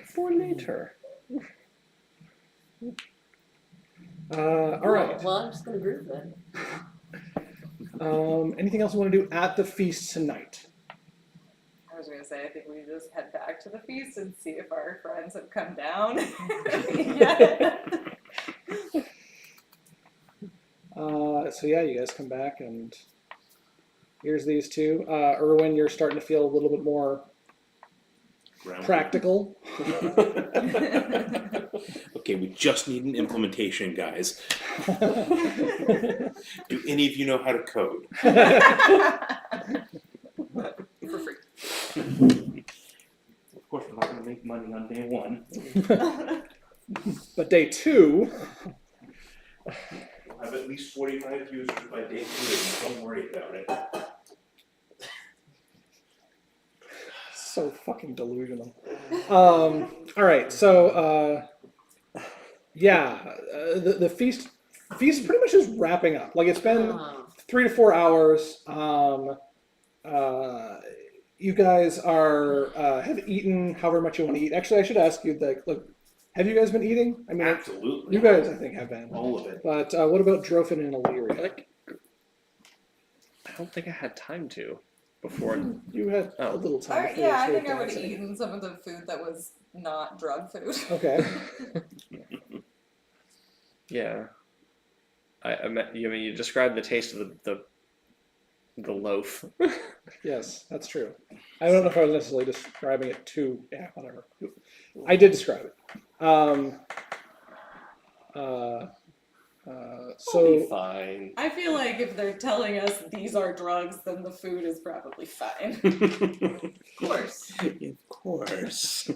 [SPEAKER 4] For later.
[SPEAKER 1] All right.
[SPEAKER 2] Well, I'm just gonna groove then.
[SPEAKER 1] Anything else you want to do at the feast tonight?
[SPEAKER 5] I was gonna say, I think we just head back to the feast and see if our friends have come down.
[SPEAKER 1] So yeah, you guys come back and here's these two. Erwin, you're starting to feel a little bit more practical.
[SPEAKER 6] Okay, we just need an implementation, guys. Do any of you know how to code?
[SPEAKER 2] For free.
[SPEAKER 6] Of course, we're not going to make money on day one.
[SPEAKER 1] But day two,
[SPEAKER 6] We'll have at least 45 users by day 3. Don't worry about it.
[SPEAKER 1] so fucking delusional. All right, so the feast pretty much is wrapping up. Like it's been 3 to 4 hours. You guys are have eaten however much you want to eat. Actually, I should ask you, like, look, have you guys been eating? I mean,
[SPEAKER 6] Absolutely.
[SPEAKER 1] you guys, I think, have been.
[SPEAKER 6] All of it.
[SPEAKER 1] But what about Drofin and Illyria?
[SPEAKER 4] I don't think I had time to before.
[SPEAKER 1] You had a little time. before
[SPEAKER 5] Yeah, I
[SPEAKER 1] you
[SPEAKER 5] think I
[SPEAKER 1] started
[SPEAKER 5] would have
[SPEAKER 1] dancing.
[SPEAKER 5] eaten some of the food that was not drug food.
[SPEAKER 1] Okay.
[SPEAKER 4] Yeah. I mean, you described the taste of the loaf.
[SPEAKER 1] Yes, that's true. I don't know if I was necessarily describing it to. Yeah, whatever. I did describe it.
[SPEAKER 4] We'll be
[SPEAKER 1] So
[SPEAKER 4] fine.
[SPEAKER 5] I feel like if they're telling us these are drugs, then the food is probably fine.
[SPEAKER 2] Of course.
[SPEAKER 3] Of course.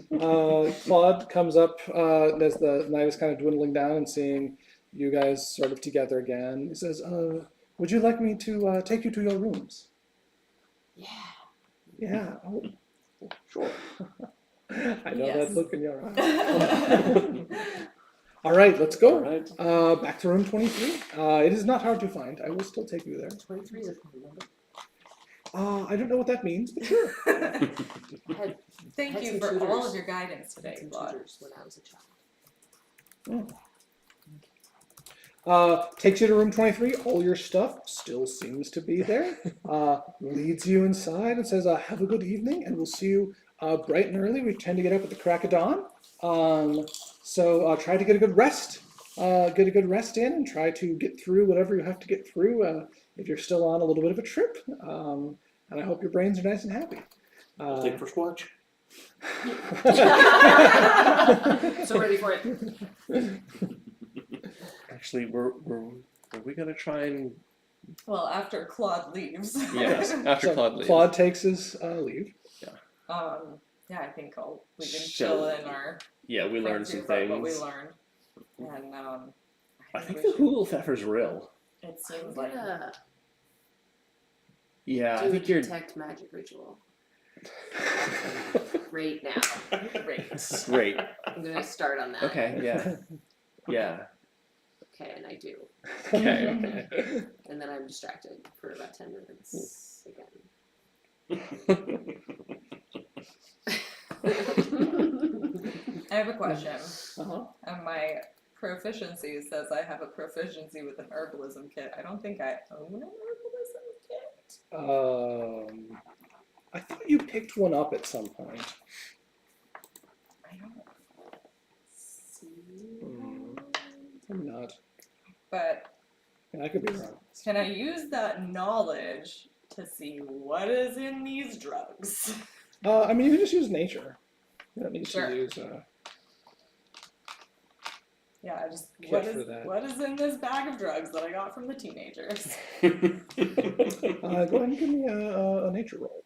[SPEAKER 1] Claude comes up as the night is kind of dwindling down and seeing you guys sort of together again. He says, would you like me to take you to your rooms?
[SPEAKER 2] Yeah.
[SPEAKER 1] Yeah. Oh, sure. I know
[SPEAKER 5] Yes.
[SPEAKER 1] that look in your eye. All right, let's go.
[SPEAKER 4] All right.
[SPEAKER 1] Back to room 23. It is not hard to find. I will still take you there.
[SPEAKER 2] 23 is a phone number.
[SPEAKER 1] I don't know what that means, but sure.
[SPEAKER 2] I
[SPEAKER 5] Thank
[SPEAKER 2] Had
[SPEAKER 5] you
[SPEAKER 2] some
[SPEAKER 5] for
[SPEAKER 2] tutors.
[SPEAKER 5] all of your guidance
[SPEAKER 2] had
[SPEAKER 5] today,
[SPEAKER 2] some
[SPEAKER 5] Claude.
[SPEAKER 2] tutors when I was a child.
[SPEAKER 1] Takes you to room 23. All your stuff still seems to be there. Leads you inside and says, have a good evening, and we'll see you bright and early. We tend to get up at the crack of dawn. So try to get a good rest. Get a good rest in and try to get through whatever you have to get through if you're still on a little bit of a trip. And I hope your brains are nice and happy.
[SPEAKER 6] I'll take first watch.
[SPEAKER 2] So ready for it.
[SPEAKER 4] Actually, are we gonna try and
[SPEAKER 5] Well, after Claude leaves.
[SPEAKER 4] yes after
[SPEAKER 1] So
[SPEAKER 4] Claude leaves?
[SPEAKER 1] Claude takes his leave.
[SPEAKER 5] Yeah, I think we can
[SPEAKER 4] So-
[SPEAKER 5] chill in our
[SPEAKER 4] Yeah, we learned some
[SPEAKER 5] about what we
[SPEAKER 4] things.
[SPEAKER 5] learned, and
[SPEAKER 4] I think
[SPEAKER 5] we
[SPEAKER 4] the
[SPEAKER 5] should-
[SPEAKER 4] Hoogle Pfeffer's real.
[SPEAKER 5] It
[SPEAKER 2] I'm
[SPEAKER 5] seems like
[SPEAKER 2] gonna
[SPEAKER 4] Yeah, I
[SPEAKER 2] do a
[SPEAKER 4] think you're
[SPEAKER 2] detect magic ritual right now.
[SPEAKER 5] great.
[SPEAKER 4] great.
[SPEAKER 2] I'm gonna start on that.
[SPEAKER 4] Okay, yeah, yeah.
[SPEAKER 2] Okay, and I do.
[SPEAKER 4] Okay.
[SPEAKER 2] And then I'm distracted for about 10 minutes again.
[SPEAKER 5] I have a question.
[SPEAKER 1] Uh-huh.
[SPEAKER 5] And my proficiency says I have a proficiency with an herbalism kit. I don't think I own an herbalism kit.
[SPEAKER 1] I thought you picked one up at some point.
[SPEAKER 5] I don't.
[SPEAKER 1] Maybe not.
[SPEAKER 5] But
[SPEAKER 1] Yeah, I could be wrong.
[SPEAKER 5] can I use that knowledge to see what is in these drugs?
[SPEAKER 1] I mean, you can just use nature. You don't need
[SPEAKER 5] Sure.
[SPEAKER 1] to use.
[SPEAKER 5] Yeah, I just
[SPEAKER 1] Kit
[SPEAKER 5] what
[SPEAKER 1] for
[SPEAKER 5] is
[SPEAKER 1] that.
[SPEAKER 5] what is in this bag of drugs that I got from the teenagers?
[SPEAKER 1] Go ahead and give me a nature roll.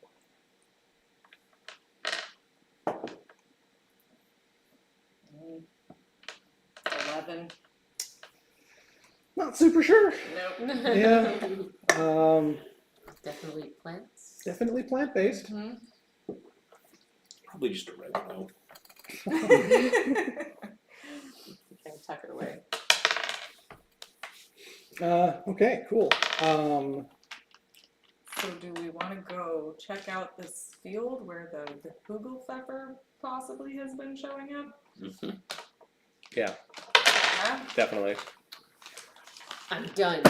[SPEAKER 5] Mm. 11.
[SPEAKER 1] Not super sure.
[SPEAKER 5] Nope.
[SPEAKER 1] Yeah.
[SPEAKER 2] Definitely plants.
[SPEAKER 1] Definitely plant based.
[SPEAKER 6] Probably just a red no.
[SPEAKER 2] Okay, tuck it away.
[SPEAKER 1] Okay, cool.
[SPEAKER 5] So do we want to go check out this field where the Hugelpfeffer possibly has been showing up?
[SPEAKER 4] Yeah,
[SPEAKER 5] Yeah?
[SPEAKER 4] definitely.
[SPEAKER 2] I'm done.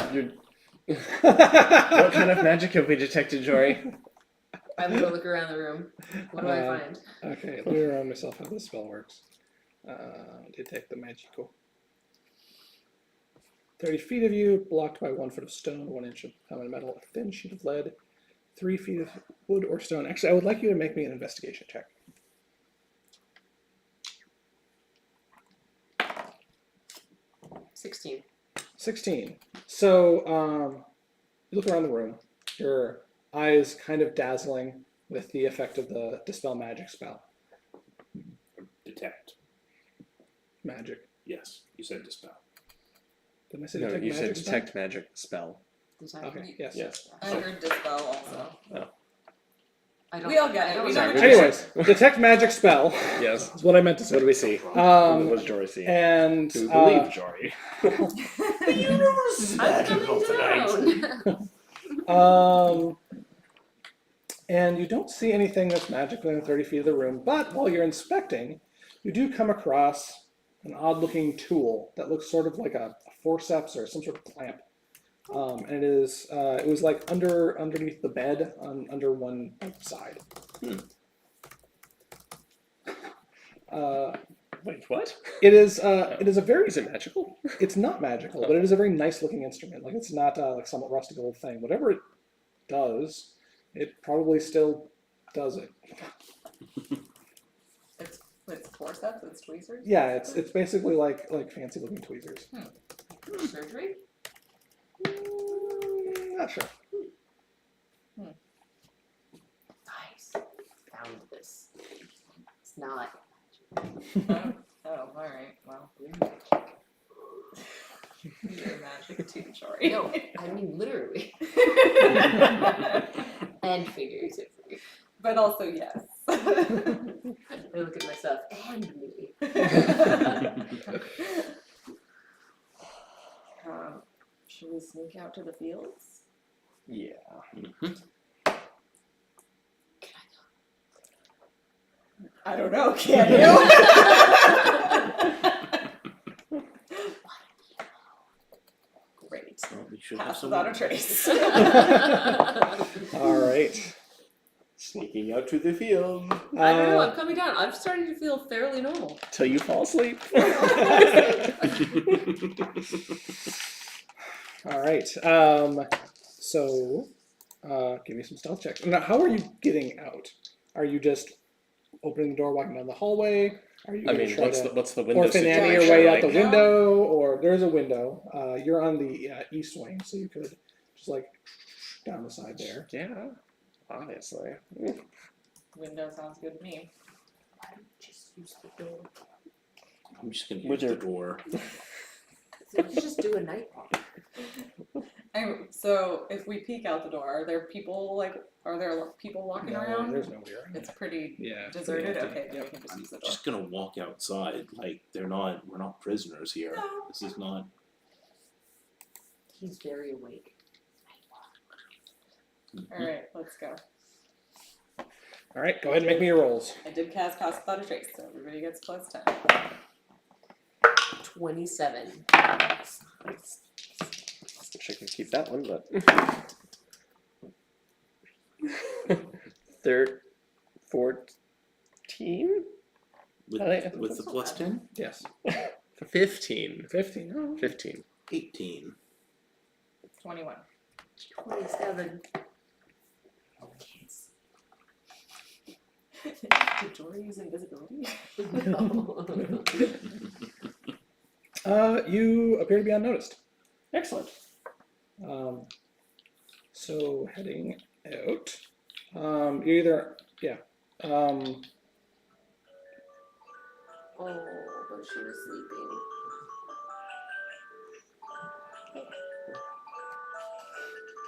[SPEAKER 4] What kind of magic have we detected, Jory?
[SPEAKER 2] I'm gonna look around the room. What do I find?
[SPEAKER 1] Okay, let me remind myself how this spell works. Detect the magical. 30 feet of you, blocked by 1 foot of stone, 1 inch of common metal, a thin sheet of lead, 3 feet of wood or stone. Actually, I would like you to make me an investigation check.
[SPEAKER 2] 16.
[SPEAKER 1] 16. So, you look around the room. Your eyes kind of dazzling with the effect of the Dispel Magic spell.
[SPEAKER 6] Detect.
[SPEAKER 1] Magic.
[SPEAKER 6] Yes, you said dispel.
[SPEAKER 1] Didn't I say
[SPEAKER 4] No,
[SPEAKER 1] detect
[SPEAKER 4] you
[SPEAKER 1] magic
[SPEAKER 4] said
[SPEAKER 1] spell?
[SPEAKER 4] detect magic spell.
[SPEAKER 1] Okay, yes.
[SPEAKER 4] Yes.
[SPEAKER 5] I heard dispel also.
[SPEAKER 2] I don't,
[SPEAKER 5] We all get
[SPEAKER 2] I
[SPEAKER 5] it.
[SPEAKER 2] don't
[SPEAKER 5] We
[SPEAKER 2] know.
[SPEAKER 5] know what
[SPEAKER 1] Anyways, detect magic spell
[SPEAKER 4] Yes.
[SPEAKER 1] is what I meant to
[SPEAKER 4] What do
[SPEAKER 1] say.
[SPEAKER 4] we see? What does Jory see?
[SPEAKER 1] And
[SPEAKER 4] Do we believe Jory?
[SPEAKER 6] The universe is
[SPEAKER 2] I'm
[SPEAKER 6] magical tonight.
[SPEAKER 2] coming down.
[SPEAKER 1] and you don't see anything that's magical in 30 feet of the room, but while you're inspecting, you do come across an odd-looking tool that looks sort of like a forceps or some sort of clamp. And it was like underneath the bed under one side.
[SPEAKER 4] Wait, what?
[SPEAKER 1] It is a very
[SPEAKER 4] Is it magical?
[SPEAKER 1] It's not magical, but it is a very nice looking instrument. Like it's not like some rusty old thing. Whatever it does, it probably still does it.
[SPEAKER 5] It's forceps, it's tweezers?
[SPEAKER 1] Yeah, it's basically like fancy looking tweezers.
[SPEAKER 2] Surgery?
[SPEAKER 1] Yeah, sure.
[SPEAKER 2] Nice. Found this. It's not.
[SPEAKER 5] Oh, alright, well. You're magic too, sorry.
[SPEAKER 2] No, I mean literally. And figuratively.
[SPEAKER 5] But also, yes.
[SPEAKER 2] I look at myself and me.
[SPEAKER 5] Should we sneak out to the fields?
[SPEAKER 4] Yeah.
[SPEAKER 5] I don't know, can you? Great.
[SPEAKER 3] Well, we should have
[SPEAKER 5] Pass
[SPEAKER 3] some.
[SPEAKER 5] without a trace.
[SPEAKER 1] All right.
[SPEAKER 4] Sneaking out to the field
[SPEAKER 2] I don't know, I'm coming down. I'm starting to feel fairly normal.
[SPEAKER 4] till you fall asleep.
[SPEAKER 1] All right. So, give me some stealth checks. Now, how are you getting out? Are you just opening the door, walking down the hallway? Are you
[SPEAKER 4] I
[SPEAKER 1] gonna
[SPEAKER 4] mean,
[SPEAKER 1] try
[SPEAKER 4] what's
[SPEAKER 1] to
[SPEAKER 4] the window
[SPEAKER 1] orphan Annie your
[SPEAKER 4] situation
[SPEAKER 1] way
[SPEAKER 4] like?
[SPEAKER 1] out the window? Or there's a window. You're on the east wing, so you could just like down the side there.
[SPEAKER 4] Yeah, obviously.
[SPEAKER 5] Window sounds good to me.
[SPEAKER 2] Why don't you just use the door?
[SPEAKER 3] I'm just gonna
[SPEAKER 4] Would
[SPEAKER 3] use the
[SPEAKER 4] you-
[SPEAKER 3] door.
[SPEAKER 2] So you just do a night walk.
[SPEAKER 5] So if we peek out the door, are there people walking
[SPEAKER 1] No,
[SPEAKER 5] around?
[SPEAKER 1] there's nobody around.
[SPEAKER 5] It's pretty
[SPEAKER 1] Yeah. it's
[SPEAKER 5] deserted.
[SPEAKER 1] pretty empty.
[SPEAKER 5] Okay, then we can just
[SPEAKER 3] I'm
[SPEAKER 5] use the door.
[SPEAKER 3] just gonna walk outside. Like we're not prisoners here.
[SPEAKER 5] No.
[SPEAKER 3] This is not.
[SPEAKER 2] He's very awake.
[SPEAKER 5] All right, let's go.
[SPEAKER 1] All right, go ahead and make me your rolls.
[SPEAKER 5] I did cast Pass Without a Trace, so everybody gets plus 10.
[SPEAKER 2] 27.
[SPEAKER 4] Wish I could keep that one, but 14?
[SPEAKER 3] With the plus 10?
[SPEAKER 1] Yes.
[SPEAKER 4] 15.
[SPEAKER 1] 15. Oh.
[SPEAKER 4] 15.
[SPEAKER 3] 18.
[SPEAKER 5] 21.
[SPEAKER 2] 27. Oh, kids.
[SPEAKER 5] Did Jory use invisibility?
[SPEAKER 2] No.
[SPEAKER 1] You appear to be unnoticed.
[SPEAKER 4] Excellent.
[SPEAKER 1] So heading out, you either
[SPEAKER 2] Oh, but she was sleeping.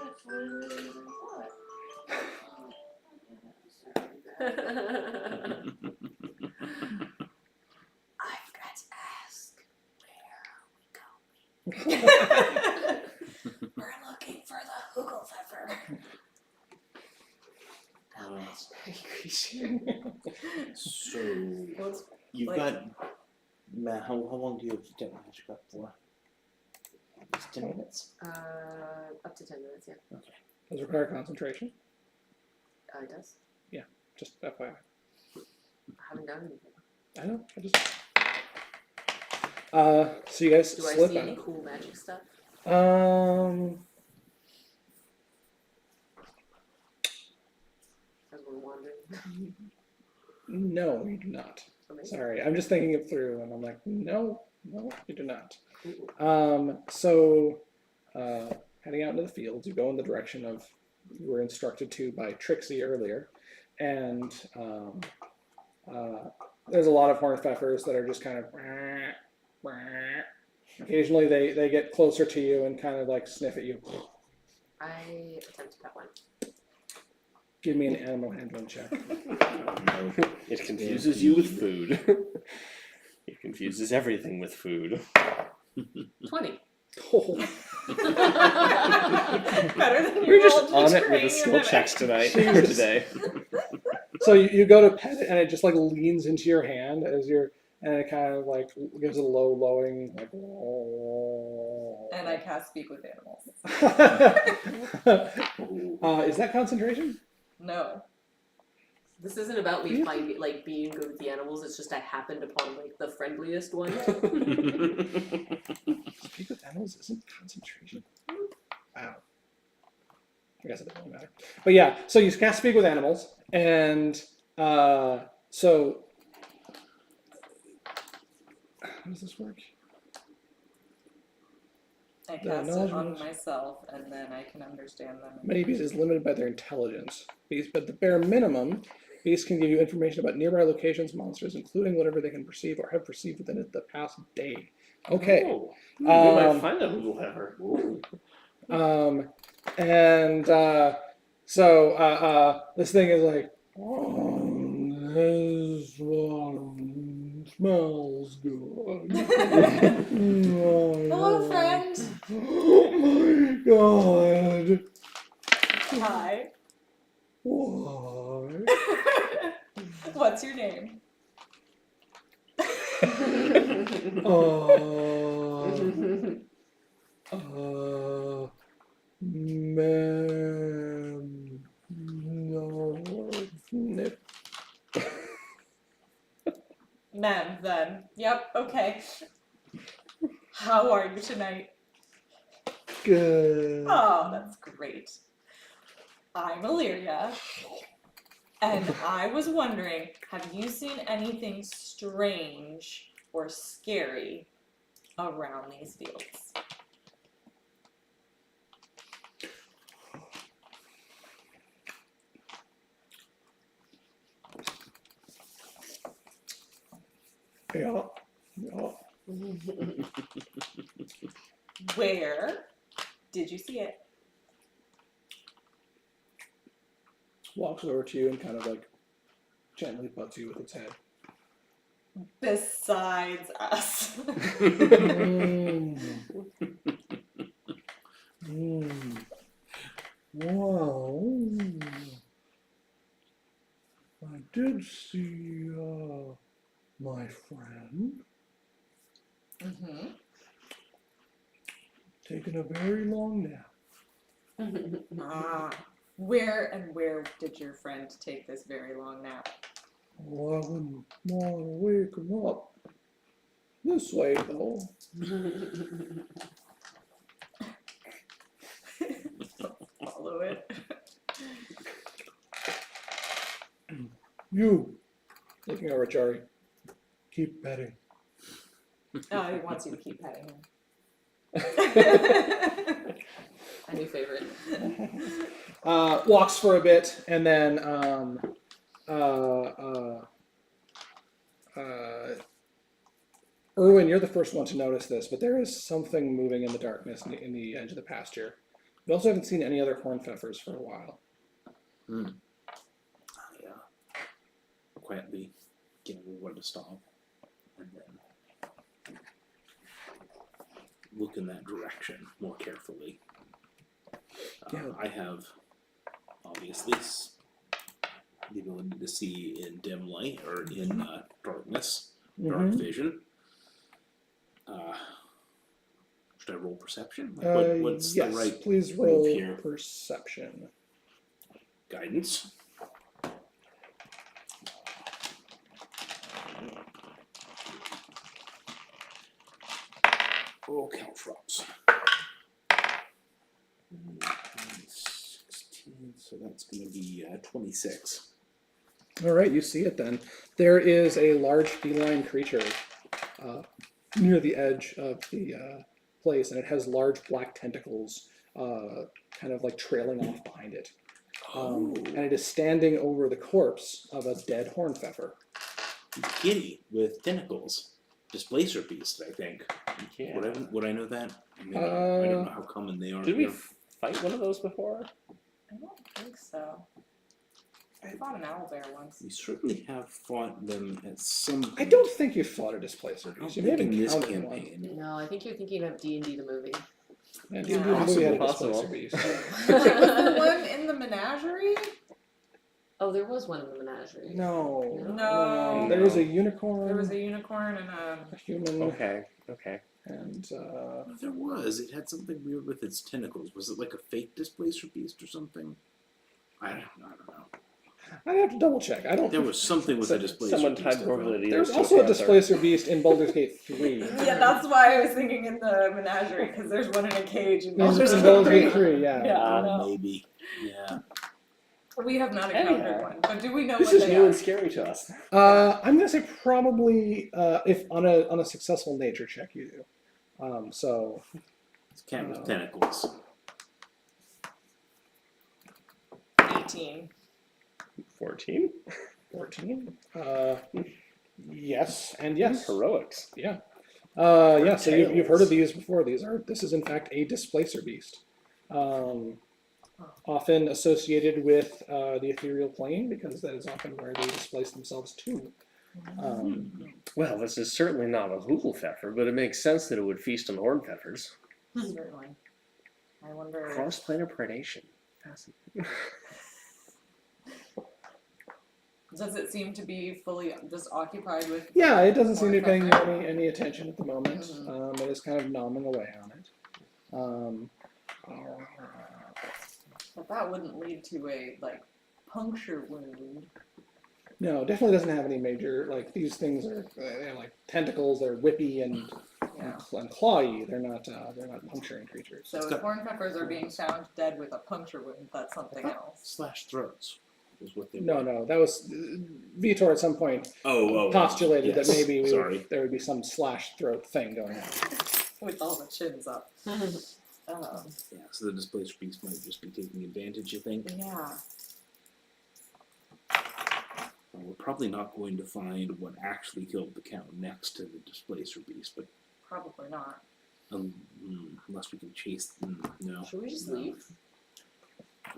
[SPEAKER 7] That's literally what?
[SPEAKER 2] I forgot to ask, where are we going? We're looking for the Hugelpfeffer. That imaginary creature.
[SPEAKER 3] So
[SPEAKER 5] Let's
[SPEAKER 3] you've
[SPEAKER 5] like-
[SPEAKER 3] got. Matt, how long do you have to get magic up for? Just 10 minutes.
[SPEAKER 2] Up to 10 minutes, yeah.
[SPEAKER 1] does require concentration.
[SPEAKER 2] It does.
[SPEAKER 1] Just FYI.
[SPEAKER 2] I haven't done anything.
[SPEAKER 1] I know. I just. So you guys
[SPEAKER 2] Do I
[SPEAKER 1] slip
[SPEAKER 2] see any
[SPEAKER 1] out.
[SPEAKER 2] cool magic stuff as we're wandering?
[SPEAKER 1] No, you do not.
[SPEAKER 2] Amazing.
[SPEAKER 1] Sorry, I'm just thinking it through, and I'm like, no, you do not.
[SPEAKER 2] Ooh.
[SPEAKER 1] So, heading out into the fields, you go in the direction of you were instructed to by Trixie earlier, and there's a lot of horned pfeffers that are just kind of. Occasionally, they get closer to you and kind of like sniff at you.
[SPEAKER 2] I attempt to pet one.
[SPEAKER 1] Give me an animal handling check.
[SPEAKER 4] It confuses you with food. It confuses everything with food.
[SPEAKER 2] 20.
[SPEAKER 1] Oh,
[SPEAKER 5] better than you
[SPEAKER 4] We're just
[SPEAKER 5] rolled to
[SPEAKER 4] on it
[SPEAKER 5] train
[SPEAKER 4] with the
[SPEAKER 5] your
[SPEAKER 4] skill
[SPEAKER 5] mimic.
[SPEAKER 4] checks tonight or
[SPEAKER 1] Jesus.
[SPEAKER 4] today.
[SPEAKER 1] so you go to pet it, and it just like leans into your hand as you're, and it kind of like gives a low lowing like.
[SPEAKER 5] And I cast Speak with Animals.
[SPEAKER 1] Is that concentration?
[SPEAKER 5] No.
[SPEAKER 2] This isn't about me finding, like, being good with the animals. It's just I happened upon, like, the friendliest one.
[SPEAKER 1] Speak with animals isn't concentration. Wow. I guess it doesn't matter. But yeah, so you cast speak with animals, and so how does this work?
[SPEAKER 5] I I
[SPEAKER 1] The
[SPEAKER 5] cast it
[SPEAKER 1] knowledge
[SPEAKER 5] on
[SPEAKER 1] bonus.
[SPEAKER 5] myself, and then I can understand them.
[SPEAKER 1] Many beasts is limited by their intelligence. Beasts, but the bare minimum, beasts can give you information about nearby locations, monsters, including whatever they can perceive or have perceived within it the past day. Okay.
[SPEAKER 4] Oh, we might
[SPEAKER 1] Um,
[SPEAKER 4] find a little heifer.
[SPEAKER 1] and so this thing is like, this one smells good.
[SPEAKER 5] Hello, friend.
[SPEAKER 1] Oh my god.
[SPEAKER 5] Hi.
[SPEAKER 1] Why?
[SPEAKER 5] What's your name?
[SPEAKER 1] Man, no, nip.
[SPEAKER 5] Mem, then. Yep, okay. How are you tonight?
[SPEAKER 1] Good.
[SPEAKER 5] Oh, that's great. I'm Illyria, and I was wondering, have you seen anything strange or scary around these fields?
[SPEAKER 1] Yeah. Yeah.
[SPEAKER 5] Where did you see it?
[SPEAKER 1] Walks over to you and kind of like gently butts you with its head.
[SPEAKER 5] Besides us.
[SPEAKER 1] Wow. I did see my friend
[SPEAKER 5] Mm-hmm.
[SPEAKER 1] taking a very long nap.
[SPEAKER 5] Ah. Where did your friend take this very long nap?
[SPEAKER 1] Well, I wouldn't want to wake him up. This way, though.
[SPEAKER 5] Follow it.
[SPEAKER 1] You, looking over at Jari, keep petting.
[SPEAKER 5] Oh, he wants you to keep petting him.
[SPEAKER 2] A new favorite.
[SPEAKER 1] Walks for a bit, and then Erwin, you're the first one to notice this, but there is something moving in the darkness in the edge of the pasture. You also haven't seen any other horn pfeffers for a while.
[SPEAKER 8] Quietly get everyone to stop, and then look in that direction more carefully.
[SPEAKER 1] Yeah.
[SPEAKER 8] I have obviously the ability to see in dim light or in darkness, dark vision. Should I roll perception? Like what's
[SPEAKER 1] yes,
[SPEAKER 8] the right
[SPEAKER 1] please
[SPEAKER 8] move
[SPEAKER 1] roll
[SPEAKER 8] here?
[SPEAKER 1] perception.
[SPEAKER 8] Guidance. Oh, caltrops. 16, so that's going to be 26.
[SPEAKER 1] All right, you see it then. There is a large feline creature near the edge of the place, and it has large black tentacles kind of like trailing off behind it. And it is standing over the corpse of a dead horn pfeffer.
[SPEAKER 8] Kitty with tentacles. Displacer beast, I think.
[SPEAKER 4] Yeah.
[SPEAKER 8] Would I know that? Maybe. I don't know how common they are.
[SPEAKER 4] Did we
[SPEAKER 8] here.
[SPEAKER 4] fight one of those before?
[SPEAKER 5] I don't think so. I fought an owlbear once.
[SPEAKER 8] We certainly have fought them at some.
[SPEAKER 1] I don't think you fought a displacer
[SPEAKER 8] I don't
[SPEAKER 1] beast. You may have
[SPEAKER 8] think in this
[SPEAKER 1] encountered one.
[SPEAKER 8] campaign.
[SPEAKER 2] No, I think you're thinking of D&D the movie.
[SPEAKER 1] And
[SPEAKER 5] Yeah.
[SPEAKER 1] you movie had a
[SPEAKER 4] Possible.
[SPEAKER 1] displacer beast.
[SPEAKER 5] Was there one in the menagerie?
[SPEAKER 2] Oh, there was one in the menagerie.
[SPEAKER 1] No.
[SPEAKER 5] No.
[SPEAKER 1] There was a unicorn.
[SPEAKER 5] There was a unicorn and a...
[SPEAKER 1] a human.
[SPEAKER 4] Okay.
[SPEAKER 1] And
[SPEAKER 8] There was. It had something weird with its tentacles. Was it like a fake displacer beast or something? I don't know.
[SPEAKER 1] I'd have to double check. I don't.
[SPEAKER 8] There was something with a displacer
[SPEAKER 4] Someone
[SPEAKER 8] beast.
[SPEAKER 4] typed
[SPEAKER 8] I thought.
[SPEAKER 4] over the
[SPEAKER 1] There's also a displacer beast in Baldur's Gate 3.
[SPEAKER 5] Yeah, that's why I was thinking in the menagerie, because there's one in a cage in
[SPEAKER 1] There's
[SPEAKER 5] Baldur's
[SPEAKER 1] in
[SPEAKER 5] Gate
[SPEAKER 1] Baldur's
[SPEAKER 5] 3.
[SPEAKER 1] Gate 3, yeah.
[SPEAKER 5] Yeah, I know.
[SPEAKER 8] Maybe. Yeah.
[SPEAKER 5] We have not encountered
[SPEAKER 4] Anyhow.
[SPEAKER 5] one, but do we know
[SPEAKER 4] This
[SPEAKER 5] what
[SPEAKER 4] is
[SPEAKER 5] they
[SPEAKER 4] new
[SPEAKER 5] are?
[SPEAKER 4] and scary to us.
[SPEAKER 1] I'm gonna say probably if on a successful nature check you do. So
[SPEAKER 3] It's cat with tentacles.
[SPEAKER 5] 18.
[SPEAKER 4] 14?
[SPEAKER 1] 14. Yes, and yes.
[SPEAKER 4] Heroics.
[SPEAKER 1] Yeah. So you've heard of these before. This is in fact a displacer beast. Often associated with the ethereal plane, because that is often where they displace themselves to.
[SPEAKER 4] Well, this is certainly not a Hugelpfeffer, but it makes sense that it would feast on Hornpfeffers.
[SPEAKER 5] Certainly. I wonder.
[SPEAKER 4] Cross-planar predation. Fascinating.
[SPEAKER 5] Does it seem to be fully just occupied with?
[SPEAKER 1] Yeah, it doesn't seem to be paying you
[SPEAKER 5] Hornpfeffer?
[SPEAKER 1] any attention at the moment. It is kind of nomming away on it.
[SPEAKER 5] But that wouldn't lead to a puncture wound.
[SPEAKER 1] No, definitely doesn't have any major, these things are, they're like tentacles, they're whippy and clawy. They're not puncturing creatures.
[SPEAKER 5] So if Hornpfeffers are being found dead with a puncture wound, that's something else.
[SPEAKER 8] Slash throats is what they
[SPEAKER 1] No, that was, Vitor at some point postulated
[SPEAKER 8] yes.
[SPEAKER 1] that maybe
[SPEAKER 8] Sorry.
[SPEAKER 1] there would be some slash throat thing going on.
[SPEAKER 5] With all the chins up.
[SPEAKER 8] Yeah, so the displaced beast might just be taking advantage, you think?
[SPEAKER 5] Yeah.
[SPEAKER 8] Well, we're probably not going to find what actually killed the count next to the displacer beast, but
[SPEAKER 5] Probably not.
[SPEAKER 8] unless we can chase. No.
[SPEAKER 2] Should we just leave?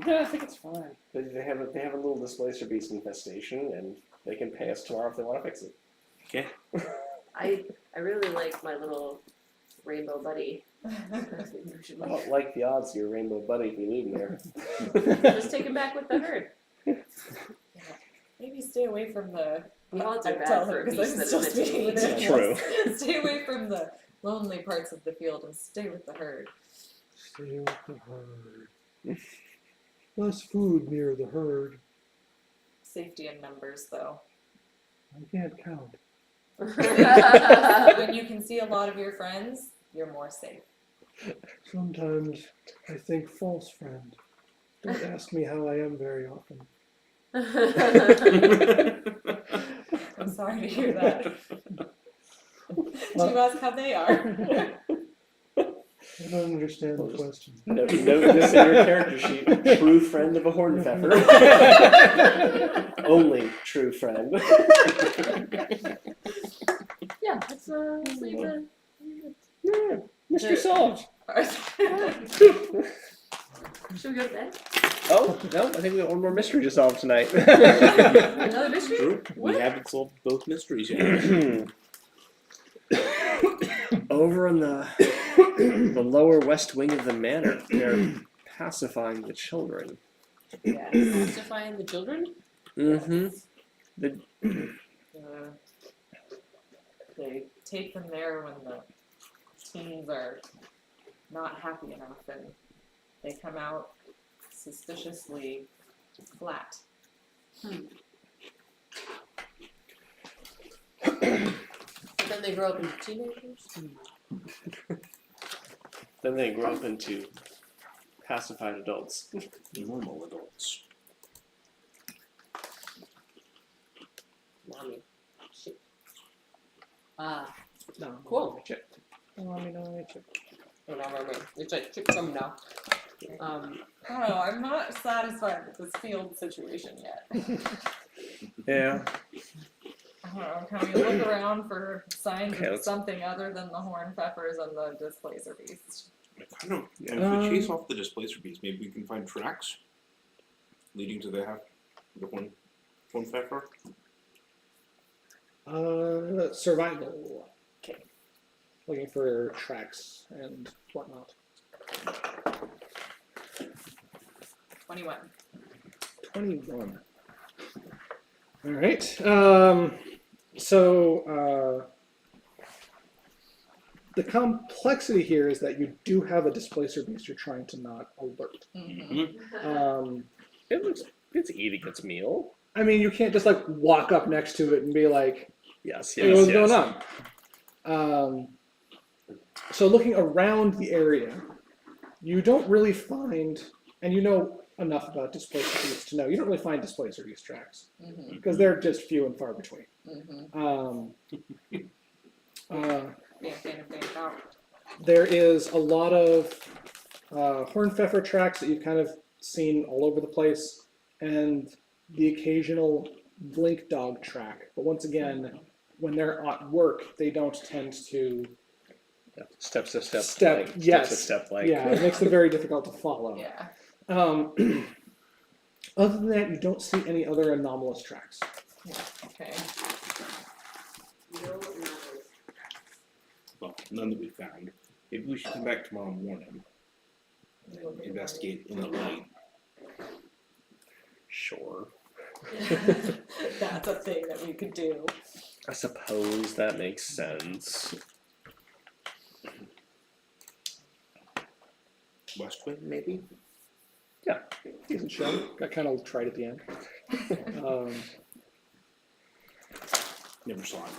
[SPEAKER 4] Yeah, I think it's fine. They have a little displacer beast infestation, and they can pay us tomorrow if they want to fix it.
[SPEAKER 8] Okay.
[SPEAKER 2] I really like my little rainbow buddy. I think we should
[SPEAKER 4] I
[SPEAKER 2] leave.
[SPEAKER 4] don't like the odds of your rainbow buddy if you leave him there.
[SPEAKER 2] Just take him back with the herd.
[SPEAKER 5] Maybe stay away from the.
[SPEAKER 2] The odds are
[SPEAKER 5] I'd
[SPEAKER 2] bad
[SPEAKER 5] tell
[SPEAKER 2] for
[SPEAKER 5] her
[SPEAKER 2] a
[SPEAKER 5] 'cause
[SPEAKER 2] beast
[SPEAKER 5] I'm
[SPEAKER 2] that's
[SPEAKER 5] still
[SPEAKER 2] imitating
[SPEAKER 5] speaking with
[SPEAKER 2] it.
[SPEAKER 5] animals.
[SPEAKER 4] True.
[SPEAKER 5] Stay away from the lonely parts of the field and stay with the herd.
[SPEAKER 9] Stay with the herd. Less food near the herd.
[SPEAKER 5] Safety in numbers, though.
[SPEAKER 9] I can't count.
[SPEAKER 5] When you can see a lot of your friends, you're more safe.
[SPEAKER 9] Sometimes I think false friend. Don't ask me how I am very often.
[SPEAKER 5] I'm sorry to hear that. Do you ask how they are?
[SPEAKER 9] I don't understand the question.
[SPEAKER 4] Note this in your character sheet. True friend of a Hornpfeffer. Only true friend.
[SPEAKER 2] Yeah, let's leave it.
[SPEAKER 4] Yeah, mystery solved.
[SPEAKER 2] Should we go to bed?
[SPEAKER 4] Oh, no, I think we have one more mystery to solve tonight.
[SPEAKER 2] Another mystery?
[SPEAKER 8] True. We haven't solved both mysteries yet.
[SPEAKER 4] Over in the lower west wing of the manor, they're pacifying the children.
[SPEAKER 5] Yes.
[SPEAKER 2] Pacifying the children?
[SPEAKER 4] Mm-hmm.
[SPEAKER 5] They take them there when the teens are not happy enough, and they come out suspiciously flat.
[SPEAKER 2] But then they grow up into teenagers?
[SPEAKER 4] Then they grow up into pacified adults.
[SPEAKER 8] Normal adults.
[SPEAKER 2] Mommy. Shit.
[SPEAKER 1] No,
[SPEAKER 2] Cool.
[SPEAKER 1] Chip. Mommy, no, Chip.
[SPEAKER 2] It's a chip from now.
[SPEAKER 5] I don't know, I'm not satisfied with this field situation yet.
[SPEAKER 4] Yeah.
[SPEAKER 5] I don't know, can we look around for signs
[SPEAKER 4] Okay,
[SPEAKER 5] of
[SPEAKER 4] let's-
[SPEAKER 5] something other than the Hornpfeffers and the displacer beasts?
[SPEAKER 8] I kind of. And if we chase off the displacer beast, maybe we can find tracks leading to the Hornpfeffer.
[SPEAKER 1] Survival.
[SPEAKER 5] Okay.
[SPEAKER 1] Looking for tracks and whatnot.
[SPEAKER 5] 21.
[SPEAKER 1] 21. All right. The complexity here is that you do have a displacer beast you're trying to not alert.
[SPEAKER 5] Mm-hmm.
[SPEAKER 4] It's eating its meal.
[SPEAKER 1] I mean, you can't just walk up next to it and be like,
[SPEAKER 4] Yes,
[SPEAKER 1] "Hey, what's going on?" So looking around the area, you don't really find, and you know enough about displacer beasts to know, you don't really find displacer beast tracks
[SPEAKER 5] Mm-hmm.
[SPEAKER 1] because they're just few and far between.
[SPEAKER 5] Mm-hmm.
[SPEAKER 1] Um,
[SPEAKER 5] Bank in and bank out.
[SPEAKER 1] there is a lot of hornpfeffer tracks that you've kind of seen all over the place, and the occasional blink dog track. But once again, when they're at work, they don't tend to
[SPEAKER 4] Step to step.
[SPEAKER 1] Step,
[SPEAKER 4] like,
[SPEAKER 1] yes.
[SPEAKER 4] Step to step. Like.
[SPEAKER 1] yeah, it makes them very difficult to follow.
[SPEAKER 5] Yeah.
[SPEAKER 1] Other than that, you don't see any other anomalous tracks.
[SPEAKER 5] Okay.
[SPEAKER 8] Well, none that we found. Maybe we should come back tomorrow morning and investigate in the light.
[SPEAKER 4] Sure.
[SPEAKER 5] That's a thing that we could do.
[SPEAKER 4] I suppose that makes sense.
[SPEAKER 8] West Wind, maybe?
[SPEAKER 1] Decent show. Got kind of tried at the end.
[SPEAKER 8] Never saw it.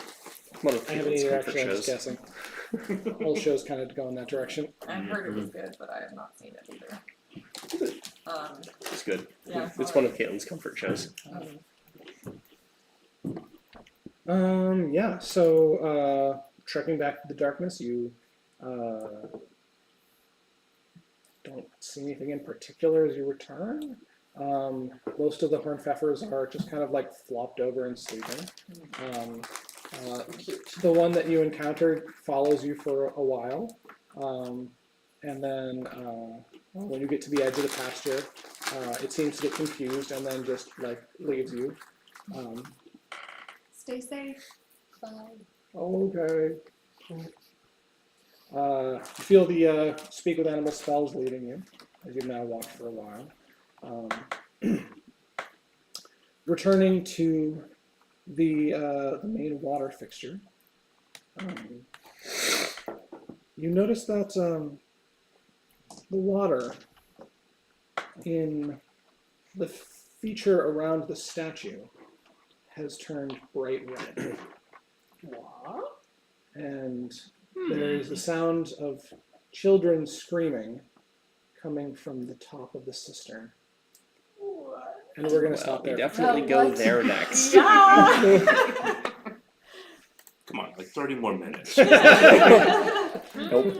[SPEAKER 4] One of
[SPEAKER 1] I haven't
[SPEAKER 4] Caitlin's
[SPEAKER 1] either,
[SPEAKER 4] comfort
[SPEAKER 1] actually. I'm just
[SPEAKER 4] shows.
[SPEAKER 1] guessing. All shows kind of go in that direction.
[SPEAKER 5] I've heard it was good, but I have not seen it either.
[SPEAKER 4] It's good.
[SPEAKER 5] Yeah,
[SPEAKER 4] It's one of Caitlin's comfort shows.
[SPEAKER 1] Yeah, so trekking back to the darkness, you don't see anything in particular as you return. Most of the hornpfeffers are just kind of like flopped over and sleeping. The one that you encountered follows you for a while, and then when you get to the edge of the pasture, it seems to get confused and then just like leaves you.
[SPEAKER 2] Stay safe. Bye.
[SPEAKER 1] Okay. You feel the speak with animal spells leading you, as you've now walked for a while. Returning to the main water fixture, you notice that the water in the feature around the statue has turned bright red.
[SPEAKER 5] What?
[SPEAKER 1] And there's the sound of children screaming coming from the top of the cistern. And we're going to stop
[SPEAKER 4] We
[SPEAKER 1] there.
[SPEAKER 4] definitely
[SPEAKER 5] Well,
[SPEAKER 4] go
[SPEAKER 5] what?
[SPEAKER 4] there next.
[SPEAKER 5] Yeah.
[SPEAKER 8] Come on, like 30 more minutes.
[SPEAKER 4] Nope.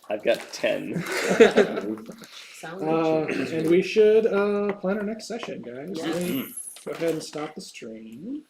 [SPEAKER 4] I've got 10.
[SPEAKER 2] Sounds
[SPEAKER 1] And we should plan our next session, guys.
[SPEAKER 2] Yes.
[SPEAKER 1] Let me go ahead and stop the stream.